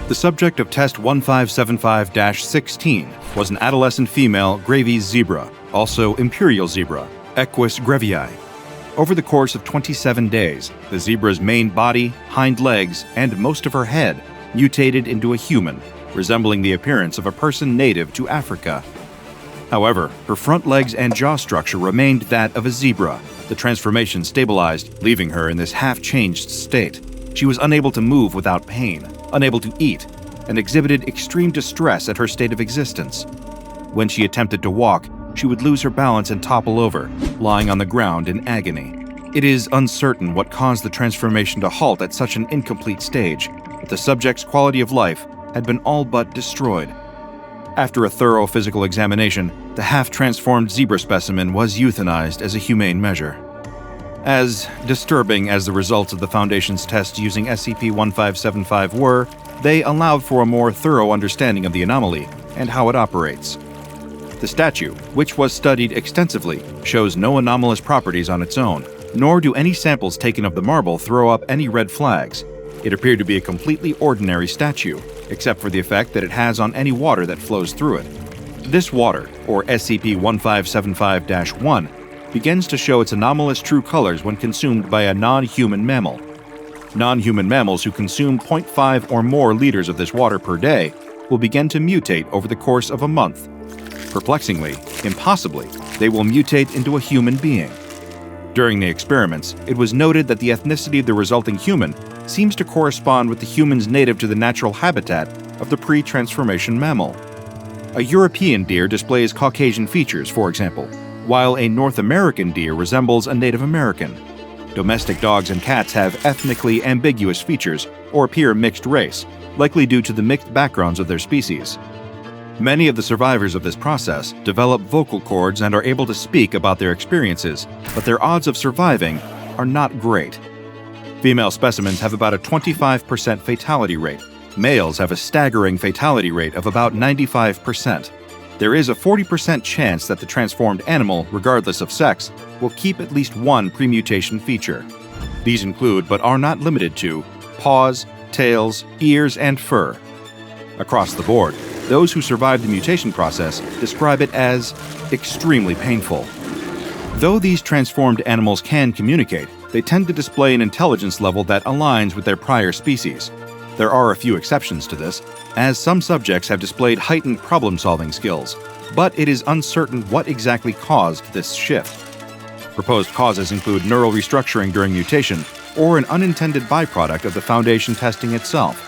The subject of test 1575-16 was an adolescent female Gravy's zebra, also imperial zebra, Equus grevii. Over the course of 27 days, the zebra's main body, hind legs, and most of her head mutated into a human, resembling the appearance of a person native to Africa. However, her front legs and jaw structure remained that of a zebra. The transformation stabilized, leaving her in this half-changed state. She was unable to move without pain, unable to eat, and exhibited extreme distress at her state of existence. When she attempted to walk, she would lose her balance and topple over, lying on the ground in agony. It is uncertain what caused the transformation to halt at such an incomplete stage, but the subject's quality of life had been all but destroyed. After a thorough physical examination, the half-transformed zebra specimen was euthanized as a humane measure. As disturbing as the results of the Foundation's test using SCP-1575 were, they allowed for a more thorough understanding of the anomaly and how it operates. The statue, which was studied extensively, shows no anomalous properties on its own, nor do any samples taken of the marble throw up any red flags. It appeared to be a completely ordinary statue, except for the effect that it has on any water that flows through it. This water, or SCP-1575-1, begins to show its anomalous true colors when consumed by a non-human mammal. Non-human mammals who consume 0.5 or more liters of this water per day will begin to mutate over the course of a month. Perplexingly, impossibly, they will mutate into a human being. During the experiments, it was noted that the ethnicity of the resulting human seems to correspond with the humans native to the natural habitat of the pre-transformation mammal. A European deer displays Caucasian features, for example, while a North American deer resembles a Native American. Domestic dogs and cats have ethnically ambiguous features or appear mixed race, likely due to the mixed backgrounds of their species. Many of the survivors of this process develop vocal cords and are able to speak about their experiences, but their odds of surviving are not great. Female specimens have about a 25% fatality rate. Males have a staggering fatality rate of about 95%. There is a 40% chance that the transformed animal, regardless of sex, will keep at least one premutation feature. These include, but are not limited to, paws, tails, ears, and fur. Across the board, those who survive the mutation process describe it as extremely painful. Though these transformed animals can communicate, they tend to display an intelligence level that aligns with their prior species. There are a few exceptions to this, as some subjects have displayed heightened problem-solving skills, but it is uncertain what exactly caused this shift. Proposed causes include neural restructuring during mutation or an unintended byproduct of the Foundation testing itself.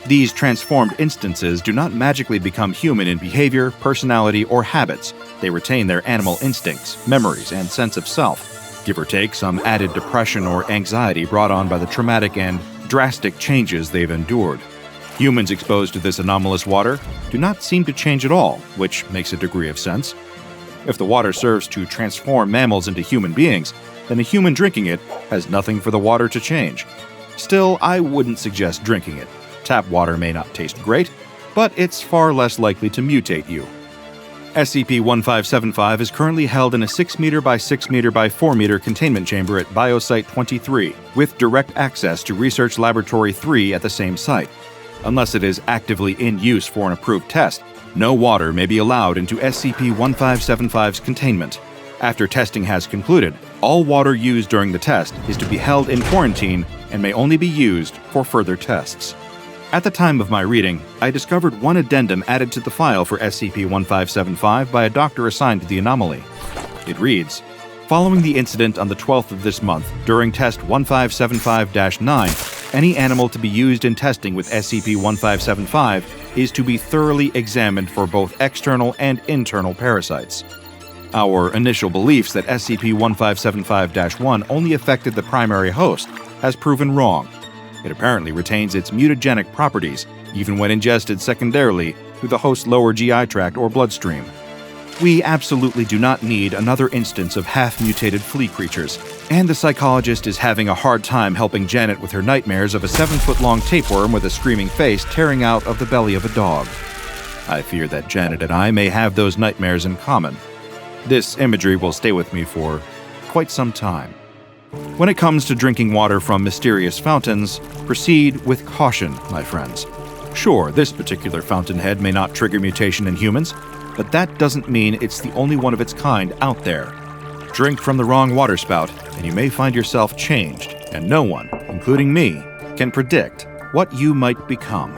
These transformed instances do not magically become human in behavior, personality, or habits. They retain their animal instincts, memories, and sense of self, give or take some added depression or anxiety brought on by the traumatic and drastic changes they've endured. Humans exposed to this anomalous water do not seem to change at all, which makes a degree of sense. If the water serves to transform mammals into human beings, then a human drinking it has nothing for the water to change. Still, I wouldn't suggest drinking it. Tap water may not taste great, but it's far less likely to mutate you. SCP-1575 is currently held in a 6 meter by 6 meter by 4 meter containment chamber at Biosite 23, with direct access to Research Laboratory 3 at the same site. Unless it is actively in use for an approved test, no water may be allowed into SCP-1575's containment. After testing has concluded, all water used during the test is to be held in quarantine and may only be used for further tests. At the time of my reading, I discovered one addendum added to the file for SCP-1575 by a doctor assigned to the anomaly. It reads, "Following the incident on the 12th of this month, during test 1575-9, any animal to be used in testing with SCP-1575 is to be thoroughly examined for both external and internal parasites." Our initial beliefs that SCP-1575-1 only affected the primary host has proven wrong. It apparently retains its mutagenic properties, even when ingested secondarily through the host's lower GI tract or bloodstream. We absolutely do not need another instance of half-mutated flea creatures, and the psychologist is having a hard time helping Janet with her nightmares of a 7-foot-long tapeworm with a screaming face tearing out of the belly of a dog. I fear that Janet and I may have those nightmares in common. This imagery will stay with me for quite some time. When it comes to drinking water from mysterious fountains, proceed with caution, my friends. Sure, this particular fountainhead may not trigger mutation in humans, but that doesn't mean it's the only one of its kind out there. Drink from the wrong waterspout, and you may find yourself changed, and no one, including me, can predict what you might become.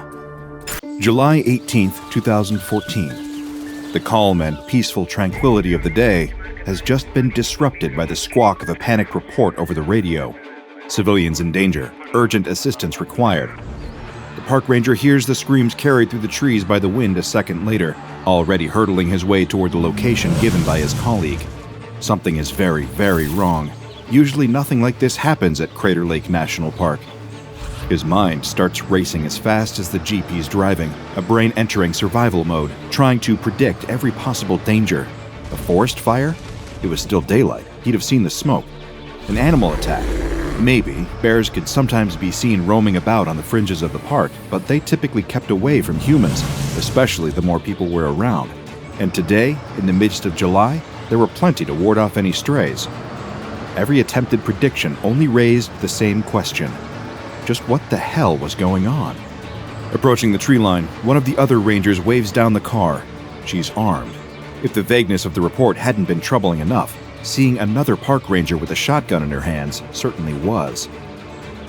July 18th, 2014. The calm and peaceful tranquility of the day has just been disrupted by the squawk of a panicked report over the radio. Civilians in danger. Urgent assistance required. The park ranger hears the screams carried through the trees by the wind a second later, already hurtling his way toward the location given by his colleague. Something is very, very wrong. Usually nothing like this happens at Crater Lake National Park. His mind starts racing as fast as the Jeep he's driving, a brain entering survival mode, trying to predict every possible danger. A forest fire? It was still daylight. He'd have seen the smoke. An animal attack? Maybe. Bears could sometimes be seen roaming about on the fringes of the park, but they typically kept away from humans, especially the more people were around. And today, in the midst of July, there were plenty to ward off any strays. Every attempted prediction only raised the same question. Just what the hell was going on? Approaching the tree line, one of the other rangers waves down the car. She's armed. If the vagueness of the report hadn't been troubling enough, seeing another park ranger with a shotgun in her hands certainly was.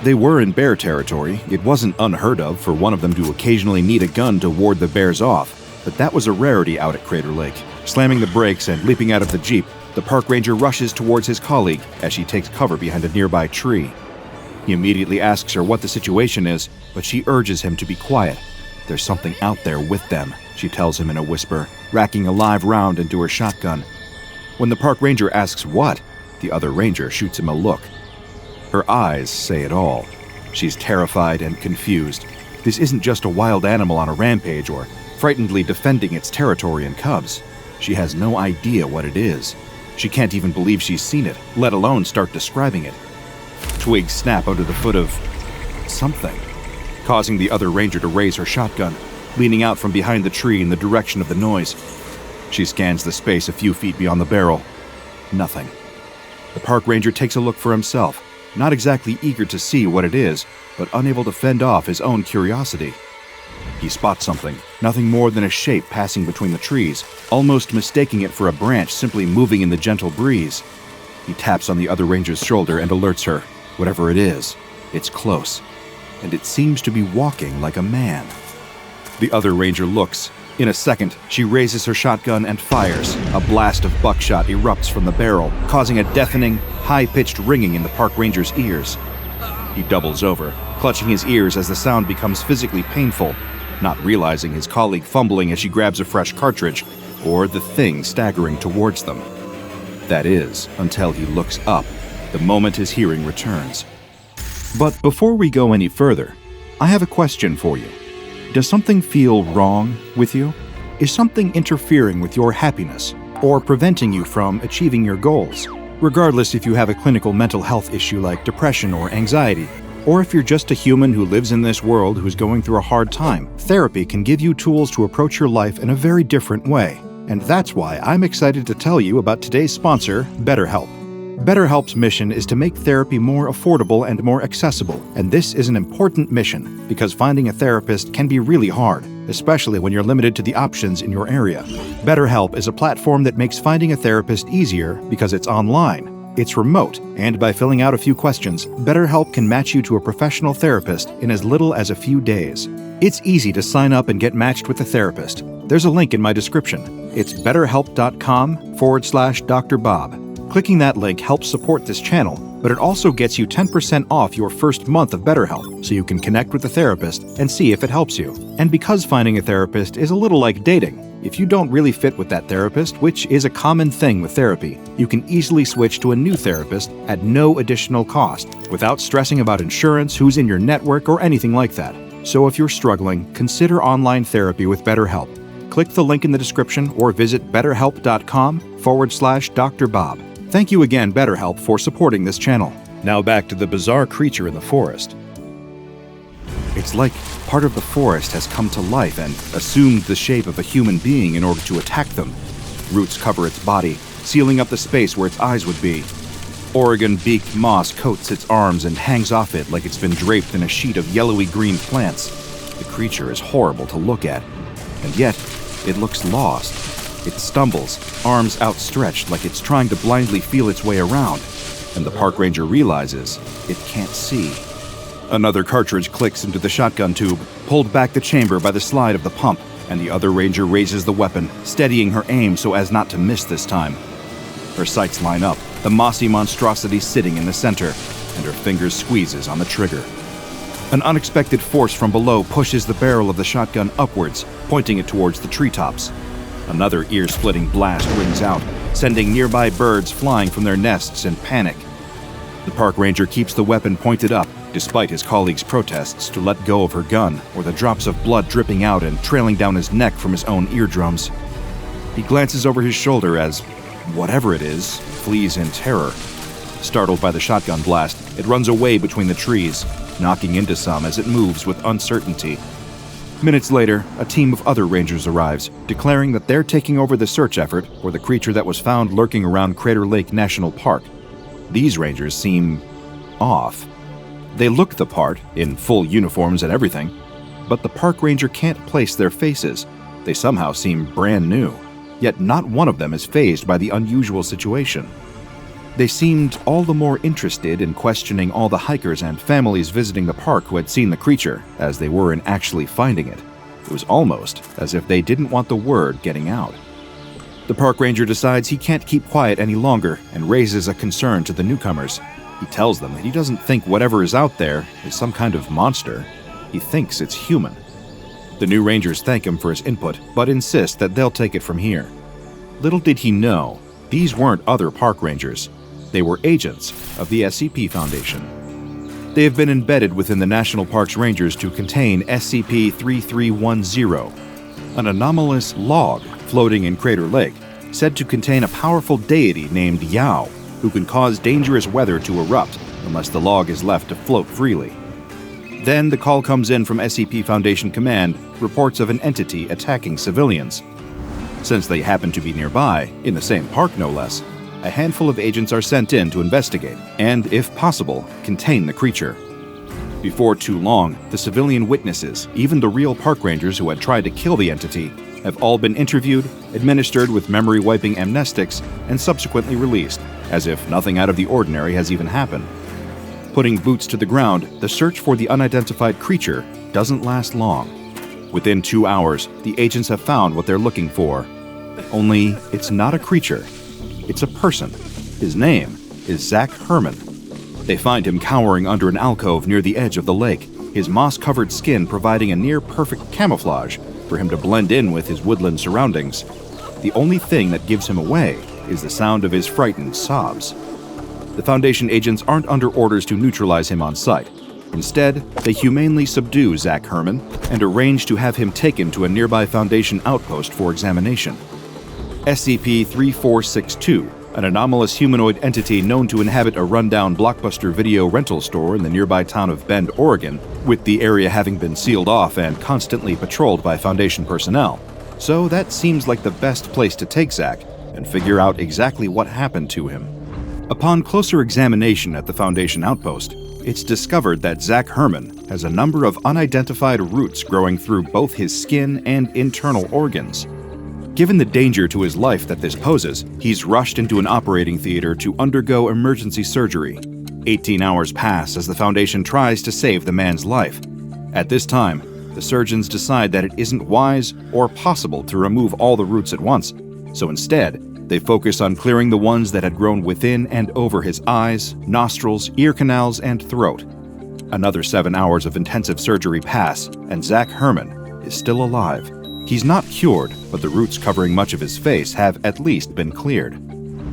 They were in bear territory. It wasn't unheard of for one of them to occasionally need a gun to ward the bears off, but that was a rarity out at Crater Lake. Slamming the brakes and leaping out of the Jeep, the park ranger rushes towards his colleague as she takes cover behind a nearby tree. He immediately asks her what the situation is, but she urges him to be quiet. There's something out there with them, she tells him in a whisper, racking a live round into her shotgun. When the park ranger asks what, the other ranger shoots him a look. Her eyes say it all. She's terrified and confused. This isn't just a wild animal on a rampage or frightenedly defending its territory and cubs. She has no idea what it is. She can't even believe she's seen it, let alone start describing it. Twigs snap under the foot of something, causing the other ranger to raise her shotgun, leaning out from behind the tree in the direction of the noise. She scans the space a few feet beyond the barrel. Nothing. The park ranger takes a look for himself, not exactly eager to see what it is, but unable to fend off his own curiosity. He spots something, nothing more than a shape passing between the trees, almost mistaking it for a branch simply moving in the gentle breeze. He taps on the other ranger's shoulder and alerts her. Whatever it is, it's close, and it seems to be walking like a man. The other ranger looks. In a second, she raises her shotgun and fires. A blast of buckshot erupts from the barrel, causing a deafening, high-pitched ringing in the park ranger's ears. He doubles over, clutching his ears as the sound becomes physically painful, not realizing his colleague fumbling as she grabs a fresh cartridge, or the thing staggering towards them. That is, until he looks up, the moment his hearing returns. But before we go any further, I have a question for you. Does something feel wrong with you? Is something interfering with your happiness or preventing you from achieving your goals? Regardless if you have a clinical mental health issue like depression or anxiety, or if you're just a human who lives in this world who's going through a hard time, therapy can give you tools to approach your life in a very different way. And that's why I'm excited to tell you about today's sponsor, BetterHelp. BetterHelp's mission is to make therapy more affordable and more accessible, and this is an important mission because finding a therapist can be really hard, especially when you're limited to the options in your area. BetterHelp is a platform that makes finding a therapist easier because it's online, it's remote, and by filling out a few questions, BetterHelp can match you to a professional therapist in as little as a few days. It's easy to sign up and get matched with a therapist. There's a link in my description. It's betterhelp.com/DrBob. Clicking that link helps support this channel, but it also gets you 10% off your first month of BetterHelp, so you can connect with a therapist and see if it helps you. And because finding a therapist is a little like dating, if you don't really fit with that therapist, which is a common thing with therapy, you can easily switch to a new therapist at no additional cost, without stressing about insurance, who's in your network, or anything like that. So if you're struggling, consider online therapy with BetterHelp. Click the link in the description or visit betterhelp.com/DrBob. Thank you again, BetterHelp, for supporting this channel. Now back to the bizarre creature in the forest. It's like part of the forest has come to life and assumed the shape of a human being in order to attack them. Roots cover its body, sealing up the space where its eyes would be. Oregon-beaked moss coats its arms and hangs off it like it's been draped in a sheet of yellowy-green plants. The creature is horrible to look at, and yet it looks lost. It stumbles, arms outstretched like it's trying to blindly feel its way around, and the park ranger realizes it can't see. Another cartridge clicks into the shotgun tube, pulled back the chamber by the slide of the pump, and the other ranger raises the weapon, steadying her aim so as not to miss this time. Her sights line up, the mossy monstrosity sitting in the center, and her fingers squeezes on the trigger. An unexpected force from below pushes the barrel of the shotgun upwards, pointing it towards the treetops. Another ear-splitting blast rings out, sending nearby birds flying from their nests in panic. The park ranger keeps the weapon pointed up, despite his colleagues' protests to let go of her gun, or the drops of blood dripping out and trailing down his neck from his own eardrums. He glances over his shoulder as, whatever it is, flees in terror. Startled by the shotgun blast, it runs away between the trees, knocking into some as it moves with uncertainty. Minutes later, a team of other rangers arrives, declaring that they're taking over the search effort for the creature that was found lurking around Crater Lake National Park. These rangers seem off. They look the part, in full uniforms and everything, but the park ranger can't place their faces. They somehow seem brand new, yet not one of them is fazed by the unusual situation. They seemed all the more interested in questioning all the hikers and families visiting the park who had seen the creature, as they were in actually finding it. It was almost as if they didn't want the word getting out. The park ranger decides he can't keep quiet any longer and raises a concern to the newcomers. He tells them that he doesn't think whatever is out there is some kind of monster. He thinks it's human. The new rangers thank him for his input, but insist that they'll take it from here. Little did he know, these weren't other park rangers. They were agents of the SCP Foundation. They have been embedded within the National Park's rangers to contain SCP-913 an anomalous log floating in Crater Lake, said to contain a powerful deity named Yao, who can cause dangerous weather to erupt unless the log is left to float freely. Then the call comes in from SCP Foundation Command, reports of an entity attacking civilians. Since they happen to be nearby, in the same park no less, a handful of agents are sent in to investigate and, if possible, contain the creature. Before too long, the civilian witnesses, even the real park rangers who had tried to kill the entity, have all been interviewed, administered with memory-wiping amnestics, and subsequently released, as if nothing out of the ordinary has even happened. Putting boots to the ground, the search for the unidentified creature doesn't last long. Within 2 hours, the agents have found what they're looking for. Only, it's not a creature. It's a person. His name is Zach Herman. They find him cowering under an alcove near the edge of the lake, his moss-covered skin providing a near-perfect camouflage for him to blend in with his woodland surroundings. The only thing that gives him away is the sound of his frightened sobs. The Foundation agents aren't under orders to neutralize him on sight. Instead, they humanely subdue Zach Herman and arrange to have him taken to a nearby Foundation outpost for examination. SCP-3462, an anomalous humanoid entity known to inhabit a rundown Blockbuster video rental store in the nearby town of Bend, Oregon, with the area having been sealed off and constantly patrolled by Foundation personnel. So that seems like the best place to take Zach and figure out exactly what happened to him. Upon closer examination at the Foundation outpost, it's discovered that Zach Herman has a number of unidentified roots growing through both his skin and internal organs. Given the danger to his life that this poses, he's rushed into an operating theater to undergo emergency surgery. 18 hours pass as the Foundation tries to save the man's life. At this time, the surgeons decide that it isn't wise or possible to remove all the roots at once, so instead, they focus on clearing the ones that had grown within and over his eyes, nostrils, ear canals, and throat. Another 7 hours of intensive surgery pass, and Zach Herman is still alive. He's not cured, but the roots covering much of his face have at least been cleared.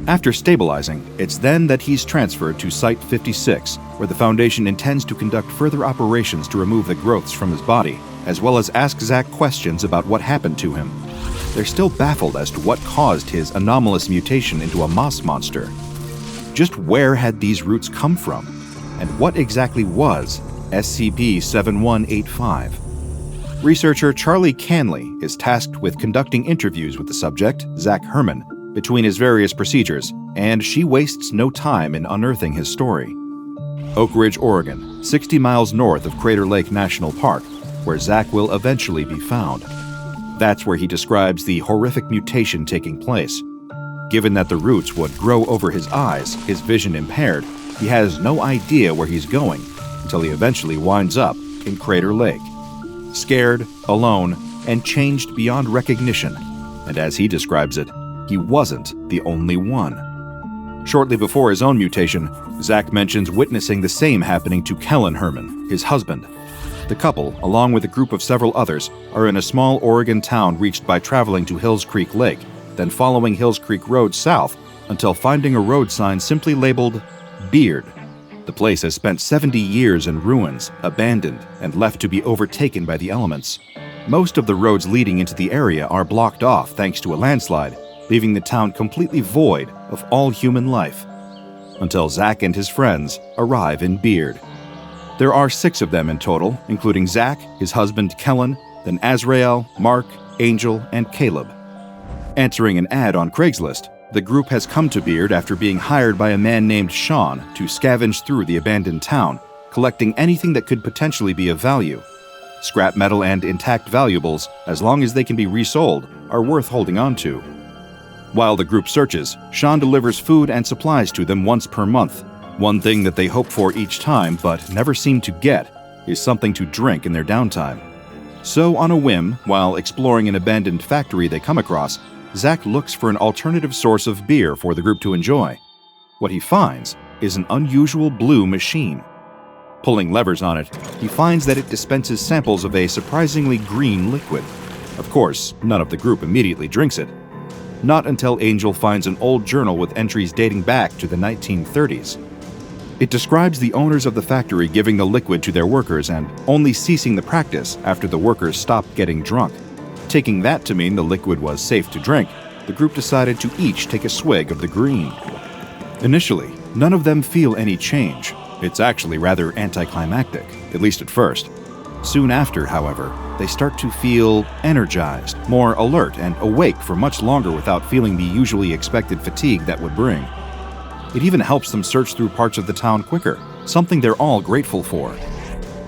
After stabilizing, it's then that he's transferred to Site 56, where the Foundation intends to conduct further operations to remove the growths from his body, as well as ask Zach questions about what happened to him. They're still baffled as to what caused his anomalous mutation into a moss monster. Just where had these roots come from? And what exactly was SCP-7185? Researcher Charlie Canley is tasked with conducting interviews with the subject, Zach Herman, between his various procedures, and she wastes no time in unearthing his story. Oak Ridge, Oregon, 60 miles north of Crater Lake National Park, where Zach will eventually be found. That's where he describes the horrific mutation taking place. Given that the roots would grow over his eyes, his vision impaired, he has no idea where he's going until he eventually winds up in Crater Lake. Scared, alone, and changed beyond recognition. And as he describes it, he wasn't the only one. Shortly before his own mutation, Zach mentions witnessing the same happening to Kellen Herman, his husband. The couple, along with a group of several others, are in a small Oregon town reached by traveling to Hills Creek Lake, then following Hills Creek Road south until finding a road sign simply labeled Beard. The place has spent 70 years in ruins, abandoned, and left to be overtaken by the elements. Most of the roads leading into the area are blocked off thanks to a landslide, leaving the town completely void of all human life. Until Zach and his friends arrive in Beard. There are 6 of them in total, including Zach, his husband Kellen, then Azrael, Mark, Angel, and Caleb. Answering an ad on Craigslist, the group has come to Beard after being hired by a man named Sean to scavenge through the abandoned town, collecting anything that could potentially be of value. Scrap metal and intact valuables, as long as they can be resold, are worth holding on to. While the group searches, Sean delivers food and supplies to them once per month. One thing that they hope for each time, but never seem to get, is something to drink in their downtime. So on a whim, while exploring an abandoned factory they come across, Zach looks for an alternative source of beer for the group to enjoy. What he finds is an unusual blue machine. Pulling levers on it, he finds that it dispenses samples of a surprisingly green liquid. Of course, none of the group immediately drinks it. Not until Angel finds an old journal with entries dating back to the 1930s. It describes the owners of the factory giving the liquid to their workers and only ceasing the practice after the workers stopped getting drunk. Taking that to mean the liquid was safe to drink, the group decided to each take a swig of the green. Initially, none of them feel any change. It's actually rather anticlimactic, at least at first. Soon after, however, they start to feel energized, more alert, and awake for much longer without feeling the usually expected fatigue that would bring. It even helps them search through parts of the town quicker, something they're all grateful for.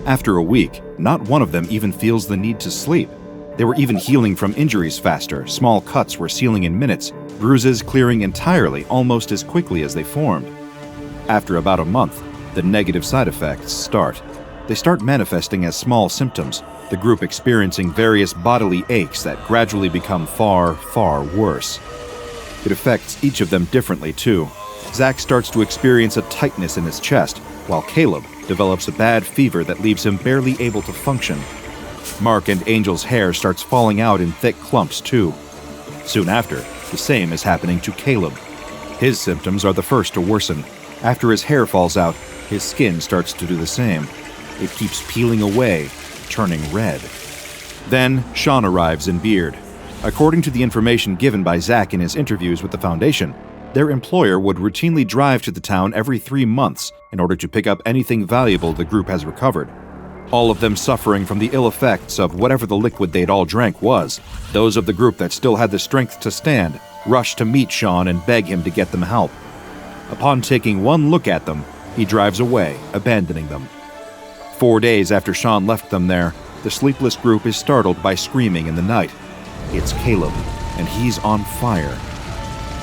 After a week, not one of them even feels the need to sleep. They were even healing from injuries faster, small cuts were sealing in minutes, bruises clearing entirely almost as quickly as they formed. After about a month, the negative side effects start. They start manifesting as small symptoms, the group experiencing various bodily aches that gradually become far, far worse. It affects each of them differently too. Zach starts to experience a tightness in his chest, while Caleb develops a bad fever that leaves him barely able to function. Mark and Angel's hair starts falling out in thick clumps too. Soon after, the same is happening to Caleb. His symptoms are the first to worsen. After his hair falls out, his skin starts to do the same. It keeps peeling away, turning red. Then, Sean arrives in Beard. According to the information given by Zach in his interviews with the Foundation, their employer would routinely drive to the town every 3 months in order to pick up anything valuable the group has recovered. All of them suffering from the ill effects of whatever the liquid they'd all drank was. Those of the group that still had the strength to stand rushed to meet Sean and beg him to get them help. Upon taking one look at them, he drives away, abandoning them. 4 days after Sean left them there, the sleepless group is startled by screaming in the night. It's Caleb, and he's on fire.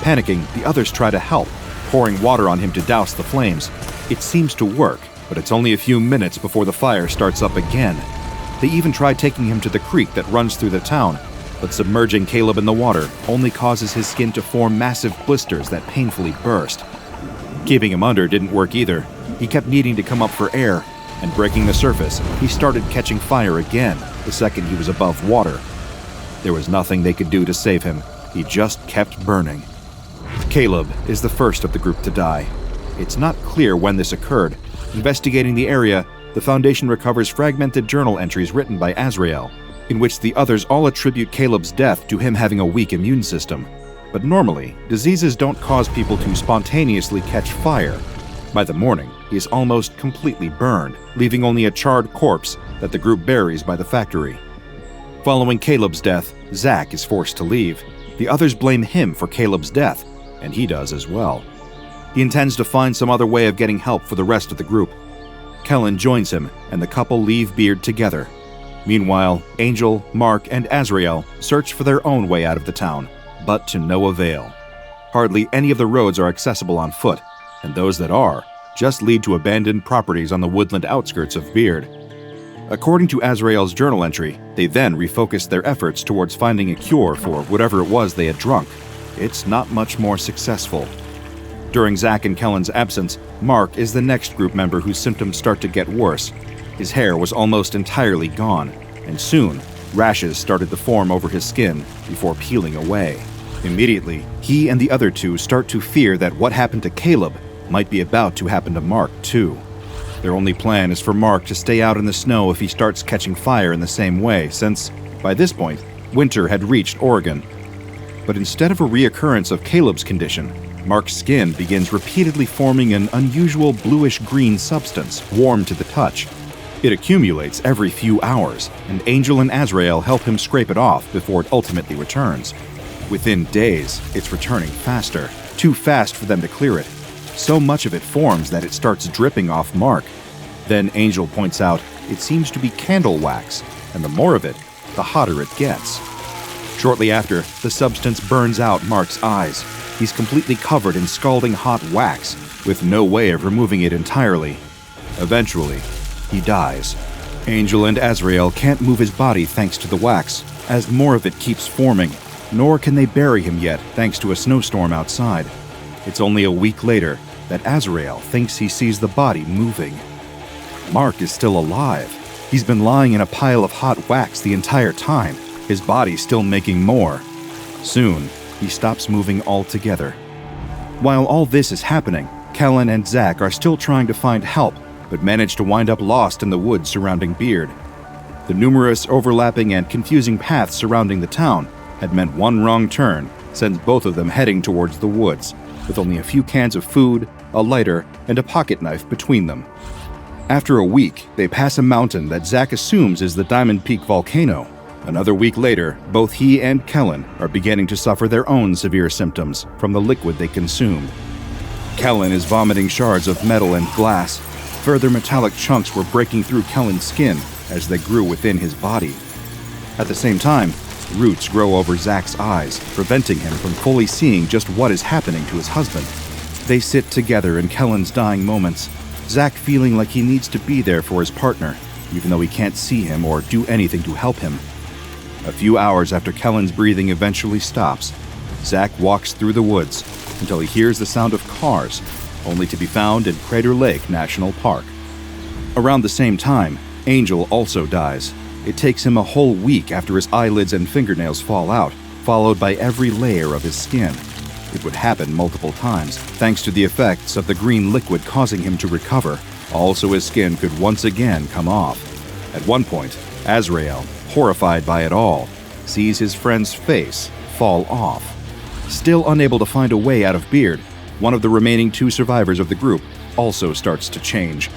Panicking, the others try to help, pouring water on him to douse the flames. It seems to work, but it's only a few minutes before the fire starts up again. They even try taking him to the creek that runs through the town, but submerging Caleb in the water only causes his skin to form massive blisters that painfully burst. Keeping him under didn't work either. He kept needing to come up for air, and breaking the surface, he started catching fire again the second he was above water. There was nothing they could do to save him. He just kept burning. Caleb is the first of the group to die. It's not clear when this occurred. Investigating the area, the Foundation recovers fragmented journal entries written by Azrael, in which the others all attribute Caleb's death to him having a weak immune system. But normally, diseases don't cause people to spontaneously catch fire. By the morning, he is almost completely burned, leaving only a charred corpse that the group buries by the factory. Following Caleb's death, Zach is forced to leave. The others blame him for Caleb's death, and he does as well. He intends to find some other way of getting help for the rest of the group. Kellen joins him, and the couple leave Beard together. Meanwhile, Angel, Mark, and Azrael search for their own way out of the town, but to no avail. Hardly any of the roads are accessible on foot, and those that are just lead to abandoned properties on the woodland outskirts of Beard. According to Azrael's journal entry, they then refocused their efforts towards finding a cure for whatever it was they had drunk. It's not much more successful. During Zach and Kellen's absence, Mark is the next group member whose symptoms start to get worse. His hair was almost entirely gone, and soon, rashes started to form over his skin before peeling away. Immediately, he and the other two start to fear that what happened to Caleb might be about to happen to Mark, too. Their only plan is for Mark to stay out in the snow if he starts catching fire in the same way, since, by this point, winter had reached Oregon. But instead of a reoccurrence of Caleb's condition, Mark's skin begins repeatedly forming an unusual bluish-green substance, warm to the touch. It accumulates every few hours, and Angel and Azrael help him scrape it off before it ultimately returns. Within days, it's returning faster, too fast for them to clear it. So much of it forms that it starts dripping off Mark. Then Angel points out it seems to be candle wax, and the more of it, the hotter it gets. Shortly after, the substance burns out Mark's eyes. He's completely covered in scalding hot wax, with no way of removing it entirely. Eventually, he dies. Angel and Azrael can't move his body thanks to the wax, as more of it keeps forming, nor can they bury him yet thanks to a snowstorm outside. It's only a week later that Azrael thinks he sees the body moving. Mark is still alive. He's been lying in a pile of hot wax the entire time, his body still making more. Soon, he stops moving altogether. While all this is happening, Kellen and Zach are still trying to find help, but manage to wind up lost in the woods surrounding Beard. The numerous overlapping and confusing paths surrounding the town had meant one wrong turn sends both of them heading towards the woods, with only a few cans of food, a lighter, and a pocket knife between them. After a week, they pass a mountain that Zach assumes is the Diamond Peak volcano. Another week later, both he and Kellen are beginning to suffer their own severe symptoms from the liquid they consumed. Kellen is vomiting shards of metal and glass. Further metallic chunks were breaking through Kellen's skin as they grew within his body. At the same time, roots grow over Zach's eyes, preventing him from fully seeing just what is happening to his husband. They sit together in Kellen's dying moments, Zach feeling like he needs to be there for his partner, even though he can't see him or do anything to help him. A few hours after Kellen's breathing eventually stops, Zach walks through the woods until he hears the sound of cars, only to be found in Crater Lake National Park. Around the same time, Angel also dies. It takes him a whole week after his eyelids and fingernails fall out, followed by every layer of his skin. It would happen multiple times, thanks to the effects of the green liquid causing him to recover. Also, his skin could once again come off. At one point, Azrael, horrified by it all, sees his friend's face fall off. Still unable to find a way out of Beard, one of the remaining two survivors of the group also starts to change.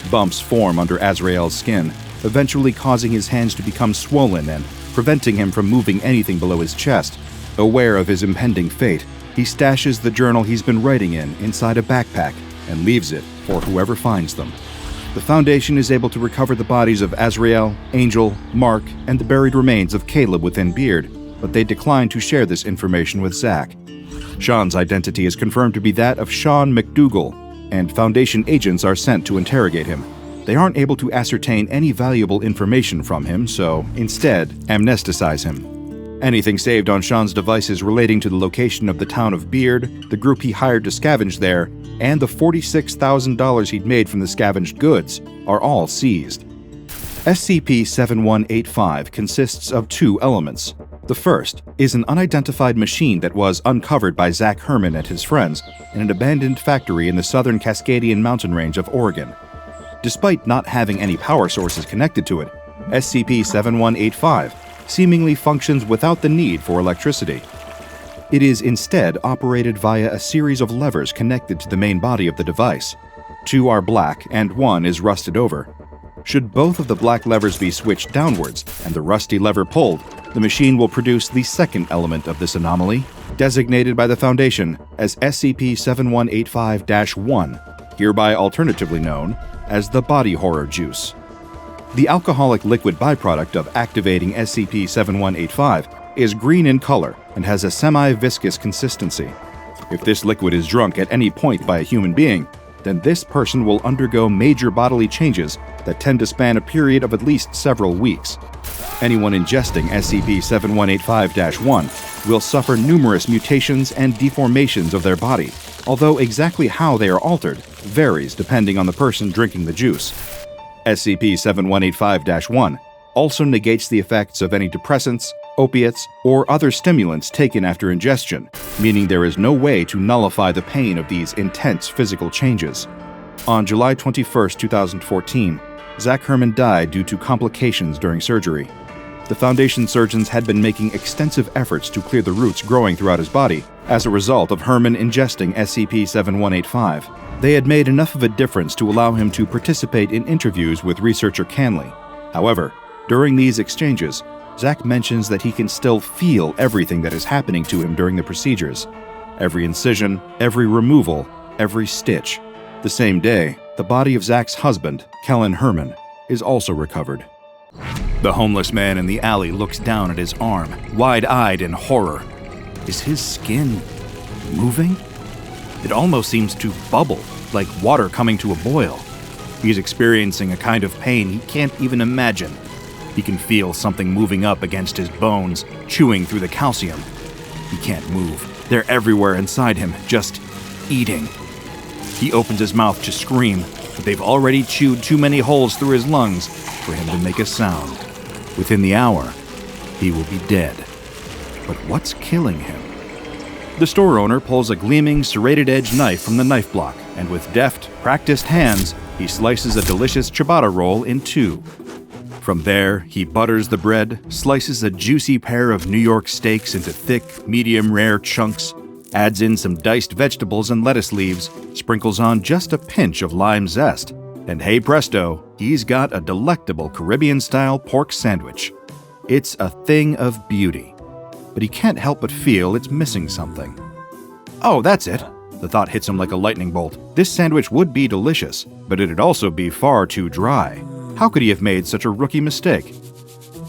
Bumps form under Azrael's skin, eventually causing his hands to become swollen and preventing him from moving anything below his chest. Aware of his impending fate, he stashes the journal he's been writing in inside a backpack and leaves it for whoever finds them. The Foundation is able to recover the bodies of Azrael, Angel, Mark, and the buried remains of Caleb within Beard, but they decline to share this information with Zach. Sean's identity is confirmed to be that of Sean McDougal, and Foundation agents are sent to interrogate him. They aren't able to ascertain any valuable information from him, so instead amnesticize him. Anything saved on Sean's devices relating to the location of the town of Beard, the group he hired to scavenge there, and the $46,000 he'd made from the scavenged goods are all seized. SCP-9185 consists of two elements. The first is an unidentified machine that was uncovered by Zach Herman and his friends in an abandoned factory in the southern Cascadian mountain range of Oregon. Despite not having any power sources connected to it, SCP-7185 seemingly functions without the need for electricity. It is instead operated via a series of levers connected to the main body of the device. Two are black and one is rusted over. Should both of the black levers be switched downwards and the rusty lever pulled, the machine will produce the second element of this anomaly, designated by the Foundation as SCP-7185-1, hereby alternatively known as the body horror juice. The alcoholic liquid byproduct of activating SCP-7185 is green in color and has a semi-viscous consistency. If this liquid is drunk at any point by a human being, then this person will undergo major bodily changes that tend to span a period of at least several weeks. Anyone ingesting SCP-7185-1 will suffer numerous mutations and deformations of their body, although exactly how they are altered varies depending on the person drinking the juice. SCP-7185-1 also negates the effects of any depressants, opiates, or other stimulants taken after ingestion, meaning there is no way to nullify the pain of these intense physical changes. On July 21, 2014, Zach Herman died due to complications during surgery. The Foundation surgeons had been making extensive efforts to clear the roots growing throughout his body as a result of Herman ingesting SCP-7185. They had made enough of a difference to allow him to participate in interviews with researcher Canley. However, during these exchanges, Zach mentions that he can still feel everything that is happening to him during the procedures. Every incision, every removal, every stitch. The same day, the body of Zach's husband, Kellen Herman, is also recovered. The homeless man in the alley looks down at his arm, wide-eyed in horror. Is his skin moving? It almost seems to bubble, like water coming to a boil. He's experiencing a kind of pain he can't even imagine. He can feel something moving up against his bones, chewing through the calcium. He can't move. They're everywhere inside him, just eating. He opens his mouth to scream, but they've already chewed too many holes through his lungs for him to make a sound. Within the hour, he will be dead. But what's killing him? The store owner pulls a gleaming, serrated-edge knife from the knife block, and with deft, practiced hands, he slices a delicious ciabatta roll in two. From there, he butters the bread, slices a juicy pair of New York steaks into thick, medium-rare chunks, adds in some diced vegetables and lettuce leaves, sprinkles on just a pinch of lime zest, and hey presto, he's got a delectable Caribbean-style pork sandwich. It's a thing of beauty, but he can't help but feel it's missing something. Oh, that's it! The thought hits him like a lightning bolt. This sandwich would be delicious, but it'd also be far too dry. How could he have made such a rookie mistake?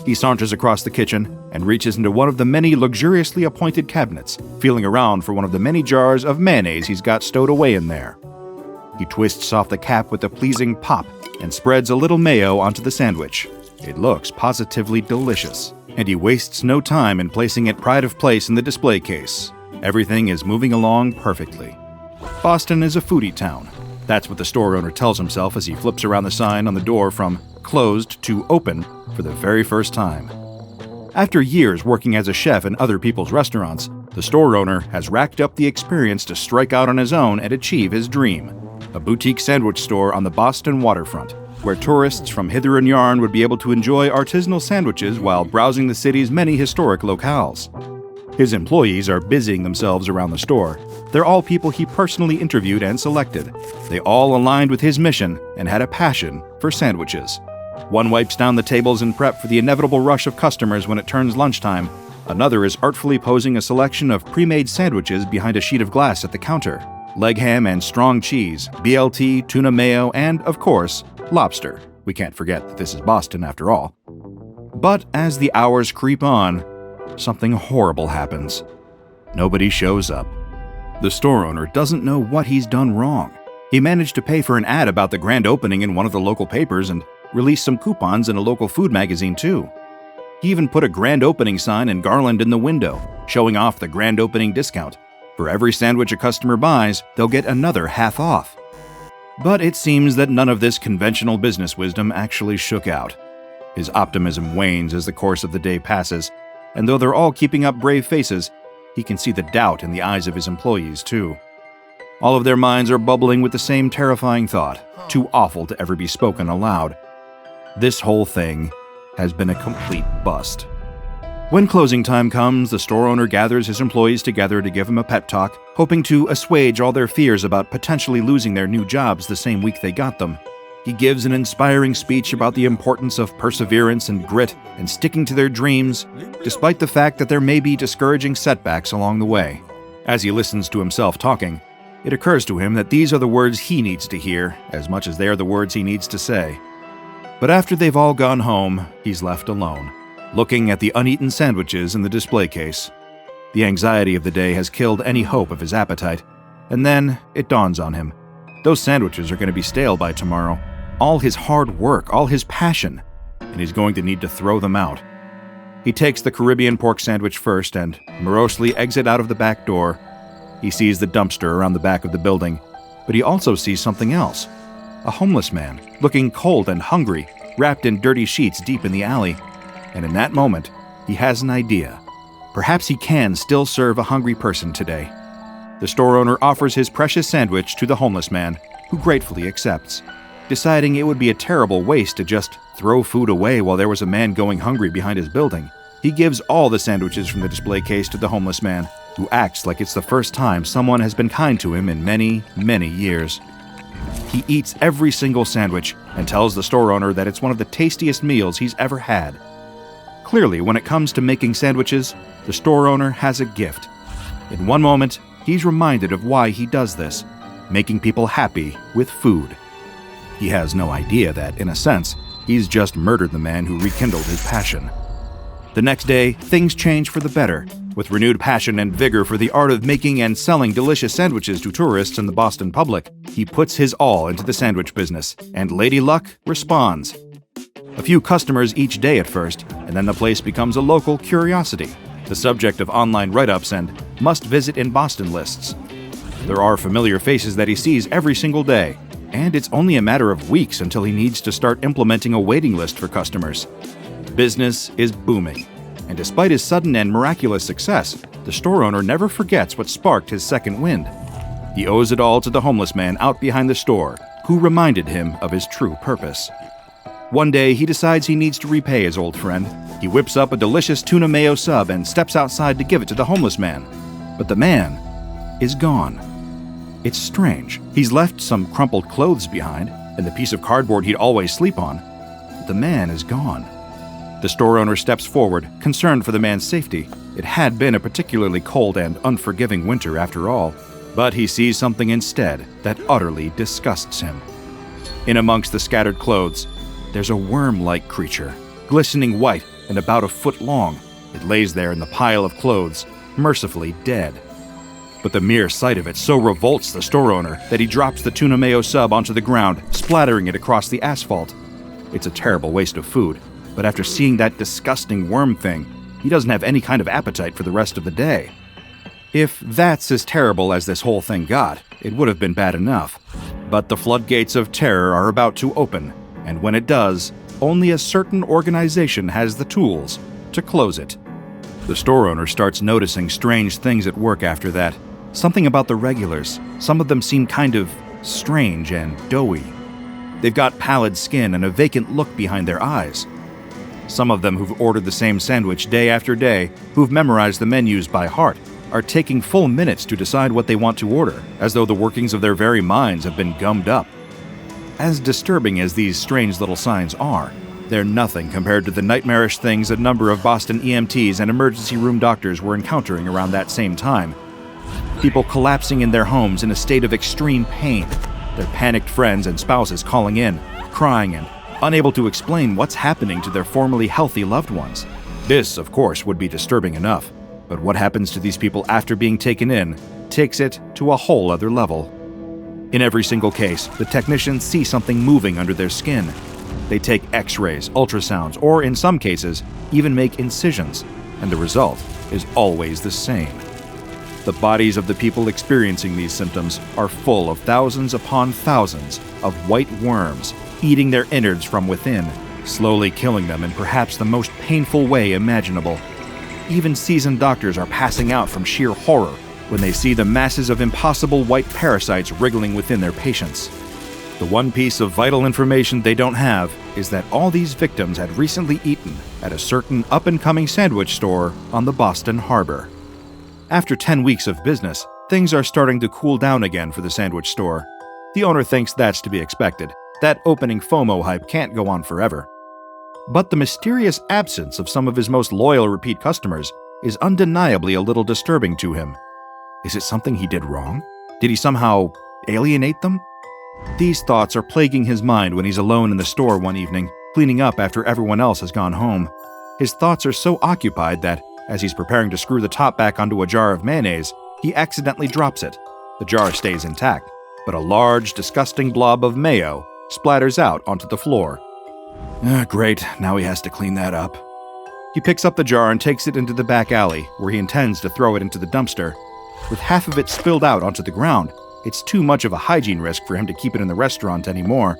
He saunters across the kitchen and reaches into one of the many luxuriously appointed cabinets, feeling around for one of the many jars of mayonnaise he's got stowed away in there. He twists off the cap with a pleasing pop and spreads a little mayo onto the sandwich. It looks positively delicious, and he wastes no time in placing it pride of place in the display case. Everything is moving along perfectly. Boston is a foodie town. That's what the store owner tells himself as he flips around the sign on the door from closed to open for the very first time. After years working as a chef in other people's restaurants, the store owner has racked up the experience to strike out on his own and achieve his dream: a boutique sandwich store on the Boston waterfront, where tourists from hither and yon would be able to enjoy artisanal sandwiches while browsing the city's many historic locales. His employees are busying themselves around the store. They're all people he personally interviewed and selected. They all aligned with his mission and had a passion for sandwiches. One wipes down the tables in prep for the inevitable rush of customers when it turns lunchtime. Another is artfully posing a selection of pre-made sandwiches behind a sheet of glass at the counter. Leg ham and strong cheese, BLT, tuna mayo, and, of course, lobster. We can't forget that this is Boston after all. But as the hours creep on, something horrible happens. Nobody shows up. The store owner doesn't know what he's done wrong. He managed to pay for an ad about the grand opening in one of the local papers and released some coupons in a local food magazine too. He even put a grand opening sign and garland in the window, showing off the grand opening discount. For every sandwich a customer buys, they'll get another half off. But it seems that none of this conventional business wisdom actually shook out. His optimism wanes as the course of the day passes, and though they're all keeping up brave faces, he can see the doubt in the eyes of his employees, too. All of their minds are bubbling with the same terrifying thought, too awful to ever be spoken aloud. This whole thing has been a complete bust. When closing time comes, the store owner gathers his employees together to give him a pep talk, hoping to assuage all their fears about potentially losing their new jobs the same week they got them. He gives an inspiring speech about the importance of perseverance and grit and sticking to their dreams, despite the fact that there may be discouraging setbacks along the way. As he listens to himself talking, it occurs to him that these are the words he needs to hear as much as they are the words he needs to say. But after they've all gone home, he's left alone, looking at the uneaten sandwiches in the display case. The anxiety of the day has killed any hope of his appetite, and then it dawns on him. Those sandwiches are going to be stale by tomorrow. All his hard work, all his passion, and he's going to need to throw them out. He takes the Caribbean pork sandwich first and morosely exits out of the back door. He sees the dumpster around the back of the building, but he also sees something else. A homeless man, looking cold and hungry, wrapped in dirty sheets deep in the alley. And in that moment, he has an idea. Perhaps he can still serve a hungry person today. The store owner offers his precious sandwich to the homeless man, who gratefully accepts. Deciding it would be a terrible waste to just throw food away while there was a man going hungry behind his building, he gives all the sandwiches from the display case to the homeless man, who acts like it's the first time someone has been kind to him in many, many years. He eats every single sandwich and tells the store owner that it's one of the tastiest meals he's ever had. Clearly, when it comes to making sandwiches, the store owner has a gift. In one moment, he's reminded of why he does this, making people happy with food. He has no idea that, in a sense, he's just murdered the man who rekindled his passion. The next day, things change for the better. With renewed passion and vigor for the art of making and selling delicious sandwiches to tourists and the Boston public, he puts his all into the sandwich business, and Lady Luck responds. A few customers each day at first, and then the place becomes a local curiosity, the subject of online write-ups and must-visit in Boston lists. There are familiar faces that he sees every single day, and it's only a matter of weeks until he needs to start implementing a waiting list for customers. Business is booming, and despite his sudden and miraculous success, the store owner never forgets what sparked his second wind. He owes it all to the homeless man out behind the store, who reminded him of his true purpose. One day, he decides he needs to repay his old friend. He whips up a delicious tuna mayo sub and steps outside to give it to the homeless man. But the man is gone. It's strange. He's left some crumpled clothes behind and the piece of cardboard he'd always sleep on. But the man is gone. The store owner steps forward, concerned for the man's safety. It had been a particularly cold and unforgiving winter after all, but he sees something instead that utterly disgusts him. In amongst the scattered clothes, there's a worm-like creature, glistening white and about a foot long. It lays there in the pile of clothes, mercifully dead. But the mere sight of it so revolts the store owner that he drops the tuna mayo sub onto the ground, splattering it across the asphalt. It's a terrible waste of food, but after seeing that disgusting worm thing, he doesn't have any kind of appetite for the rest of the day. If that's as terrible as this whole thing got, it would have been bad enough. But the floodgates of terror are about to open, and when it does, only a certain organization has the tools to close it. The store owner starts noticing strange things at work after that. Something about the regulars. Some of them seem kind of strange and doughy. They've got pallid skin and a vacant look behind their eyes. Some of them who've ordered the same sandwich day after day, who've memorized the menus by heart, are taking full minutes to decide what they want to order, as though the workings of their very minds have been gummed up. As disturbing as these strange little signs are, they're nothing compared to the nightmarish things a number of Boston EMTs and emergency room doctors were encountering around that same time. People collapsing in their homes in a state of extreme pain, their panicked friends and spouses calling in, crying and unable to explain what's happening to their formerly healthy loved ones. This, of course, would be disturbing enough, but what happens to these people after being taken in takes it to a whole other level. In every single case, the technicians see something moving under their skin. They take x-rays, ultrasounds, or in some cases, even make incisions, and the result is always the same. The bodies of the people experiencing these symptoms are full of thousands upon thousands of white worms, eating their innards from within, slowly killing them in perhaps the most painful way imaginable. Even seasoned doctors are passing out from sheer horror when they see the masses of impossible white parasites wriggling within their patients. The one piece of vital information they don't have is that all these victims had recently eaten at a certain up-and-coming sandwich store on the Boston Harbor. After 10 weeks of business, things are starting to cool down again for the sandwich store. The owner thinks that's to be expected. That opening FOMO hype can't go on forever. But the mysterious absence of some of his most loyal repeat customers is undeniably a little disturbing to him. Is it something he did wrong? Did he somehow alienate them? These thoughts are plaguing his mind when he's alone in the store one evening, cleaning up after everyone else has gone home. His thoughts are so occupied that, as he's preparing to screw the top back onto a jar of mayonnaise, he accidentally drops it. The jar stays intact, but a large, disgusting blob of mayo splatters out onto the floor. Great, now he has to clean that up. He picks up the jar and takes it into the back alley, where he intends to throw it into the dumpster. With half of it spilled out onto the ground, it's too much of a hygiene risk for him to keep it in the restaurant anymore.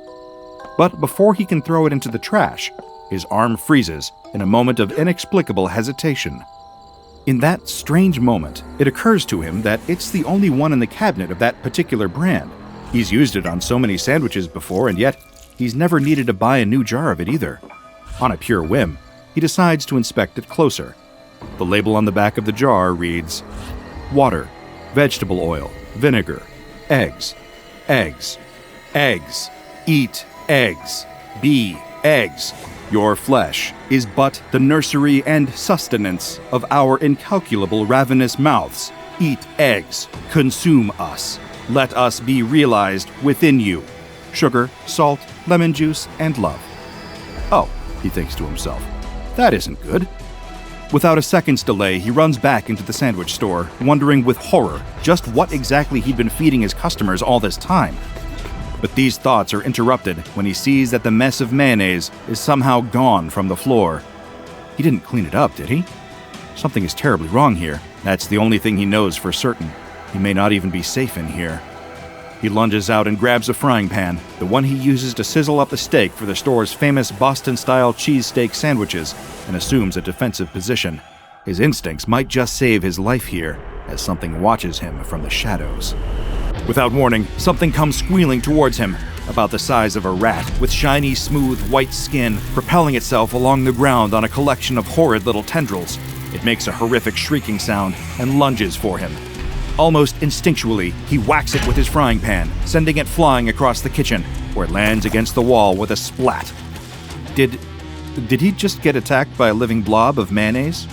But before he can throw it into the trash, his arm freezes in a moment of inexplicable hesitation. In that strange moment, it occurs to him that it's the only one in the cabinet of that particular brand. He's used it on so many sandwiches before, and yet he's never needed to buy a new jar of it either. On a pure whim, he decides to inspect it closer. The label on the back of the jar reads, "Water, vegetable oil, vinegar, eggs, eggs, eggs, eat eggs, be eggs. Your flesh is but the nursery and sustenance of our incalculable ravenous mouths. Eat eggs, consume us. Let us be realized within you. Sugar, salt, lemon juice, and love." Oh, he thinks to himself, that isn't good. Without a second's delay, he runs back into the sandwich store, wondering with horror just what exactly he'd been feeding his customers all this time. But these thoughts are interrupted when he sees that the mess of mayonnaise is somehow gone from the floor. He didn't clean it up, did he? Something is terribly wrong here. That's the only thing he knows for certain. He may not even be safe in here. He lunges out and grabs a frying pan, the one he uses to sizzle up the steak for the store's famous Boston-style cheesesteak sandwiches, and assumes a defensive position. His instincts might just save his life here, as something watches him from the shadows. Without warning, something comes squealing towards him, about the size of a rat, with shiny, smooth, white skin, propelling itself along the ground on a collection of horrid little tendrils. It makes a horrific shrieking sound and lunges for him. Almost instinctually, he whacks it with his frying pan, sending it flying across the kitchen, where it lands against the wall with a splat. Did he just get attacked by a living blob of mayonnaise?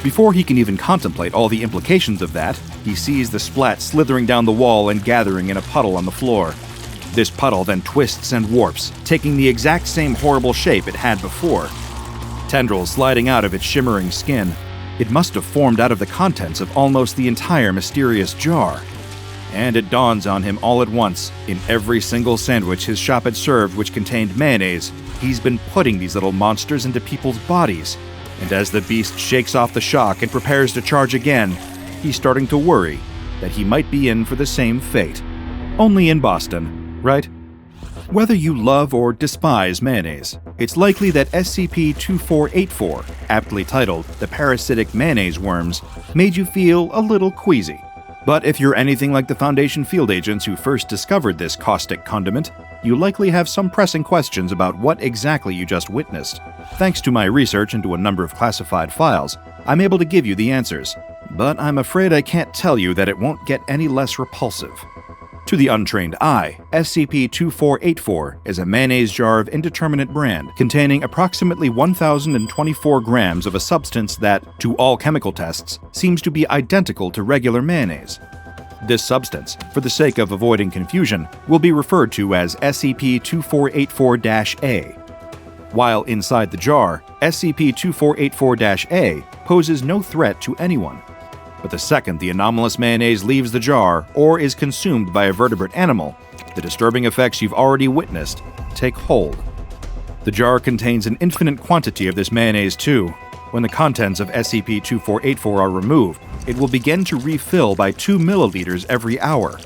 Before he can even contemplate all the implications of that, he sees the splat slithering down the wall and gathering in a puddle on the floor. This puddle then twists and warps, taking the exact same horrible shape it had before. Tendrils sliding out of its shimmering skin. It must have formed out of the contents of almost the entire mysterious jar. And it dawns on him all at once, in every single sandwich his shop had served which contained mayonnaise, he's been putting these little monsters into people's bodies. And as the beast shakes off the shock and prepares to charge again, he's starting to worry that he might be in for the same fate. Only in Boston, right? Whether you love or despise mayonnaise, it's likely that SCP-2484, aptly titled the Parasitic Mayonnaise Worms, made you feel a little queasy. But if you're anything like the Foundation field agents who first discovered this caustic condiment, you likely have some pressing questions about what exactly you just witnessed. Thanks to my research into a number of classified files, I'm able to give you the answers, but I'm afraid I can't tell you that it won't get any less repulsive. To the untrained eye, SCP-2484 is a mayonnaise jar of indeterminate brand containing approximately 1,024 grams of a substance that, to all chemical tests, seems to be identical to regular mayonnaise. This substance, for the sake of avoiding confusion, will be referred to as SCP-2484-A. While inside the jar, SCP-2484-A poses no threat to anyone. But the second the anomalous mayonnaise leaves the jar or is consumed by a vertebrate animal, the disturbing effects you've already witnessed take hold. The jar contains an infinite quantity of this mayonnaise too. When the contents of SCP-2484 are removed, it will begin to refill by 2 milliliters every hour.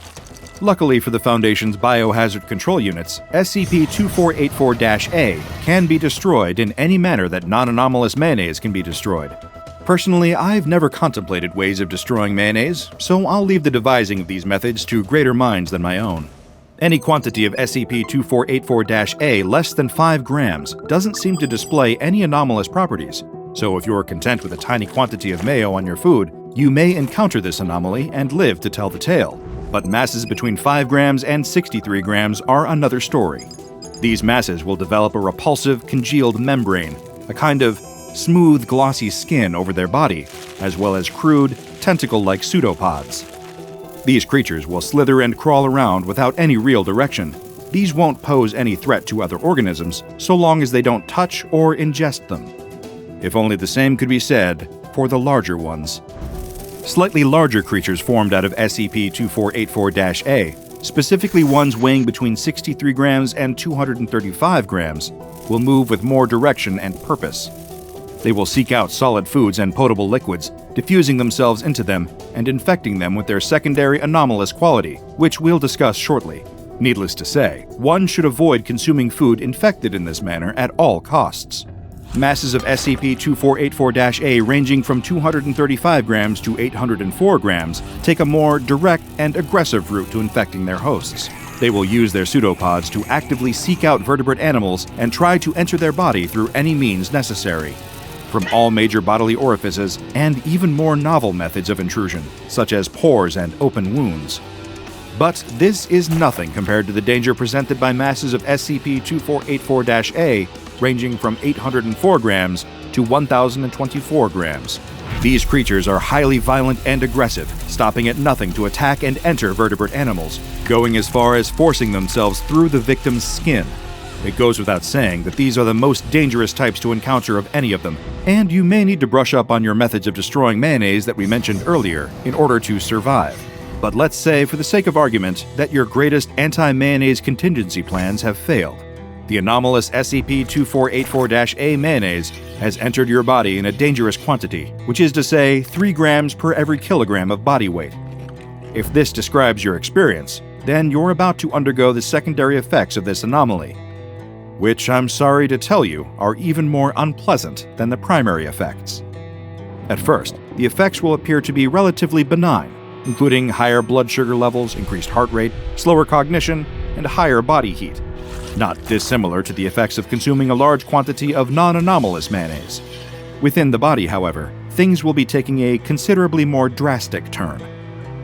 Luckily for the Foundation's biohazard control units, SCP-2484-A can be destroyed in any manner that non-anomalous mayonnaise can be destroyed. Personally, I've never contemplated ways of destroying mayonnaise, so I'll leave the devising of these methods to greater minds than my own. Any quantity of SCP-2484-A less than 5 grams doesn't seem to display any anomalous properties, so if you're content with a tiny quantity of mayo on your food, you may encounter this anomaly and live to tell the tale. But masses between 5 grams and 63 grams are another story. These masses will develop a repulsive, congealed membrane, a kind of smooth, glossy skin over their body, as well as crude, tentacle-like pseudopods. These creatures will slither and crawl around without any real direction. These won't pose any threat to other organisms so long as they don't touch or ingest them. If only the same could be said for the larger ones. Slightly larger creatures formed out of SCP-2484-A, specifically ones weighing between 63 grams and 235 grams, will move with more direction and purpose. They will seek out solid foods and potable liquids, diffusing themselves into them and infecting them with their secondary anomalous quality, which we'll discuss shortly. Needless to say, one should avoid consuming food infected in this manner at all costs. Masses of SCP-2484-A ranging from 235 grams to 804 grams take a more direct and aggressive route to infecting their hosts. They will use their pseudopods to actively seek out vertebrate animals and try to enter their body through any means necessary. From all major bodily orifices and even more novel methods of intrusion, such as pores and open wounds. But this is nothing compared to the danger presented by masses of SCP-2484-A ranging from 804 grams to 1,024 grams. These creatures are highly violent and aggressive, stopping at nothing to attack and enter vertebrate animals, going as far as forcing themselves through the victim's skin. It goes without saying that these are the most dangerous types to encounter of any of them, and you may need to brush up on your methods of destroying mayonnaise that we mentioned earlier in order to survive. But let's say, for the sake of argument, that your greatest anti-mayonnaise contingency plans have failed. The anomalous SCP-2484-A mayonnaise has entered your body in a dangerous quantity, which is to say 3 grams per every kilogram of body weight. If this describes your experience, then you're about to undergo the secondary effects of this anomaly, which I'm sorry to tell you are even more unpleasant than the primary effects. At first, the effects will appear to be relatively benign, including higher blood sugar levels, increased heart rate, slower cognition, and higher body heat. Not dissimilar to the effects of consuming a large quantity of non-anomalous mayonnaise. Within the body, however, things will be taking a considerably more drastic turn.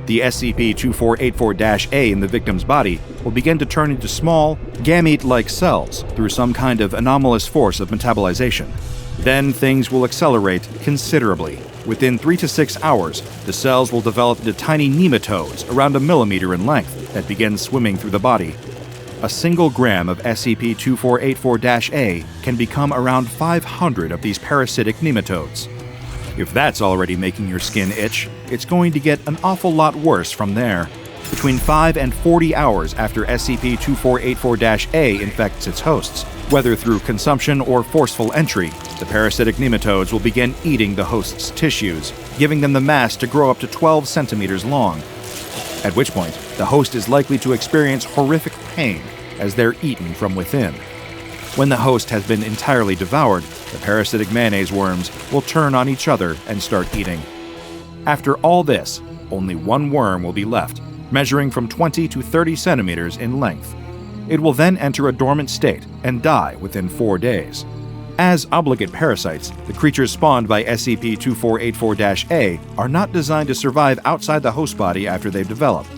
The SCP-2484-A in the victim's body will begin to turn into small, gamete-like cells through some kind of anomalous force of metabolization. Then things will accelerate considerably. Within 3 to 6 hours, the cells will develop into tiny nematodes around a millimeter in length that begin swimming through the body. A single gram of SCP-2484-A can become around 500 of these parasitic nematodes. If that's already making your skin itch, it's going to get an awful lot worse from there. Between 5 and 40 hours after SCP-2484-A infects its hosts, whether through consumption or forceful entry, the parasitic nematodes will begin eating the host's tissues, giving them the mass to grow up to 12 centimeters long. At which point, the host is likely to experience horrific pain as they're eaten from within. When the host has been entirely devoured, the parasitic mayonnaise worms will turn on each other and start eating. After all this, only one worm will be left, measuring from 20 to 30 centimeters in length. It will then enter a dormant state and die within 4 days. As obligate parasites, the creatures spawned by SCP-2484-A are not designed to survive outside the host body after they've developed.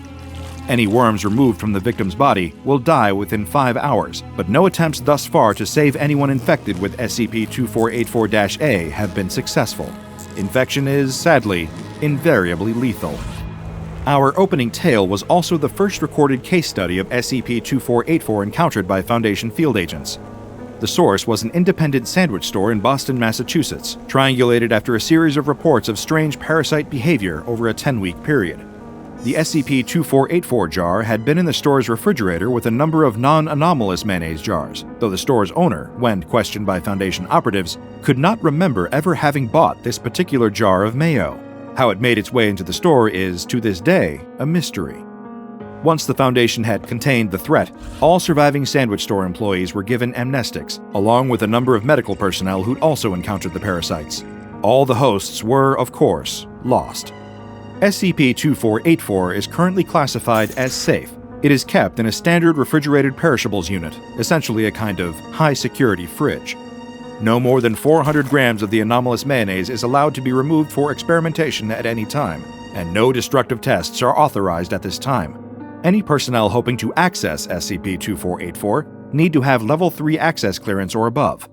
Any worms removed from the victim's body will die within 5 hours, but no attempts thus far to save anyone infected with SCP-2484-A have been successful. Infection is, sadly, invariably lethal. Our opening tale was also the first recorded case study of SCP-2484 encountered by Foundation field agents. The source was an independent sandwich store in Boston, Massachusetts, triangulated after a series of reports of strange parasite behavior over a 10-week period. The SCP-2484 jar had been in the store's refrigerator with a number of non-anomalous mayonnaise jars, though the store's owner, when questioned by Foundation operatives, could not remember ever having bought this particular jar of mayo. How it made its way into the store is, to this day, a mystery. Once the Foundation had contained the threat, all surviving sandwich store employees were given amnestics, along with a number of medical personnel who'd also encountered the parasites. All the hosts were, of course, lost. SCP-2484 is currently classified as safe. It is kept in a standard refrigerated perishables unit, essentially a kind of high-security fridge. No more than 400 grams of the anomalous mayonnaise is allowed to be removed for experimentation at any time, and no destructive tests are authorized at this time. Any personnel hoping to access SCP-2484 need to have Level 3 access clearance or above.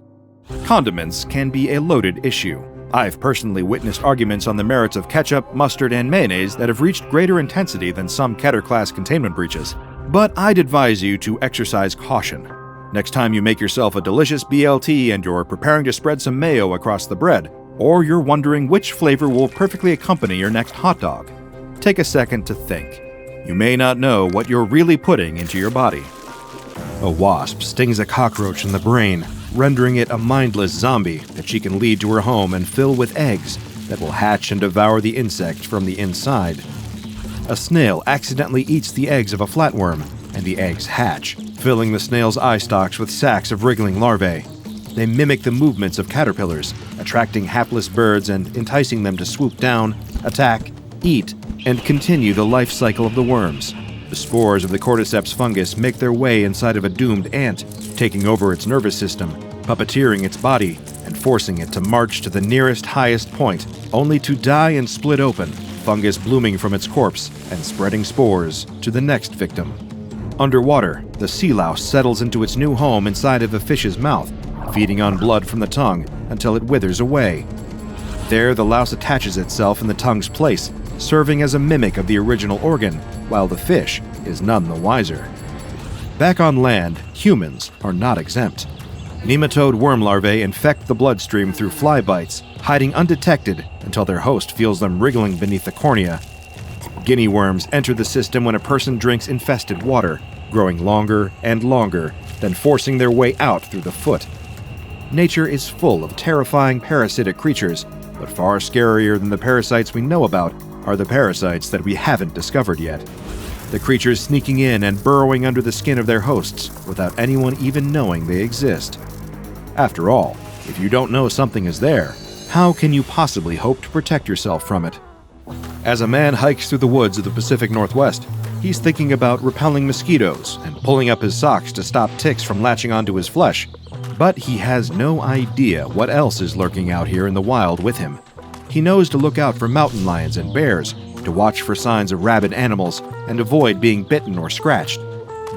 Condiments can be a loaded issue. I've personally witnessed arguments on the merits of ketchup, mustard, and mayonnaise that have reached greater intensity than some Keter-class containment breaches. But I'd advise you to exercise caution. Next time you make yourself a delicious BLT and you're preparing to spread some mayo across the bread, or you're wondering which flavor will perfectly accompany your next hot dog, take a second to think. You may not know what you're really putting into your body. A wasp stings a cockroach in the brain, rendering it a mindless zombie that she can lead to her home and fill with eggs that will hatch and devour the insect from the inside. A snail accidentally eats the eggs of a flatworm, and the eggs hatch, filling the snail's eye stalks with sacs of wriggling larvae. They mimic the movements of caterpillars, attracting hapless birds and enticing them to swoop down, attack, eat, and continue the life cycle of the worms. The spores of the cordyceps fungus make their way inside of a doomed ant, taking over its nervous system, puppeteering its body, and forcing it to march to the nearest highest point, only to die and split open, fungus blooming from its corpse and spreading spores to the next victim. Underwater, the sea louse settles into its new home inside of a fish's mouth, feeding on blood from the tongue until it withers away. There, the louse attaches itself in the tongue's place, serving as a mimic of the original organ, while the fish is none the wiser. Back on land, humans are not exempt. Nematode worm larvae infect the bloodstream through fly bites, hiding undetected until their host feels them wriggling beneath the cornea. Guinea worms enter the system when a person drinks infested water, growing longer and longer, then forcing their way out through the foot. Nature is full of terrifying parasitic creatures, but far scarier than the parasites we know about are the parasites that we haven't discovered yet. The creatures sneaking in and burrowing under the skin of their hosts without anyone even knowing they exist. After all, if you don't know something is there, how can you possibly hope to protect yourself from it? As a man hikes through the woods of the Pacific Northwest, he's thinking about repelling mosquitoes and pulling up his socks to stop ticks from latching onto his flesh. But he has no idea what else is lurking out here in the wild with him. He knows to look out for mountain lions and bears, to watch for signs of rabid animals, and avoid being bitten or scratched.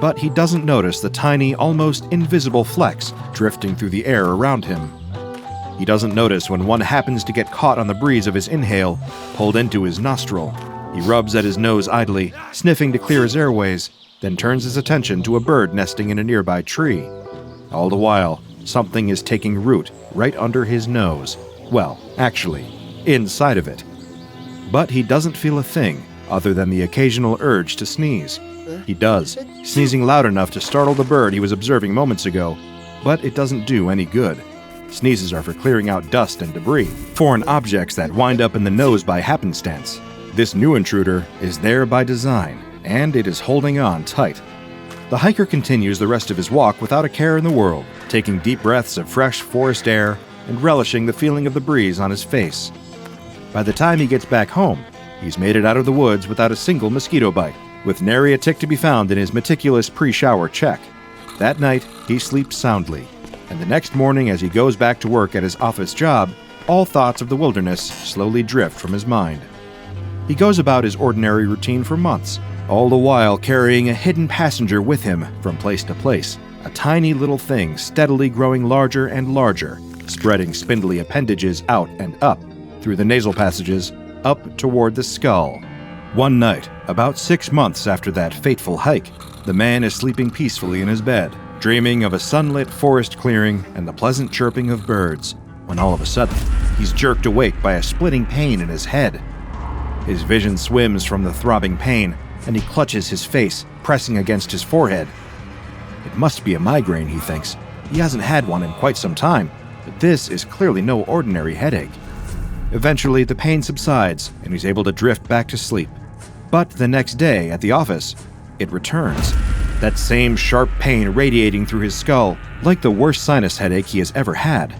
But he doesn't notice the tiny, almost invisible flecks drifting through the air around him. He doesn't notice when one happens to get caught on the breeze of his inhale, pulled into his nostril. He rubs at his nose idly, sniffing to clear his airways, then turns his attention to a bird nesting in a nearby tree. All the while, something is taking root right under his nose. Well, actually, inside of it. But he doesn't feel a thing other than the occasional urge to sneeze. He does, sneezing loud enough to startle the bird he was observing moments ago, but it doesn't do any good. Sneezes are for clearing out dust and debris, foreign objects that wind up in the nose by happenstance. This new intruder is there by design, and it is holding on tight. The hiker continues the rest of his walk without a care in the world, taking deep breaths of fresh forest air and relishing the feeling of the breeze on his face. By the time he gets back home, he's made it out of the woods without a single mosquito bite, with nary a tick to be found in his meticulous pre-shower check. That night, he sleeps soundly, and the next morning as he goes back to work at his office job, all thoughts of the wilderness slowly drift from his mind. He goes about his ordinary routine for months, all the while carrying a hidden passenger with him from place to place, a tiny little thing steadily growing larger and larger, spreading spindly appendages out and up, through the nasal passages, up toward the skull. One night, about 6 months after that fateful hike, the man is sleeping peacefully in his bed, dreaming of a sunlit forest clearing and the pleasant chirping of birds, when all of a sudden, he's jerked awake by a splitting pain in his head. His vision swims from the throbbing pain, and he clutches his face, pressing against his forehead. It must be a migraine, he thinks. He hasn't had one in quite some time, but this is clearly no ordinary headache. Eventually, the pain subsides, and he's able to drift back to sleep. But the next day, at the office, it returns. That same sharp pain radiating through his skull, like the worst sinus headache he has ever had.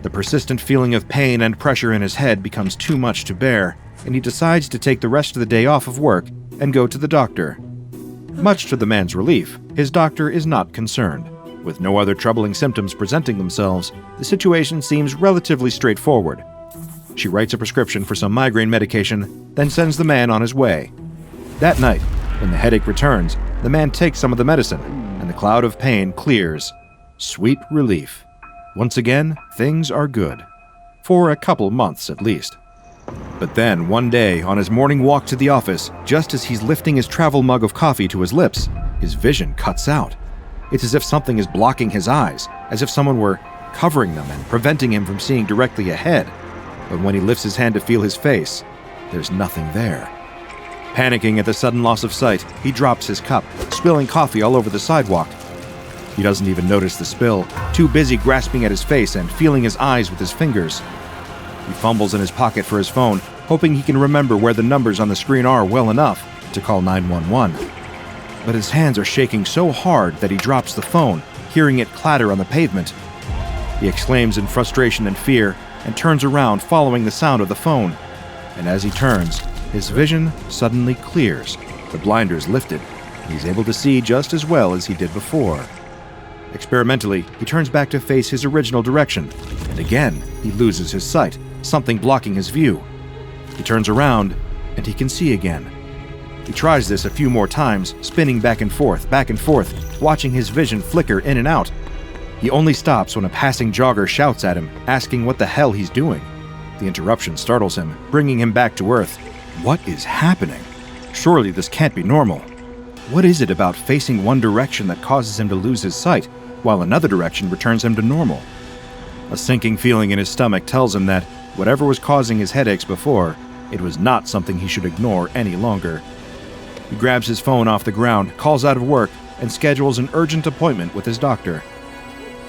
The persistent feeling of pain and pressure in his head becomes too much to bear, and he decides to take the rest of the day off of work and go to the doctor. Much to the man's relief, his doctor is not concerned. With no other troubling symptoms presenting themselves, the situation seems relatively straightforward. She writes a prescription for some migraine medication, then sends the man on his way. That night, when the headache returns, the man takes some of the medicine, and the cloud of pain clears. Sweet relief. Once again, things are good. For a couple months at least. But then, one day, on his morning walk to the office, just as he's lifting his travel mug of coffee to his lips, his vision cuts out. It's as if something is blocking his eyes, as if someone were covering them and preventing him from seeing directly ahead. But when he lifts his hand to feel his face, there's nothing there. Panicking at the sudden loss of sight, he drops his cup, spilling coffee all over the sidewalk. He doesn't even notice the spill, too busy grasping at his face and feeling his eyes with his fingers. He fumbles in his pocket for his phone, hoping he can remember where the numbers on the screen are well enough to call 911. But his hands are shaking so hard that he drops the phone, hearing it clatter on the pavement. He exclaims in frustration and fear and turns around following the sound of the phone. And as he turns, his vision suddenly clears, the blinders lifted, and he's able to see just as well as he did before. Experimentally, he turns back to face his original direction, and again he loses his sight, something blocking his view. He turns around, and he can see again. He tries this a few more times, spinning back and forth, watching his vision flicker in and out. He only stops when a passing jogger shouts at him, asking what the hell he's doing. The interruption startles him, bringing him back to Earth. What is happening? Surely this can't be normal. What is it about facing one direction that causes him to lose his sight, while another direction returns him to normal? A sinking feeling in his stomach tells him that whatever was causing his headaches before, it was not something he should ignore any longer. He grabs his phone off the ground, calls out of work, and schedules an urgent appointment with his doctor.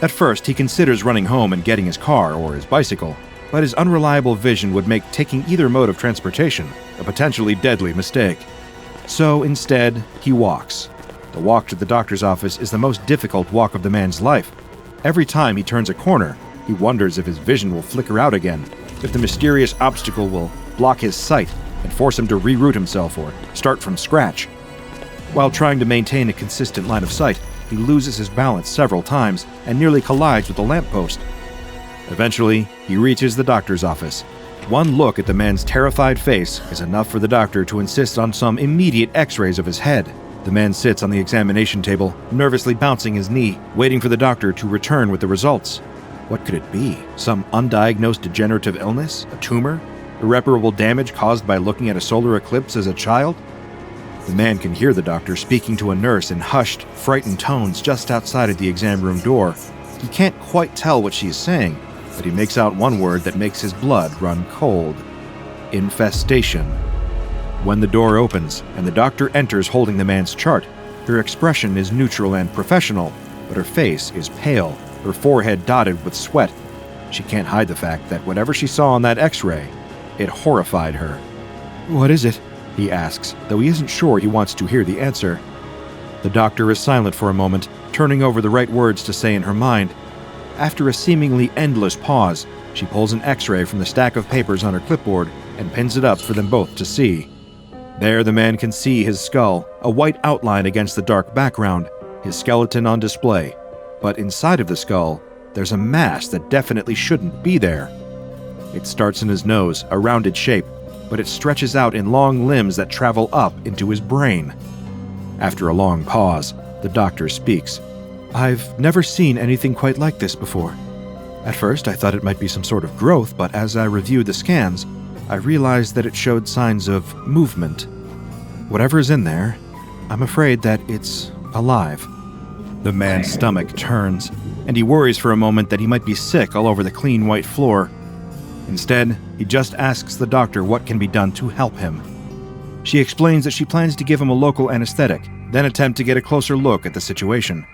At first, he considers running home and getting his car or his bicycle, but his unreliable vision would make taking either mode of transportation a potentially deadly mistake. So instead, he walks. The walk to the doctor's office is the most difficult walk of the man's life. Every time he turns a corner, he wonders if his vision will flicker out again, if the mysterious obstacle will block his sight and force him to reroute himself or start from scratch. While trying to maintain a consistent line of sight, he loses his balance several times and nearly collides with a lamppost. Eventually, he reaches the doctor's office. One look at the man's terrified face is enough for the doctor to insist on some immediate x-rays of his head. The man sits on the examination table, nervously bouncing his knee, waiting for the doctor to return with the results. What could it be? Some undiagnosed degenerative illness? A tumor? Irreparable damage caused by looking at a solar eclipse as a child? The man can hear the doctor speaking to a nurse in hushed, frightened tones just outside of the exam room door. He can't quite tell what she is saying, but he makes out one word that makes his blood run cold. Infestation. When the door opens and the doctor enters holding the man's chart, her expression is neutral and professional, but her face is pale, her forehead dotted with sweat. She can't hide the fact that whatever she saw on that x-ray, it horrified her. "What is it?" he asks, though he isn't sure he wants to hear the answer. The doctor is silent for a moment, turning over the right words to say in her mind. After a seemingly endless pause, she pulls an x-ray from the stack of papers on her clipboard and pins it up for them both to see. There the man can see his skull, a white outline against the dark background, his skeleton on display. But inside of the skull, there's a mass that definitely shouldn't be there. It starts in his nose, a rounded shape, but it stretches out in long limbs that travel up into his brain. After a long pause, the doctor speaks. "I've never seen anything quite like this before. At first, I thought it might be some sort of growth, but as I reviewed the scans, I realized that it showed signs of movement. Whatever's in there, I'm afraid that it's alive." The man's stomach turns, and he worries for a moment that he might be sick all over the clean white floor. Instead, he just asks the doctor what can be done to help him. She explains that she plans to give him a local anesthetic, then attempt to get a closer look at the situation.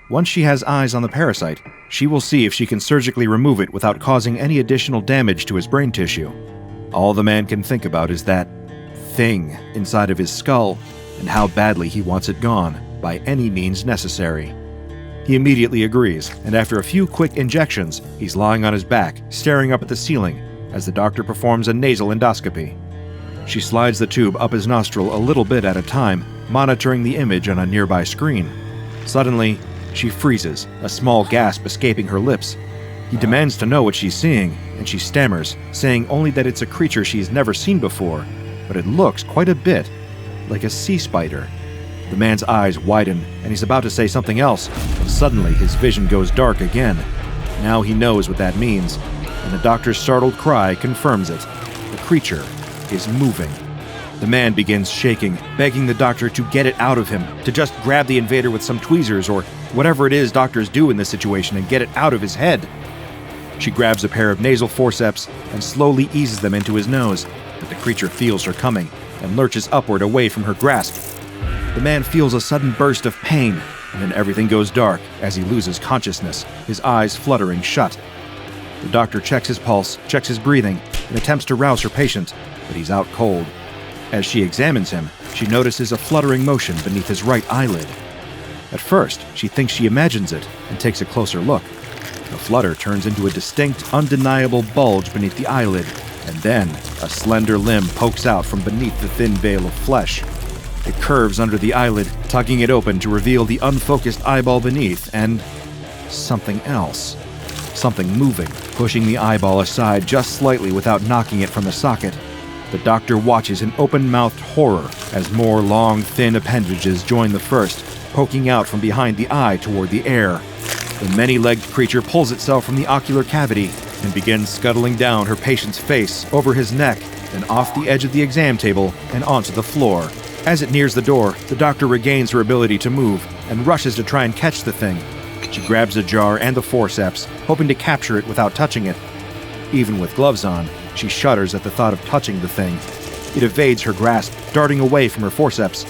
Once she has eyes on the parasite, she will see if she can surgically remove it without causing any additional damage to his brain tissue. All the man can think about is that thing inside of his skull and how badly he wants it gone, by any means necessary. He immediately agrees, and after a few quick injections, he's lying on his back, staring up at the ceiling, as the doctor performs a nasal endoscopy. She slides the tube up his nostril a little bit at a time, monitoring the image on a nearby screen. Suddenly, she freezes, a small gasp escaping her lips. He demands to know what she's seeing, and she stammers, saying only that it's a creature she's never seen before, but it looks quite a bit like a sea spider. The man's eyes widen, and he's about to say something else, but suddenly his vision goes dark again. Now he knows what that means, and the doctor's startled cry confirms it. The creature is moving. The man begins shaking, begging the doctor to get it out of him, to just grab the invader with some tweezers or whatever it is doctors do in this situation and get it out of his head. She grabs a pair of nasal forceps and slowly eases them into his nose, but the creature feels her coming and lurches upward away from her grasp. The man feels a sudden burst of pain, and then everything goes dark as he loses consciousness, his eyes fluttering shut. The doctor checks his pulse, checks his breathing, and attempts to rouse her patient, but he's out cold. As she examines him, she notices a fluttering motion beneath his right eyelid. At first, she thinks she imagines it and takes a closer look. The flutter turns into a distinct, undeniable bulge beneath the eyelid, and then a slender limb pokes out from beneath the thin veil of flesh. It curves under the eyelid, tugging it open to reveal the unfocused eyeball beneath, and something else. Something moving, pushing the eyeball aside just slightly without knocking it from the socket. The doctor watches in open-mouthed horror as more long, thin appendages join the first, poking out from behind the eye toward the air. The many-legged creature pulls itself from the ocular cavity and begins scuttling down her patient's face, over his neck, and off the edge of the exam table and onto the floor. As it nears the door, the doctor regains her ability to move and rushes to try and catch the thing. She grabs a jar and the forceps, hoping to capture it without touching it. Even with gloves on, she shudders at the thought of touching the thing. It evades her grasp, darting away from her forceps.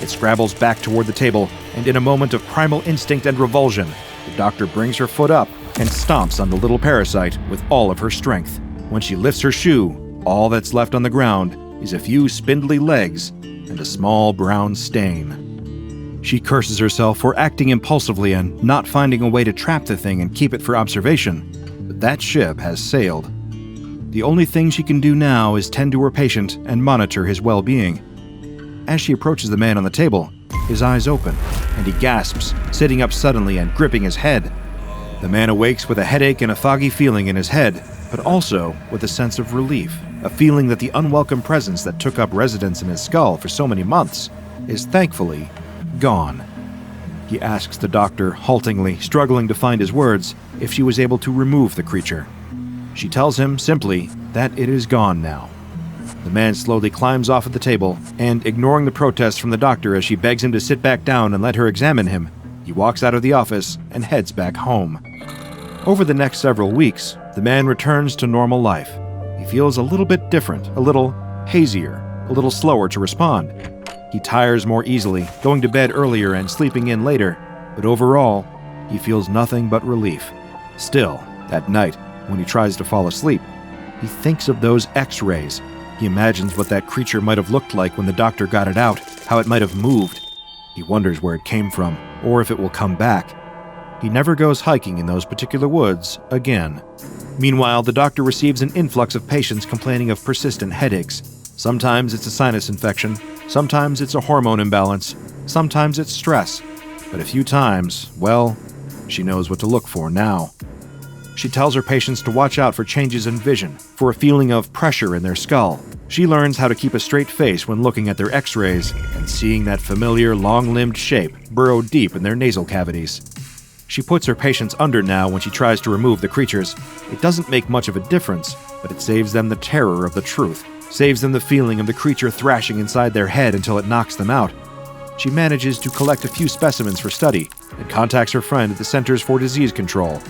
It scrabbles back toward the table, and in a moment of primal instinct and revulsion, the doctor brings her foot up and stomps on the little parasite with all of her strength. When she lifts her shoe, all that's left on the ground is a few spindly legs and a small brown stain. She curses herself for acting impulsively and not finding a way to trap the thing and keep it for observation, but that ship has sailed. The only thing she can do now is tend to her patient and monitor his well-being. As she approaches the man on the table, his eyes open, and he gasps, sitting up suddenly and gripping his head. The man awakes with a headache and a foggy feeling in his head, but also with a sense of relief, a feeling that the unwelcome presence that took up residence in his skull for so many months is thankfully gone. He asks the doctor, haltingly, struggling to find his words, if she was able to remove the creature. She tells him, simply, that it is gone now. The man slowly climbs off of the table, and, ignoring the protests from the doctor as she begs him to sit back down and let her examine him, he walks out of the office and heads back home. Over the next several weeks, the man returns to normal life. He feels a little bit different, a little hazier, a little slower to respond. He tires more easily, going to bed earlier and sleeping in later, but overall, he feels nothing but relief. Still, at night, when he tries to fall asleep, he thinks of those X-rays. He imagines what that creature might have looked like when the doctor got it out, how it might have moved. He wonders where it came from, or if it will come back. He never goes hiking in those particular woods again. Meanwhile, the doctor receives an influx of patients complaining of persistent headaches. Sometimes it's a sinus infection, sometimes it's a hormone imbalance, sometimes it's stress. But a few times, well, she knows what to look for now. She tells her patients to watch out for changes in vision, for a feeling of pressure in their skull. She learns how to keep a straight face when looking at their X-rays and seeing that familiar long-limbed shape burrow deep in their nasal cavities. She puts her patients under now when she tries to remove the creatures. It doesn't make much of a difference, but it saves them the terror of the truth, saves them the feeling of the creature thrashing inside their head until it knocks them out. She manages to collect a few specimens for study and contacts her friend at the Centers for Disease Control.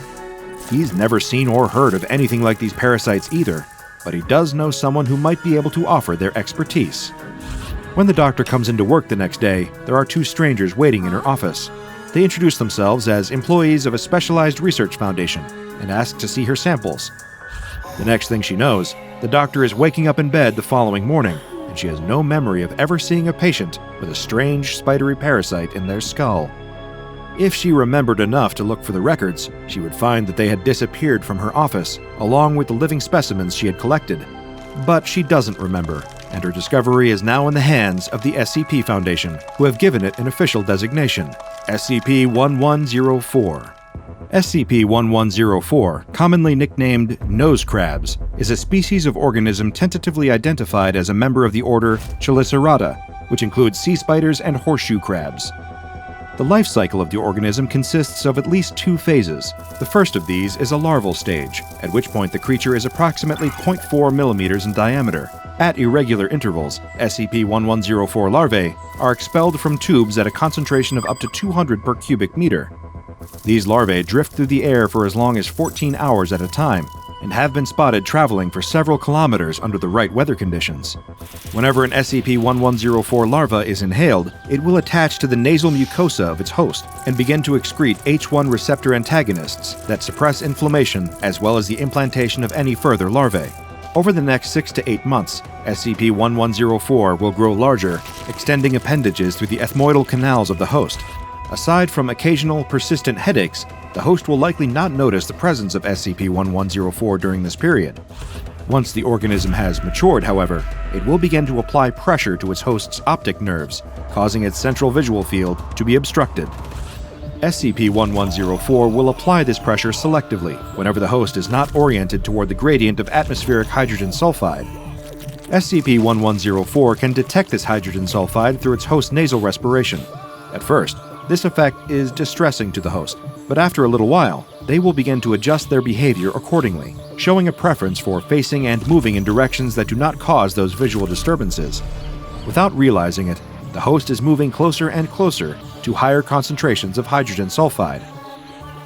He's never seen or heard of anything like these parasites either, but he does know someone who might be able to offer their expertise. When the doctor comes into work the next day, there are two strangers waiting in her office. They introduce themselves as employees of a specialized research foundation and ask to see her samples. The next thing she knows, the doctor is waking up in bed the following morning, and she has no memory of ever seeing a patient with a strange, spidery parasite in their skull. If she remembered enough to look for the records, she would find that they had disappeared from her office, along with the living specimens she had collected. But she doesn't remember, and her discovery is now in the hands of the SCP Foundation, who have given it an official designation, SCP-1104. SCP-1104, commonly nicknamed nose crabs, is a species of organism tentatively identified as a member of the order Chelicerata, which includes sea spiders and horseshoe crabs. The life cycle of the organism consists of at least two phases. The first of these is a larval stage, at which point the creature is approximately 0.4 millimeters in diameter. At irregular intervals, SCP-1104 larvae are expelled from tubes at a concentration of up to 200 per cubic meter. These larvae drift through the air for as long as 14 hours at a time, and have been spotted traveling for several kilometers under the right weather conditions. Whenever an SCP-1104 larva is inhaled, it will attach to the nasal mucosa of its host and begin to excrete H1 receptor antagonists that suppress inflammation as well as the implantation of any further larvae. Over the next 6 to 8 months, SCP-1104 will grow larger, extending appendages through the ethmoidal canals of the host. Aside from occasional persistent headaches, the host will likely not notice the presence of SCP-1104 during this period. Once the organism has matured, however, it will begin to apply pressure to its host's optic nerves, causing its central visual field to be obstructed. SCP-1104 will apply this pressure selectively whenever the host is not oriented toward the gradient of atmospheric hydrogen sulfide. SCP-1104 can detect this hydrogen sulfide through its host's nasal respiration. At first, this effect is distressing to the host, but after a little while, they will begin to adjust their behavior accordingly, showing a preference for facing and moving in directions that do not cause those visual disturbances. Without realizing it, the host is moving closer and closer to higher concentrations of hydrogen sulfide.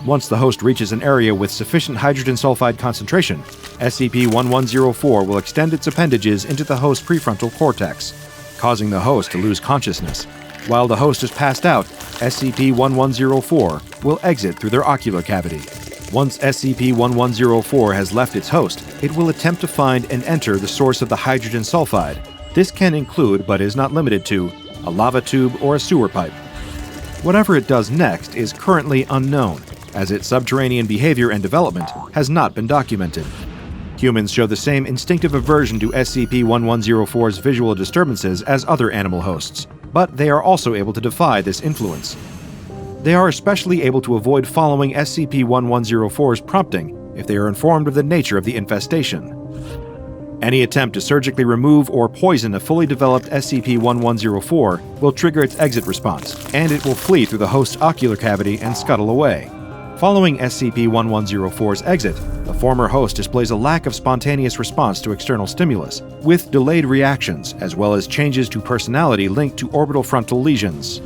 Once the host reaches an area with sufficient hydrogen sulfide concentration, SCP-1104 will extend its appendages into the host's prefrontal cortex, causing the host to lose consciousness. While the host is passed out, SCP-1104 will exit through their ocular cavity. Once SCP-1104 has left its host, it will attempt to find and enter the source of the hydrogen sulfide. This can include, but is not limited to, a lava tube or a sewer pipe. Whatever it does next is currently unknown, as its subterranean behavior and development has not been documented. Humans show the same instinctive aversion to SCP-1104's visual disturbances as other animal hosts, but they are also able to defy this influence. They are especially able to avoid following SCP-1104's prompting if they are informed of the nature of the infestation. Any attempt to surgically remove or poison a fully developed SCP-1104 will trigger its exit response, and it will flee through the host's ocular cavity and scuttle away. Following SCP-1104's exit, the former host displays a lack of spontaneous response to external stimulus, with delayed reactions as well as changes to personality linked to orbital frontal lesions.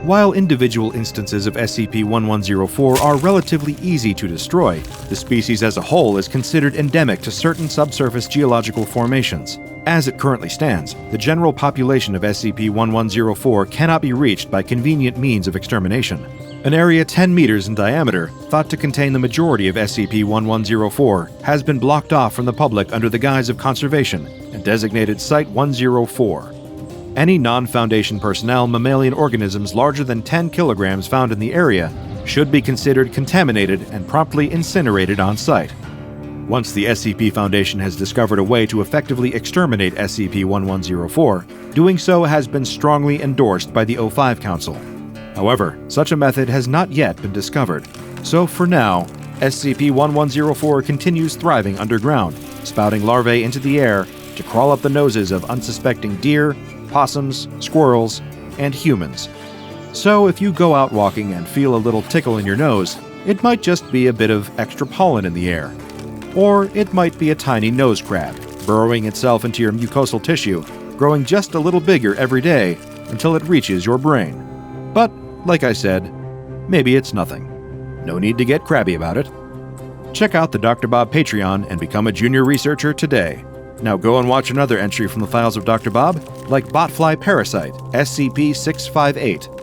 While individual instances of SCP-1104 are relatively easy to destroy, the species as a whole is considered endemic to certain subsurface geological formations. As it currently stands, the general population of SCP-1104 cannot be reached by convenient means of extermination. An area 10 meters in diameter, thought to contain the majority of SCP-1104, has been blocked off from the public under the guise of conservation and designated Site 104. Any non-Foundation personnel mammalian organisms larger than 10 kilograms found in the area should be considered contaminated and promptly incinerated on site. Once the SCP Foundation has discovered a way to effectively exterminate SCP-1104, doing so has been strongly endorsed by the O5 Council. However, such a method has not yet been discovered, so for now, SCP-1104 continues thriving underground, spouting larvae into the air to crawl up the noses of unsuspecting deer, possums, squirrels, and humans. So if you go out walking and feel a little tickle in your nose, it might just be a bit of extra pollen in the air. Or it might be a tiny nose crab, burrowing itself into your mucosal tissue, growing just a little bigger every day until it reaches your brain. But, like I said, maybe it's nothing. No need to get crabby about it. Check out the DrBob Patreon and become a junior researcher today. Now go and watch another entry from the files of DrBob, like Botfly Parasite, SCP-658.